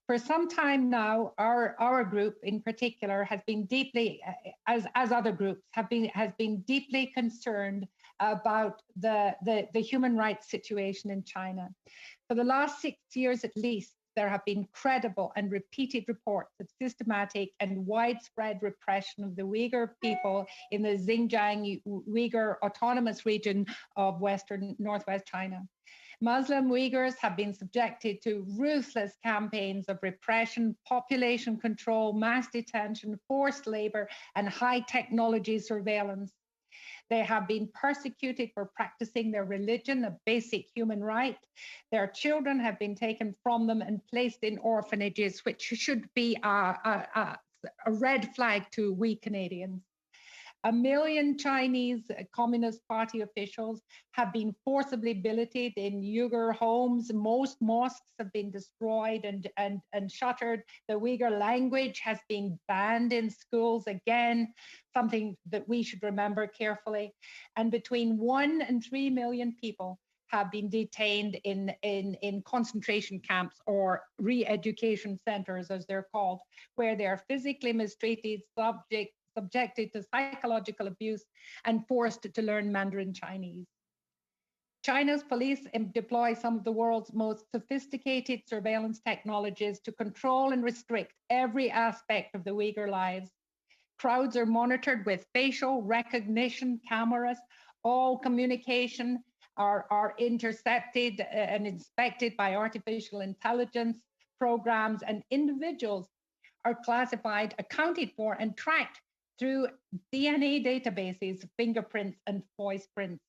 [SPEAKER 21] For some time now, our group in particular has been deeply, as other groups, has been deeply concerned about the human rights situation in China. For the last 6 years at least, there have been credible and repeated reports of systematic and widespread repression of the Uyghur people in the Xinjiang Uyghur Autonomous Region of northwest China. Muslim Uyghurs have been subjected to ruthless campaigns of repression, population control, mass detention, forced labor, and high technology surveillance. They have been persecuted for practicing their religion, a basic human right. Their children have been taken from them and placed in orphanages, which should be a red flag to we Canadians. 1 million Chinese Communist Party officials have been forcibly billeted in Uyghur homes. Most mosques have been destroyed and shuttered. The Uyghur language has been banned in schools again, something that we should remember carefully. And between 1 and 3 million people have been detained in concentration camps or re-education centers, as they're called, where they are physically mistreated, subjected to psychological abuse, and forced to learn Mandarin Chinese. China's police deploy some of the world's most sophisticated surveillance technologies to control and restrict every aspect of the Uyghur lives. Crowds are monitored with facial recognition cameras. All communication are intercepted and inspected by artificial intelligence programs, and individuals are classified, accounted for, and tracked through DNA databases, fingerprints, and voice prints.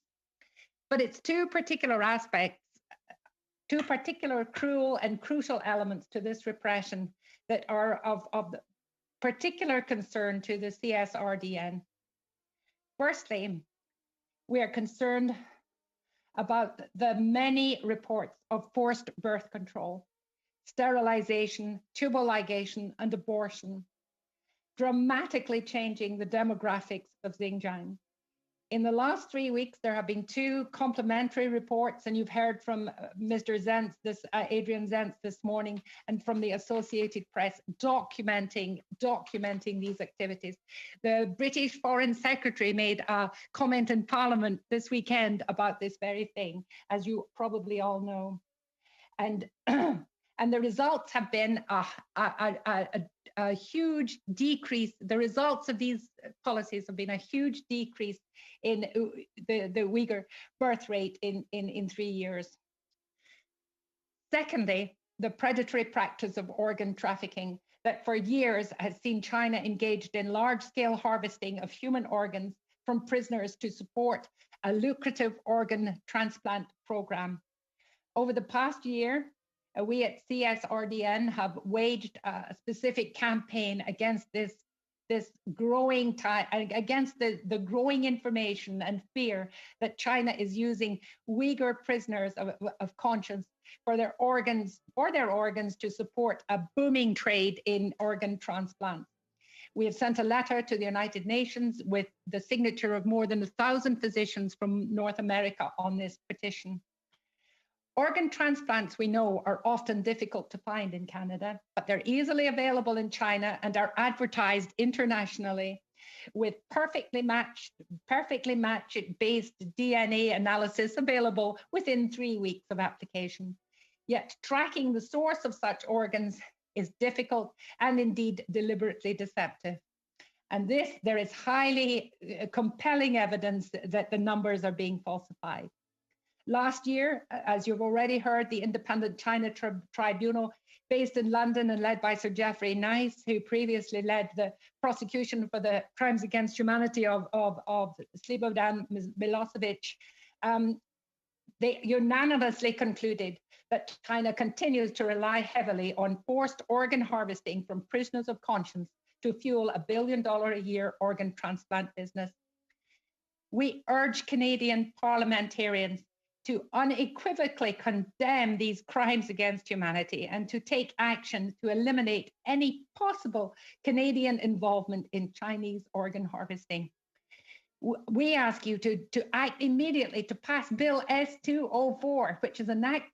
[SPEAKER 21] But it's two particular aspects, two particular cruel and crucial elements to this repression that are of particular concern to the CSRDN. Firstly, we are concerned about the many reports of forced birth control, sterilization, tubal ligation, and abortion, dramatically changing the demographics of Xinjiang. In the last 3 weeks, there have been 2 complementary reports, and you've heard from Mr. Zentz, Adrian Zentz this morning, and from the Associated Press documenting these activities. The British Foreign Secretary made a comment in Parliament this weekend about this very thing, as you probably all know. And and the results have been a huge decrease. The results of these policies have been a huge decrease in the Uyghur birth rate in 3 years. Secondly, the predatory practice of organ trafficking that for years has seen China engaged in large-scale harvesting of human organs from prisoners to support a lucrative organ transplant program. Over the past year, we at CSRDN have waged a specific campaign against this growing against the growing information and fear that China is using Uyghur prisoners of conscience for their organs to support a booming trade in organ transplants. We have sent a letter to the United Nations with the signature of more than 1,000 physicians from North America on this petition. Organ transplants, we know, are often difficult to find in Canada, but they're easily available in China and are advertised internationally with perfectly matched based DNA analysis available within 3 weeks of application. Yet tracking the source of such organs is difficult and indeed deliberately deceptive. And there is highly compelling evidence that the numbers are being falsified. Last year, as you've already heard, the Independent China Tribunal, based in London and led by Sir Geoffrey Nice, who previously led the prosecution for the crimes against humanity of Slobodan Milosevic, they unanimously concluded that China continues to rely heavily on forced organ harvesting from prisoners of conscience to fuel a $1 billion a year organ transplant business. We urge Canadian parliamentarians to unequivocally condemn these crimes against humanity and to take action to eliminate any possible Canadian involvement in Chinese organ harvesting. We ask you to act immediately to pass Bill S-204, which is an act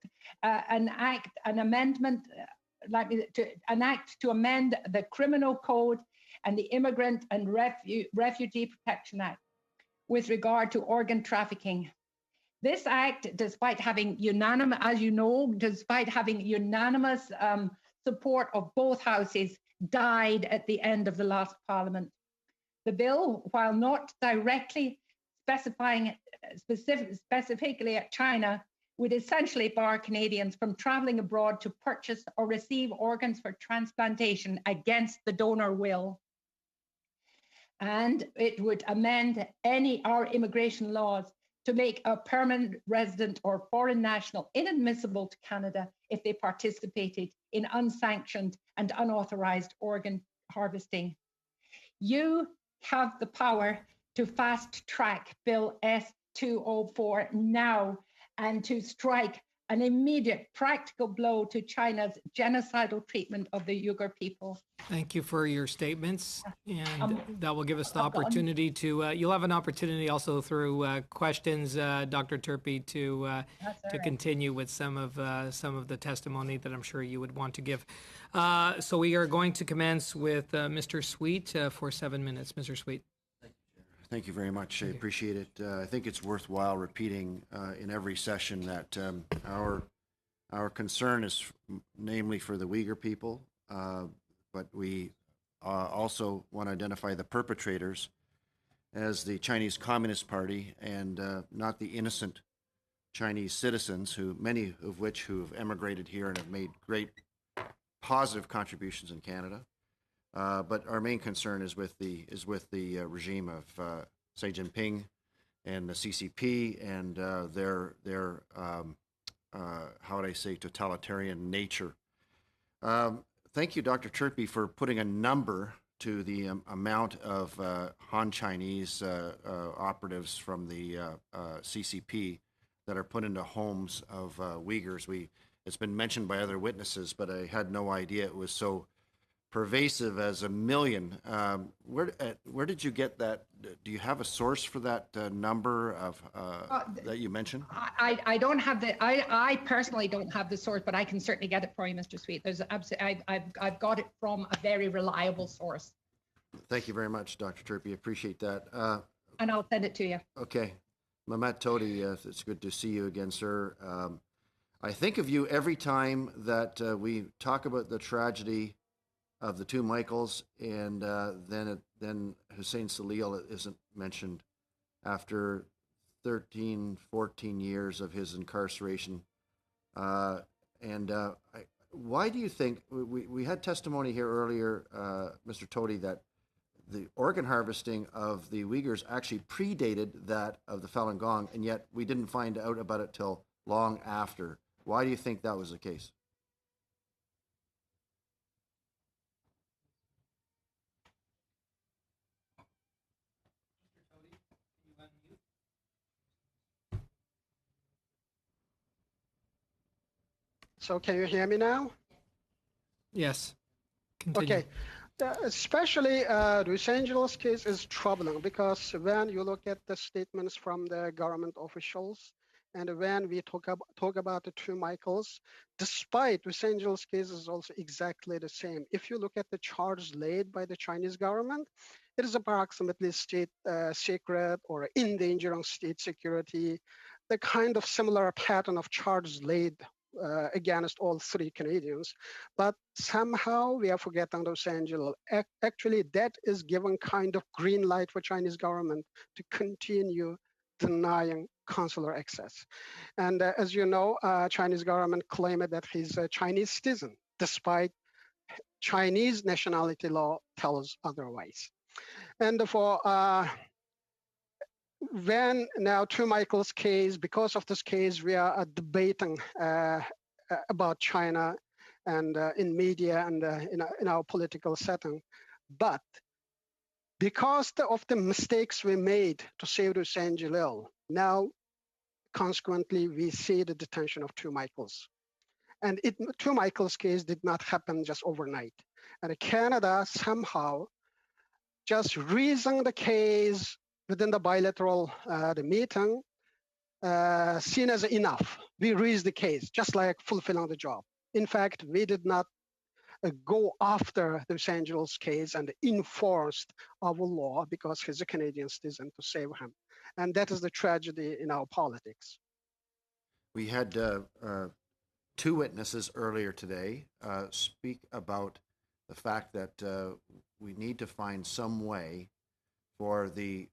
[SPEAKER 21] to amend the Criminal Code and the Immigrant and Refugee Protection Act with regard to organ trafficking. This act, despite having unanimous, as you know, despite having unanimous support of both houses, died at the end of the last parliament. The bill, while not directly specifying specifically at China, would essentially bar Canadians from traveling abroad to purchase or receive organs for transplantation against the donor will. And it would amend our immigration laws to make a permanent resident or foreign national inadmissible to Canada if they participated in unsanctioned and unauthorized organ harvesting. You have the power to fast track Bill S-204 now and to strike an immediate practical blow to China's genocidal treatment of the Uyghur people.
[SPEAKER 1] Thank you for your statements, and that will give us the opportunity to, you'll have an opportunity also through questions, Dr. Turpie, to continue with some of the testimony that I'm sure you would want to give. So we are going to commence with Mr. Sweet for 7 minutes. Mr. Sweet.
[SPEAKER 13] Thank you very much. I appreciate it. I think it's worthwhile repeating in every session that our concern is namely for the Uyghur people, but we also want to identify the perpetrators as the Chinese Communist Party and not the innocent Chinese citizens, many of which who have emigrated here and have made great positive contributions in Canada. But our main concern is with the regime of Xi Jinping and the CCP and their how would I say, totalitarian nature. Thank you, Dr. Turpie, for putting a number to the amount of Han Chinese operatives from the CCP that are put into homes of Uyghurs. It's been mentioned by other witnesses, but I had no idea it was so pervasive as 1 million. Where did you get that? Do you have a source for that number of that you mentioned?
[SPEAKER 21] I don't have I personally don't have the source, but I can certainly get it for you, Mr. Sweet. There's I've got it from a very reliable source.
[SPEAKER 13] Thank you very much, Dr. Turpie. Appreciate that.
[SPEAKER 21] And I'll send it to you.
[SPEAKER 13] Okay. Mehmet Todi, it's good to see you again, sir. I think of you every time that we talk about the tragedy of the two Michaels, and then Hussein Salil isn't mentioned after 13, 14 years of his incarceration. Why do you think, we had testimony here earlier, Mr. Todi, that the organ harvesting of the Uyghurs actually predated that of the Falun Gong, and yet we didn't find out about it till long after. Why do you think that was the case?
[SPEAKER 22] So can you hear me now?
[SPEAKER 1] Yes. Continue.
[SPEAKER 22] Okay. Especially the Los Angeles case is troubling because when you look at the statements from the government officials and when we talk about the two Michaels, despite Los Angeles case is also exactly the same. If you look at the charge laid by the Chinese government, it is approximately state secret or endangering state security, the kind of similar pattern of charges laid against all three Canadians. But somehow we are forgetting Los Angeles. Actually, that is giving kind of green light for Chinese government to continue denying consular access. And as you know, Chinese government claimed that he's a Chinese citizen, despite Chinese nationality law tells otherwise. And for when now two Michael's case, because of this case, we are debating about China and in media and in our political setting. But because of the mistakes we made to save Los Angeles, now consequently we see the detention of two Michaels. And two Michael's case did not happen just overnight. And Canada somehow just raising the case within the bilateral the meeting, seen as enough. We raised the case, just like fulfilling the job. In fact, we did not go after the Los Angeles case and enforced our law because he's a Canadian citizen to save him. And that is the tragedy in our politics.
[SPEAKER 13] We had two witnesses earlier today speak about the fact that we need to find some way for the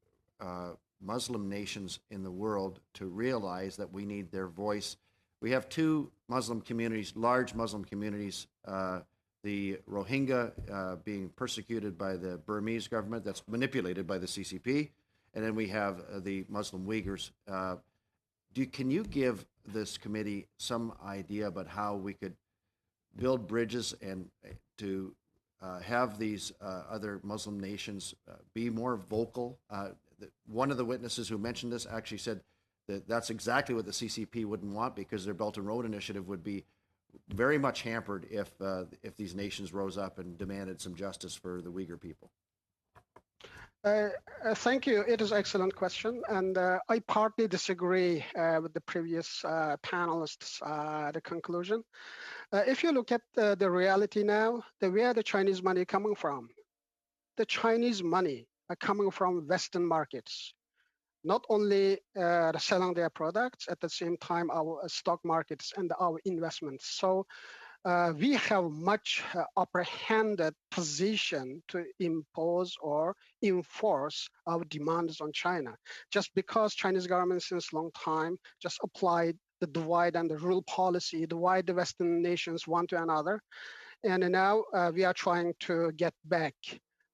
[SPEAKER 13] Muslim nations in the world to realize that we need their voice. We have two Muslim communities, large Muslim communities, the Rohingya being persecuted by the Burmese government that's manipulated by the CCP, and then we have the Muslim Uyghurs. Can you give this committee some idea about how we could build bridges and to have these other Muslim nations be more vocal? One of the witnesses who mentioned this actually said that that's exactly what the CCP wouldn't want, because their Belt and Road Initiative would be very much hampered if these nations rose up and demanded some justice for the Uyghur people.
[SPEAKER 22] Thank you. It is an excellent question, and I partly disagree with the previous panelists' the conclusion. If you look at the reality now, where the Chinese money coming from? The Chinese money are coming from Western markets, not only selling their products, at the same time our stock markets and our investments. So we have much upper-handed position to impose or enforce our demands on China. Just because Chinese government since long time just applied the divide and the rule policy, divide the Western nations one to another. And now we are trying to get back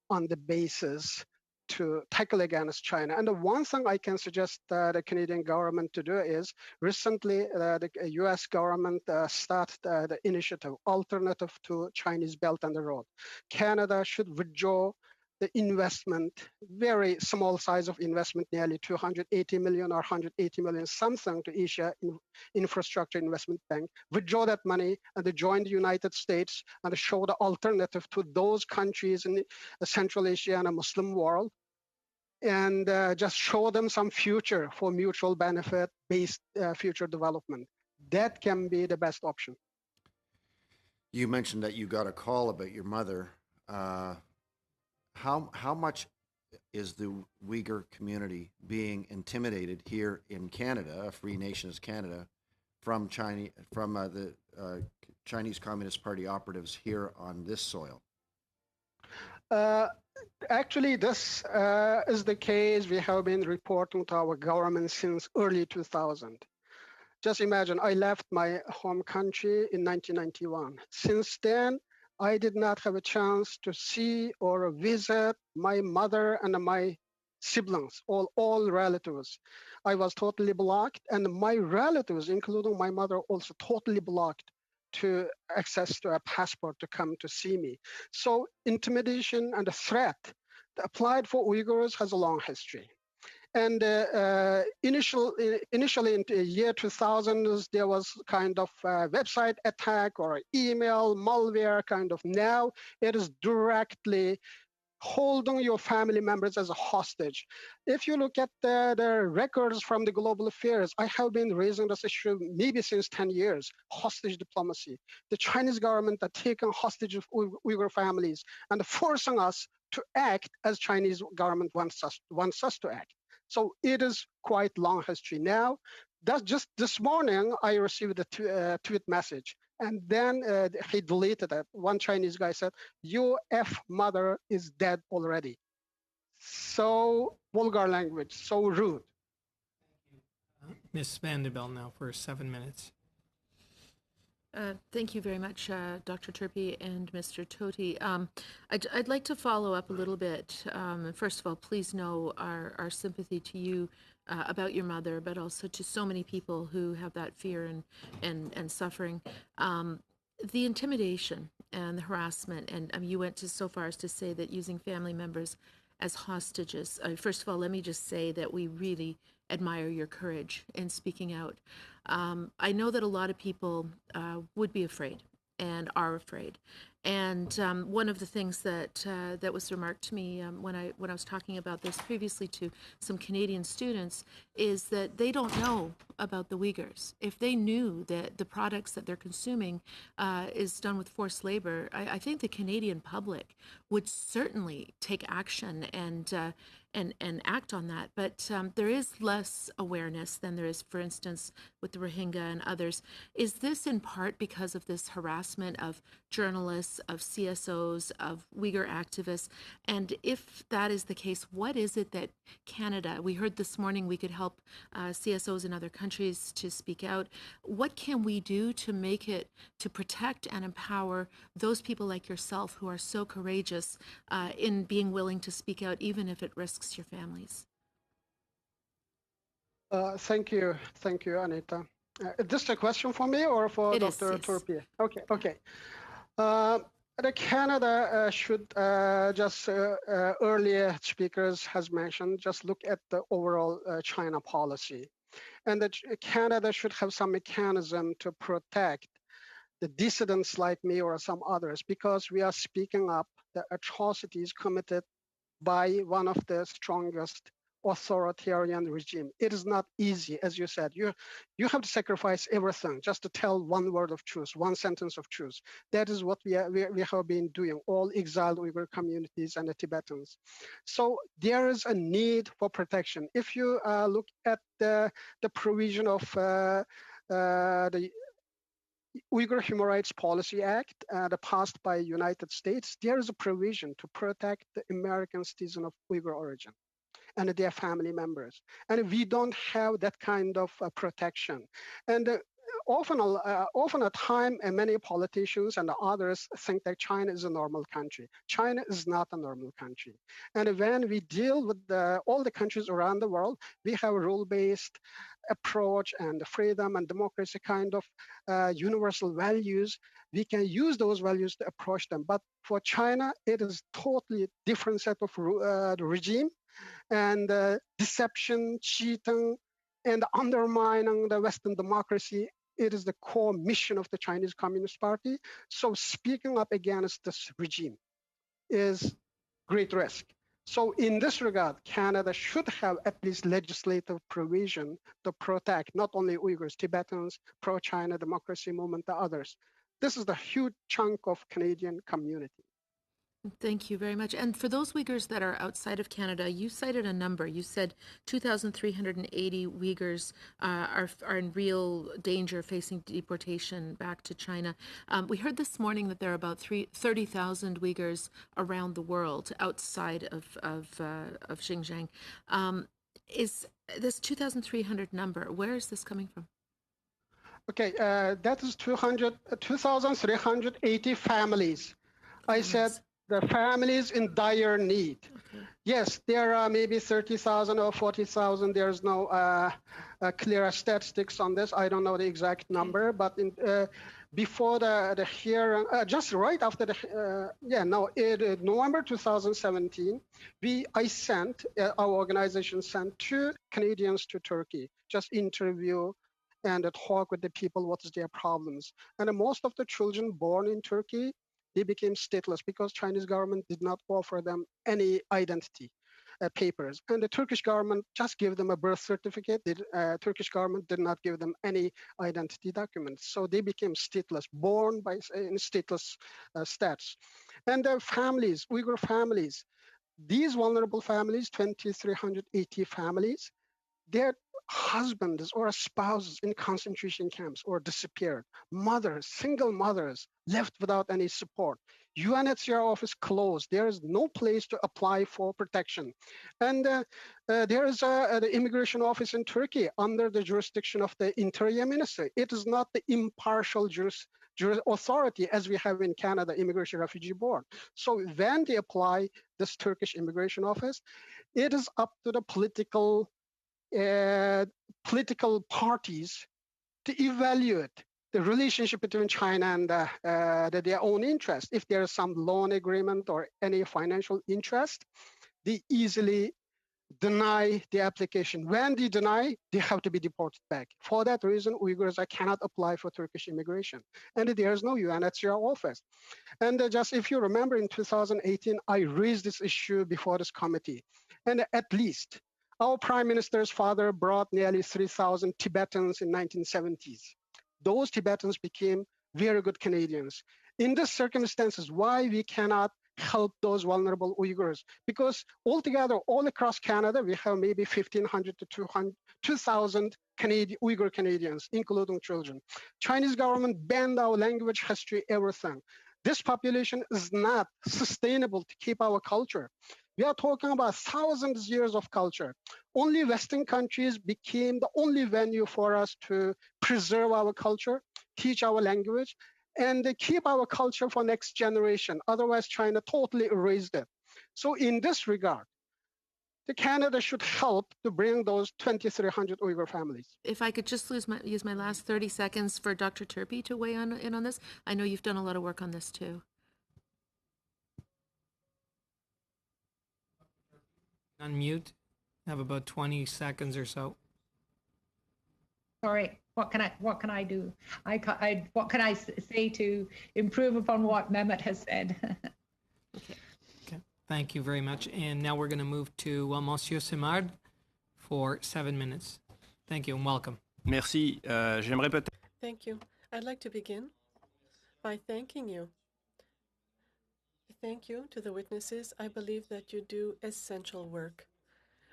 [SPEAKER 22] on the basis to tackle against China. And the one thing I can suggest the Canadian government to do is recently the US government started the initiative Alternative to Chinese Belt and the Road. Canada should withdraw the investment, very small size of investment, nearly 280 million or 180 million, something to Asia Infrastructure Investment Bank, withdraw that money and join the United States and show the alternative to those countries in the Central Asia and the Muslim world, and just show them some future for mutual benefit-based future development. That can be the best option.
[SPEAKER 13] You mentioned that you got a call about your mother. How much is the Uyghur community being intimidated here in Canada, a free nation as Canada, from the Chinese Communist Party operatives here on this soil?
[SPEAKER 22] Actually, this is the case we have been reporting to our government since early 2000. Just imagine, I left my home country in 1991. Since then, I did not have a chance to see or visit my mother and my siblings, all relatives. I was totally blocked, and my relatives, including my mother, also totally blocked to access to a passport to come to see me. So intimidation and a threat applied for Uyghurs has a long history. And initially in the year 2000, there was kind of a website attack or email malware kind of. Now it is directly holding your family members as a hostage. If you look at the records from the Global Affairs, I have been raising this issue maybe since 10 years, hostage diplomacy. The Chinese government are taking hostage of Uyghur families and forcing us to act as Chinese government wants us to act. So it is quite long history. Now, just this morning, I received a tweet message, and then he deleted it. One Chinese guy said, "Your mother is dead already." So vulgar language, so rude.
[SPEAKER 1] Ms. Vanderbilt now for 7 minutes.
[SPEAKER 19] Thank you very much, Dr. Turpie and Mr. Tohti. I'd like to follow up a little bit. First of all, please know our sympathy to you about your mother, but also to so many people who have that fear and suffering. The intimidation and the harassment, and you went so far as to say that using family members as hostages. First of all, let me just say that we really admire your courage in speaking out. I know that a lot of people would be afraid and are afraid. And one of the things that was remarked to me when I was talking about this previously to some Canadian students is that they don't know about the Uyghurs. If they knew that the products that they're consuming is done with forced labor, I think the Canadian public would certainly take action and act on that. But there is less awareness than there is, for instance, with the Rohingya and others. Is this in part because of this harassment of journalists, of CSOs, of Uyghur activists? And if that is the case, what is it that Canada, we heard this morning we could help CSOs in other countries to speak out. What can we do to make it, to protect and empower those people like yourself who are so courageous in being willing to speak out, even if it risks your families?
[SPEAKER 22] Thank you, Anita. Is this a question for me or for Dr. Turpie? Okay. The Canada should earlier speakers has mentioned, just look at the overall China policy, and that Canada should have some mechanism to protect the dissidents like me or some others, because we are speaking up the atrocities committed by one of the strongest authoritarian regime. It is not easy, as you said. You have to sacrifice everything just to tell one word of truth, one sentence of truth. That is what we have been doing, all exiled Uyghur communities and the Tibetans. So there is a need for protection. If you look at the provision of the Uyghur Human Rights Policy Act, passed by United States, there is a provision to protect the American citizen of Uyghur origin and their family members. And we don't have that kind of protection. And often a time, many politicians and others think that China is a normal country. China is not a normal country. And when we deal with all the countries around the world, we have a rule-based approach and freedom and democracy kind of universal values. We can use those values to approach them. But for China, it is totally different set of regime, and deception, cheating, and undermining the Western democracy. It is the core mission of the Chinese Communist Party. So speaking up against this regime is great risk. So in this regard, Canada should have at least legislative provision to protect not only Uyghurs, Tibetans, pro-China democracy movement, the others. This is the huge chunk of Canadian community.
[SPEAKER 19] Thank you very much. And for those Uyghurs that are outside of Canada, you cited a number. You said 2,380 Uyghurs are in real danger, facing deportation back to China. We heard this morning that there are about 30,000 Uyghurs around the world outside of Xinjiang. Is this 2,300 number, where is this coming from?
[SPEAKER 22] Okay, that is 2,380 families. I said the families in dire need. Okay. Yes, there are maybe 30,000 or 40,000. There's no clear statistics on this. I don't know the exact number, but before the hearing, just right after the, November 2017, our organization sent 2 Canadians to Turkey, just interview and talk with the people, what is their problems. And most of the children born in Turkey, they became stateless because Chinese government did not offer them any identity papers. And the Turkish government just gave them a birth certificate. The Turkish government did not give them any identity documents. So they became stateless, born in stateless status. And their families, Uyghur families, these vulnerable families, 2,380 families, their husbands or spouses in concentration camps or disappeared. Mothers, single mothers, left without any support. UNHCR office closed. There is no place to apply for protection. And there is the immigration office in Turkey under the jurisdiction of the Interior Ministry. It is not the impartial authority as we have in Canada, Immigration Refugee Board. So when they apply this Turkish immigration office, it is up to the political parties to evaluate the relationship between China and their own interest. If there is some loan agreement or any financial interest, they easily deny the application. When they deny, they have to be deported back. For that reason, Uyghurs cannot apply for Turkish immigration. And there is no UNHCR office. And just if you remember, in 2018, I raised this issue before this committee. And at least our prime minister's father brought nearly 3,000 Tibetans in 1970s. Those Tibetans became very good Canadians. In these circumstances, why we cannot help those vulnerable Uyghurs. Because altogether, all across Canada, we have maybe 1,500 to 2,000 Uyghur Canadians, including children. Chinese government banned our language, history, everything. This population is not sustainable to keep our culture. We are talking about thousands of years of culture. Only Western countries became the only venue for us to preserve our culture, teach our language, and keep our culture for next generation. Otherwise, China totally erased it. So in this regard, Canada should help to bring those 2,300 Uyghur families.
[SPEAKER 19] If I could just use my last 30 seconds for Dr. Turpie to weigh in on this. I know you've done a lot of work on this too.
[SPEAKER 1] Unmute. Have about 20 seconds or so.
[SPEAKER 21] Sorry, what can I do? What can I say to improve upon what Mehmet has said?
[SPEAKER 1] Okay. Thank you very much. And now we're going to move to Monsieur Simard for 7 minutes. Thank you and welcome.
[SPEAKER 4] Merci. J'aimerais peut-être.
[SPEAKER 6] Thank you. I'd like to begin by thanking you. Thank you to the witnesses. I believe that you do essential work.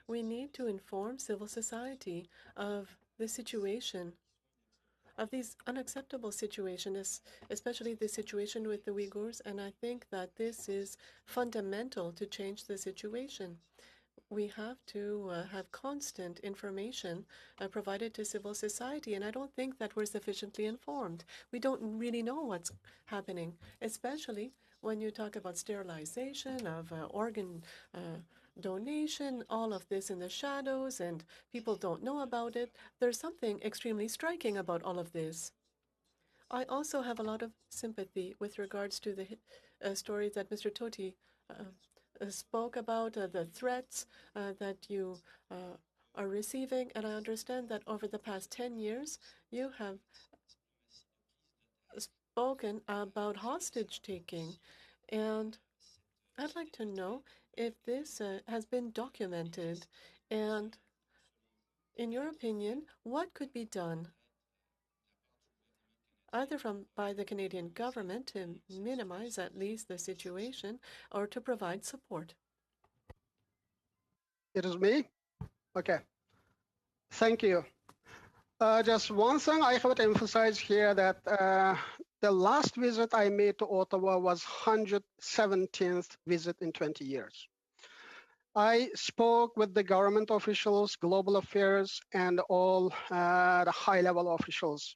[SPEAKER 6] We need to inform civil society of the situation, of these unacceptable situations, especially the situation with the Uyghurs, and I think that this is fundamental to change the situation. We have to have constant information provided to civil society, and I don't think that we're sufficiently informed. We don't really know what's happening, especially when you talk about sterilization of organ donation, all of this in the shadows, and people don't know about it. There's something extremely striking about all of this. I also have a lot of sympathy with regards to the story that Mr. Toti spoke about, the threats that you are receiving, and I understand that over the past 10 years, you have spoken about hostage-taking, and I'd like to know if this has been documented, and in your opinion, what could be done either by the Canadian government to minimize at least the situation or to provide support?
[SPEAKER 22] It is me? Okay. Thank you. Just one thing I have to emphasize here that the last visit I made to Ottawa was 117th visit in 20 years. I spoke with the government officials, global affairs, and all the high-level officials.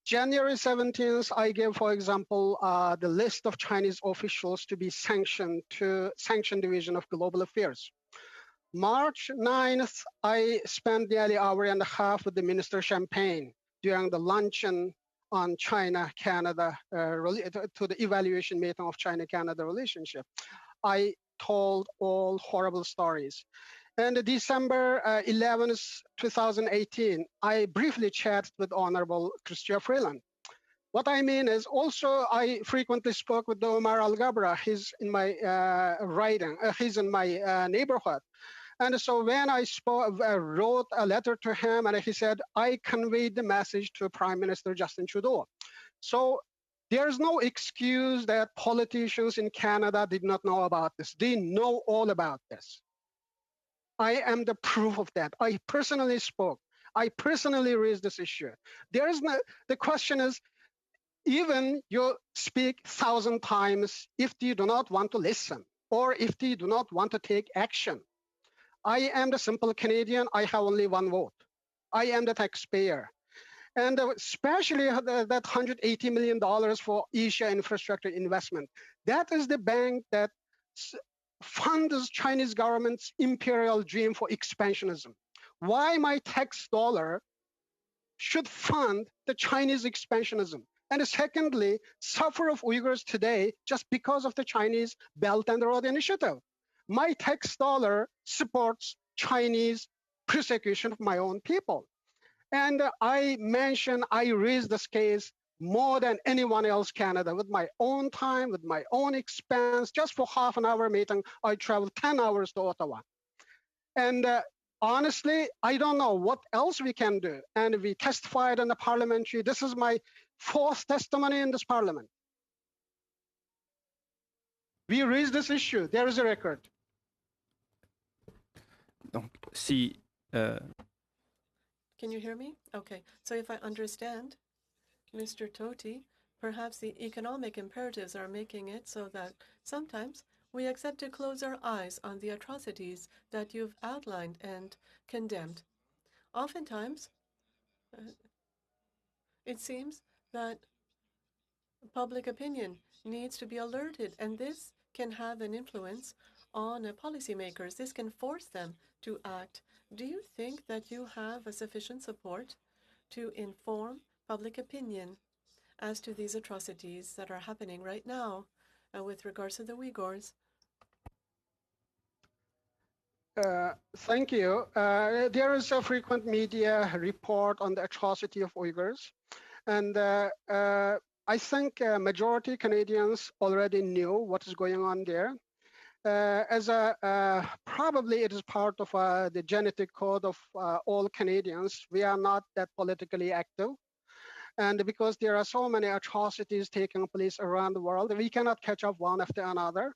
[SPEAKER 22] January 17th, I gave, for example, the list of Chinese officials to be sanctioned to Sanction Division of Global Affairs. March 9th, I spent nearly an hour and a half with the Minister Champagne during the luncheon on China-Canada, to the evaluation meeting of China-Canada relationship. I told all horrible stories. And December 11th, 2018, I briefly chatted with Honorable Chrystia Freeland. What I mean is also I frequently spoke with Omar Al-Gabra. He's in my he's in my neighborhood. And so when I wrote a letter to him, and he said, I conveyed the message to Prime Minister Justin Trudeau. So there's no excuse that politicians in Canada did not know about this. They know all about this. I am the proof of that. I personally spoke. I personally raised this issue. The question is, even you speak 1,000 times, if you do not want to listen, or if you do not want to take action. I am the simple Canadian. I have only one vote. I am the taxpayer. And especially that $180 million for Asia infrastructure investment. That is the bank that funds Chinese government's imperial dream for expansionism. Why my tax dollar should fund the Chinese expansionism? And secondly, suffer of Uyghurs today just because of the Chinese Belt and Road Initiative. My tax dollar supports Chinese persecution of my own people. And I raised this case more than anyone else in Canada with my own time, with my own expense. Just for half an hour meeting, I traveled 10 hours to Ottawa. And honestly, I don't know what else we can do. And we testified in the parliamentary. This is my 4th testimony in this parliament. We raised this issue. There is a record.
[SPEAKER 4] Donc, si,
[SPEAKER 6] Can you hear me? Okay. So if I understand, Mr. Toti, perhaps the economic imperatives are making it so that sometimes we accept to close our eyes on the atrocities that you've outlined and condemned. Oftentimes, it seems that public opinion needs to be alerted, and this can have an influence on policymakers. This can force them to act. Do you think that you have a sufficient support to inform public opinion as to these atrocities that are happening right now with regards to the Uyghurs?
[SPEAKER 22] Thank you. There is a frequent media report on the atrocity of Uyghurs. And I think majority Canadians already knew what is going on there. Probably it is part of the genetic code of all Canadians. We are not that politically active. And because there are so many atrocities taking place around the world, we cannot catch up one after another.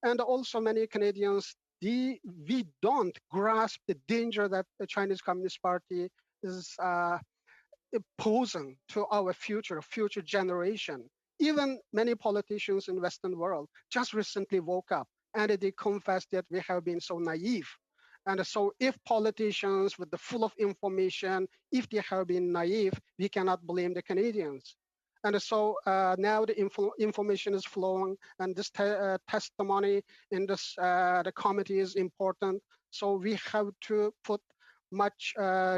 [SPEAKER 22] And also many Canadians, we don't grasp the danger that the Chinese Communist Party is posing to our future generation. Even many politicians in the Western world just recently woke up and they confessed that we have been so naive. And so if politicians with the full of information, if they have been naive, we cannot blame the Canadians. And so now the information is flowing, and this testimony in this the committee is important. So we have to put much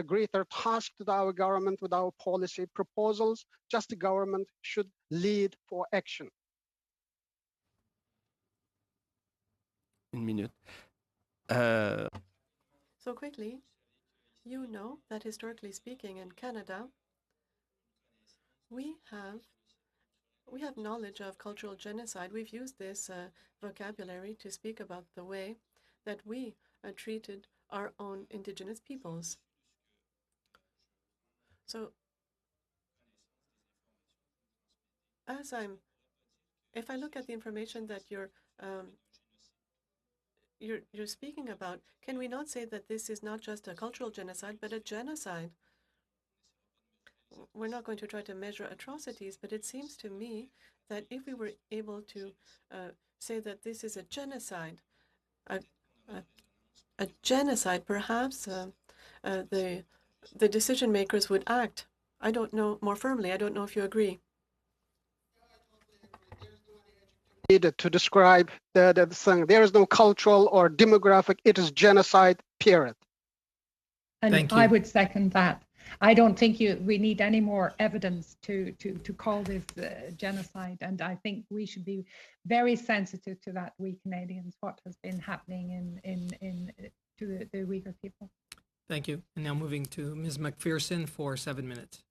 [SPEAKER 22] greater task to our government with our policy proposals. Just the government should lead for action.
[SPEAKER 4] Une minute.
[SPEAKER 6] So quickly, you know that historically speaking in Canada, we have knowledge of cultural genocide. We've used this vocabulary to speak about the way that we treated our own Indigenous peoples. So if I look at the information that you're speaking about, can we not say that this is not just a cultural genocide, but a genocide? We're not going to try to measure atrocities, but it seems to me that if we were able to say that this is a genocide, perhaps the decision makers would act. I don't know more firmly. I don't know if you agree.
[SPEAKER 22] To describe the thing. There is no cultural or demographic. It is genocide, period.
[SPEAKER 21] And I would second that. I don't think we need any more evidence to call this genocide. And I think we should be very sensitive to that, we Canadians, what has been happening to the Uyghur people.
[SPEAKER 1] Thank you. And now moving to Ms. McPherson for 7 minutes.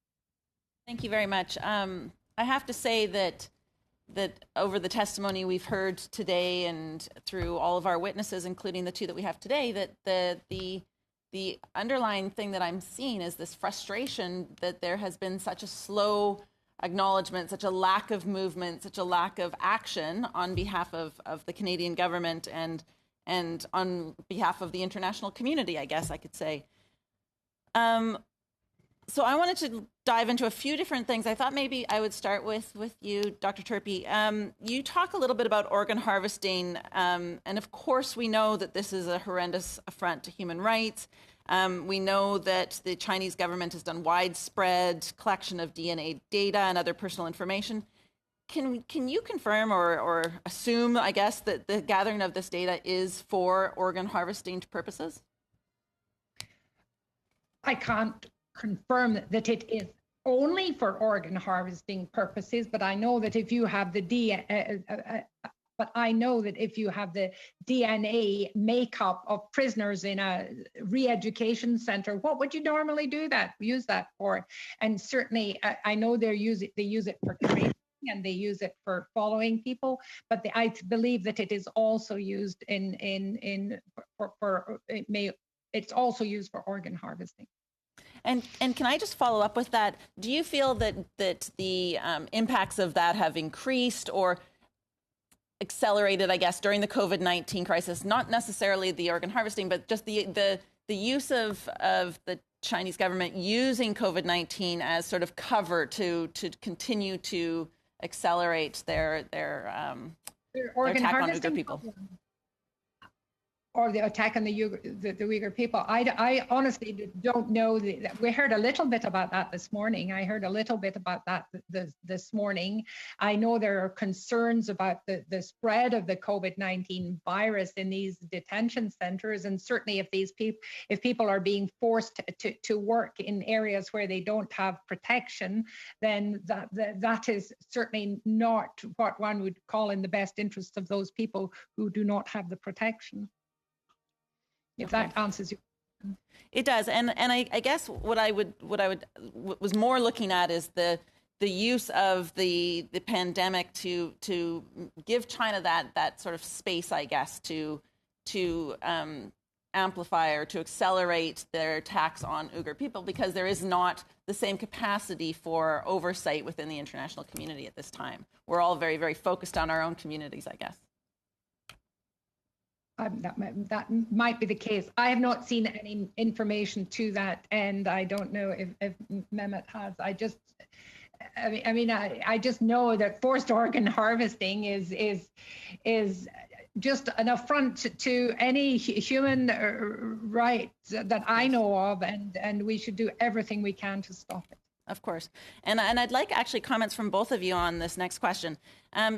[SPEAKER 12] Thank you very much. I have to say that over the testimony we've heard today and through all of our witnesses, including the two that we have today, that the underlying thing that I'm seeing is this frustration that there has been such a slow acknowledgement, such a lack of movement, such a lack of action on behalf of the Canadian government and on behalf of the international community, I guess I could say. So I wanted to dive into a few different things. I thought maybe I would start with you, Dr. Turpie. You talk a little bit about organ harvesting, and of course we know that this is a horrendous affront to human rights. We know that the Chinese government has done widespread collection of DNA data and other personal information. Can you confirm or assume, I guess, that the gathering of this data is for organ harvesting purposes?
[SPEAKER 21] I can't confirm that it is only for organ harvesting purposes, but I know that if you have the DNA makeup of prisoners in a re-education center, what would you normally use that for? And certainly, I know they use it for training and they use it for following people, but I believe that it is also used it's also used for organ harvesting.
[SPEAKER 12] And can I just follow up with that? Do you feel that the impacts of that have increased, or accelerated, I guess, during the COVID-19 crisis, not necessarily the organ harvesting, but just the use of the Chinese government using COVID-19 as sort of cover to continue to accelerate their attack on Uyghur people.
[SPEAKER 21] Or the attack on the Uyghur people. I honestly don't know. We heard a little bit about that this morning. I heard a little bit about that this morning. I know there are concerns about the spread of the COVID-19 virus in these detention centers, and certainly if people are being forced to work in areas where they don't have protection, then that is certainly not what one would call in the best interest of those people who do not have the protection. If that answers you.
[SPEAKER 12] It does, and I guess what I was more looking at is the use of the pandemic to give China that sort of space, I guess, to amplify or to accelerate their attacks on Uyghur people, because there is not the same capacity for oversight within the international community at this time. We're all very, very focused on our own communities, I guess.
[SPEAKER 21] That might be the case. I have not seen any information to that, and I don't know if Mehmet has. I just know that forced organ harvesting is just an affront to any human right that I know of, and we should do everything we can to stop it.
[SPEAKER 12] Of course. And I'd like actually comments from both of you on this next question.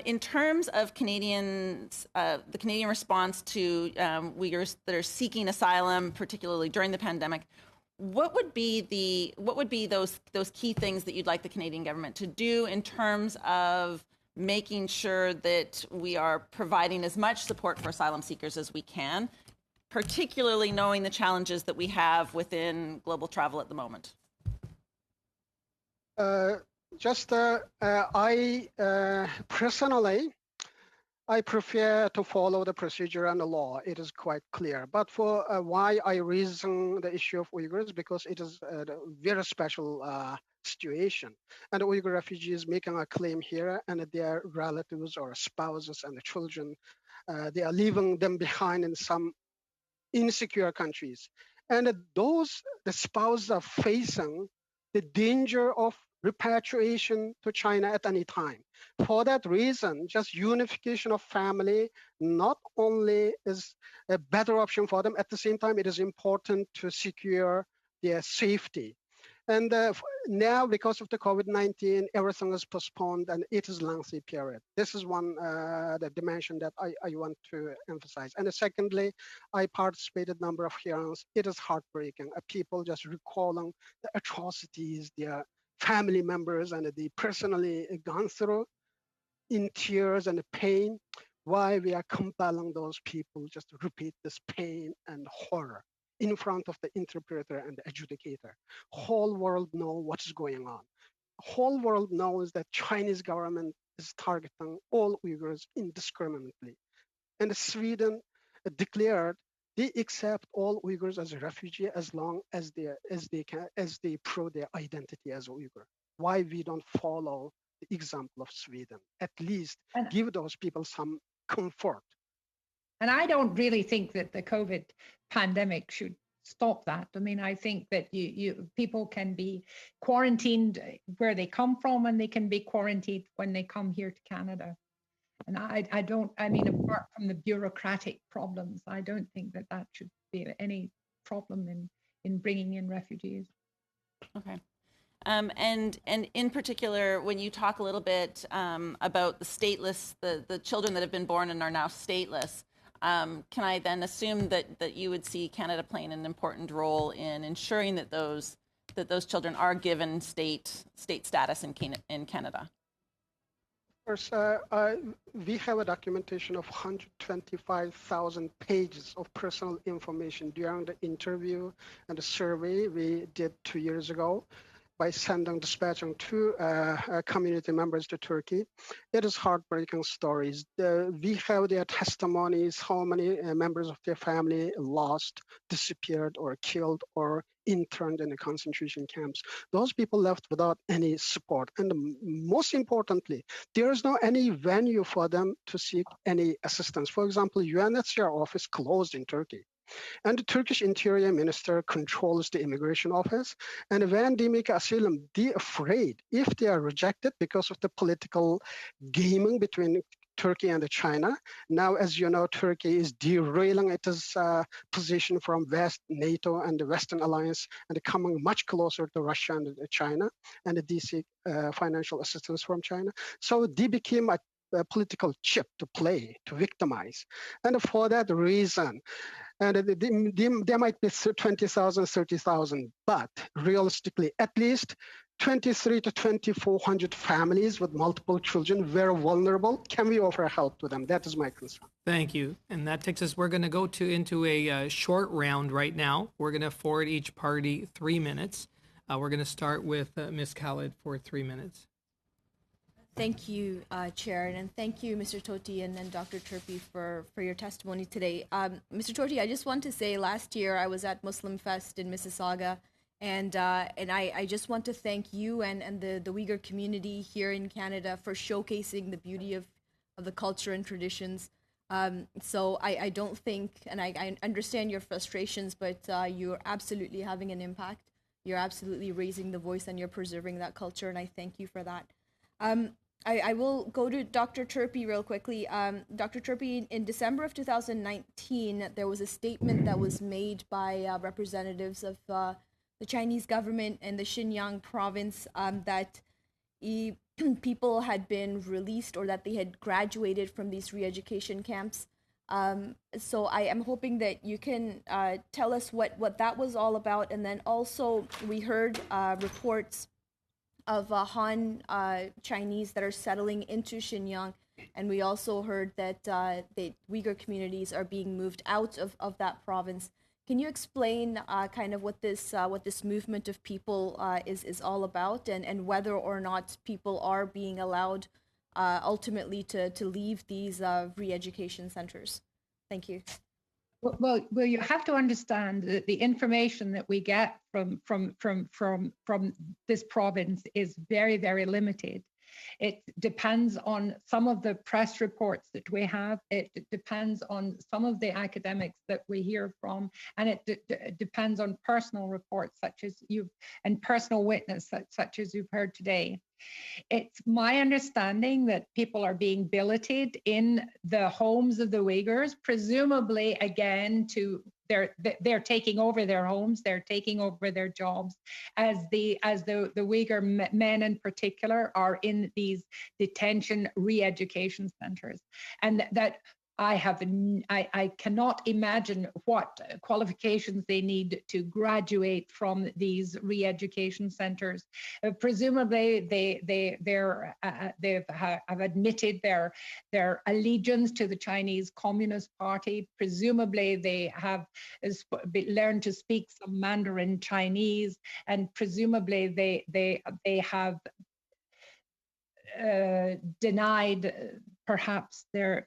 [SPEAKER 12] In terms of Canadians, the Canadian response to Uyghurs that are seeking asylum, particularly during the pandemic, what would be those key things that you'd like the Canadian government to do in terms of making sure that we are providing as much support for asylum seekers as we can, particularly knowing the challenges that we have within global travel at the moment?
[SPEAKER 22] Personally, I prefer to follow the procedure and the law. It is quite clear. But for why I raising the issue of Uyghurs, because it is a very special situation. And the Uyghur refugees making a claim here, and their relatives or spouses and the children, they are leaving them behind in some insecure countries. And the spouses are facing the danger of repatriation to China at any time. For that reason, just unification of family not only is a better option for them, at the same time, it is important to secure their safety. And now, because of the COVID-19, everything is postponed, and it is a lengthy period. This is one the dimension that I want to emphasize. And secondly, I participated in a number of hearings. It is heartbreaking. People just recalling the atrocities their family members and they personally gone through in tears and pain. Why we are compelling those people just to repeat this pain and horror in front of the interpreter and the adjudicator. Whole world know what's going on. Whole world knows that Chinese government is targeting all Uyghurs indiscriminately. And Sweden declared they accept all Uyghurs as a refugee as long as they prove their identity as a Uyghur. Why we don't follow the example of Sweden? At least give those people some comfort.
[SPEAKER 21] And I don't really think that the COVID pandemic should stop that. I mean, I think that people can be quarantined where they come from, and they can be quarantined when they come here to Canada. And I mean, apart from the bureaucratic problems, I don't think that should be any problem in bringing in refugees.
[SPEAKER 12] Okay. And in particular, when you talk a little bit about the stateless, the children that have been born and are now stateless, can I then assume that you would see Canada playing an important role in ensuring that those children are given state status in Canada?
[SPEAKER 22] Of course, we have a documentation of 125,000 pages of personal information during the interview and the survey we did 2 years ago by dispatching two community members to Turkey. It is heartbreaking stories. We have their testimonies, how many members of their family lost, disappeared, or killed, or interned in the concentration camps. Those people left without any support. And most importantly, there is no any venue for them to seek any assistance. For example, UNHCR office closed in Turkey. And the Turkish Interior Minister controls the immigration office. And when they make asylum, they're afraid if they are rejected because of the political gaming between Turkey and China. Now, as you know, Turkey is derailing its position from West, NATO, and the Western Alliance, and coming much closer to Russia and China, and they seek financial assistance from China. So they became a political chip to play, to victimize. And for that reason, and there might be 20,000, 30,000, but realistically, at least 23 to 2,400 families with multiple children, very vulnerable. Can we offer help to them? That is my concern.
[SPEAKER 1] Thank you. And that takes us, we're going to go into a short round right now. We're going to afford each party 3 minutes. We're going to start with Ms. Khalid for 3 minutes.
[SPEAKER 11] Thank you, Chair, and thank you, Mr. Tohti and Dr. Turpi for your testimony today. Mr. Tohti, I just want to say last year I was at Muslim Fest in Mississauga, and I just want to thank you and the Uyghur community here in Canada for showcasing the beauty of the culture and traditions. So I don't think, and I understand your frustrations, but you're absolutely having an impact. You're absolutely raising the voice and you're preserving that culture, and I thank you for that. I will go to Dr. Turpi real quickly. Dr. Turpi, in December of 2019, there was a statement that was made by representatives of the Chinese government in the Xinjiang province that people had been released or that they had graduated from these re-education camps. So I am hoping that you can tell us what that was all about. And then also we heard reports of Han Chinese that are settling into Xinjiang. And we also heard that the Uyghur communities are being moved out of that province. Can you explain kind of what this movement of people is all about, and whether or not people are being allowed ultimately to leave these re-education centers? Thank you.
[SPEAKER 21] Well, you have to understand that the information that we get from this province is very, very limited. It depends on some of the press reports that we have. It depends on some of the academics that we hear from, and it depends on personal reports and personal witness such as you've heard today. It's my understanding that people are being billeted in the homes of the Uyghurs, presumably again they're taking over their homes, they're taking over their jobs, as the Uyghur men in particular are in these detention re-education centers, and that I cannot imagine what qualifications they need to graduate from these re-education centers. Presumably, they have admitted their allegiance to the Chinese Communist Party. Presumably, they have learned to speak some Mandarin Chinese, and presumably they have denied perhaps their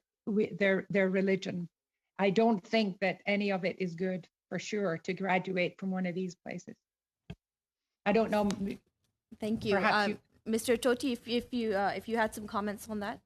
[SPEAKER 21] religion. I don't think that any of it is good, for sure, to graduate from one of these places. I don't know.
[SPEAKER 11] Thank you. Mr. Tohti, if you had some comments on that.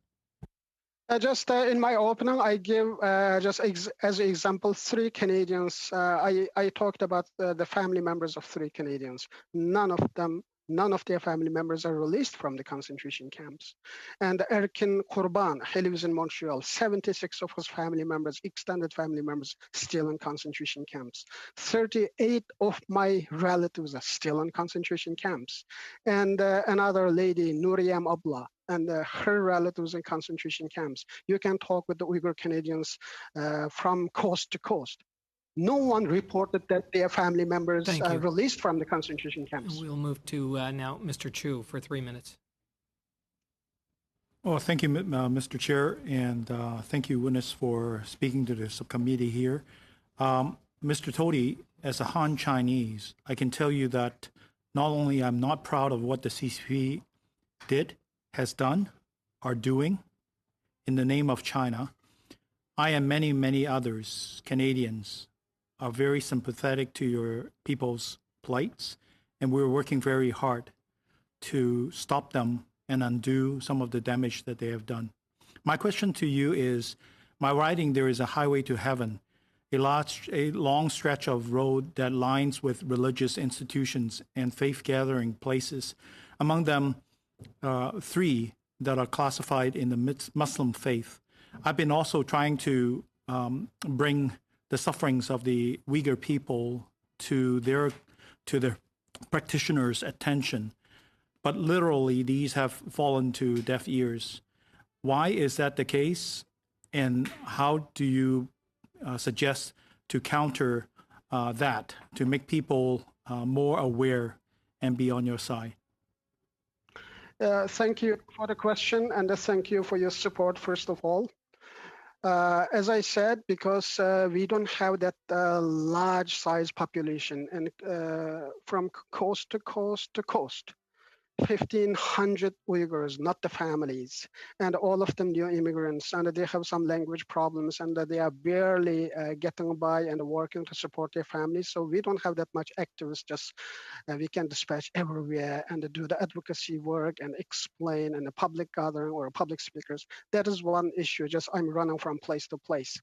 [SPEAKER 22] Just in my opening, I give just as an example 3 Canadians. I talked about the family members of 3 Canadians. None of their family members are released from the concentration camps. And Erkin Kurban, he lives in Montreal. 76 of his family members, extended family members, still in concentration camps. 38 of my relatives are still in concentration camps. And another lady, Nuriyam Abla, and her relatives in concentration camps. You can talk with the Uyghur Canadians from coast to coast. No one reported that their family members are released from the concentration camps.
[SPEAKER 1] We'll move to now Mr. Chu for 3 minutes.
[SPEAKER 7] Well, thank you, Mr. Chair, and thank you, witness, for speaking to the subcommittee here. Mr. Tohti, as a Han Chinese, I can tell you that not only I'm not proud of what the CCP has done, are doing in the name of China, I and many, many others, Canadians, are very sympathetic to your people's plights, and we're working very hard to stop them and undo some of the damage that they have done. My question to you is, my writing, There is a Highway to Heaven, a long stretch of road that lines with religious institutions and faith-gathering places, among them 3 that are classified in the Muslim faith. I've been also trying to bring the sufferings of the Uyghur people to their practitioners' attention, but literally these have fallen to deaf ears. Why is that the case, and how do you suggest to counter that, to make people more aware and be on your side?
[SPEAKER 22] Thank you for the question, and thank you for your support, first of all. As I said, because we don't have that large size population, and from coast to coast to coast, 1,500 Uyghurs, not the families, and all of them new immigrants, and they have some language problems, and they are barely getting by and working to support their families. So we don't have that much activists. Just we can dispatch everywhere and do the advocacy work and explain in a public gathering or public speakers. That is one issue. Just I'm running from place to place.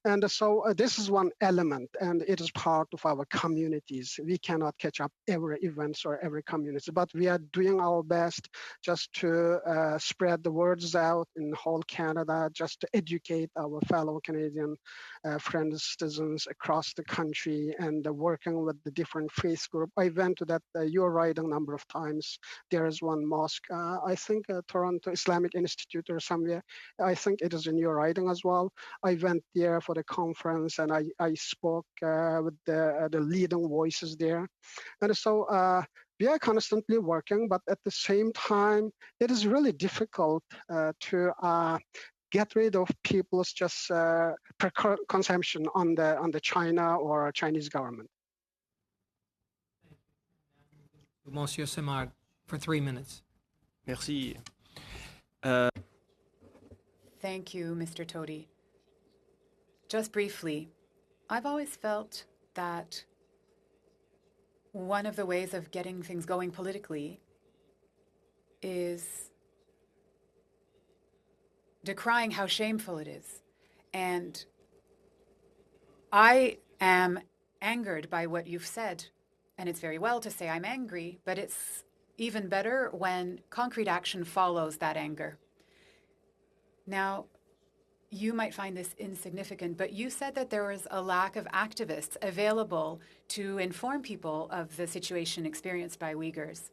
[SPEAKER 22] And so this is one element, and it is part of our communities. We cannot catch up every events or every community, but we are doing our best just to spread the words out in whole Canada, just to educate our fellow Canadian friends, citizens across the country, and working with the different faith group. I went to that your riding number of times. There is one mosque, I think Toronto Islamic Institute or somewhere. I think it is in your riding as well. I went there for the conference, and I spoke with the leading voices there. And so we are constantly working, but at the same time, it is really difficult to get rid of people's just consumption on the China or Chinese government.
[SPEAKER 1] Monsieur Simard, for 3 minutes.
[SPEAKER 4] Merci.
[SPEAKER 20] Thank you, Mr. Toti. Just briefly, I've always felt that one of the ways of getting things going politically is decrying how shameful it is. And I am angered by what you've said. And it's very well to say I'm angry, but it's even better when concrete action follows that anger. Now, you might find this insignificant, but you said that there was a lack of activists available to inform people of the situation experienced by Uyghurs.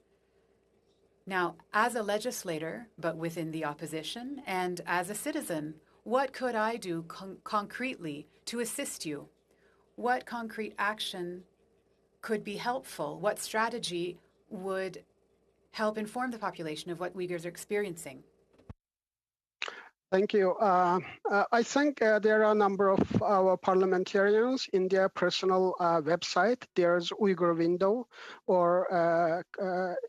[SPEAKER 20] Now, as a legislator, but within the opposition, and as a citizen, what could I do concretely to assist you? What concrete action could be helpful? What strategy would help inform the population of what Uyghurs are experiencing?
[SPEAKER 22] Thank you. I think there are a number of our parliamentarians in their personal website. There's Uyghur Window or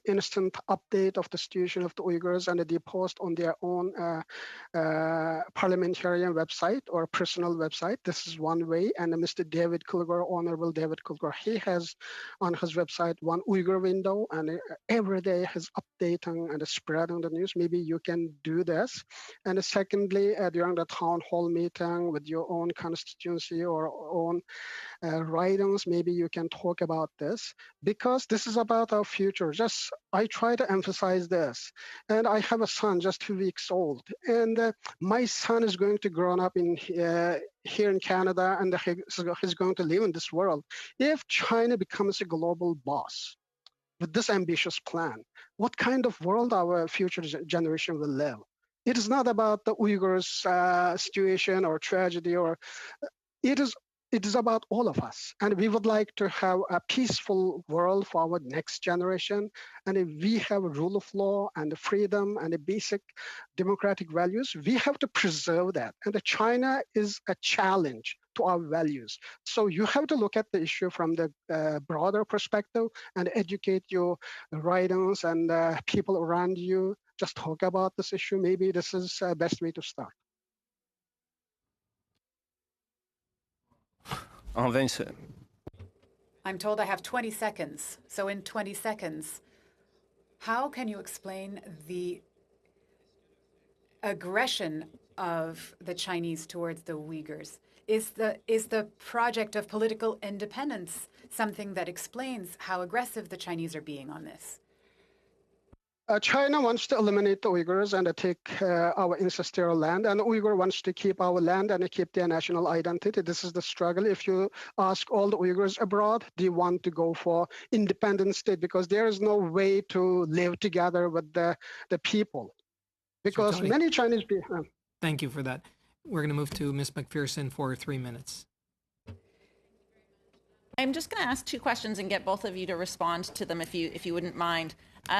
[SPEAKER 22] instant update of the situation of the Uyghurs, and they post on their own parliamentarian website or personal website. This is one way. And Mr. David Kilgour, Honorable David Kilgour, he has on his website one Uyghur Window, and every day he's updating and spreading the news. Maybe you can do this. And secondly, during the town hall meeting with your own constituency or own ridings, maybe you can talk about this, because this is about our future. Just I try to emphasize this. And I have a son just 2 weeks old, and my son is going to grow up in here in Canada, and he's going to live in this world. If China becomes a global boss with this ambitious plan, what kind of world our future generation will live? It is not about the Uyghurs' situation or tragedy, or it is about all of us. And we would like to have a peaceful world for our next generation. And if we have a rule of law and freedom and the basic democratic values, we have to preserve that. And China is a challenge to our values. So you have to look at the issue from the broader perspective and educate your ridings and people around you. Just talk about this issue. Maybe this is the best way to start.
[SPEAKER 4] En 20
[SPEAKER 20] I'm told I have 20 seconds. So in 20 seconds, how can you explain the aggression of the Chinese towards the Uyghurs? Is the project of political independence something that explains how aggressive the Chinese are being on this?
[SPEAKER 22] China wants to eliminate the Uyghurs and take our ancestral land, and Uyghur wants to keep our land and keep their national identity. This is the struggle. If you ask all the Uyghurs abroad, they want to go for independent state because there is no way to live together with the people. Because many Chinese people...
[SPEAKER 1] Thank you for that. We're going to move to Ms. McPherson for 3 minutes.
[SPEAKER 12] I'm just going to ask two questions and get both of you to respond to them if you wouldn't mind.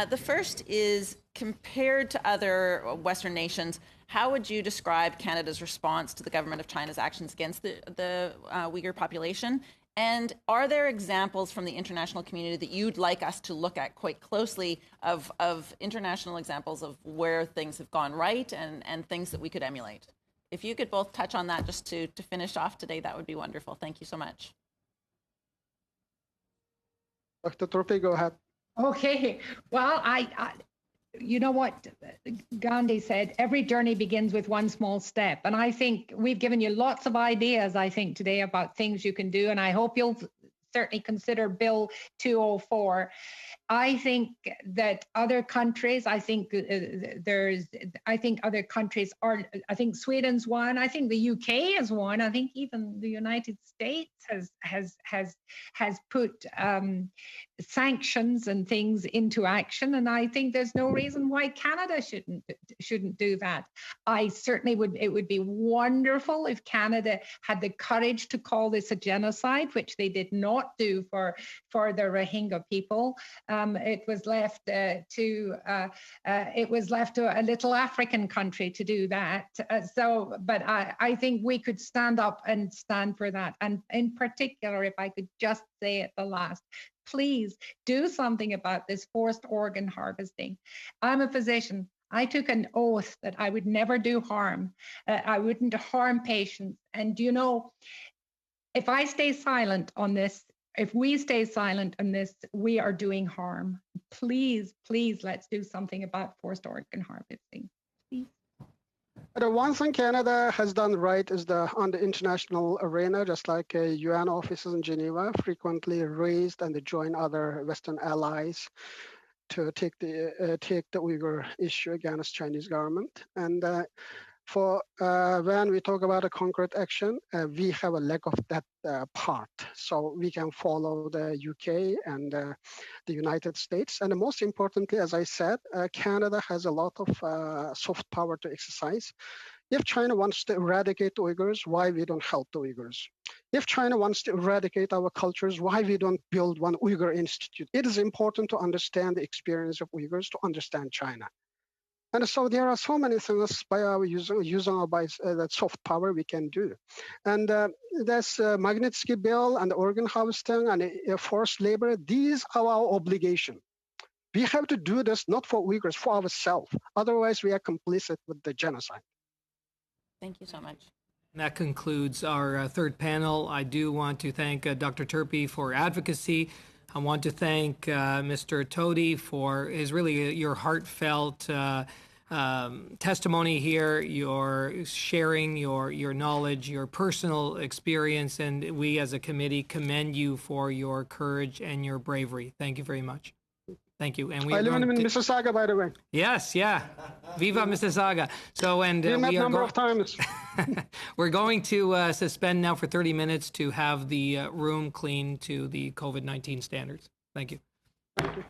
[SPEAKER 12] The first is, compared to other Western nations, how would you describe Canada's response to the government of China's actions against the Uyghur population? And are there examples from the international community that you'd like us to look at quite closely of international examples of where things have gone right and things that we could emulate? If you could both touch on that just to finish off today, that would be wonderful. Thank you so much.
[SPEAKER 22] Dr. Turpie, go ahead.
[SPEAKER 21] Okay. Well, I you know what Gandhi said, every journey begins with one small step. And I think we've given you lots of ideas, I think, today about things you can do. And I hope you'll certainly consider Bill 204. I think that other countries, I think other countries are, I think Sweden's one, I think the UK is one, I think even the United States has put sanctions and things into action, and I think there's no reason why Canada shouldn't do that. I certainly would. It would be wonderful if Canada had the courage to call this a genocide, which they did not do for the Rohingya people. It was left to a little African country to do that. But I think we could stand up and stand for that. And in particular, if I could just say at the last, please do something about this forced organ harvesting. I'm a physician. I took an oath that I would never do harm. I wouldn't harm patients. And you know, if I stay silent on this, if we stay silent on this, we are doing harm. Please, please, let's do something about forced organ harvesting. Please.
[SPEAKER 22] The one thing Canada has done right is on the international arena, just like UN offices in Geneva, frequently raised and join other Western allies to take the Uyghur issue against Chinese government. And when we talk about a concrete action, we have a lack of that part. So we can follow the UK and the United States. And most importantly, as I said, Canada has a lot of soft power to exercise. If China wants to eradicate the Uyghurs, why we don't help the Uyghurs? If China wants to eradicate our cultures, why we don't build one Uyghur Institute? It is important to understand the experience of Uyghurs to understand China. And so there are so many things by our using that soft power we can do. And there's Magnitsky Bill and organ harvesting and forced labor. These are our obligation. We have to do this not for Uyghurs, for ourselves. Otherwise, we are complicit with the genocide.
[SPEAKER 12] Thank you so much.
[SPEAKER 1] That concludes our third panel. I do want to thank Dr. Turpie for advocacy. I want to thank Mr. Toti for your heartfelt testimony here, your sharing your knowledge, your personal experience, and we as a committee commend you for your courage and your bravery. Thank you very much. Thank you. And
[SPEAKER 22] I live in Mississauga, by the way.
[SPEAKER 1] Yes, yeah. Viva Mississauga. So, and
[SPEAKER 22] we met a number of times.
[SPEAKER 1] We're going to suspend now for 30 minutes to have the room clean to the COVID-19 standards. Thank you.
[SPEAKER 22] Thank you.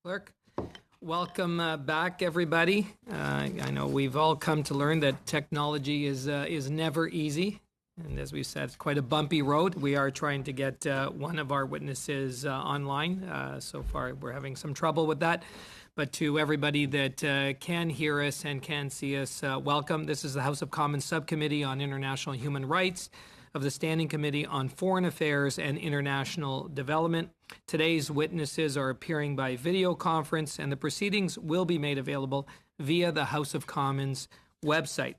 [SPEAKER 1] Clerk. Welcome back, everybody. I know we've all come to learn that technology is never easy. And as we said, it's quite a bumpy road. We are trying to get one of our witnesses online. So far, we're having some trouble with that. But to everybody that can hear us and can see us, welcome. This is the House of Commons Subcommittee on International Human Rights of the Standing Committee on Foreign Affairs and International Development. Today's witnesses are appearing by video conference, and the proceedings will be made available via the House of Commons website.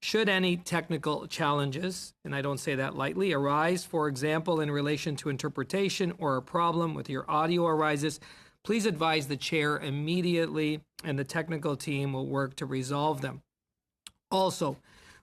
[SPEAKER 1] Should any technical challenges, and I don't say that lightly, arise, for example, in relation to interpretation or a problem with your audio arises, please advise the chair immediately, and the technical team will work to resolve them. Also,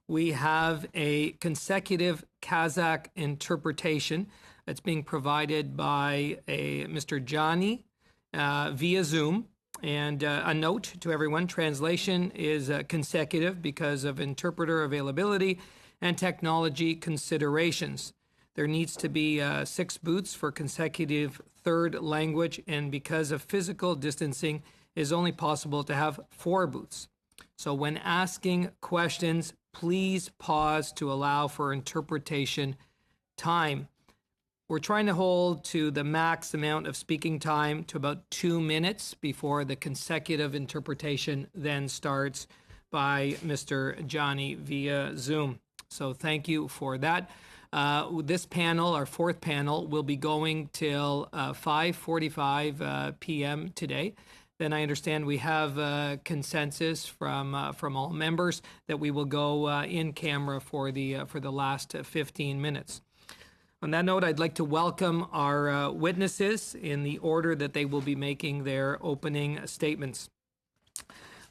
[SPEAKER 1] we have a consecutive Kazakh interpretation that's being provided by Mr. Johnny via Zoom. And a note to everyone, translation is consecutive because of interpreter availability and technology considerations. There needs to be 6 booths for consecutive third language, and because of physical distancing, it is only possible to have 4 booths. So when asking questions, please pause to allow for interpretation time. We're trying to hold to the max amount of speaking time to about 2 minutes before the consecutive interpretation then starts by Mr. Johnny via Zoom. So thank you for that. This panel, our 4th panel, will be going till 5:45 p.m. today. Then I understand we have consensus from all members that we will go in camera for the last 15 minutes. On that note, I'd like to welcome our witnesses in the order that they will be making their opening statements.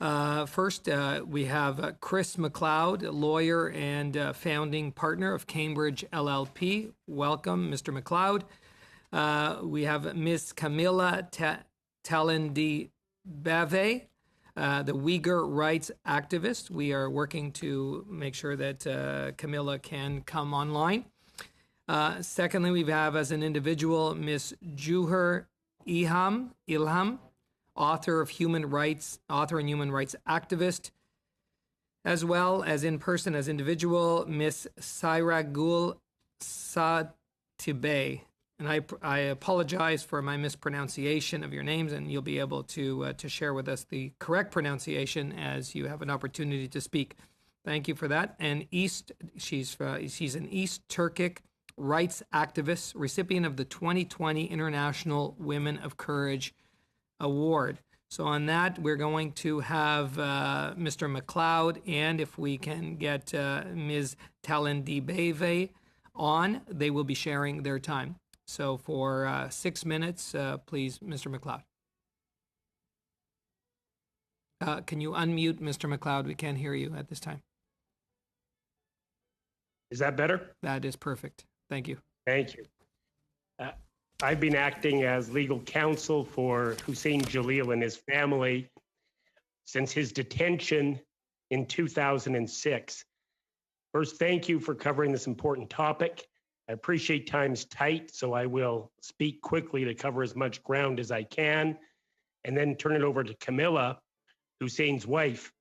[SPEAKER 1] First, we have Chris McLeod, lawyer and founding partner of Cambridge LLP. Welcome, Mr. McLeod. We have Ms. Camilla Talendi Bave, the Uyghur rights activist. We are working to make sure that Camilla can come online. Secondly, we have as an individual Ms. Juher Ilham, author and human rights activist, as well as in person as individual Ms. Sairagul Satibay. And I apologize for my mispronunciation of your names, and you'll be able to share with us the correct pronunciation as you have an opportunity to speak. Thank you for that. And she's an East Turkic rights activist, recipient of the 2020 International Women of Courage Award. So on that, we're going to have Mr. McLeod, and if we can get Ms. Talendibave on, they will be sharing their time. So for 6 minutes, please, Mr. McLeod. Can you unmute Mr. McLeod? We can't hear you at this time.
[SPEAKER 5] Is that better?
[SPEAKER 1] That is perfect. Thank you.
[SPEAKER 5] Thank you. I've been acting as legal counsel for Hussein Jalil and his family since his detention in 2006. First, thank you for covering this important topic. I appreciate time's tight, so I will speak quickly to cover as much ground as I can, and then turn it over to Camilla, Hussein's wife.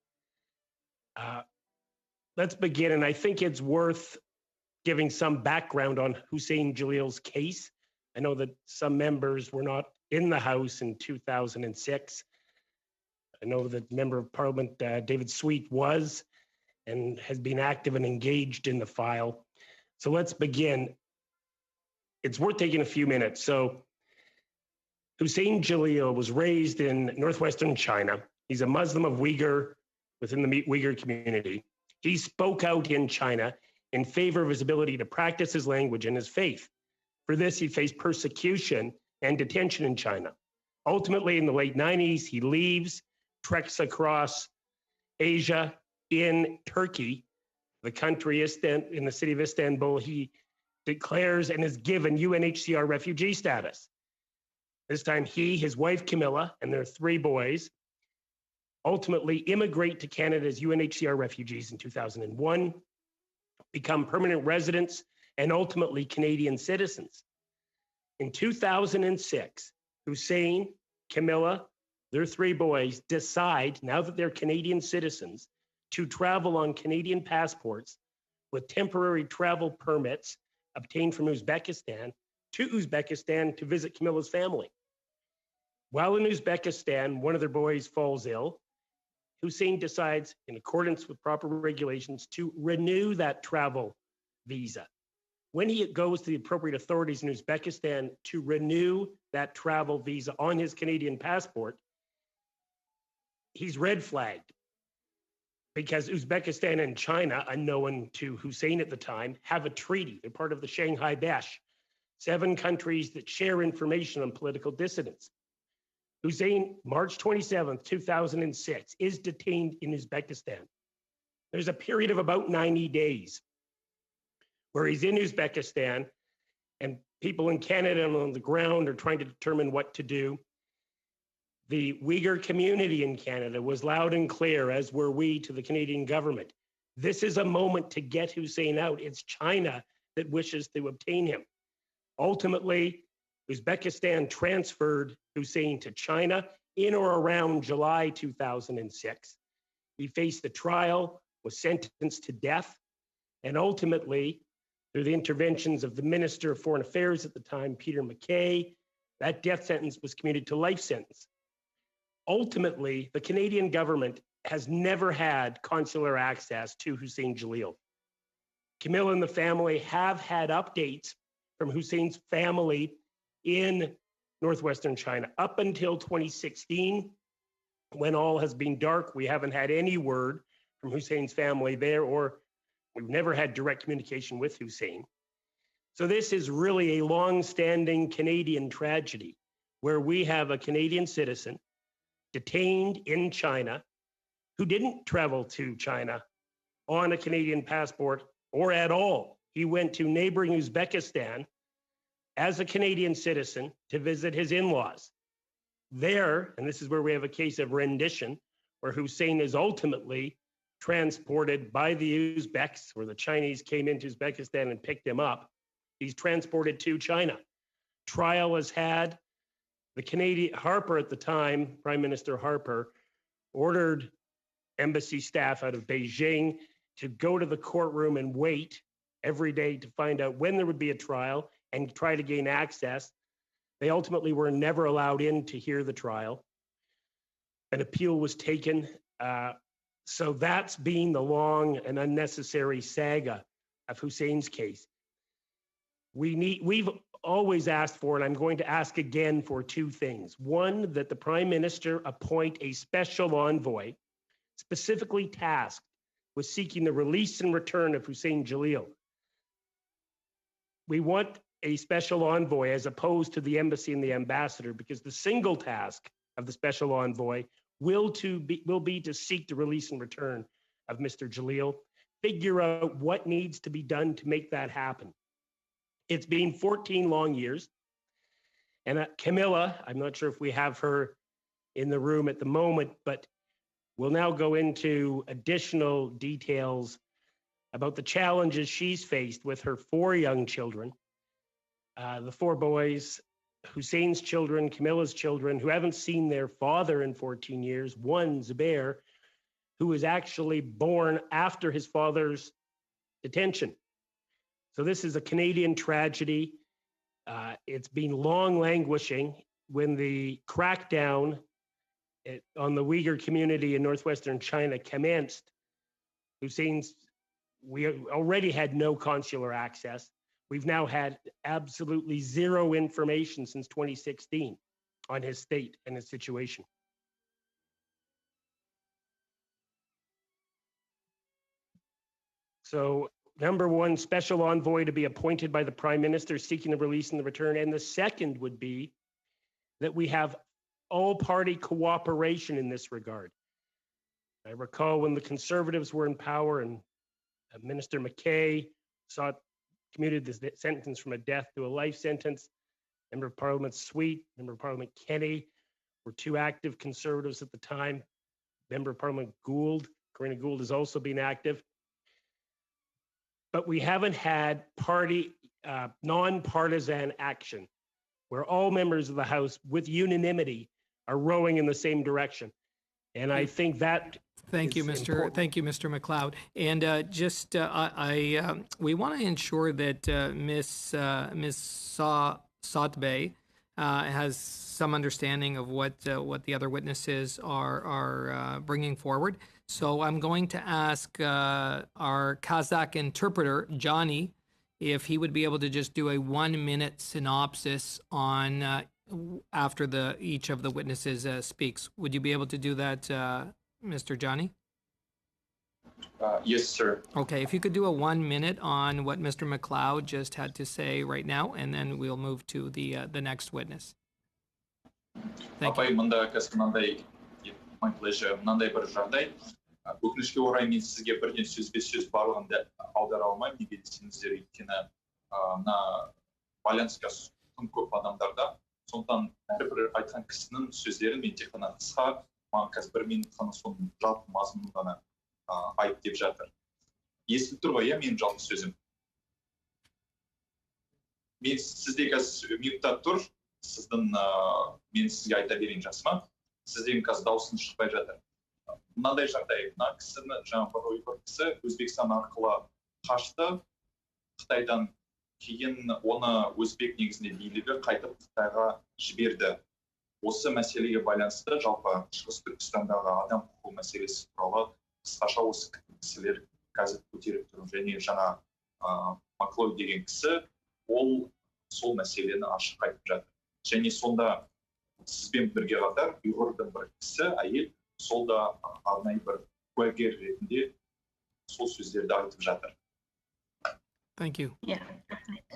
[SPEAKER 5] Let's begin, and I think it's worth giving some background on Hussein Jalil's case. I know that some members were not in the House in 2006. I know that Member of Parliament David Sweet was and has been active and engaged in the file. So let's begin. It's worth taking a few minutes. So Hussein Jalil was raised in northwestern China. He's a Muslim of Uyghur within the Uyghur community. He spoke out in China in favor of his ability to practice his language and his faith. For this, he faced persecution and detention in China. Ultimately, in the late 90s, he leaves, treks across Asia in Turkey, the country in the city of Istanbul. He declares and is given UNHCR refugee status. This time, he, his wife Camilla, and their 3 boys ultimately immigrate to Canada as UNHCR refugees in 2001, become permanent residents, and ultimately Canadian citizens. In 2006, Hussein, Camilla, their three boys decide, now that they're Canadian citizens, to travel on Canadian passports with temporary travel permits obtained from Uzbekistan to Uzbekistan to visit Camilla's family. While in Uzbekistan, one of their boys falls ill. Hussein decides, in accordance with proper regulations, to renew that travel visa. When he goes to the appropriate authorities in Uzbekistan to renew that travel visa on his Canadian passport, he's red flagged because Uzbekistan and China, unknown to Hussein at the time, have a treaty. They're part of the Shanghai Daesh, 7 countries that share information on political dissidents. Hussein, March 27th, 2006, is detained in Uzbekistan. There's a period of about 90 days where he's in Uzbekistan and people in Canada and on the ground are trying to determine what to do. The Uyghur community in Canada was loud and clear, as were we, to the Canadian government. This is a moment to get Hussein out. It's China that wishes to obtain him. Ultimately, Uzbekistan transferred Hussein to China in or around July 2006. He faced a trial, was sentenced to death, and ultimately, through the interventions of the Minister of Foreign Affairs at the time, Peter MacKay, that death sentence was commuted to life sentence. Ultimately, the Canadian government has never had consular access to Hussein Jalil. Camilla and the family have had updates from Hussein's family in northwestern China. Up until 2016, when all has been dark, we haven't had any word from Hussein's family there, or we've never had direct communication with Hussein. So this is really a long-standing Canadian tragedy where we have a Canadian citizen detained in China who didn't travel to China on a Canadian passport or at all. He went to neighboring Uzbekistan as a Canadian citizen to visit his in-laws. There, and this is where we have a case of rendition, where Hussein is ultimately transported by the Uzbeks, where the Chinese came into Uzbekistan and picked him up. He's transported to China. Trial was had. The Canadian, Harper at the time, Prime Minister Harper, ordered embassy staff out of Beijing to go to the courtroom and wait every day to find out when there would be a trial and try to gain access. They ultimately were never allowed in to hear the trial. An appeal was taken. So that's been the long and unnecessary saga of Hussein's case. We've always asked for, and I'm going to ask again for 2 things. One, that the Prime Minister appoint a special envoy specifically tasked with seeking the release and return of Hussein Jalil. We want a special envoy as opposed to the embassy and the ambassador, because the single task of the special envoy will be to seek the release and return of Mr. Jalil, figure out what needs to be done to make that happen. It's been 14 long years. And Camilla, I'm not sure if we have her in the room at the moment, but we'll now go into additional details about the challenges she's faced with her 4 young children. The 4 boys, Hussein's children, Camilla's children, who haven't seen their father in 14 years. One, Zubair, who was actually born after his father's detention. So this is a Canadian tragedy. It's been long languishing. When the crackdown on the Uyghur community in northwestern China commenced, we already had no consular access. We've now had absolutely zero information since 2016 on his state and his situation. So, number 1, special envoy to be appointed by the Prime Minister seeking the release and the return. And the second would be that we have all-party cooperation in this regard. I recall when the Conservatives were in power and Minister MacKay commuted the sentence from a death to a life sentence. Member of Parliament Sweet, Member of Parliament Kenny were 2 active Conservatives at the time. Member of Parliament Gould, Karina Gould, has also been active. But we haven't had non-partisan action where all members of the House with unanimity are rowing in the same direction. And I think that
[SPEAKER 1] Thank you,
[SPEAKER 5] is
[SPEAKER 1] Mr.
[SPEAKER 5] important.
[SPEAKER 1] Thank you, Mr. McLeod. And we want to ensure that Ms. Sotbe has some understanding of what the other witnesses are bringing forward. So I'm going to ask our Kazakh interpreter, Johnny, if he would be able to just do a 1-minute synopsis on after each of the witnesses speaks. Would you be able to do that, Mr. Johnny?
[SPEAKER 9] Yes, sir.
[SPEAKER 1] Okay, if you could do a 1 minute on what Mr. McLeod just had to say right now, and then we'll move to the next witness. Thank you.
[SPEAKER 9] Апай, мында қазір мынандай, my pleasure, мынандай бір жағдай. Өкінішке орай мен сізге бірден сөзбе-сөз барлығын да аудара алмаймын, неге десеңіздер, өйткені мына байланысқа тым көп адамдарда. Сондықтан әрбір айтқан кісінің сөздерін мен тек қана қысқа, маған қазір 1 минут қана соның жалпы мазмұнын ғана айт деп жатыр. Естіліп тұр ғой, иә, менің жалпы сөзім. Мен сізде қазір минутта тұр, мен сізге айта берейін, жақсы ма? Сізден қазір дауысын шықпай жатыр. Мынандай жағдай, мына кісіні, жаңа бір ұйғыр кісі Өзбекстан арқылы қашты, Қытайдан кейін оны өзбек негізінде билігі қайтып Қытайға жіберді. Осы мәселеге байланысты жалпы Шығыс Түркістандағы адам құқығы мәселесі туралы қысқаша осы кісілер қазір көтеріп тұр. Және жаңа Маклой деген кісі, ол сол мәселені ашық айтып жатыр. Және сонда сізбен бірге қатар ұйғырдың бір кісі, әйел, сол да арнайы бір куәгер ретінде сол сөздерді айтып жатыр.
[SPEAKER 1] Thank you.
[SPEAKER 16] Yeah.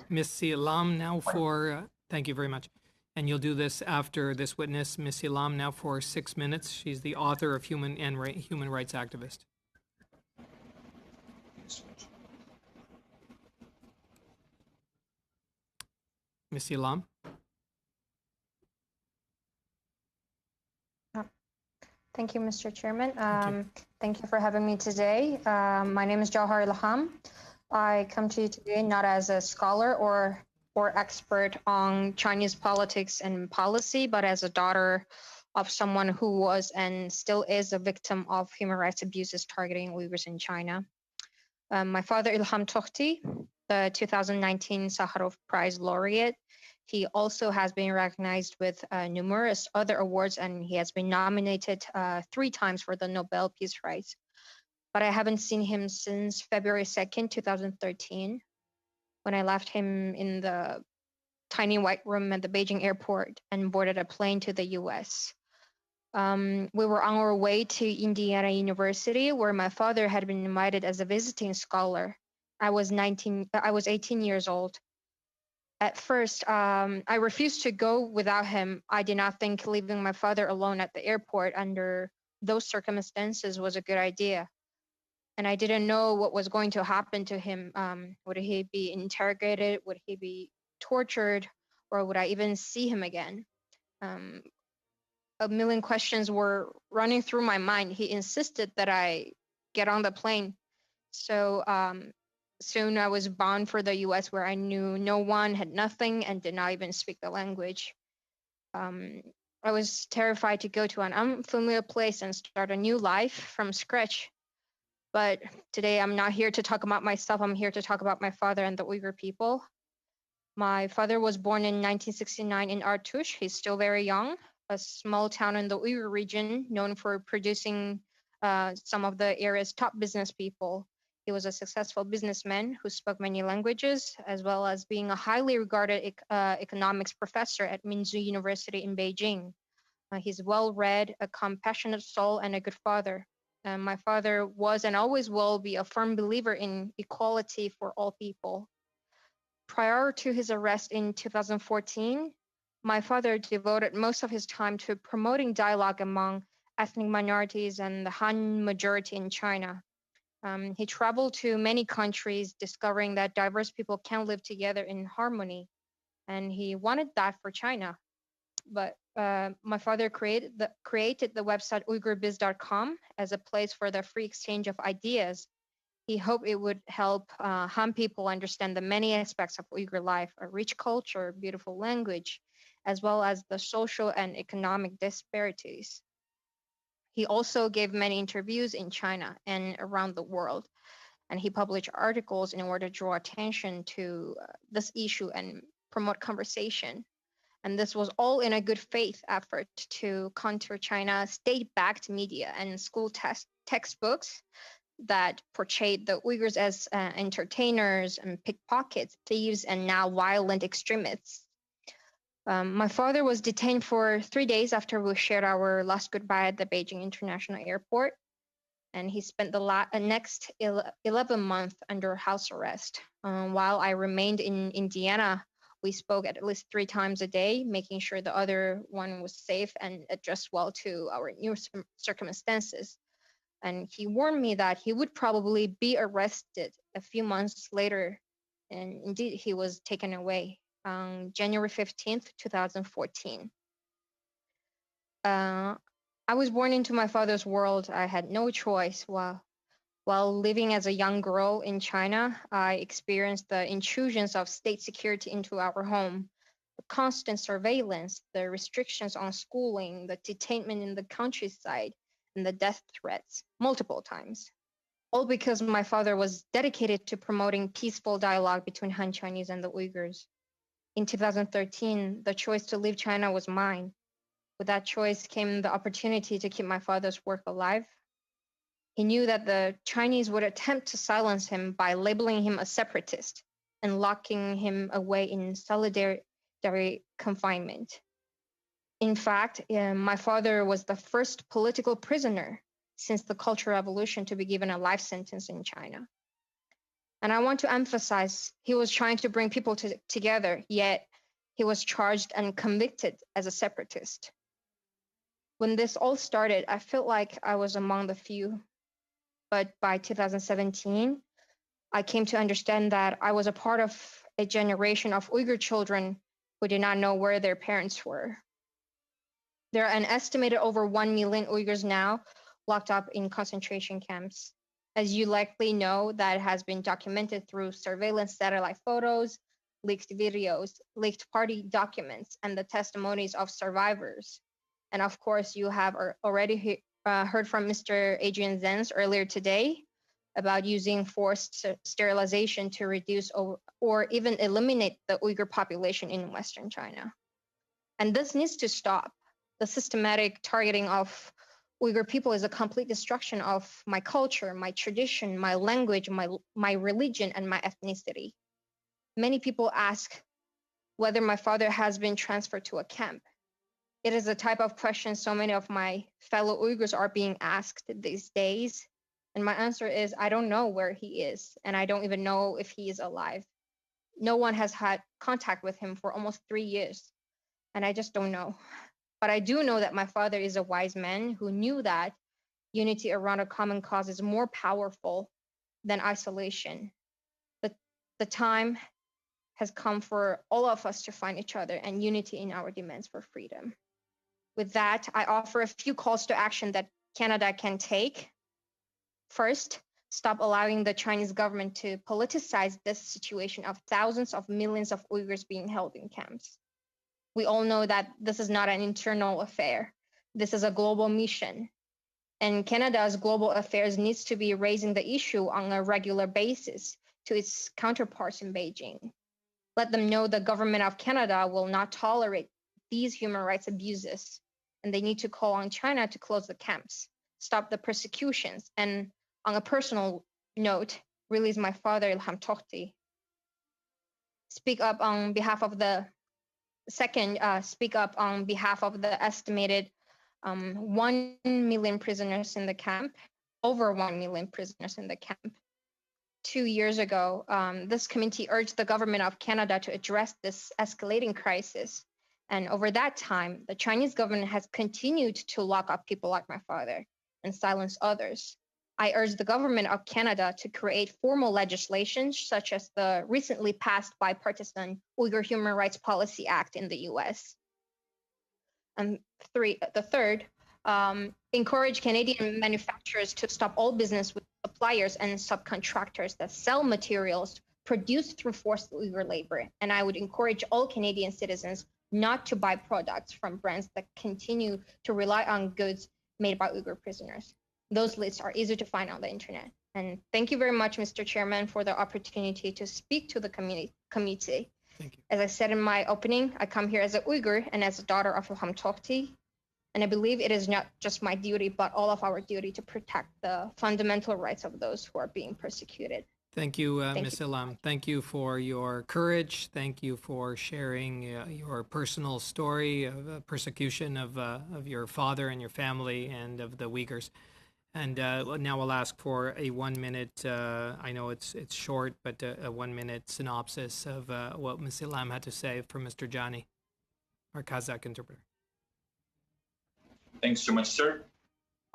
[SPEAKER 1] Ms. Silam now for, thank you very much. And you'll do this after this witness, Ms. Silam, now for 6 minutes. She's the author of Human Rights Activist. Ms. Silam.
[SPEAKER 10] Thank you, Mr. Chairman. Thank you for having me today. My name is Jawhar Ilham. I come to you today not as a scholar or expert on Chinese politics and policy, but as a daughter of someone who was and still is a victim of human rights abuses targeting Uyghurs in China. My father, Ilham Tohti, the 2019 Sakharov Prize laureate, he also has been recognized with numerous other awards, and he has been nominated 3 times for the Nobel Peace Prize. But I haven't seen him since February 2nd, 2013, when I left him in the tiny white room at the Beijing airport and boarded a plane to the US. We were on our way to Indiana University, where my father had been invited as a visiting scholar. I was 18 years old. At first, I refused to go without him. I did not think leaving my father alone at the airport under those circumstances was a good idea. And I didn't know what was going to happen to him. Would he be interrogated? Would he be tortured? Or would I even see him again? A million questions were running through my mind. He insisted that I get on the plane. So soon I was bound for the US, where I knew no one, had nothing, and did not even speak the language. I was terrified to go to an unfamiliar place and start a new life from scratch. But today I'm not here to talk about myself. I'm here to talk about my father and the Uyghur people. My father was born in 1969 in Artush. He's still very young, a small town in the Uyghur region known for producing some of the area's top business people. He was a successful businessman who spoke many languages, as well as being a highly regarded economics professor at Minzu University in Beijing. He's well-read, a compassionate soul, and a good father. My father was and always will be a firm believer in equality for all people. Prior to his arrest in 2014, my father devoted most of his time to promoting dialogue among ethnic minorities and the Han majority in China. He traveled to many countries, discovering that diverse people can live together in harmony, and he wanted that for China. But my father created the website UighurBiz.com as a place for the free exchange of ideas. He hoped it would help Han people understand the many aspects of Uyghur life: a rich culture, beautiful language, as well as the social and economic disparities. He also gave many interviews in China and around the world, and he published articles in order to draw attention to this issue and promote conversation. And this was all in a good faith effort to counter China's state-backed media and school textbooks that portrayed the Uyghurs as entertainers and pickpockets, thieves, and now violent extremists. My father was detained for 3 days after we shared our last goodbye at the Beijing International Airport, and he spent the next 11 months under house arrest. While I remained in Indiana, we spoke at least 3 times a day, making sure the other one was safe and adjust well to our new circumstances. And he warned me that he would probably be arrested a few months later, and indeed he was taken away on January 15th, 2014. I was born into my father's world. I had no choice. While living as a young girl in China, I experienced the intrusions of state security into our home, the constant surveillance, the restrictions on schooling, the detainment in the countryside, and the death threats multiple times. All because my father was dedicated to promoting peaceful dialogue between Han Chinese and the Uyghurs. In 2013, the choice to leave China was mine. With that choice came the opportunity to keep my father's work alive. He knew that the Chinese would attempt to silence him by labeling him a separatist and locking him away in solitary confinement. In fact, my father was the first political prisoner since the Cultural Revolution to be given a life sentence in China. And I want to emphasize, he was trying to bring people together, yet he was charged and convicted as a separatist. When this all started, I felt like I was among the few. But by 2017, I came to understand that I was a part of a generation of Uyghur children who did not know where their parents were. There are an estimated over 1 million Uyghurs now locked up in concentration camps. As you likely know, that has been documented through surveillance satellite photos, leaked videos, leaked party documents, and the testimonies of survivors. And of course, you have already heard from Mr. Adrian Zenz earlier today about using forced sterilization to reduce or even eliminate the Uyghur population in Western China. And this needs to stop. The systematic targeting of Uyghur people is a complete destruction of my culture, my tradition, my language, my religion, and my ethnicity. Many people ask whether my father has been transferred to a camp. It is a type of question so many of my fellow Uyghurs are being asked these days. And my answer is, I don't know where he is, and I don't even know if he is alive. No one has had contact with him for almost 3 years, and I just don't know. But I do know that my father is a wise man who knew that unity around a common cause is more powerful than isolation. The time has come for all of us to find each other and unity in our demands for freedom. With that, I offer a few calls to action that Canada can take. First, stop allowing the Chinese government to politicize this situation of thousands of millions of Uyghurs being held in camps. We all know that this is not an internal affair. This is a global mission. And Canada's global affairs needs to be raising the issue on a regular basis to its counterparts in Beijing. Let them know the government of Canada will not tolerate these human rights abuses, and they need to call on China to close the camps, stop the persecutions, and on a personal note, release my father, Ilham Tohti. Speak up on behalf of the estimated 1 million prisoners in the camp, over 1 million prisoners in the camp. 2 years ago, this committee urged the government of Canada to address this escalating crisis. And over that time, the Chinese government has continued to lock up people like my father and silence others. I urge the government of Canada to create formal legislation such as the recently passed bipartisan Uyghur Human Rights Policy Act in the US. And the third, encourage Canadian manufacturers to stop all business with suppliers and subcontractors that sell materials produced through forced Uyghur labor. And I would encourage all Canadian citizens not to buy products from brands that continue to rely on goods made by Uyghur prisoners. Those lists are easy to find on the internet. And thank you very much, Mr. Chairman, for the opportunity to speak to the committee.
[SPEAKER 1] Thank you.
[SPEAKER 10] As I said in my opening, I come here as a Uyghur and as a daughter of Ilham Tohti. And I believe it is not just my duty, but all of our duty to protect the fundamental rights of those who are being persecuted.
[SPEAKER 1] Thank you,
[SPEAKER 10] Thank
[SPEAKER 1] Ms. Ilham. Thank you for your courage. Thank you for sharing your personal story of persecution of your father and your family and of the Uyghurs. And now I'll ask for a 1 minute, I know it's short, but a 1 minute synopsis of what Ms. Ilham had to say for Mr. Jani, our Kazakh interpreter.
[SPEAKER 9] Thanks so much, sir.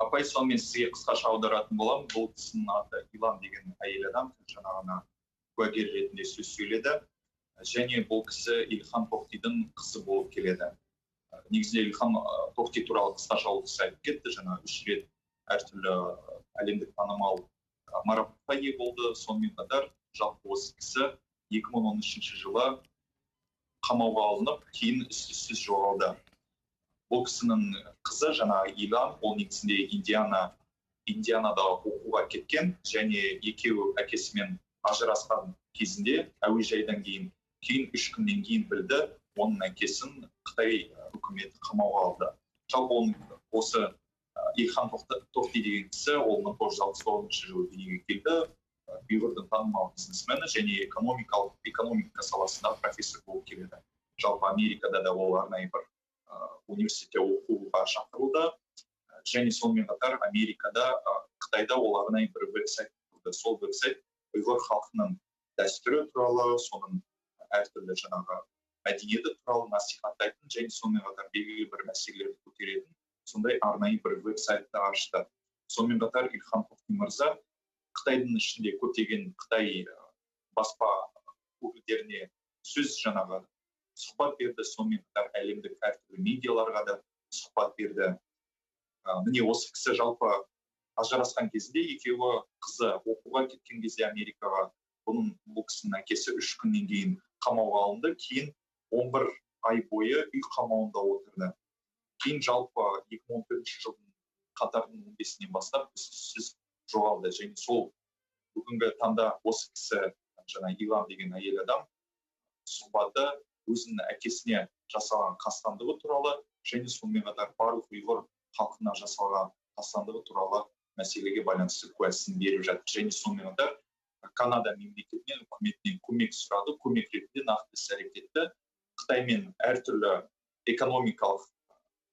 [SPEAKER 9] Апай, сонымен сізге қысқаша аударатын боламын. Бұл кісінің аты Илам деген әйел адам, жаңағына куәгер ретінде сөз сөйледі. Және бұл кісі Илхам Тохтидің қызы болып келеді. Негізінде Илхам Тохти туралы қысқаша ол кісі айтып кетті. Жаңа 3 рет әртүрлі әлемдік танымал марапатқа ие болды. Сонымен қатар жалпы осы кісі 2013 жылы қамауға алынып, кейін із-түзсіз жоғалды. Бұл кісінің қызы жаңағы Илам, ол негізінде Индианада оқуға кеткен, және екеуі әкесімен ажырасқан кезінде әуежайдан кейін 3 күннен кейін білді, оның әкесін Қытай үкіметі қамауға алды. Жалпы оның осы Илхам Тохти деген кісі, ол 1969 жылы дүниеге келді, Ұйғырдың танымал бизнесмені және экономика саласында профессор болып келеді. Жалпы Америкада да ол арнайы бір университетте оқуға шақырылды. Және сонымен қатар Америкада, Қытайда ол арнайы бір веб-сайт құрды. Сол веб-сайт Ұйғыр халқының дәстүрі туралы, соның әртүрлі жаңағы мәдениеті туралы насихаттайтын, және сонымен қатар белгілі бір мәселелерді көтеретін сондай арнайы бір веб-сайтты ашты. Сонымен қатар Илхам Тохти мырза Қытайдың ішінде көптеген Қытай баспа өкілдеріне сөз жаңағы сұхбат берді, сонымен қатар әлемдік әртүрлі медиаларға да сұхбат берді. Міне осы кісі жалпы ажырасқан кезінде екеуі қызы оқуға кеткен кезде Америкаға, бұл кісінің әкесі 3 күннен кейін қамауға алынды, кейін 11 ай бойы үй қамауында отырды. Кейін жалпы 2014 жылдың қаңтардың 15-нен бастап із-түзсіз жоғалды. Және сол бүгінгі таңда осы кісі, жаңа Илам деген әйел адам, сұхбаты өзінің әкесіне жасалған қастандығы туралы, және сонымен қатар барлық Ұйғыр халқына жасалған қастандығы туралы мәселеге байланысты куәсін беріп жатыр. Және сонымен қатар Канада мемлекетінен, үкіметінен көмек сұрады, көмек ретінде нақты іс-әрекетті Қытаймен әртүрлі экономикалық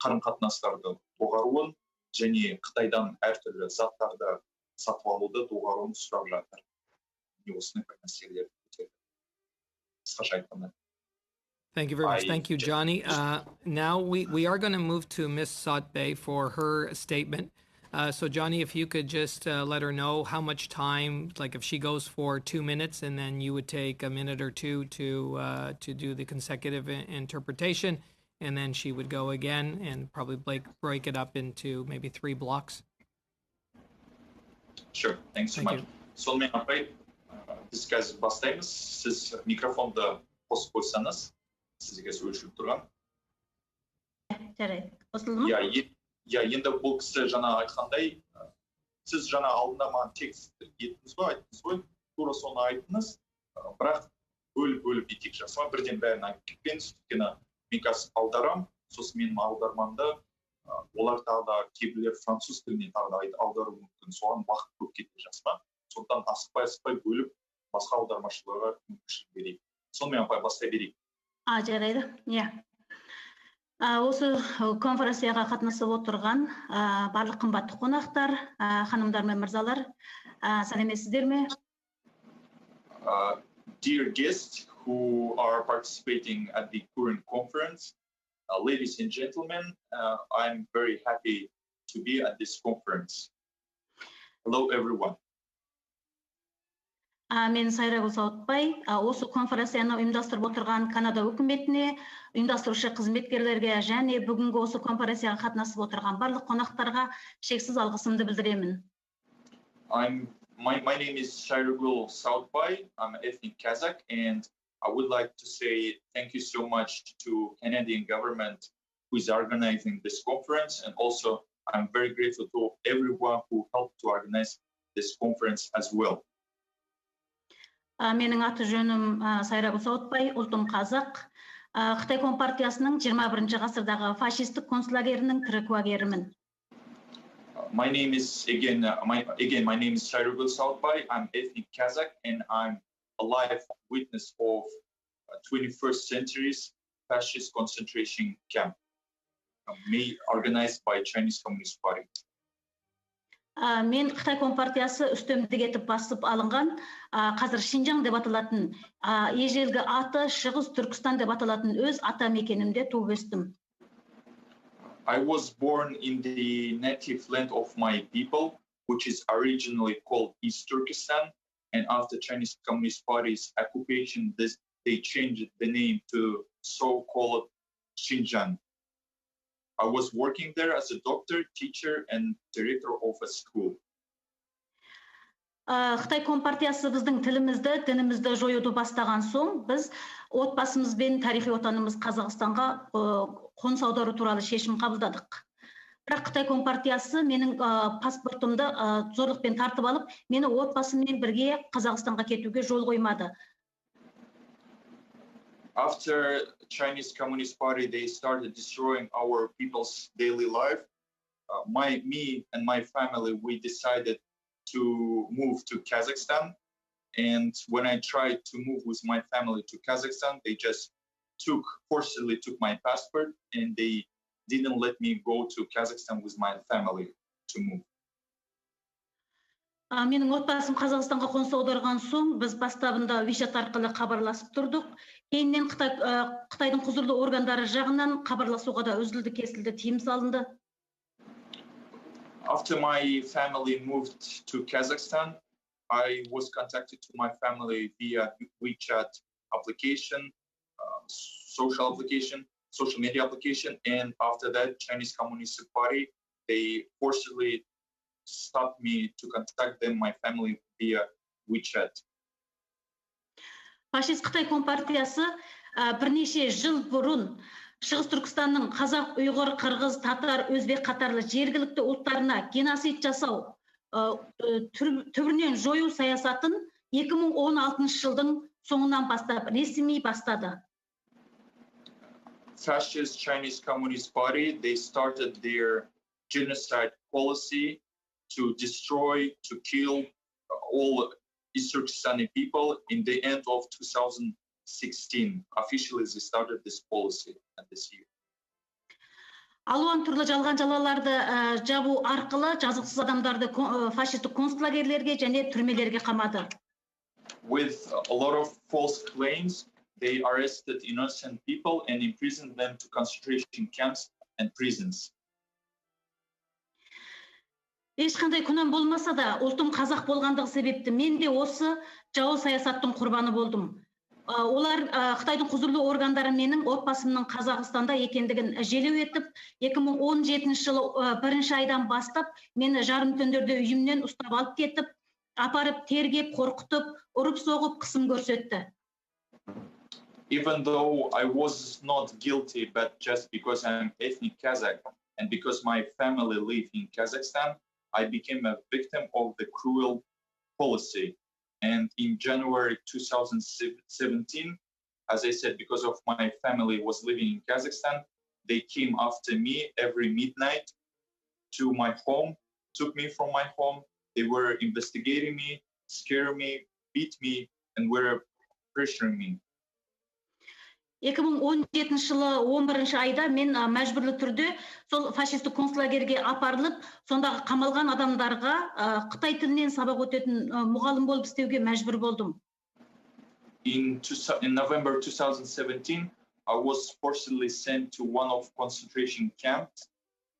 [SPEAKER 9] қарым-қатынастарды доғаруын және Қытайдан әртүрлі заттарды сатып алуды доғаруын сұрап жатыр. Осындай бір мәселелер көтерді. Қысқаша айтқанда.
[SPEAKER 1] Thank you very much. Thank you, Johnny. Now we are going to move to Ms. Satbeh for her statement. So Johnny, if you could just let her know how much time, like if she goes for 2 minutes and then you would take a minute or two to do the consecutive interpretation, and then she would go again and probably break it up into maybe 3 blocks.
[SPEAKER 9] Sure. Thanks so much. Сонымен апай, біз қазір бастаймыз. Сіз микрофонды қосып қойсаңыз, сізге өлшіліп тұрған.
[SPEAKER 2] Жарайды. Қосылды ма?
[SPEAKER 9] Енді бұл кісі жаңа айтқандай, сіз жаңа алдында маған текст еттіңіз ғой, тура соны айттыңыз, бірақ бөліп етек жасыма, бірден бәрін айтып кетпеңіз, өйткені мен қазір аударам, сосын менің аудармамды олар тағы да кейбіреулер француз тіліне тағы да аудару мүмкін, соған уақыт көп кетті жасыма. Сондықтан асықпай бөліп басқа аудармашыларға мүмкіншілік берейік. Сонымен апай бастай берейік.
[SPEAKER 2] Жарайды. Осы конференцияға қатынасып отырған барлық қымбатты қонақтар, ханымдар мен мырзалар, сәлеметсіздер ме?
[SPEAKER 9] Dear guests who are participating at the current conference, ladies and gentlemen, I'm very happy to be at this conference. Hello, everyone.
[SPEAKER 2] Мен Сайрагүл Сауытбай, осы конференцияны ұйымдастырып отырған Канада үкіметіне, ұйымдастырушы қызметкерлерге және бүгінгі осы конференцияға қатынасып отырған барлық қонақтарға шексіз алғысымды білдіремін.
[SPEAKER 9] My name is Shairagul Sautbay. I'm an ethnic Kazakh, and I would like to say thank you so much to Canadian government who is organizing this conference, and also I'm very grateful to everyone who helped to organize this conference as well.
[SPEAKER 2] Менің аты жөнім Сайрагүл Сауытбай, ұлтым қазақ. Қытай Компартиясының 21 ғасырдағы фашистік концлагерінің тірі куәгерімін.
[SPEAKER 9] My name is my name is Shairugul Sautbay. I'm ethnic Kazakh, and I'm a live witness of 21st century's fascist concentration camp, organized by Chinese Communist Party.
[SPEAKER 2] Мен Қытай Компартиясы үстемдік етіп басып алынған, қазір Шинжаң деп аталатын, ежелгі аты Шығыс Түркістан деп аталатын өз ата мекенімде туып өстім.
[SPEAKER 9] I was born in the native land of my people, which is originally called East Turkestan, and after Chinese Communist Party's occupation, they changed the name to so-called Xinjiang. I was working there as a doctor, teacher, and director of a school.
[SPEAKER 2] Қытай Компартиясы біздің тілімізді, дінімізді жоюды бастаған соң, біз отбасымызбен тарихи отанымыз Қазақстанға қоныс аудару туралы шешім қабылдадық. Бірақ Қытай Компартиясы менің паспортымды зорлықпен тартып алып, мені отбасыммен бірге Қазақстанға кетуге жол қоймады.
[SPEAKER 9] After Chinese Communist Party, they started destroying our people's daily life. Me and my family, we decided to move to Kazakhstan. And when I tried to move with my family to Kazakhstan, they just forcibly took my passport, and they didn't let me go to Kazakhstan with my family to move.
[SPEAKER 2] Менің отбасым Қазақстанға қоныс аударған соң, біз бастабында WeChat арқылы хабарласып тұрдық. Кейіннен Қытайдың құзырлы органдары жағынан хабарласуға да үзілді кесілді, тыйым салынды.
[SPEAKER 9] After my family moved to Kazakhstan, I was contacted to my family via WeChat application, social media application, and after that, Chinese Communist Party, they forcibly stopped me to contact them, my family, via WeChat.
[SPEAKER 2] Фашист Қытай Компартиясы бірнеше жыл бұрын Шығыс Түркістанның қазақ, ұйғыр, қырғыз, татар, өзбек қатарлы жергілікті ұлттарына геноцид жасау, түбірінен жою саясатын 2016 жылдың соңынан бастап ресми бастады.
[SPEAKER 9] Fascist Chinese Communist Party, they started their genocide policy to destroy, to kill all East Turkestani people in the end of 2016. Officially, they started this policy at this year.
[SPEAKER 2] Алуан түрлі жалған жалаларды жабу арқылы жазықсыз адамдарды фашистік концлагерлерге және түрмелерге қамады.
[SPEAKER 9] With a lot of false claims, they arrested innocent people and imprisoned them to concentration camps and prisons.
[SPEAKER 2] Ешқандай күнәм болмаса да, ұлтым қазақ болғандығы себепті мен де осы жау саясаттың құрбаны болдым. Олар Қытайдың құзырлы органдары менің отбасымның Қазақстанда екендігін желеу етіп, 2017 жылы 1 айдан бастап мені жарым түндерде үйімнен ұстап алып кетіп, апарып тергеп, қорқытып, ұрып соғып, қысым көрсетті.
[SPEAKER 9] Even though I was not guilty, but just because I'm ethnic Kazakh and because my family live in Kazakhstan, I became a victim of the cruel policy. And in January 2017, as I said, because of my family was living in Kazakhstan, they came after me every midnight to my home, took me from my home. They were investigating me, scaring me, beat me, and were pressuring me.
[SPEAKER 2] 2017 жылы 11 айда мен мәжбүрлі түрде сол фашистік концлагерге апарылып, сондағы қамалған адамдарға Қытай тілінен сабақ өтетін мұғалім болып істеуге мәжбүр болдым.
[SPEAKER 9] In November 2017, I was forcibly sent to one of concentration camps,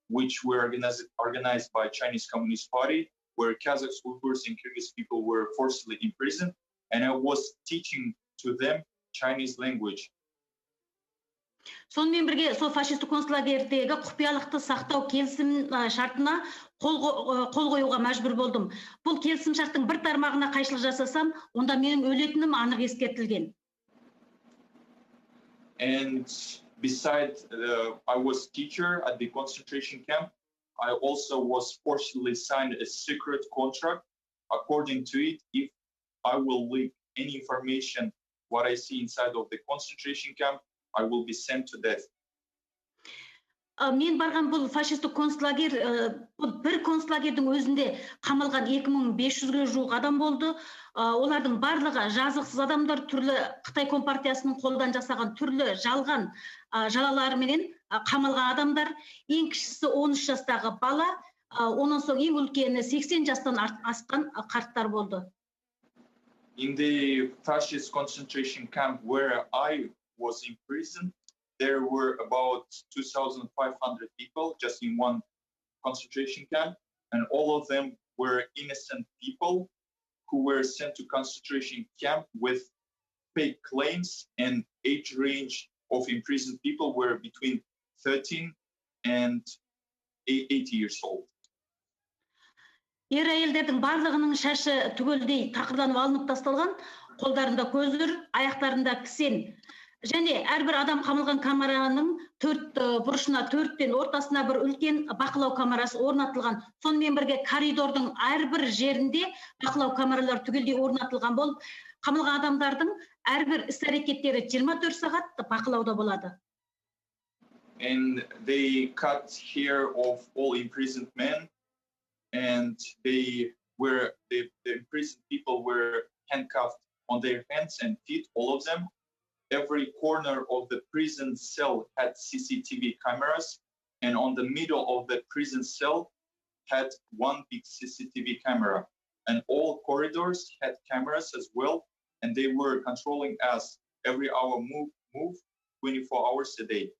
[SPEAKER 9] which were organized by Chinese Communist Party, where Kazakhs, Uyghurs, and Kyrgyz people were forcibly imprisoned, and I was teaching to them Chinese language.
[SPEAKER 2] Сонымен бірге сол фашистік концлагердегі құпиялықты сақтау келісім шартына қол қоюға мәжбүр болдым. Бұл келісім шарттың бір тармағына қайшылық жасасам, онда менің өлетінім анық ескертілген.
[SPEAKER 9] And besides, I was teacher at the concentration camp. I also was forcibly signed a secret contract. According to it, if I will leak any information, what I see inside of the concentration camp, I will be sent to death.
[SPEAKER 2] Мен барған бұл фашистік концлагер, бұл бір концлагердің өзінде қамалған 2500-ге жуық адам болды. Олардың барлығы жазықсыз адамдар, түрлі Қытай Компартиясының қолдан жасаған түрлі жалған жалаларменен қамалған адамдар. Ең кішісі 13 жастағы бала, онан соң ең үлкені 80 жастан асқан қарттар болды.
[SPEAKER 9] In the fascist concentration camp where I was in prison, there were about 2,500 people just in one concentration camp, and all of them were innocent people who were sent to concentration camp with fake claims, and age range of imprisoned people were between 13 and 80 years old.
[SPEAKER 2] Ер әйелдердің барлығының шашы түгелдей тақырданып алынып тасталған, қолдарында көзір, аяқтарында кісен. Және әрбір адам қамалған камераның төрт бұрышына, төрттен ортасына бір үлкен бақылау камерасы орнатылған. Сонымен бірге коридордың әрбір жерінде бақылау камералары түгелдей орнатылған болып, қамалған адамдардың әрбір іс-әрекеттері 24 сағат бақылауда болады.
[SPEAKER 9] And they cut hair of all imprisoned men, and the imprisoned people were handcuffed on their hands and feet, all of them. Every corner of the prison cell had CCTV cameras, and on the middle of the prison cell had one big CCTV camera. And all corridors had cameras as well, and they were controlling us every hour, move 24 hours a day.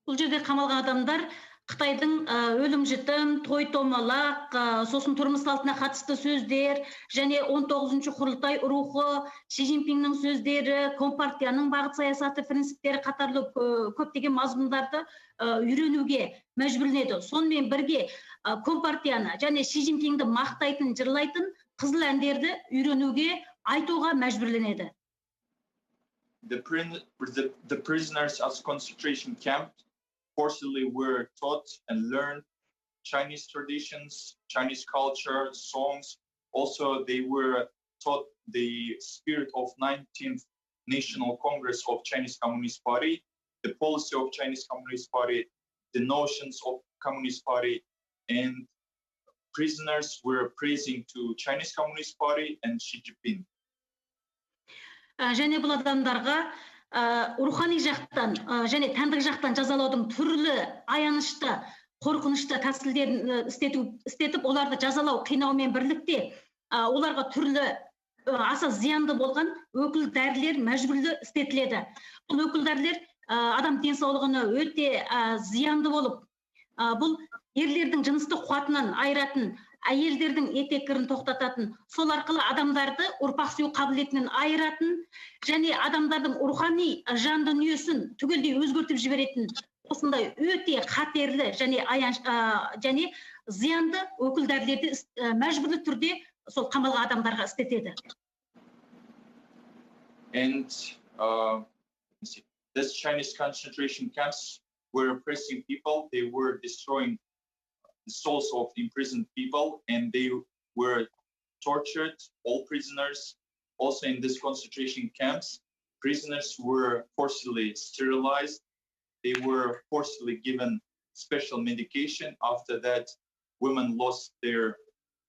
[SPEAKER 2] Бұл жерде қамалған адамдар Қытайдың өлім-жітім, той-томалақ, сосын тұрмыс салтына қатысты сөздер, және 19-ші құрылтай рухы, Ши Цзиньпиннің сөздері, Компартияның бағыт саясаты принциптері қатарлы көптеген мазмұндарды үйренуге мәжбүрленеді. Сонымен бірге Компартияны және Ши Цзиньпинді мақтайтын, жырлайтын қызыл әндерді үйренуге, айтуға мәжбүрленеді.
[SPEAKER 9] The prisoners at concentration camp forcibly were taught and learned Chinese traditions, Chinese culture, songs. Also, they were taught the spirit of 19th National Congress of Chinese Communist Party, the policy of Chinese Communist Party, the notions of Communist Party, and prisoners were praising to Chinese Communist Party and Xi Jinping.
[SPEAKER 2] Және бұл адамдарға рухани жақтан және тәндік жақтан жазалаудың түрлі аянышты, қорқынышты тәсілдерін істетіп, оларды жазалау қинаумен бірлікте оларға түрлі аса зиянды болған өкіл дәрілер мәжбүрлі істетіледі. Бұл өкіл дәрілер адам денсаулығына өте зиянды болып, бұл ерлердің жыныстық қуатынан айыратын, әйелдердің етеккірін тоқтататын, сол арқылы адамдарды ұрпақ сүю қабілетінен айыратын, және адамдардың рухани жан дүниесін түгелдей өзгертіп жіберетін осындай өте қатерлі және зиянды өкіл дәрілерді мәжбүрлі түрде сол қамалған адамдарға істетеді.
[SPEAKER 9] And this Chinese concentration camps were oppressing people. They were destroying the souls of imprisoned people, and they were tortured, all prisoners. Also in these concentration camps, prisoners were forcibly sterilized. They were forcibly given special medication. After that, women lost their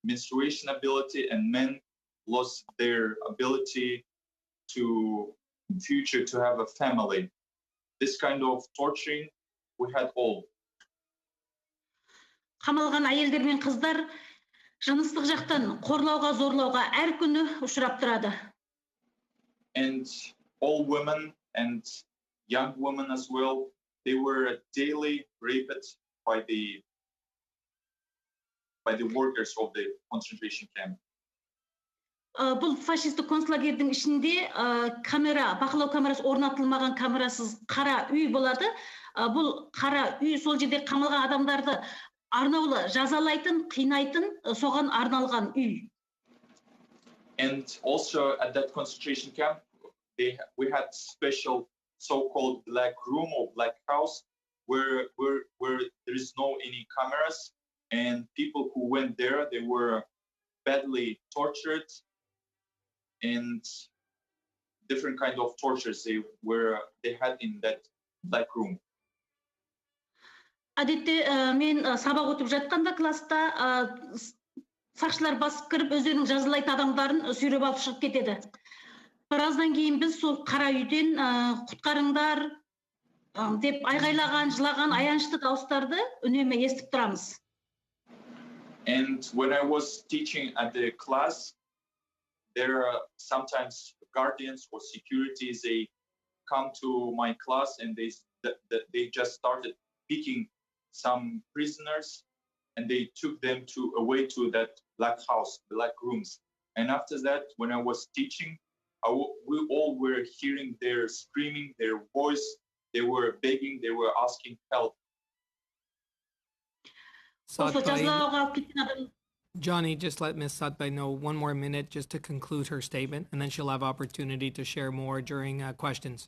[SPEAKER 9] menstruation ability, and men lost their ability to in future to have a family. This kind of torturing we had all.
[SPEAKER 2] Қамалған әйелдер мен қыздар жыныстық жақтан қорлауға, зорлауға әр күні ұшырап тұрады.
[SPEAKER 9] And all women and young women as well, they were daily raped by the workers of the concentration camp.
[SPEAKER 2] Бұл фашистік концлагердің ішінде бақылау камерасы орнатылмаған камерасыз қара үй болады. Бұл қара үй сол жерде қамалған адамдарды арнаулы жазалайтын, қинайтын, соған арналған үй.
[SPEAKER 9] And also at that concentration camp, we had special so-called black room or black house where there is no any cameras, and people who went there, they were badly tortured, and different kind of tortures they had in that black room.
[SPEAKER 2] Әдетте мен сабақ өтіп жатқанда класста сақшылар басып кіріп өздерінің жазалайтын адамдарын сүйреп алып шығып кетеді. Біраздан кейін біз сол қара үйден құтқарыңдар деп айғайлаған, жылаған аянышты дауыстарды үнемі естіп тұрамыз.
[SPEAKER 9] And when I was teaching at the class, there are sometimes guardians or securities, they come to my class and they just started picking some prisoners and they took them away to that black house, black rooms. And after that, when I was teaching, we all were hearing their screaming, their voice, they were begging, they were asking help.
[SPEAKER 1] Johnny, just let Ms. Satbay know 1 more minute just to conclude her statement, and then she'll have opportunity to share more during questions.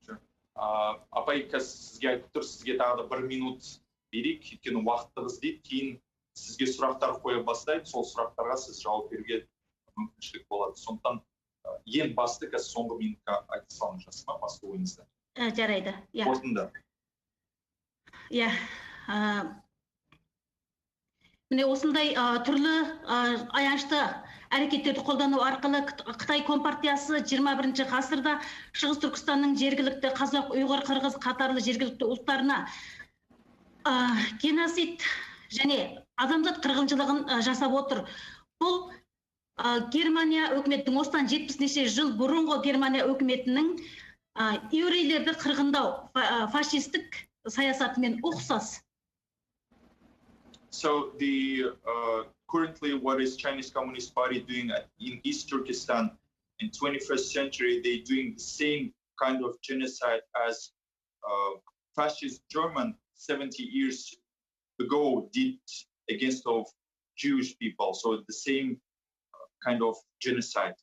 [SPEAKER 9] Sure. Апай, сізге айтып тұр, сізге тағы да 1 минут берейік, өйткені уақытыңыз дейді, кейін сізге сұрақтар қоя бастайды, сол сұрақтарға сіз жауап беруге мүмкіншілік болады. Сондықтан ең басты соңғы минутқа айта салыңыз ма, басты ойыңызды?
[SPEAKER 2] Жарайды.
[SPEAKER 9] Қорытынды.
[SPEAKER 2] Иә. Міне осындай түрлі аянышты әрекеттерді қолдану арқылы Қытай Компартиясы 21 ғасырда Шығыс Түркістанның жергілікті қазақ, ұйғыр, қырғыз қатарлы жергілікті ұлттарына геноцид және адамзат қырғыншылығын жасап отыр. Бұл Германия өкіметтің осыдан 70 неше жыл бұрынғы Германия өкіметінің еврейлерді қырғындау фашистік саясатымен ұқсас.
[SPEAKER 9] So currently what is Chinese Communist Party doing in East Turkestan in 21st century, they're doing the same kind of genocide as fascist German 70 years ago did against of Jewish people. So the same kind of genocide.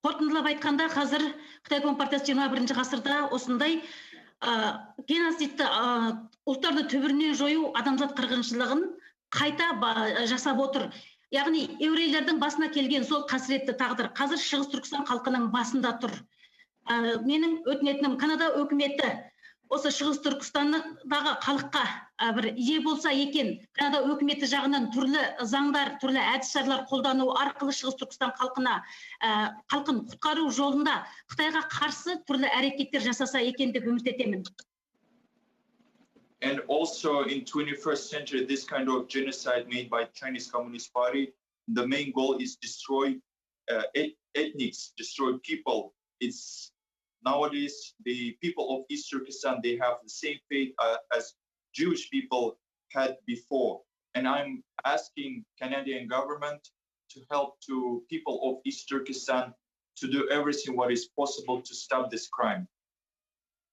[SPEAKER 2] Қорытындылап айтқанда, қазір Қытай Компартиясы 21 ғасырда осындай геноцидті ұлттарды түбірінен жою адамзат қырғыншылығын қайта жасап отыр. Яғни еврейлердің басына келген сол қасіретті тағдыр қазір Шығыс Түркістан халқының басында тұр. Менің өтінетінім, Канада өкіметі осы Шығыс Түркістандағы халыққа бір ие болса екен, Канада өкіметі жағынан түрлі заңдар, түрлі әдіс-шаралар қолдану арқылы Шығыс Түркістан халқын құтқару жолында Қытайға қарсы түрлі әрекеттер жасаса екен деп үміт етемін.
[SPEAKER 9] And also in 21st century, this kind of genocide made by Chinese Communist Party, the main goal is destroy ethnics, destroy people. It's nowadays the people of East Turkestan, they have the same fate as Jewish people had before. And I'm asking Canadian government to help to people of East Turkestan to do everything what is possible to stop this crime.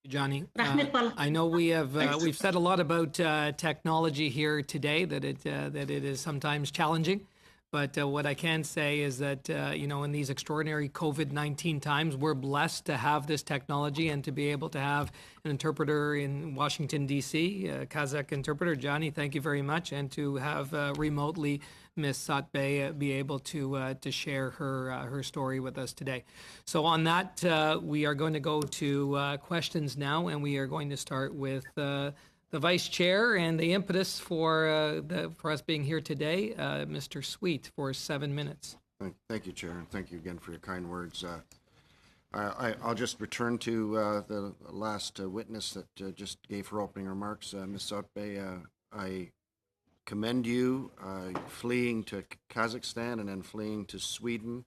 [SPEAKER 1] Johnny, I know we've said a lot about technology here today, that it is sometimes challenging. But what I can say is that, in these extraordinary COVID-19 times, we're blessed to have this technology and to be able to have an interpreter in Washington, D.C., a Kazakh interpreter. Johnny, thank you very much. And to have remotely Ms. Satbay be able to share her story with us today. So on that, we are going to go to questions now, and we are going to start with the Vice Chair and the impetus for us being here today, Mr. Sweet, for 7 minutes.
[SPEAKER 13] Thank you, Chair, and thank you again for your kind words. I'll just return to the last witness that just gave her opening remarks, Ms. Satbay. I commend you fleeing to Kazakhstan and then fleeing to Sweden.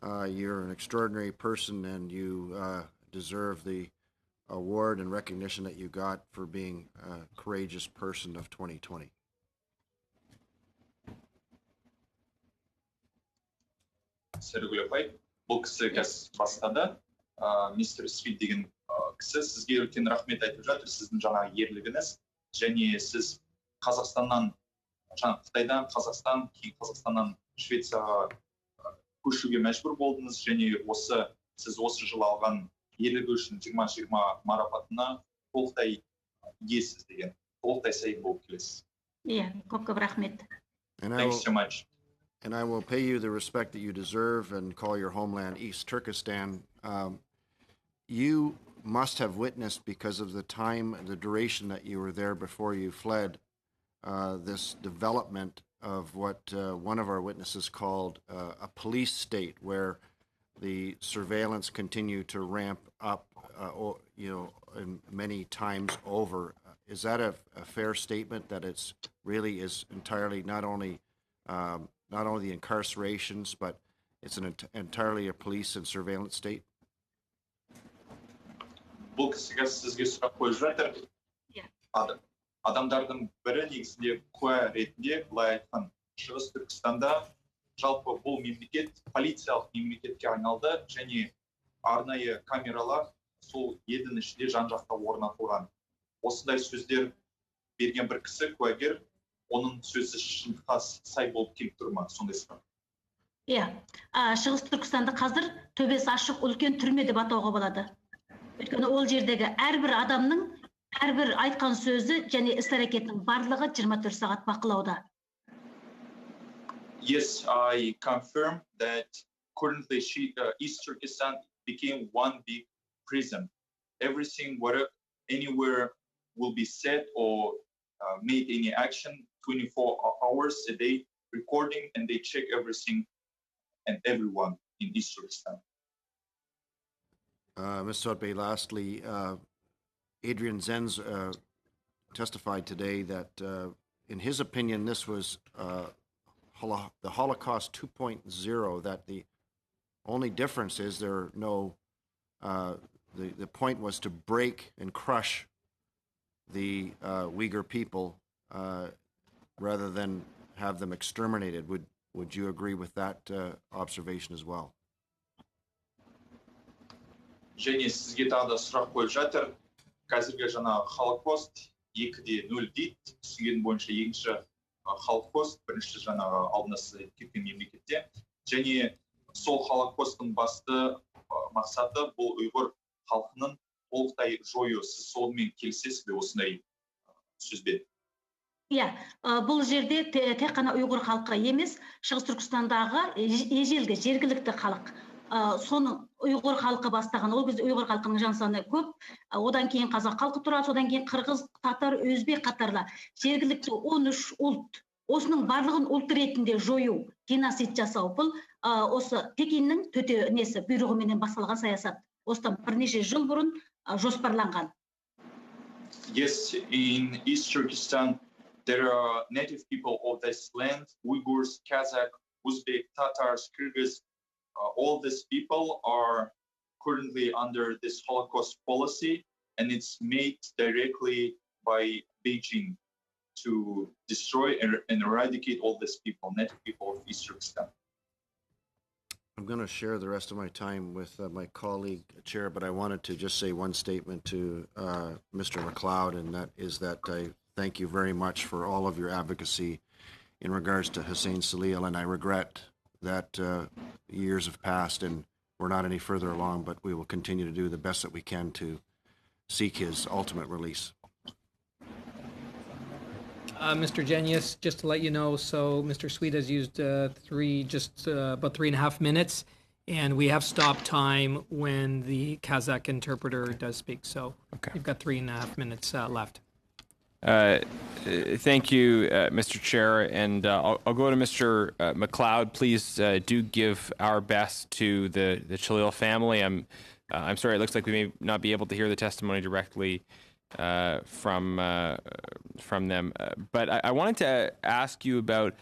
[SPEAKER 13] You're an extraordinary person, and you deserve the award and recognition that you got for being a courageous person of 2020.
[SPEAKER 9] Сәргүл апай, бұл кісі қазір бастады. Мистер Свит деген кісі сізге үлкен рахмет айтып жатыр, сіздің жаңағы ерлігіңіз, және сіз Қазақстаннан, Қытайдан Қазақстан, кейін Қазақстаннан Швецияға көшуге мәжбүр болдыңыз, және осы сіз осы жылы алған ерлігі үшін 20-20 марапатына толықтай иесіз деген, толықтай сай болып келесіз.
[SPEAKER 2] Иә, көп рахмет.
[SPEAKER 13] And
[SPEAKER 9] Thanks so much.
[SPEAKER 13] And I will pay you the respect that you deserve and call your homeland East Turkestan. You must have witnessed, because of the time, the duration that you were there before you fled, this development of what one of our witnesses called a police state, where the surveillance continued to ramp up, many times over. Is that a fair statement, that it's really is entirely not only the incarcerations, but it's entirely a police and surveillance state?
[SPEAKER 9] Бұл кісіге сізге сұрақ қойып жатыр. Адамдардың бірі негізінде куә ретінде былай айтқан, Шығыс Түркістанда жалпы бұл мемлекет полициялық мемлекетке айналды, және арнайы камералар сол елдің ішінде жан-жақта орнатылған. Осындай сөздер берген бір кісі куәгер, оның сөзі шындыққа сай болып келіп тұр ма, сондай сұрақ?
[SPEAKER 2] Иә, Шығыс Түркістанды қазір төбесі ашық үлкен түрме деп атауға болады. Өйткені ол жердегі әрбір адамның әрбір айтқан сөзі және іс-әрекетінің барлығы 24 сағат бақылауда.
[SPEAKER 9] Yes, I confirm that currently East Turkestan became one big prison. Everything, anywhere will be said or made any action 24 hours a day, recording, and they check everything and everyone in East Turkestan.
[SPEAKER 13] Ms. Sotbe, lastly, Adrian Zenz testified today that, in his opinion, this was the Holocaust 2.0, that the only difference is there are no, the point was to break and crush the Uyghur people rather than have them exterminated. Would you agree with that observation as well?
[SPEAKER 9] Және сізге тағы да сұрақ қойып жатыр. Қазіргі жаңағы Холокост 2.0 дейді. Түсінген бойынша екінші Холокост, бірінші жаңағы алдында сіз кеткен мемлекетте. Және сол Холокосттың басты мақсаты бұл ұйғыр халқының толықтай жою. Сіз сонымен келісесіз бе осындай сөзбен?
[SPEAKER 2] Иә, бұл жерде тек қана ұйғыр халқы емес, Шығыс Түркістандағы ежелгі жергілікті халық. Соның ұйғыр халқы бастаған, ол кезде ұйғыр халқының жан саны көп, одан кейін қазақ халқы тұрады, содан кейін қырғыз, татар, өзбек қатарлы жергілікті 13 ұлт. Осының барлығын ұлт ретінде жою, геноцид жасау, бұл осы Пекиннің бұйрығыменен басталған саясат. Осыдан бірнеше жыл бұрын жоспарланған.
[SPEAKER 9] Yes, in East Turkestan, there are native people of this land, Uyghurs, Kazakh, Uzbek, Tatars, Kyrgyz. All these people are currently under this Holocaust policy, and it's made directly by Beijing to destroy and eradicate all these people, native people of East Turkestan.
[SPEAKER 13] I'm going to share the rest of my time with my colleague, Chair, but I wanted to just say one statement to Mr. McLeod, and that is that I thank you very much for all of your advocacy in regards to Hussein Salil, and I regret that years have passed and we're not any further along, but we will continue to do the best that we can to seek his ultimate release.
[SPEAKER 1] Mr. Genius, just to let you know, so Mr. Sweet has used about 3.5 minutes, and we have stopped time when the Kazakh interpreter does speak. So you've got 3.5 minutes left.
[SPEAKER 3] Thank you, Mr. Chair, and I'll go to Mr. McLeod. Please do give our best to the Chalil family. I'm sorry, it looks like we may not be able to hear the testimony directly from them. But I wanted to ask you about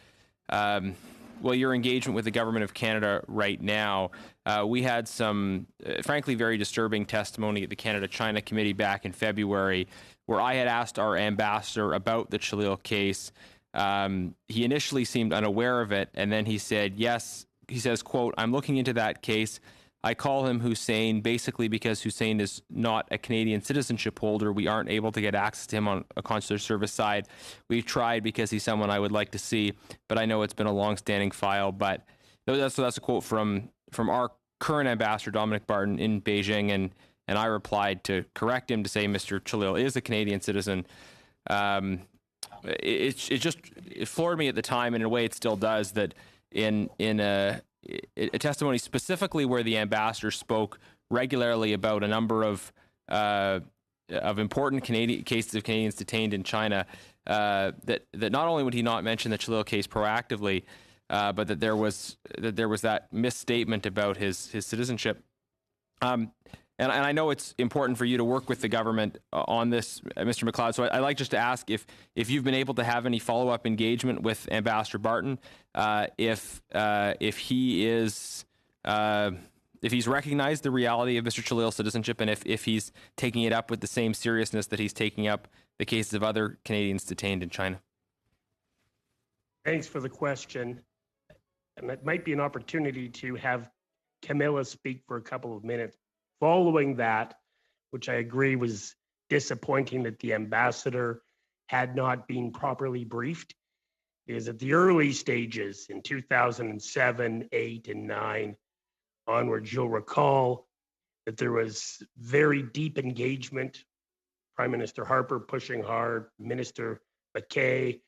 [SPEAKER 3] your engagement with the government of Canada right now. We had some, frankly, very disturbing testimony at the Canada-China Committee back in February, where I had asked our ambassador about the Chalil case. He initially seemed unaware of it, and then he said, yes, he says, quote, I'm looking into that case. I call him Hussein basically because Hussein is not a Canadian citizenship holder. We aren't able to get access to him on a consular service side. We've tried because he's someone I would like to see, but I know it's been a long-standing file. But that's a quote from our current ambassador, Dominic Barton, in Beijing, and I replied to correct him to say Mr. Chalil is a Canadian citizen. It floored me at the time, and in a way it still does, that in a testimony specifically where the ambassador spoke regularly about a number of important cases of Canadians detained in China, that not only would he not mention the Chalil case proactively, but that there was that misstatement about his citizenship. And I know it's important for you to work with the government on this, Mr. MacLeod. So I'd like just to ask if you've been able to have any follow-up engagement with Ambassador Barton, if he's recognized the reality of Mr. Chalil's citizenship, and if he's taking it up with the same seriousness that he's taking up the cases of other Canadians detained in China.
[SPEAKER 5] Thanks for the question. And it might be an opportunity to have Camilla speak for a couple of minutes. Following that, which I agree was disappointing that the ambassador had not been properly briefed, is at the early stages in 2007, 8, and 9 onwards, you'll recall that there was very deep engagement. Prime Minister Harper pushing hard, Minister McKay,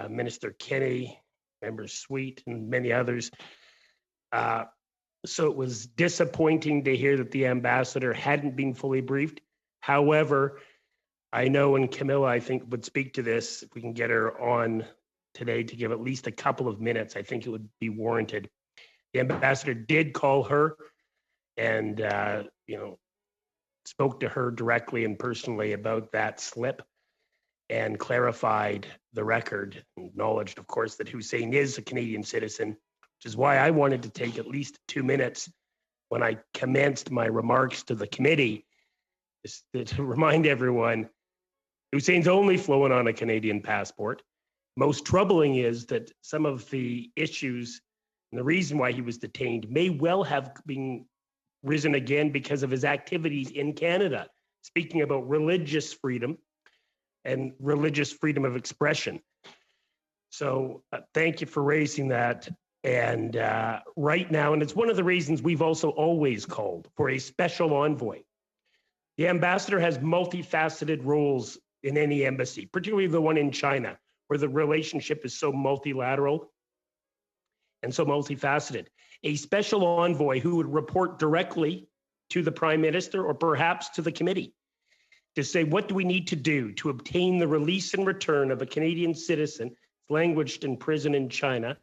[SPEAKER 5] Minister Kenney, Member Sweet, and many others. So it was disappointing to hear that the ambassador hadn't been fully briefed. However, I know, and Camilla, I think, would speak to this, if we can get her on today to give at least a couple of minutes, I think it would be warranted. The ambassador did call her and, spoke to her directly and personally about that slip and clarified the record, acknowledged, of course, that Hussein is a Canadian citizen, which is why I wanted to take at least 2 minutes when I commenced my remarks to the committee, is to remind everyone, Hussein's only flown on a Canadian passport. Most troubling is that some of the issues and the reason why he was detained may well have been risen again because of his activities in Canada, speaking about religious freedom and religious freedom of expression. So thank you for raising that. And right now, and it's one of the reasons we've also always called for a special envoy. The ambassador has multifaceted roles in any embassy, particularly the one in China, where the relationship is so multilateral and so multifaceted. A special envoy who would report directly to the Prime Minister or perhaps to the committee to say, what do we need to do to obtain the release and return of a Canadian citizen languished in prison in China?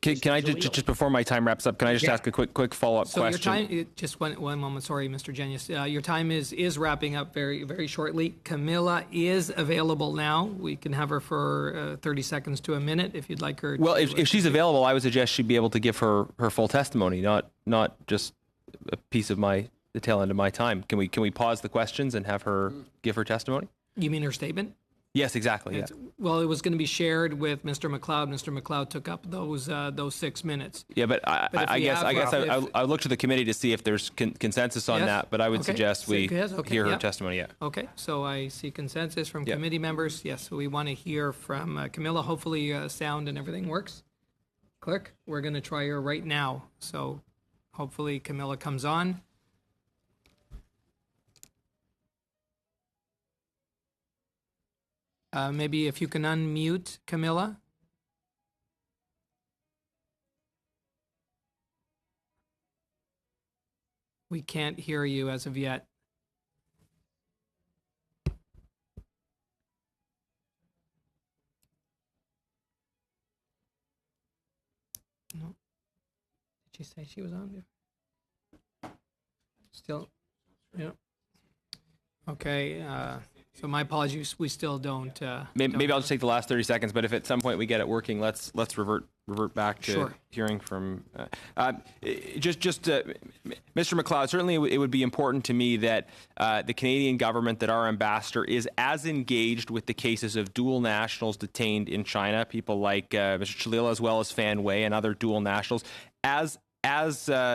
[SPEAKER 3] Can I just before my time wraps up, can I just ask a quick follow-up question?
[SPEAKER 1] So your time, just one moment, sorry, Mr. Genius. Your time is wrapping up very, very shortly. Camilla is available now. We can have her for 30 seconds to a minute if you'd like her.
[SPEAKER 3] Well, if she's available, I would suggest she'd be able to give her full testimony, not just a piece of the tail end of my time. Can we pause the questions and have her give her testimony?
[SPEAKER 1] You mean her statement?
[SPEAKER 3] Yes, exactly. Yeah.
[SPEAKER 1] Well, it was going to be shared with Mr. MacLeod. Mr. MacLeod took up those 6 minutes.
[SPEAKER 3] Yeah, but I guess I look to the committee to see if there's consensus on that. But I would suggest we hear her testimony. Yeah.
[SPEAKER 1] Okay. So I see consensus from committee members. Yes. So we want to hear from Camilla. Hopefully, sound and everything works. Clerk, we're going to try her right now. So hopefully, Camilla comes on. Maybe if you can unmute Camilla. We can't hear you as of yet. No. Did she say she was on there? Still? Yeah. Okay. So my apologies. We still don't.
[SPEAKER 3] Maybe I'll just take the last 30 seconds. But if at some point we get it working, let's revert back to hearing from. Mr. MacLeod. Certainly, it would be important to me that the Canadian government, that our ambassador is as engaged with the cases of dual nationals detained in China, people like Mr. Chalil as well as Fan Wei and other dual nationals, as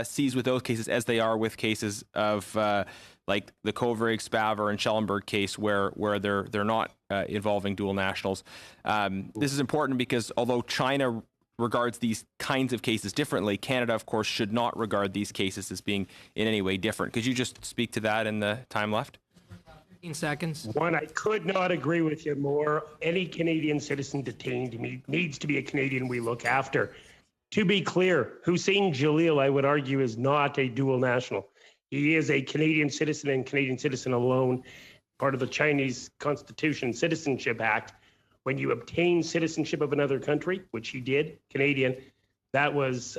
[SPEAKER 3] seized with those cases as they are with cases of. Like the Kovrig, Spavor, and Schellenberg case, where they're not involving dual nationals. This is important because although China regards these kinds of cases differently, Canada, of course, should not regard these cases as being in any way different. Could you just speak to that in the time left?
[SPEAKER 1] 15 seconds.
[SPEAKER 5] One, I could not agree with you more. Any Canadian citizen detained needs to be a Canadian we look after. To be clear, Hussein Jalil, I would argue, is not a dual national. He is a Canadian citizen and Canadian citizen alone, part of the Chinese Constitution Citizenship Act. When you obtain citizenship of another country, which he did, Canadian, that was,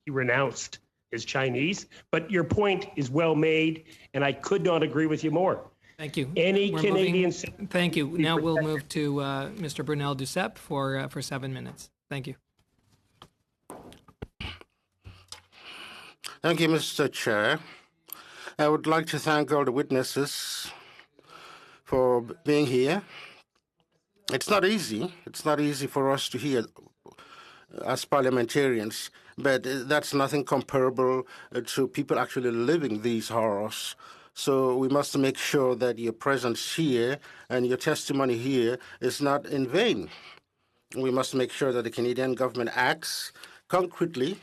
[SPEAKER 5] he renounced his Chinese. But your point is well made, and I could not agree with you more.
[SPEAKER 1] Thank you.
[SPEAKER 5] Any
[SPEAKER 1] We're
[SPEAKER 5] Canadian
[SPEAKER 1] moving, thank you. Now we'll move to Mr. Brunel Duceppe for 7 minutes. Thank you.
[SPEAKER 8] Thank you, Mr. Chair. I would like to thank all the witnesses for being here. It's not easy. It's not easy for us to hear as parliamentarians, but that's nothing comparable to people actually living these horrors. So we must make sure that your presence here and your testimony here is not in vain. We must make sure that the Canadian government acts concretely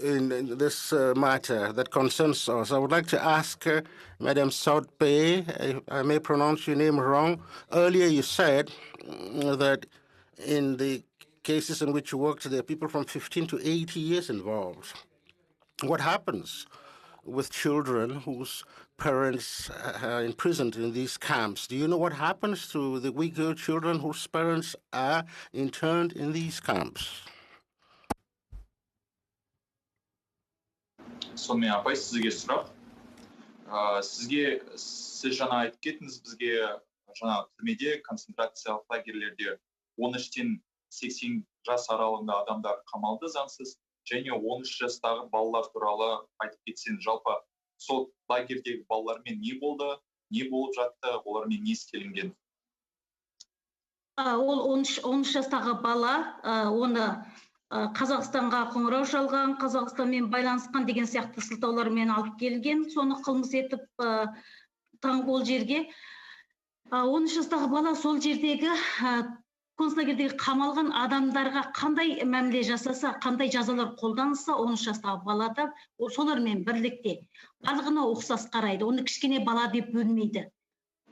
[SPEAKER 8] in this matter that concerns us. I would like to ask Madam Soutbay, I may pronounce your name wrong. Earlier you said that in the cases in which you worked, there are people from 15 to 80 years involved. What happens with children whose parents are imprisoned in these camps? Do you know what happens to the Uyghur children whose parents are interned in these camps?
[SPEAKER 9] Сонымен апай, сізге сұрақ. Сіз жаңа айтып кеттіңіз, бізге жаңа түрмеде, концентрациялық лагерлерде 13-тен 80 жас аралығында адамдар қамалды заңсыз, және 13 жастағы балалар туралы айтып кетсең, жалпы сол лагердегі балалармен не болды, не болып жатты, олармен не істелінген?
[SPEAKER 2] Ол 13 жастағы бала, оны Қазақстанға қоңырау шалған, Қазақстанмен байланысқан деген сияқты сылтаулармен алып келген, соны қылмыс етіп таңғы ол жерге. 13 жастағы бала сол жердегі концлагерьдегі қамалған адамдарға қандай мәміле жасаса, қандай жазалар қолданылса, 13 жастағы балада солармен бірлікте барлығына ұқсас қарайды. Оны кішкене бала деп бөлмейді.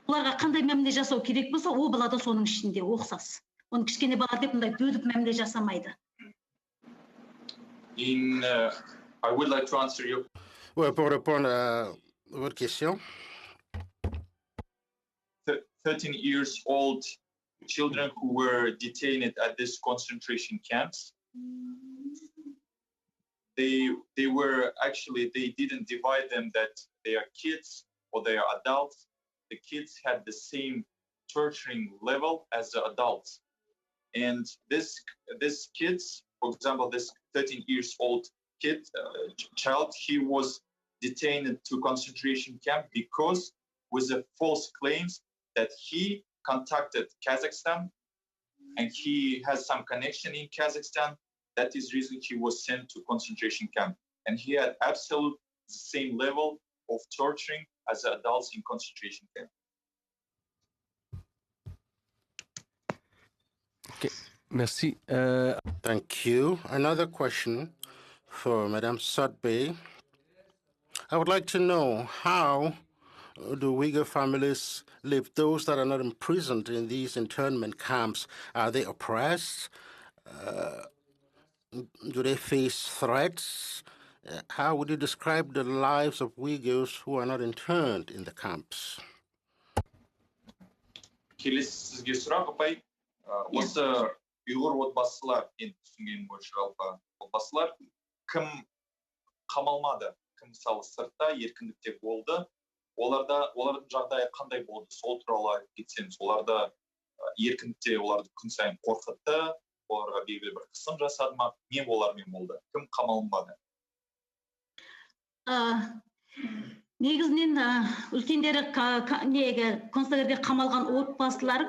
[SPEAKER 2] Оларға қандай мәміле жасау керек болса, ол бала да соның ішінде ұқсас. Оны кішкене бала деп мындай бөліп мәміле жасамайды.
[SPEAKER 9] I would like to answer you.
[SPEAKER 8] Ouais, pour répondre à votre question.
[SPEAKER 9] 13 years old children who were detained at this concentration camps. They were actually, they didn't divide them that they are kids or they are adults. The kids had the same torturing level as the adults. And this kids, for example, this 13 years old kid, child, he was detained to concentration camp because with the false claims that he contacted Kazakhstan and he has some connection in Kazakhstan. That is the reason he was sent to concentration camp. And he had absolute same level of torturing as adults in concentration camp.
[SPEAKER 8] Okay. Merci. Thank you. Another question for Madame Soutbay. I would like to know, how do Uyghur families live, those that are not imprisoned in these internment camps? Are they oppressed? Do they face threats? How would you describe the lives of Uyghurs who are not interned in the camps?
[SPEAKER 9] Келесі сізге сұрақ, апай. Осы ұйғыр отбасылар, енді түсінген бойынша жалпы отбасылар, кім қамалмады, кім мысалы сыртта еркіндікте болды, олардың жағдайы қандай болды, сол туралы кетсеңіз, оларда еркіндікте оларды күн сайын қорқытты, оларға белгілі бір қысым жасады ма, не олармен болды, кім қамалынбады?
[SPEAKER 2] Негізінен үлкендері концлагерьге қамалған отбасылар,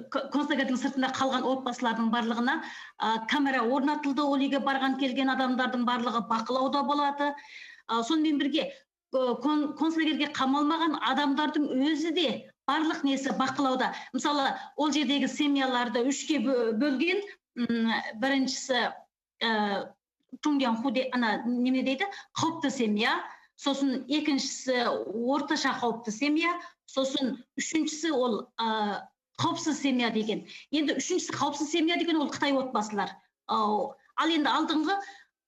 [SPEAKER 2] концлагерьдің сыртында қалған отбасылардың барлығына камера орнатылды, ол үйге барған келген адамдардың барлығы бақылауда болады. Сонымен бірге концлагерьге қамалмаған адамдардың өзі де барлық несі бақылауда. Мысалы, ол жердегі семьяларды үшке бөлген. Біріншісі Чунгян Худе, неме дейді, қауіпті семья, сосын екіншісі орташа қауіпті семья, сосын үшіншісі ол қауіпсіз семья деген. Енді үшіншісі қауіпсіз семья деген ол Қытай отбасылар. Ал енді алдыңғы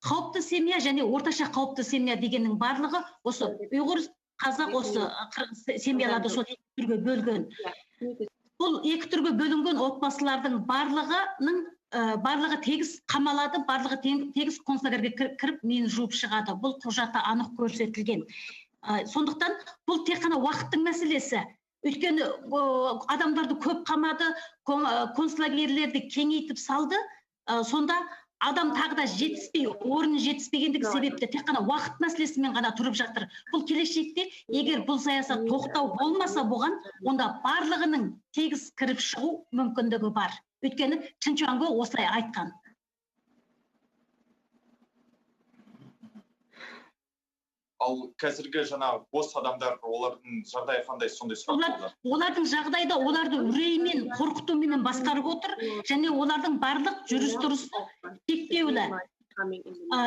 [SPEAKER 2] қауіпті семья және орташа қауіпті семья дегеннің барлығы осы ұйғыр, қазақ осы семьяларды сол екі түрге бөлген. Бұл екі түрге бөлінген отбасылардың барлығы тегіс қамалады, барлығы тегіс концлагерге кіріп мені жуып шығады. Бұл құжатта анық көрсетілген. Сондықтан бұл тек қана уақыттың мәселесі. Өйткені адамдарды көп қамады, концлагерлерді кеңейтіп салды. Сонда адам тағы да жетіспей, орны жетіспегендігі себепті тек қана уақыт мәселесімен ғана тұрып жатыр. Бұл келешекте, егер бұл саясат тоқтау болмаса бұған, онда барлығының тегіс кіріп шығу мүмкіндігі бар. Өйткені Чинчуанго осылай айтқан.
[SPEAKER 9] Ал қазіргі жаңа бос адамдар, олардың жағдайы қандай, сондай сұрақ болды?
[SPEAKER 2] Олардың жағдайда оларды үреймен, қорқытумен басқарып отыр, және олардың барлық жүріс-тұрысы шектеулі.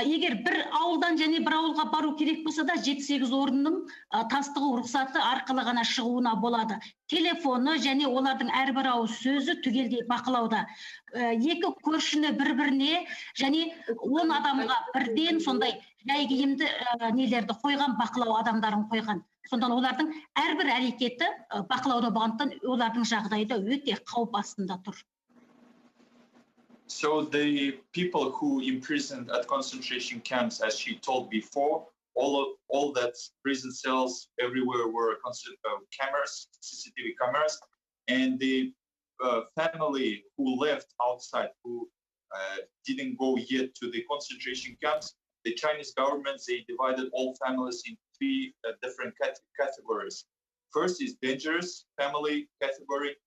[SPEAKER 2] Егер бір ауылдан және бір ауылға бару керек болса да 7-8 орынның тастығы рұқсаты арқылы ғана шығуына болады. Телефоны және олардың әрбір ауыз сөзі түгелдей бақылауда. Екі көршіні бір-біріне және 10 адамға бірден сондай жай киімді нелерді қойған, бақылау адамдарын қойған. Сондан олардың әрбір әрекеті бақылауда болғандықтан олардың жағдайы да өте қауіп астында тұр.
[SPEAKER 9] So the people who imprisoned at concentration camps, as she told before, all that prison cells everywhere were cameras, CCTV cameras, and the family who left outside, who didn't go yet to the concentration camps, the Chinese government, they divided all families in 3 different categories. First is dangerous family category.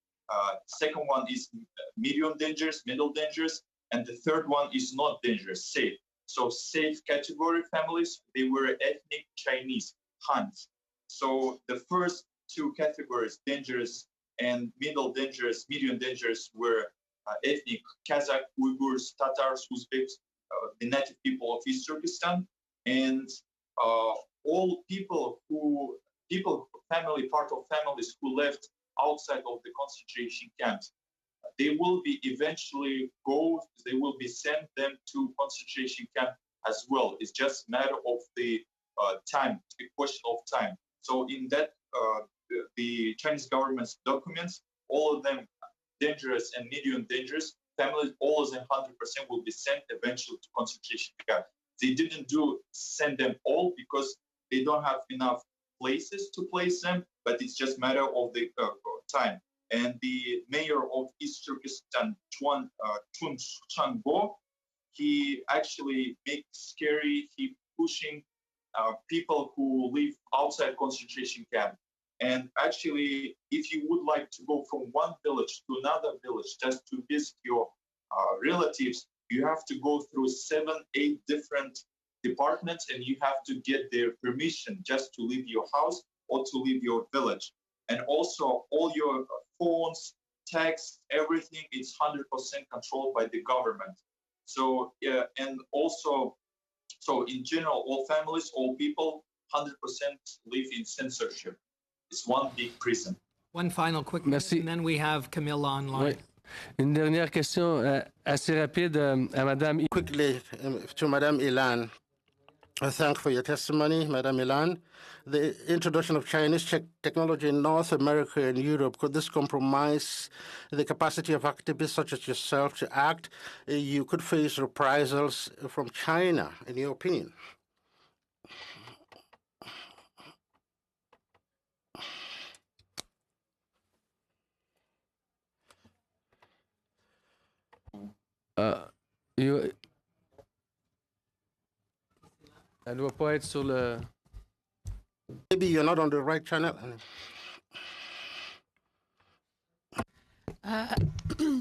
[SPEAKER 9] Second one is medium dangerous, middle dangerous, and the third one is not dangerous, safe. So safe category families, they were ethnic Chinese, Hans. So the first 2 categories, dangerous and middle dangerous, medium dangerous, were ethnic Kazakh, Uyghurs, Tatars, Uzbeks, the native people of East Turkestan, and all part of families who left outside of the concentration camps, they will be sent them to concentration camp as well. It's just a matter of the time, the question of time. So in that, the Chinese government's documents, all of them dangerous and medium dangerous families, all of them 100% will be sent eventually to concentration camp. They didn't send them all because they don't have enough places to place them, but it's just a matter of the time. And the mayor of East Turkestan, Chun Changbo, he actually makes scary, he pushing people who live outside concentration camp. And actually, if you would like to go from one village to another village just to visit your relatives, you have to go through 7-8 different departments, and you have to get their permission just to leave your house or to leave your village. And also, all your phones, texts, everything is 100% controlled by the government. So, yeah, and also, so in general, all families, all people, 100% live in censorship. It's one big prison.
[SPEAKER 1] One final quick question, and then we have Camilla online.
[SPEAKER 4] Oui. Une dernière question assez rapide à Madame.
[SPEAKER 8] Quickly to Madame Ilan. Thank you for your testimony, Madame Ilan. The introduction of Chinese technology in North America and Europe, could this compromise the capacity of activists such as yourself to act? You could face reprisals from China, in your opinion.
[SPEAKER 4] Elle doit pas être sur le.
[SPEAKER 8] Maybe you're not on the right channel.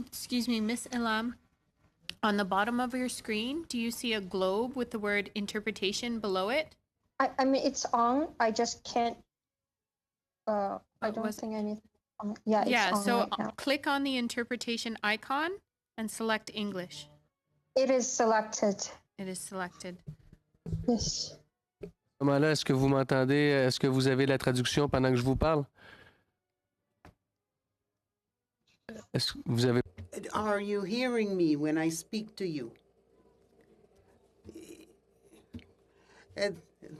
[SPEAKER 19] Excuse me, Miss Elam. On the bottom of your screen, do you see a globe with the word interpretation below it?
[SPEAKER 10] I mean, it's on. I just can't. I don't think anything. Yeah, it's
[SPEAKER 14] Yeah,
[SPEAKER 10] on
[SPEAKER 14] so
[SPEAKER 10] right now.
[SPEAKER 14] click on the interpretation icon and select English.
[SPEAKER 10] It is selected.
[SPEAKER 14] It is selected.
[SPEAKER 10] Yes.
[SPEAKER 4] À ce moment-là, est-ce que vous m'entendez? Est-ce que vous avez la traduction pendant que je vous parle? Est-ce que vous avez...
[SPEAKER 15] Are you hearing me when I speak to you?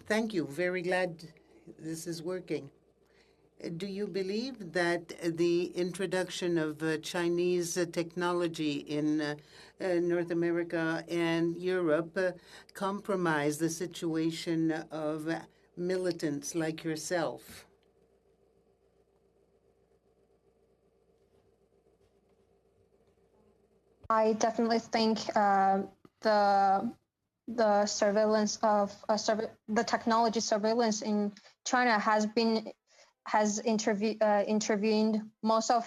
[SPEAKER 15] Thank you. Very glad this is working. Do you believe that the introduction of Chinese technology in North America and Europe compromise the situation of militants like yourself?
[SPEAKER 10] I definitely think the surveillance of the technology surveillance in China has intervened most of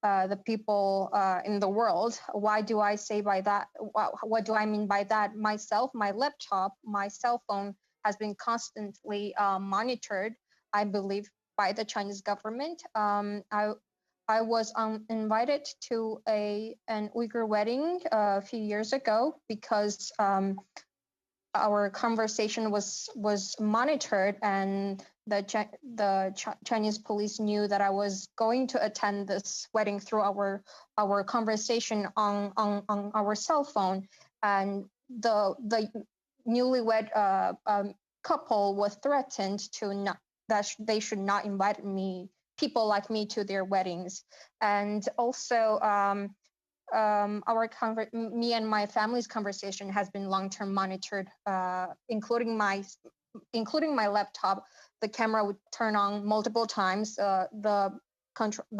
[SPEAKER 10] the people in the world. Why do I say by that? What do I mean by that? Myself, my laptop, my cell phone has been constantly monitored, I believe, by the Chinese government. I was invited to an Uyghur wedding a few years ago because our conversation was monitored, and the Chinese police knew that I was going to attend this wedding through our conversation on our cell phone, and the newlywed couple was threatened to they should not invite people like me to their weddings. And also me and my family's conversation has been long-term monitored, including my laptop. The camera would turn on multiple times. The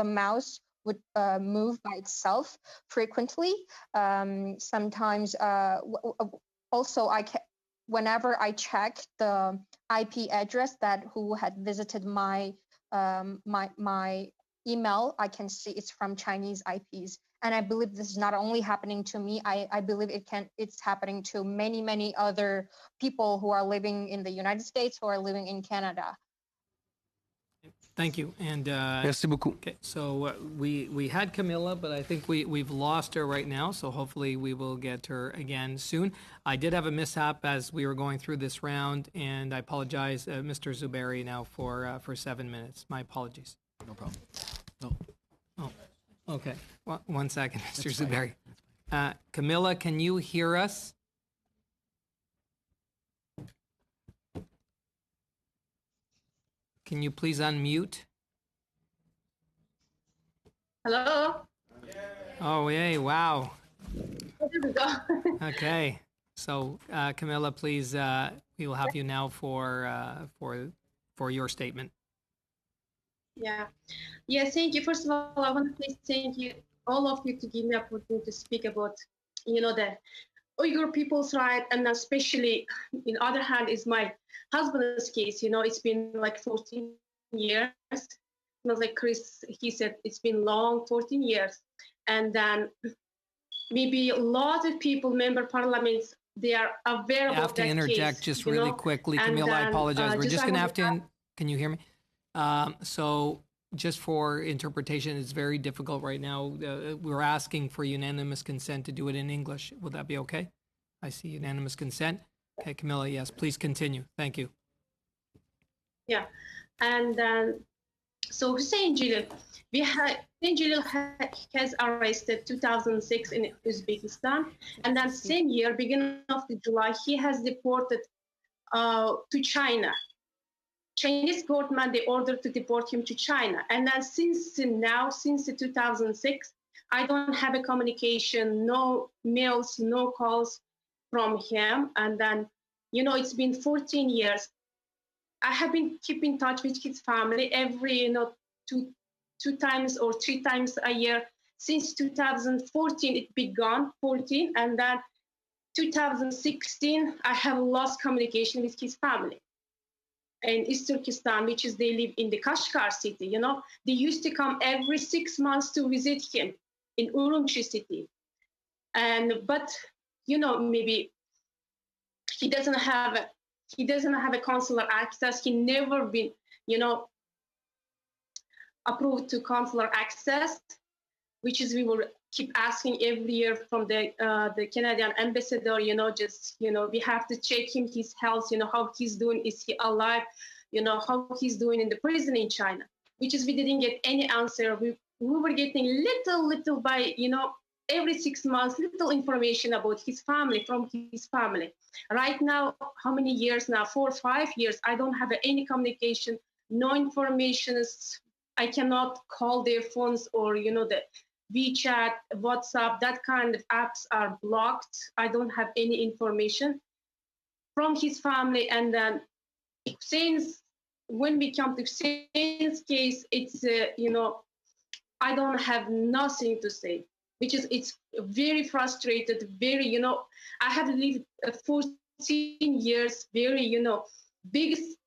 [SPEAKER 10] mouse would move by itself frequently. Sometimes also whenever I check the IP address that who had visited my email, I can see it's from Chinese IPs. And I believe this is not only happening to me. I believe it's happening to many other people who are living in the United States, who are living in Canada.
[SPEAKER 1] Thank you. And
[SPEAKER 4] Merci beaucoup.
[SPEAKER 1] Okay, so we had Camilla, but I think we've lost her right now. So hopefully we will get her again soon. I did have a mishap as we were going through this round, and I apologize, Mr. Zuberi, now for 7 minutes. My apologies.
[SPEAKER 23] No problem.
[SPEAKER 1] No. Oh, okay. One second, Mr. Zuberi. Camilla, can you hear us? Can you please unmute?
[SPEAKER 24] Hello.
[SPEAKER 1] Oh, yay, wow.
[SPEAKER 24] There we go.
[SPEAKER 1] Okay. So, Camilla, please, we will have you now for your statement.
[SPEAKER 24] Yeah. Yeah, thank you. First of all, I want to please thank you, all of you, to give me opportunity to speak about, the Uyghur people's right, and especially, in other hand, is my husband's case. It's been like 14 years. Like Chris, he said, it's been long, 14 years. And then maybe a lot of people, member parliaments, they are aware of that case.
[SPEAKER 1] I have to interject just really quickly, Camilla. I apologize. We're just going to have to. Can you hear me? So just for interpretation, it's very difficult right now. We're asking for unanimous consent to do it in English. Will that be okay? I see unanimous consent. Okay, Camilla, yes, please continue. Thank you.
[SPEAKER 24] Yeah, and then so Hussein Jalil, Hussein Jalil has arrested 2006 in Uzbekistan, and then same year, beginning of July, he has deported to China. Chinese government, they ordered to deport him to China. And then since 2006, I don't have a communication, no mails, no calls from him. And then, it's been 14 years. I have been keeping in touch with his family every, two times or 3 times a year. Since 2014, it began, 14. And then 2016, I have lost communication with his family. In East Turkestan, which is they live in the Kashgar city, they used to come every 6 months to visit him in Urumqi city. But maybe he doesn't have a consular access. He never been, approved to consular access, which is we will keep asking every year from the Canadian ambassador, we have to check him, his health, how he's doing, is he alive, how he's doing in the prison in China, which is we didn't get any answer. We were getting little by, every 6 months, little information about his family, from his family. Right now, how many years now? 4 or 5 years, I don't have any communication, no information. I cannot call their phones or, the WeChat, WhatsApp, that kind of apps are blocked. I don't have any information from his family. And then since when we come to Hussein's case, it's, I don't have nothing to say, which is, it's very frustrated, very, I have lived 14 years, very, biggest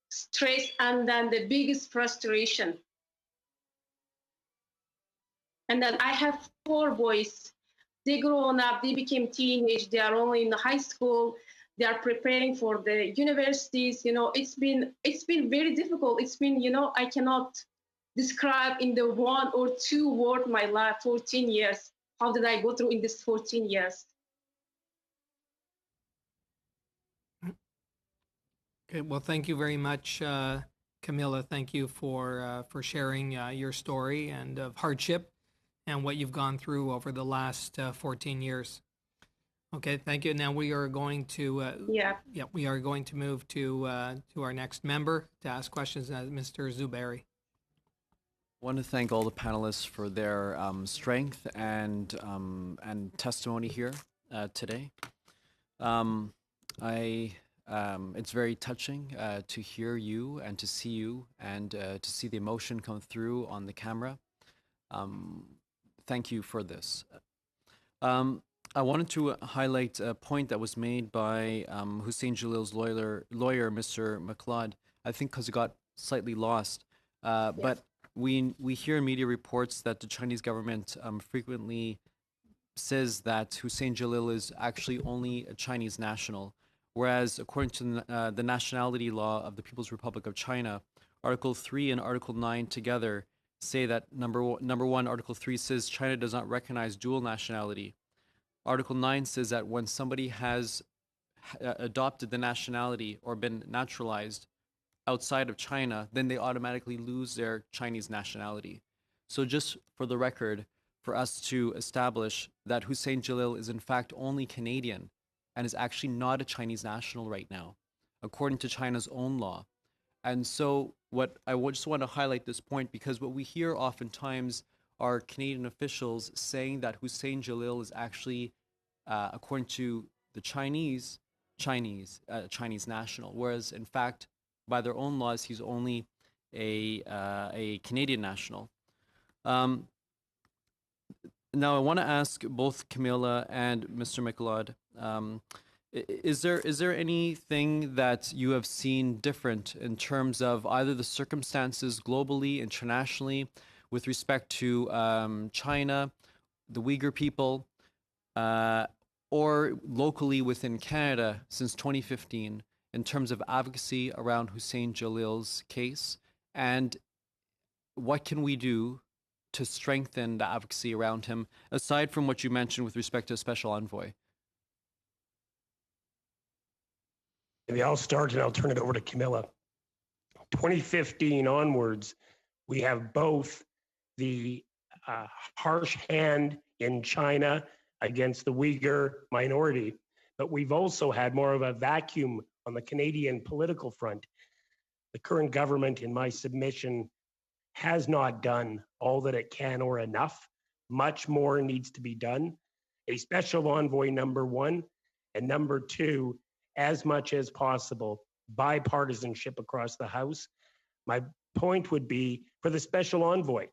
[SPEAKER 24] stress and then the biggest frustration. And then I have 4 boys. They grown up, they became teenage, they are only in the high school, they are preparing for the universities. It's been very difficult. It's been, I cannot describe in the 1 or 2 words my life, 14 years. How did I go through in this 14 years?
[SPEAKER 1] Okay, well, thank you very much, Camilla. Thank you for sharing your story and of hardship and what you've gone through over the last 14 years. Okay, thank you. Now we are going to we are going to move to our next member to ask questions, Mr. Zuberi.
[SPEAKER 6] I want to thank all the panelists for their strength and testimony here today. It's very touching to hear you and to see you and to see the emotion come through on the camera. Thank you for this. I wanted to highlight a point that was made by Hussein Jalil's lawyer, Mr. McLeod, I think because it got slightly lost. But we hear in media reports that the Chinese government frequently says that Hussein Jalil is actually only a Chinese national, whereas according to the nationality law of the People's Republic of China, Article 3 and Article 9 together say that number one, Article 3 says China does not recognize dual nationality. Article 9 says that when somebody has adopted the nationality or been naturalized outside of China, then they automatically lose their Chinese nationality. So just for the record, for us to establish that Hussein Jalil is in fact only Canadian and is actually not a Chinese national right now, according to China's own law. And so what I just want to highlight this point, because what we hear oftentimes are Canadian officials saying that Hussein Jalil is actually, according to the Chinese national, whereas in fact, by their own laws, he's only a Canadian national. Now, I want to ask both Camilla and Mr. McLeod, is there anything that you have seen different in terms of either the circumstances globally, internationally, with respect to China, the Uyghur people, or locally within Canada since 2015 in terms of advocacy around Hussein Jalil's case? And what can we do to strengthen the advocacy around him, aside from what you mentioned with respect to a special envoy?
[SPEAKER 5] Maybe I'll start and I'll turn it over to Camilla. 2015 onwards, we have both the harsh hand in China against the Uyghur minority, but we've also had more of a vacuum on the Canadian political front. The current government, in my submission, has not done all that it can or enough. Much more needs to be done. A special envoy, number one, and number two, as much as possible, bipartisanship across the House. My point would be for the special envoy,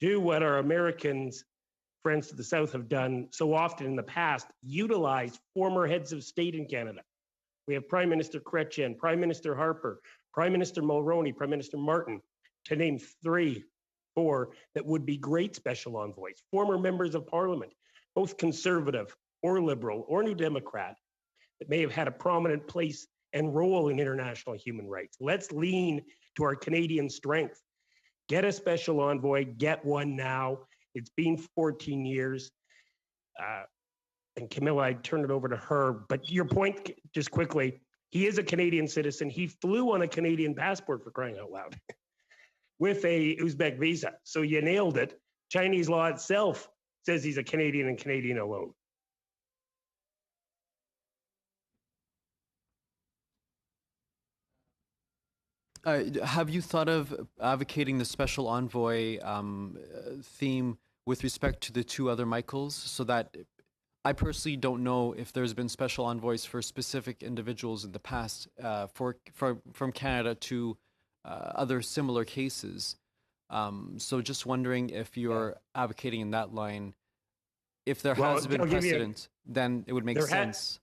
[SPEAKER 5] do what our Americans, friends to the South, have done so often in the past, utilize former heads of state in Canada. We have Prime Minister Chrétien, Prime Minister Harper, Prime Minister Mulroney, Prime Minister Martin, to name 3, 4 that would be great special envoys, former members of Parliament, both conservative or liberal or New Democrat, that may have had a prominent place and role in international human rights. Let's lean to our Canadian strength. Get a special envoy, get one now. It's been 14 years. And Camilla, I'd turn it over to her. But your point, just quickly, he is a Canadian citizen. He flew on a Canadian passport, for crying out loud, with a Uzbek visa. So you nailed it. Chinese law itself says he's a Canadian and Canadian alone.
[SPEAKER 6] Have you thought of advocating the special envoy theme with respect to the two other Michaels, so that I personally don't know if there's been special envoys for specific individuals in the past from Canada to other similar cases. So just wondering if you're advocating in that line. If there has been precedent, then it would make sense.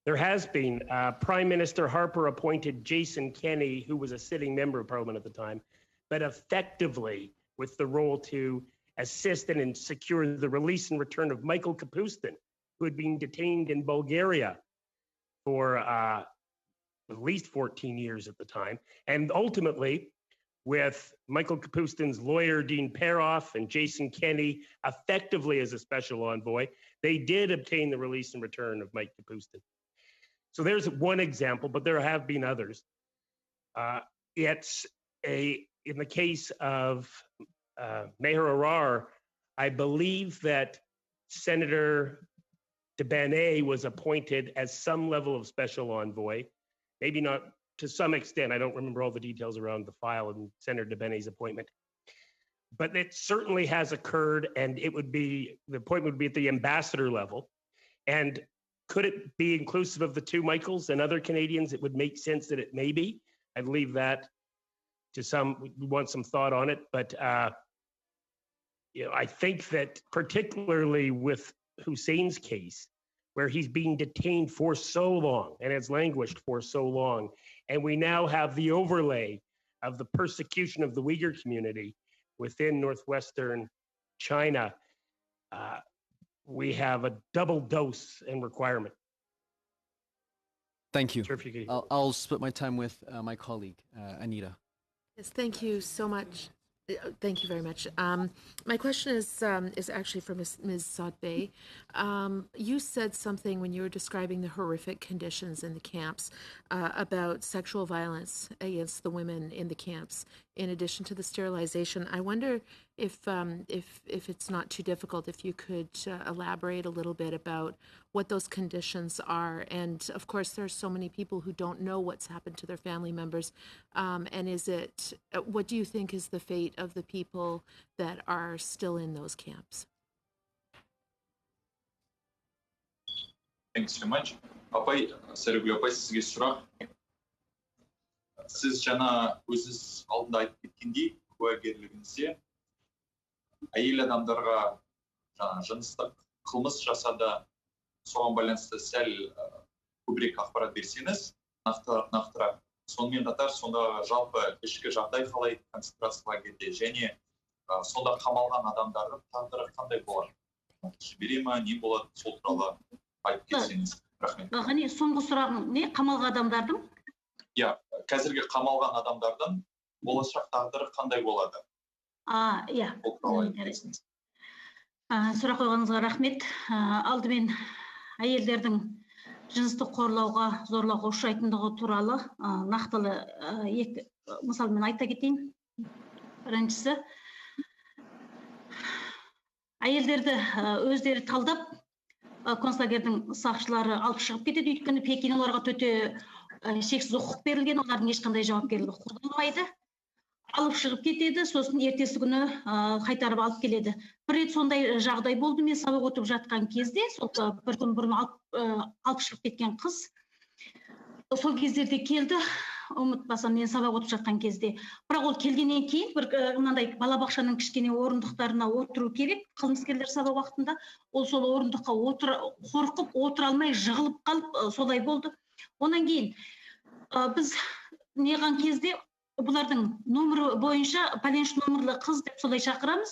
[SPEAKER 5] There has been. Prime Minister Harper appointed Jason Kenney, who was a sitting member of Parliament at the time, but effectively with the role to assist and secure the release and return of Michael Kapustin, who had been detained in Bulgaria for at least 14 years at the time. And ultimately, with Michael Kapustin's lawyer, Dean Peroff, and Jason Kenney effectively as a special envoy, they did obtain the release and return of Mike Kapustin. So there's one example, but there have been others. In the case of Maher Arar, I believe that Senator Debonnet was appointed as some level of special envoy, maybe not to some extent. I don't remember all the details around the file and Senator Debonnet's appointment, but it certainly has occurred, and the appointment would be at the ambassador level. And could it be inclusive of the two Michaels and other Canadians? It would make sense that it may be. I'd leave that to some. We want some thought on it, but I think that particularly with Hussein's case, where he's being detained for so long and has languished for so long, and we now have the overlay of the persecution of the Uyghur community within northwestern China. We have a double dose and requirement.
[SPEAKER 6] Thank you. I'll split my time with my colleague, Anita.
[SPEAKER 19] Yes, thank you so much. Thank you very much. My question is actually for Ms. Saad-Bey. You said something when you were describing the horrific conditions in the camps about sexual violence against the women in the camps, in addition to the sterilization. I wonder if it's not too difficult, if you could elaborate a little bit about what those conditions are. And of course, there are so many people who don't know what's happened to their family members. And what do you think is the fate of the people that are still in those camps?
[SPEAKER 9] Thanks so much. Апай, Сәргүл апай, сізге сұрақ. Сіз жаңа өзіңіз алдында айтып кеткендей, куәгерлігіңізде әйел адамдарға жаңа жыныстық қылмыс жасады, соған байланысты сәл көбірек ақпарат берсеңіз, нақтырақ. Сонымен қатар, сонда жалпы ішкі жағдай қалай концентрация лагерьде, және сонда қамалған адамдардың тағдыры қандай болады? Жібере ма, не болады, сол туралы айтып кетсеңіз. Рахмет.
[SPEAKER 2] Ғани, соңғы сұрағың не? Қамалған адамдардың?
[SPEAKER 9] Иә, қазіргі қамалған адамдардың болашақ тағдыры қандай болады?
[SPEAKER 2] Иә. Сұрақ қойғаныңызға рахмет. Алдымен әйелдердің жыныстық қорлауға, зорлауға ұшырайтындығы туралы нақтылы екі мысалмен айта кетейін. Біріншісі, әйелдерді өздері талдап, концлагердің сақшылары алып шығып кетеді, өйткені Пекин оларға төте шексіз құқық берілген, олардың ешқандай жауапкершілігі қолданылмайды. Алып шығып кетеді, сосын ертесі күні қайтарып алып келеді. Бір рет сондай жағдай болды, мен сабақ өтіп жатқан кезде, сол бір күн бұрын алып шығып кеткен қыз, сол кездерде келді, ұмытпасам, мен сабақ өтіп жатқан кезде. Бірақ ол келгеннен кейін бір мынандай балабақшаның кішкене орындықтарына отыру керек, қылмыскерлер сабақ уақытында, ол сол орындыққа қорқып отыра алмай жығылып қалып, солай болды. Онан кейін біз неған кезде бұлардың номері бойынша пәленші номерлі қыз деп солай шақырамыз,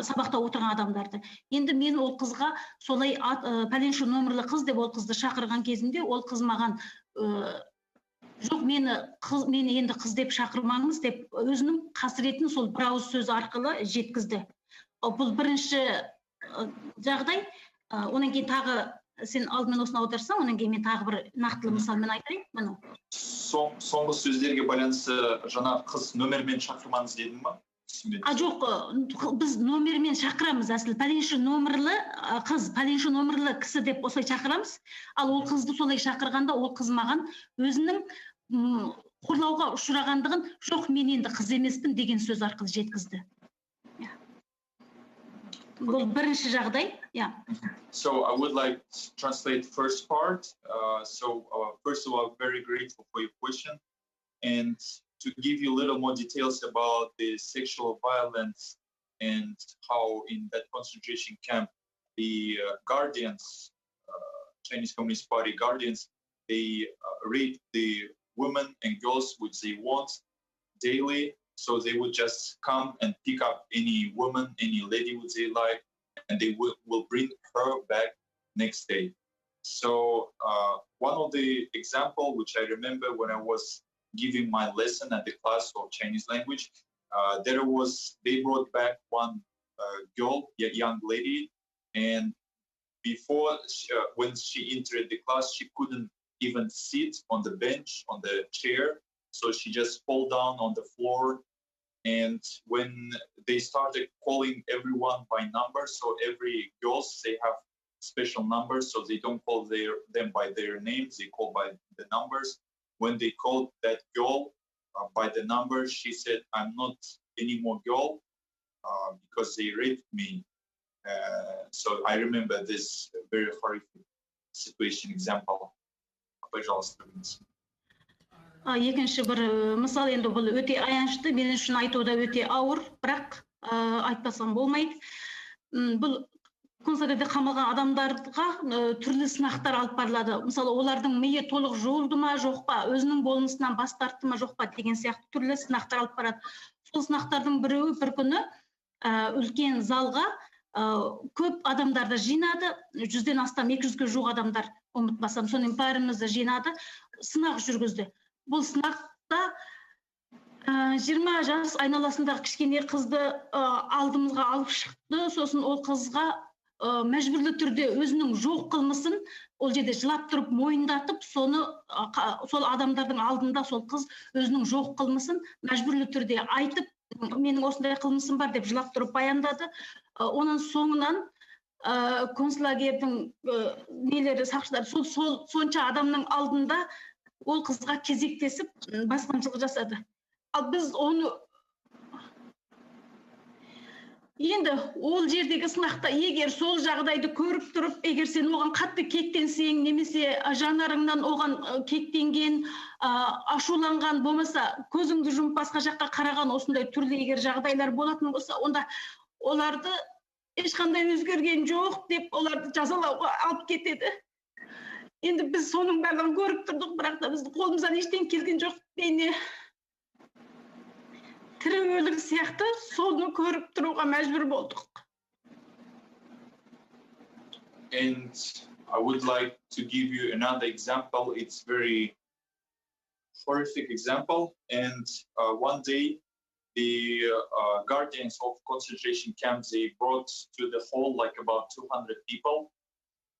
[SPEAKER 2] сабақта отырған адамдарды. Енді мен ол қызға солай пәленші номерлі қыз деп ол қызды шақырған кезінде, ол қыз маған жоқ мені енді қыз деп шақырмаңыз деп өзінің қасіретін сол бір ауыз сөз арқылы жеткізді. Бұл бірінші жағдай. Онан кейін тағы сен алдымен осыны аударсаң, онан кейін мен тағы бір нақтылы мысалмен айтайын. Мұны.
[SPEAKER 9] Соңғы сөздерге байланысты жаңа қыз нөмірмен шақырмаңыз дедім ма?
[SPEAKER 2] Жоқ, біз номермен шақырамыз әсілі. Пәленші номерлі қыз, пәленші номерлі кісі деп осылай шақырамыз. Ал ол қызды солай шақырғанда, ол қыз маған өзінің қорлауға ұшырағандығын, жоқ, мен енді қыз емеспін деген сөз арқылы жеткізді. Бұл бірінші жағдай.
[SPEAKER 9] So I would like to translate first part. First of all, I'm very grateful for your question. And to give you a little more details about the sexual violence and how in that concentration camp, the guardians, Chinese Communist Party guardians, they rape the women and girls which they want daily. So they would just come and pick up any woman, any lady which they like, and they will bring her back next day. So one of the example which I remember when I was giving my lesson at the class of Chinese language, they brought back one girl, a young lady, and before when she entered the class, she couldn't even sit on the bench, on the chair, so she just fall down on the floor. And when they started calling everyone by number, so every girls, they have special numbers, so they don't call them by their names, they call by the numbers. When they called that girl by the number, she said, "I'm not anymore girl because they raped me." So I remember this very horrific situation example. Пожалуйста.
[SPEAKER 2] Екінші бір мысал, енді бұл өте аянышты, мен үшін айту да өте ауыр, бірақ айтпасам болмайды. Бұл концлагерьде қамалған адамдарға түрлі сынақтар алып барылады. Мысалы, олардың миы толық жойылды ма, жоқ па, өзінің болмысынан бас тартты ма, жоқ па деген сияқты түрлі сынақтар алып барады. Сол сынақтардың біреуі бір күні үлкен залға көп адамдарды жинады, 100-ден астам, 200-ге жуық адамдар, ұмытпасам, соның бәрімізді жинады, сынақ жүргізді. Бұл сынақта 20 жас айналасындағы кішкене қызды алдымызға алып шықты, сосын ол қызға мәжбүрлі түрде өзінің жоқ қылмысын ол жерде жылап тұрып мойындатып, сол адамдардың алдында сол қыз өзінің жоқ қылмысын мәжбүрлі түрде айтып, менің осындай қылмысым бар деп жылап тұрып баяндады. Оның соңынан концлагерьдің нелері, сақшылар сонша адамның алдында ол қызға кезектесіп басқыншылық жасады. Ал біз оны енді ол жердегі сынақта егер сол жағдайды көріп тұрып, егер сен оған қатты кектенсең, немесе жанарыңнан оған кектенген, ашуланған болмаса, көзіңді жұмып басқа жаққа қараған осындай түрлі егер жағдайлар болатын болса, онда оларды ешқандай өзгерген жоқ деп оларды жазалауға алып кетеді. Енді біз соның барлығын көріп тұрдық, бірақ та біздің қолымыздан ештеңе келген жоқ. Тірі өлік сияқты соны көріп тұруға мәжбүр болдық.
[SPEAKER 9] And I would like to give you another example. It's very horrific example. And one day, the guardians of concentration camps, they brought to the hall like about 200 people.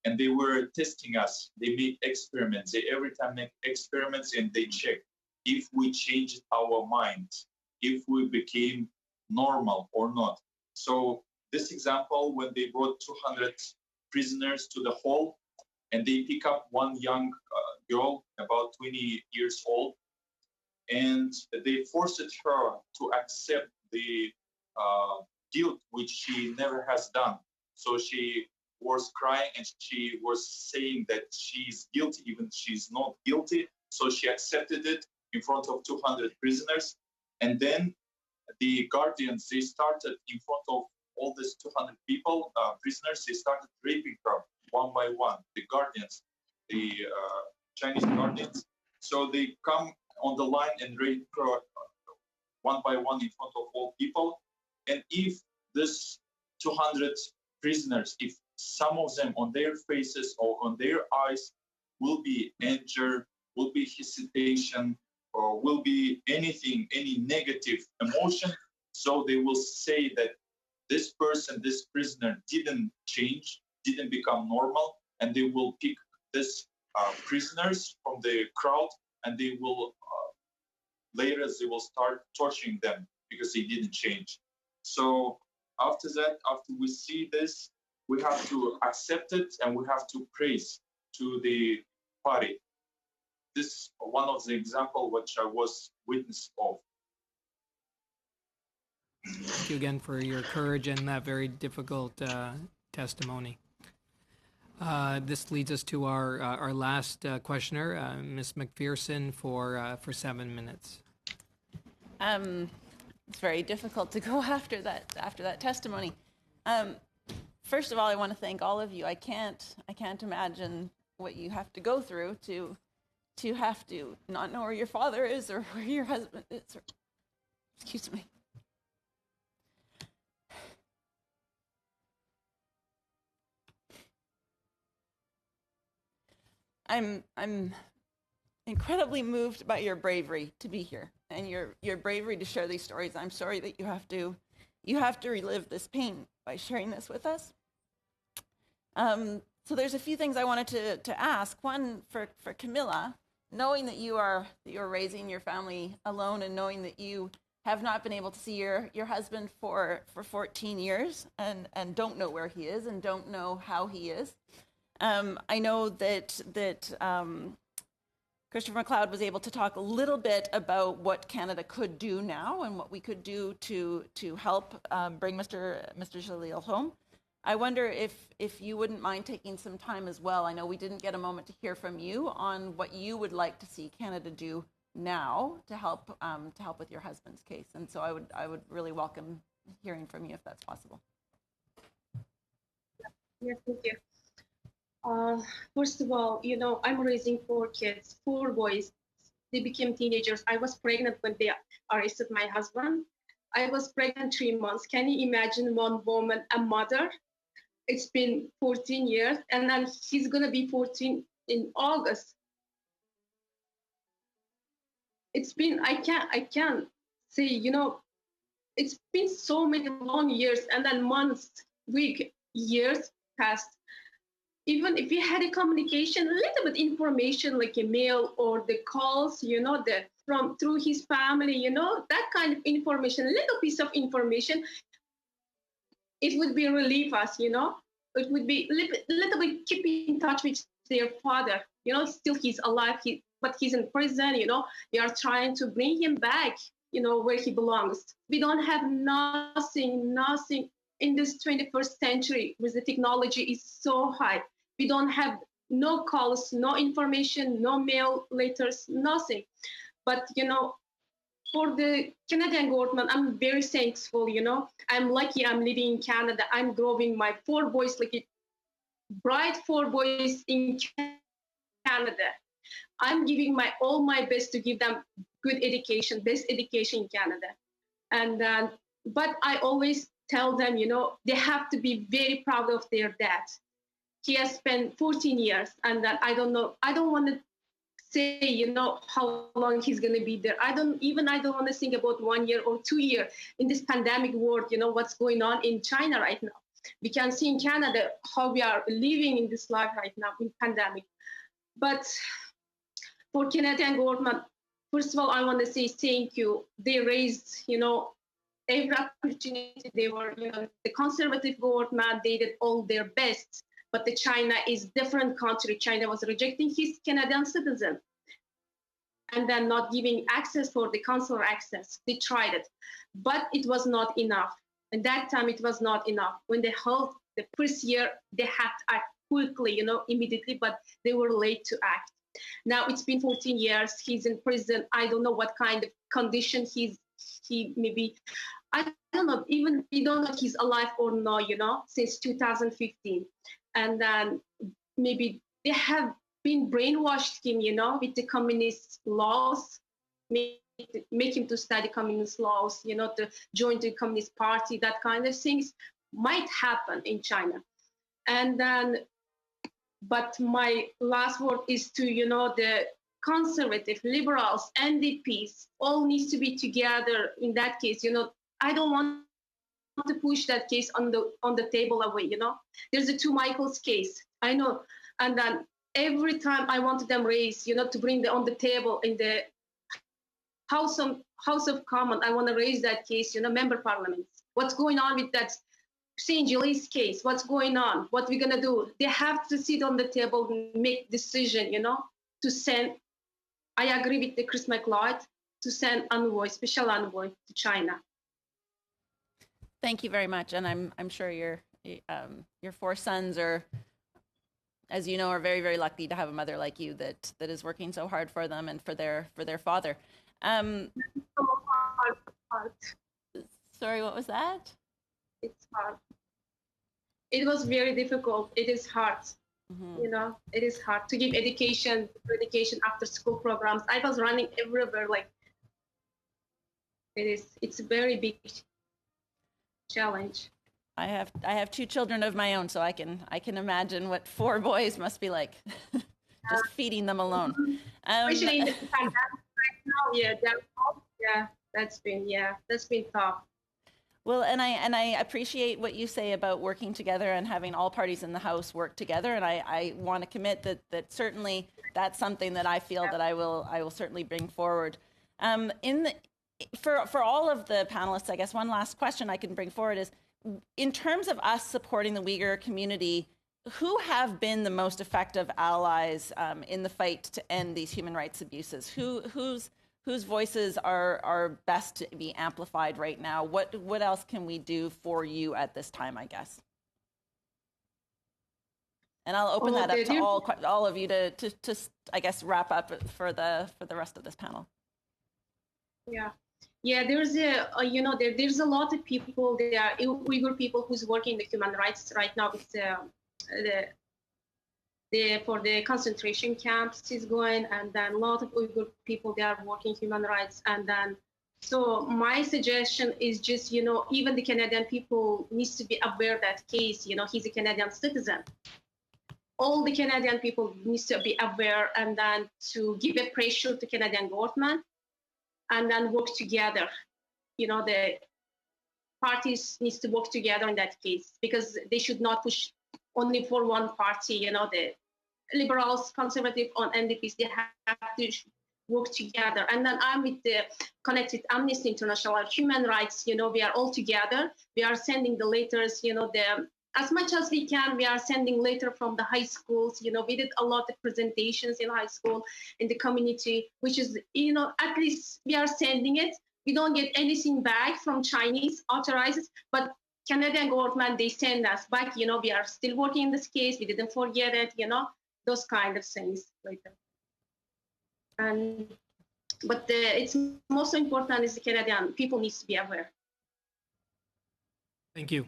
[SPEAKER 9] And they were testing us. They made experiments. They every time make experiments and they check if we changed our minds, if we became normal or not. So this example, when they brought 200 prisoners to the hall and they pick up one young girl, about 20 years old, and they forced her to accept the guilt which she never has done. So she was crying and she was saying that she's guilty, even she's not guilty. So she accepted it in front of 200 prisoners. And then the guardians, they started in front of all these 200 people, prisoners, they started raping her one by one, the guardians, the Chinese guardians. So they come on the line and rape her one by one in front of all people. And if this 200 prisoners, if some of them on their faces or on their eyes will be injured will be hesitation, or will be anything, any negative emotion. So they will say that this person, this prisoner didn't change, didn't become normal, and they will pick this prisoners from the crowd, and they will later they will start torturing them because they didn't change. So after that, after we see this, we have to accept it and we have to praise to the party. This is one of the example which I was witness of.
[SPEAKER 1] Thank you again for your courage and that very difficult testimony. This leads us to our last questioner, Ms. McPherson, for 7 minutes.
[SPEAKER 12] It's very difficult to go after that testimony. First of all, I want to thank all of you. I can't imagine what you have to go through to have to not know where your father is or where your husband is. Excuse me. I'm incredibly moved by your bravery to be here and your bravery to share these stories. I'm sorry that you have to relive this pain by sharing this with us. So there's a few things I wanted to ask. One, for Camilla, knowing that you're raising your family alone and knowing that you have not been able to see your husband for 14 years and don't know where he is and don't know how he is. I know that Christopher McLeod was able to talk a little bit about what Canada could do now and what we could do to help bring Mr. Jalil home. I wonder if you wouldn't mind taking some time as well. I know we didn't get a moment to hear from you on what you would like to see Canada do now to help with your husband's case, and so I would really welcome hearing from you if that's possible.
[SPEAKER 24] Yes, thank you. First of all, I'm raising 4 kids, 4 boys. They became teenagers. I was pregnant when they arrested my husband. I was pregnant 3 months. Can you imagine one woman, a mother? It's been 14 years, and then he's gonna be 14 in August. It's been, I can't say, it's been so many long years, and then months, weeks, years passed. Even if we had a communication, a little bit information like a mail or the calls, through his family, that kind of information, a little piece of information, it would be relieve us, it would be a little bit keep in touch with their father, still he's alive, but he's in prison, we are trying to bring him back, where he belongs. We don't have nothing in this 21st century with the technology is so high. We don't have no calls, no information, no mail, letters, nothing. But, for the Canadian government, I'm very thankful, I'm lucky I'm living in Canada. I'm growing my 4 boys, like bright 4 boys in Canada. I'm giving all my best to give them good education, best education in Canada. And, but I always tell them, they have to be very proud of their dad. He has spent 14 years, and that I don't want to say, how long he's going to be there. I don't want to think about 1 year or 2 years in this pandemic world, what's going on in China right now. We can see in Canada how we are living in this life right now in pandemic. But for Canadian government, first of all, I want to say thank you. They raised, every opportunity. They were, the conservative government, they did all their best. But the China is different country. China was rejecting his Canadian citizen and then not giving access for the consular access. They tried it, but it was not enough. At that time, it was not enough. When they held the first year, they had to act quickly, immediately, but they were late to act. Now it's been 14 years. He's in prison. I don't know what kind of condition he maybe, I don't know, even we don't know if he's alive or not, since 2015. And then maybe they have been brainwashed him, with the communist laws, make him to study communist laws, to join the Communist Party, that kind of things might happen in China. And then, but my last word is to, conservative, liberals, NDPs, all needs to be together in that case. I don't want to push that case on the table away. There's a two Michaels case. I know, and then every time I wanted them raised, to bring them on the table in the House of Commons, I want to raise that case. Member parliaments. What's going on with that St. Julie's case? What's going on? What we're gonna do? They have to sit on the table and make decision. To send. I agree with the Chris McLeod to send special envoy to China.
[SPEAKER 12] Thank you very much, and I'm sure your four sons are, as you know, are very, very lucky to have a mother like you that is working so hard for them and for their father. Sorry, what was that?
[SPEAKER 24] It's hard. It was very difficult. It is hard. It is hard to give education after school programs. I was running everywhere. It's a very big challenge.
[SPEAKER 12] I have two children of my own, so I can imagine what four boys must be like, just feeding them alone.
[SPEAKER 24] Especially in the pandemic right now, that's been tough.
[SPEAKER 12] Well, and I appreciate what you say about working together and having all parties in the House work together, and I want to commit that certainly that's something that I feel that I will certainly bring forward. For all of the panelists, I guess one last question I can bring forward is, in terms of us supporting the Uyghur community, who have been the most effective allies in the fight to end these human rights abuses? Whose voices are best to be amplified right now? What else can we do for you at this time, I guess? And I'll open that up to all of you to I guess wrap up for the rest of this panel.
[SPEAKER 24] Yeah, there's there's a lot of people. There are Uyghur people who's working the human rights right now. For the concentration camps is going, and then a lot of Uyghur people, they are working human rights. And then, so my suggestion is just, even the Canadian people needs to be aware that case, he's a Canadian citizen. All the Canadian people needs to be aware, and then to give a pressure to Canadian government, and then work together. The parties needs to work together in that case, because they should not push only for one party, the liberals, conservative, on NDPs, they have to work together. And then I'm with the Connected Amnesty International, human rights, we are all together. We are sending the letters, as much as we can, we are sending letter from the high schools. We did a lot of presentations in high school, in the community, which is, at least we are sending it. We don't get anything back from Chinese authorized, but Canadian government, they send us back, we are still working in this case. We didn't forget it, those kind of things later. But it's most important is the Canadian people needs to be aware.
[SPEAKER 1] Thank you.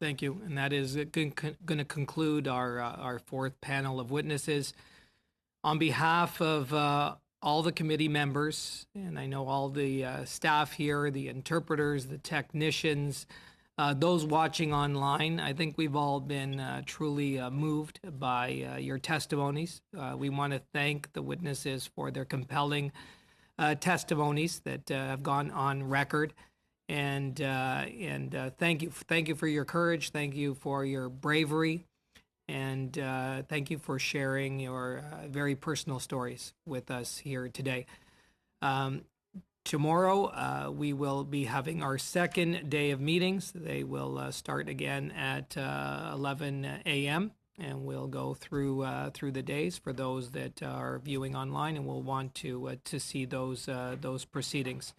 [SPEAKER 1] And that is going to conclude our fourth panel of witnesses. On behalf of all the committee members, and I know all the staff here, the interpreters, the technicians, those watching online, I think we've all been truly moved by your testimonies. We want to thank the witnesses for their compelling testimonies that have gone on record. And thank you for your courage. Thank you for your bravery. And thank you for sharing your very personal stories with us here today. Tomorrow, we will be having our second day of meetings. They will start again at 11 a.m. and we'll go through the days for those that are viewing online and will want to see those proceedings.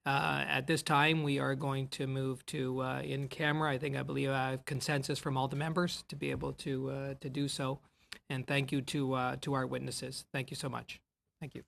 [SPEAKER 1] At this time, we are going to move to in camera. I believe I have consensus from all the members to be able to do so. And thank you to our witnesses. Thank you so much. Thank you.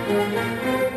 [SPEAKER 11] you.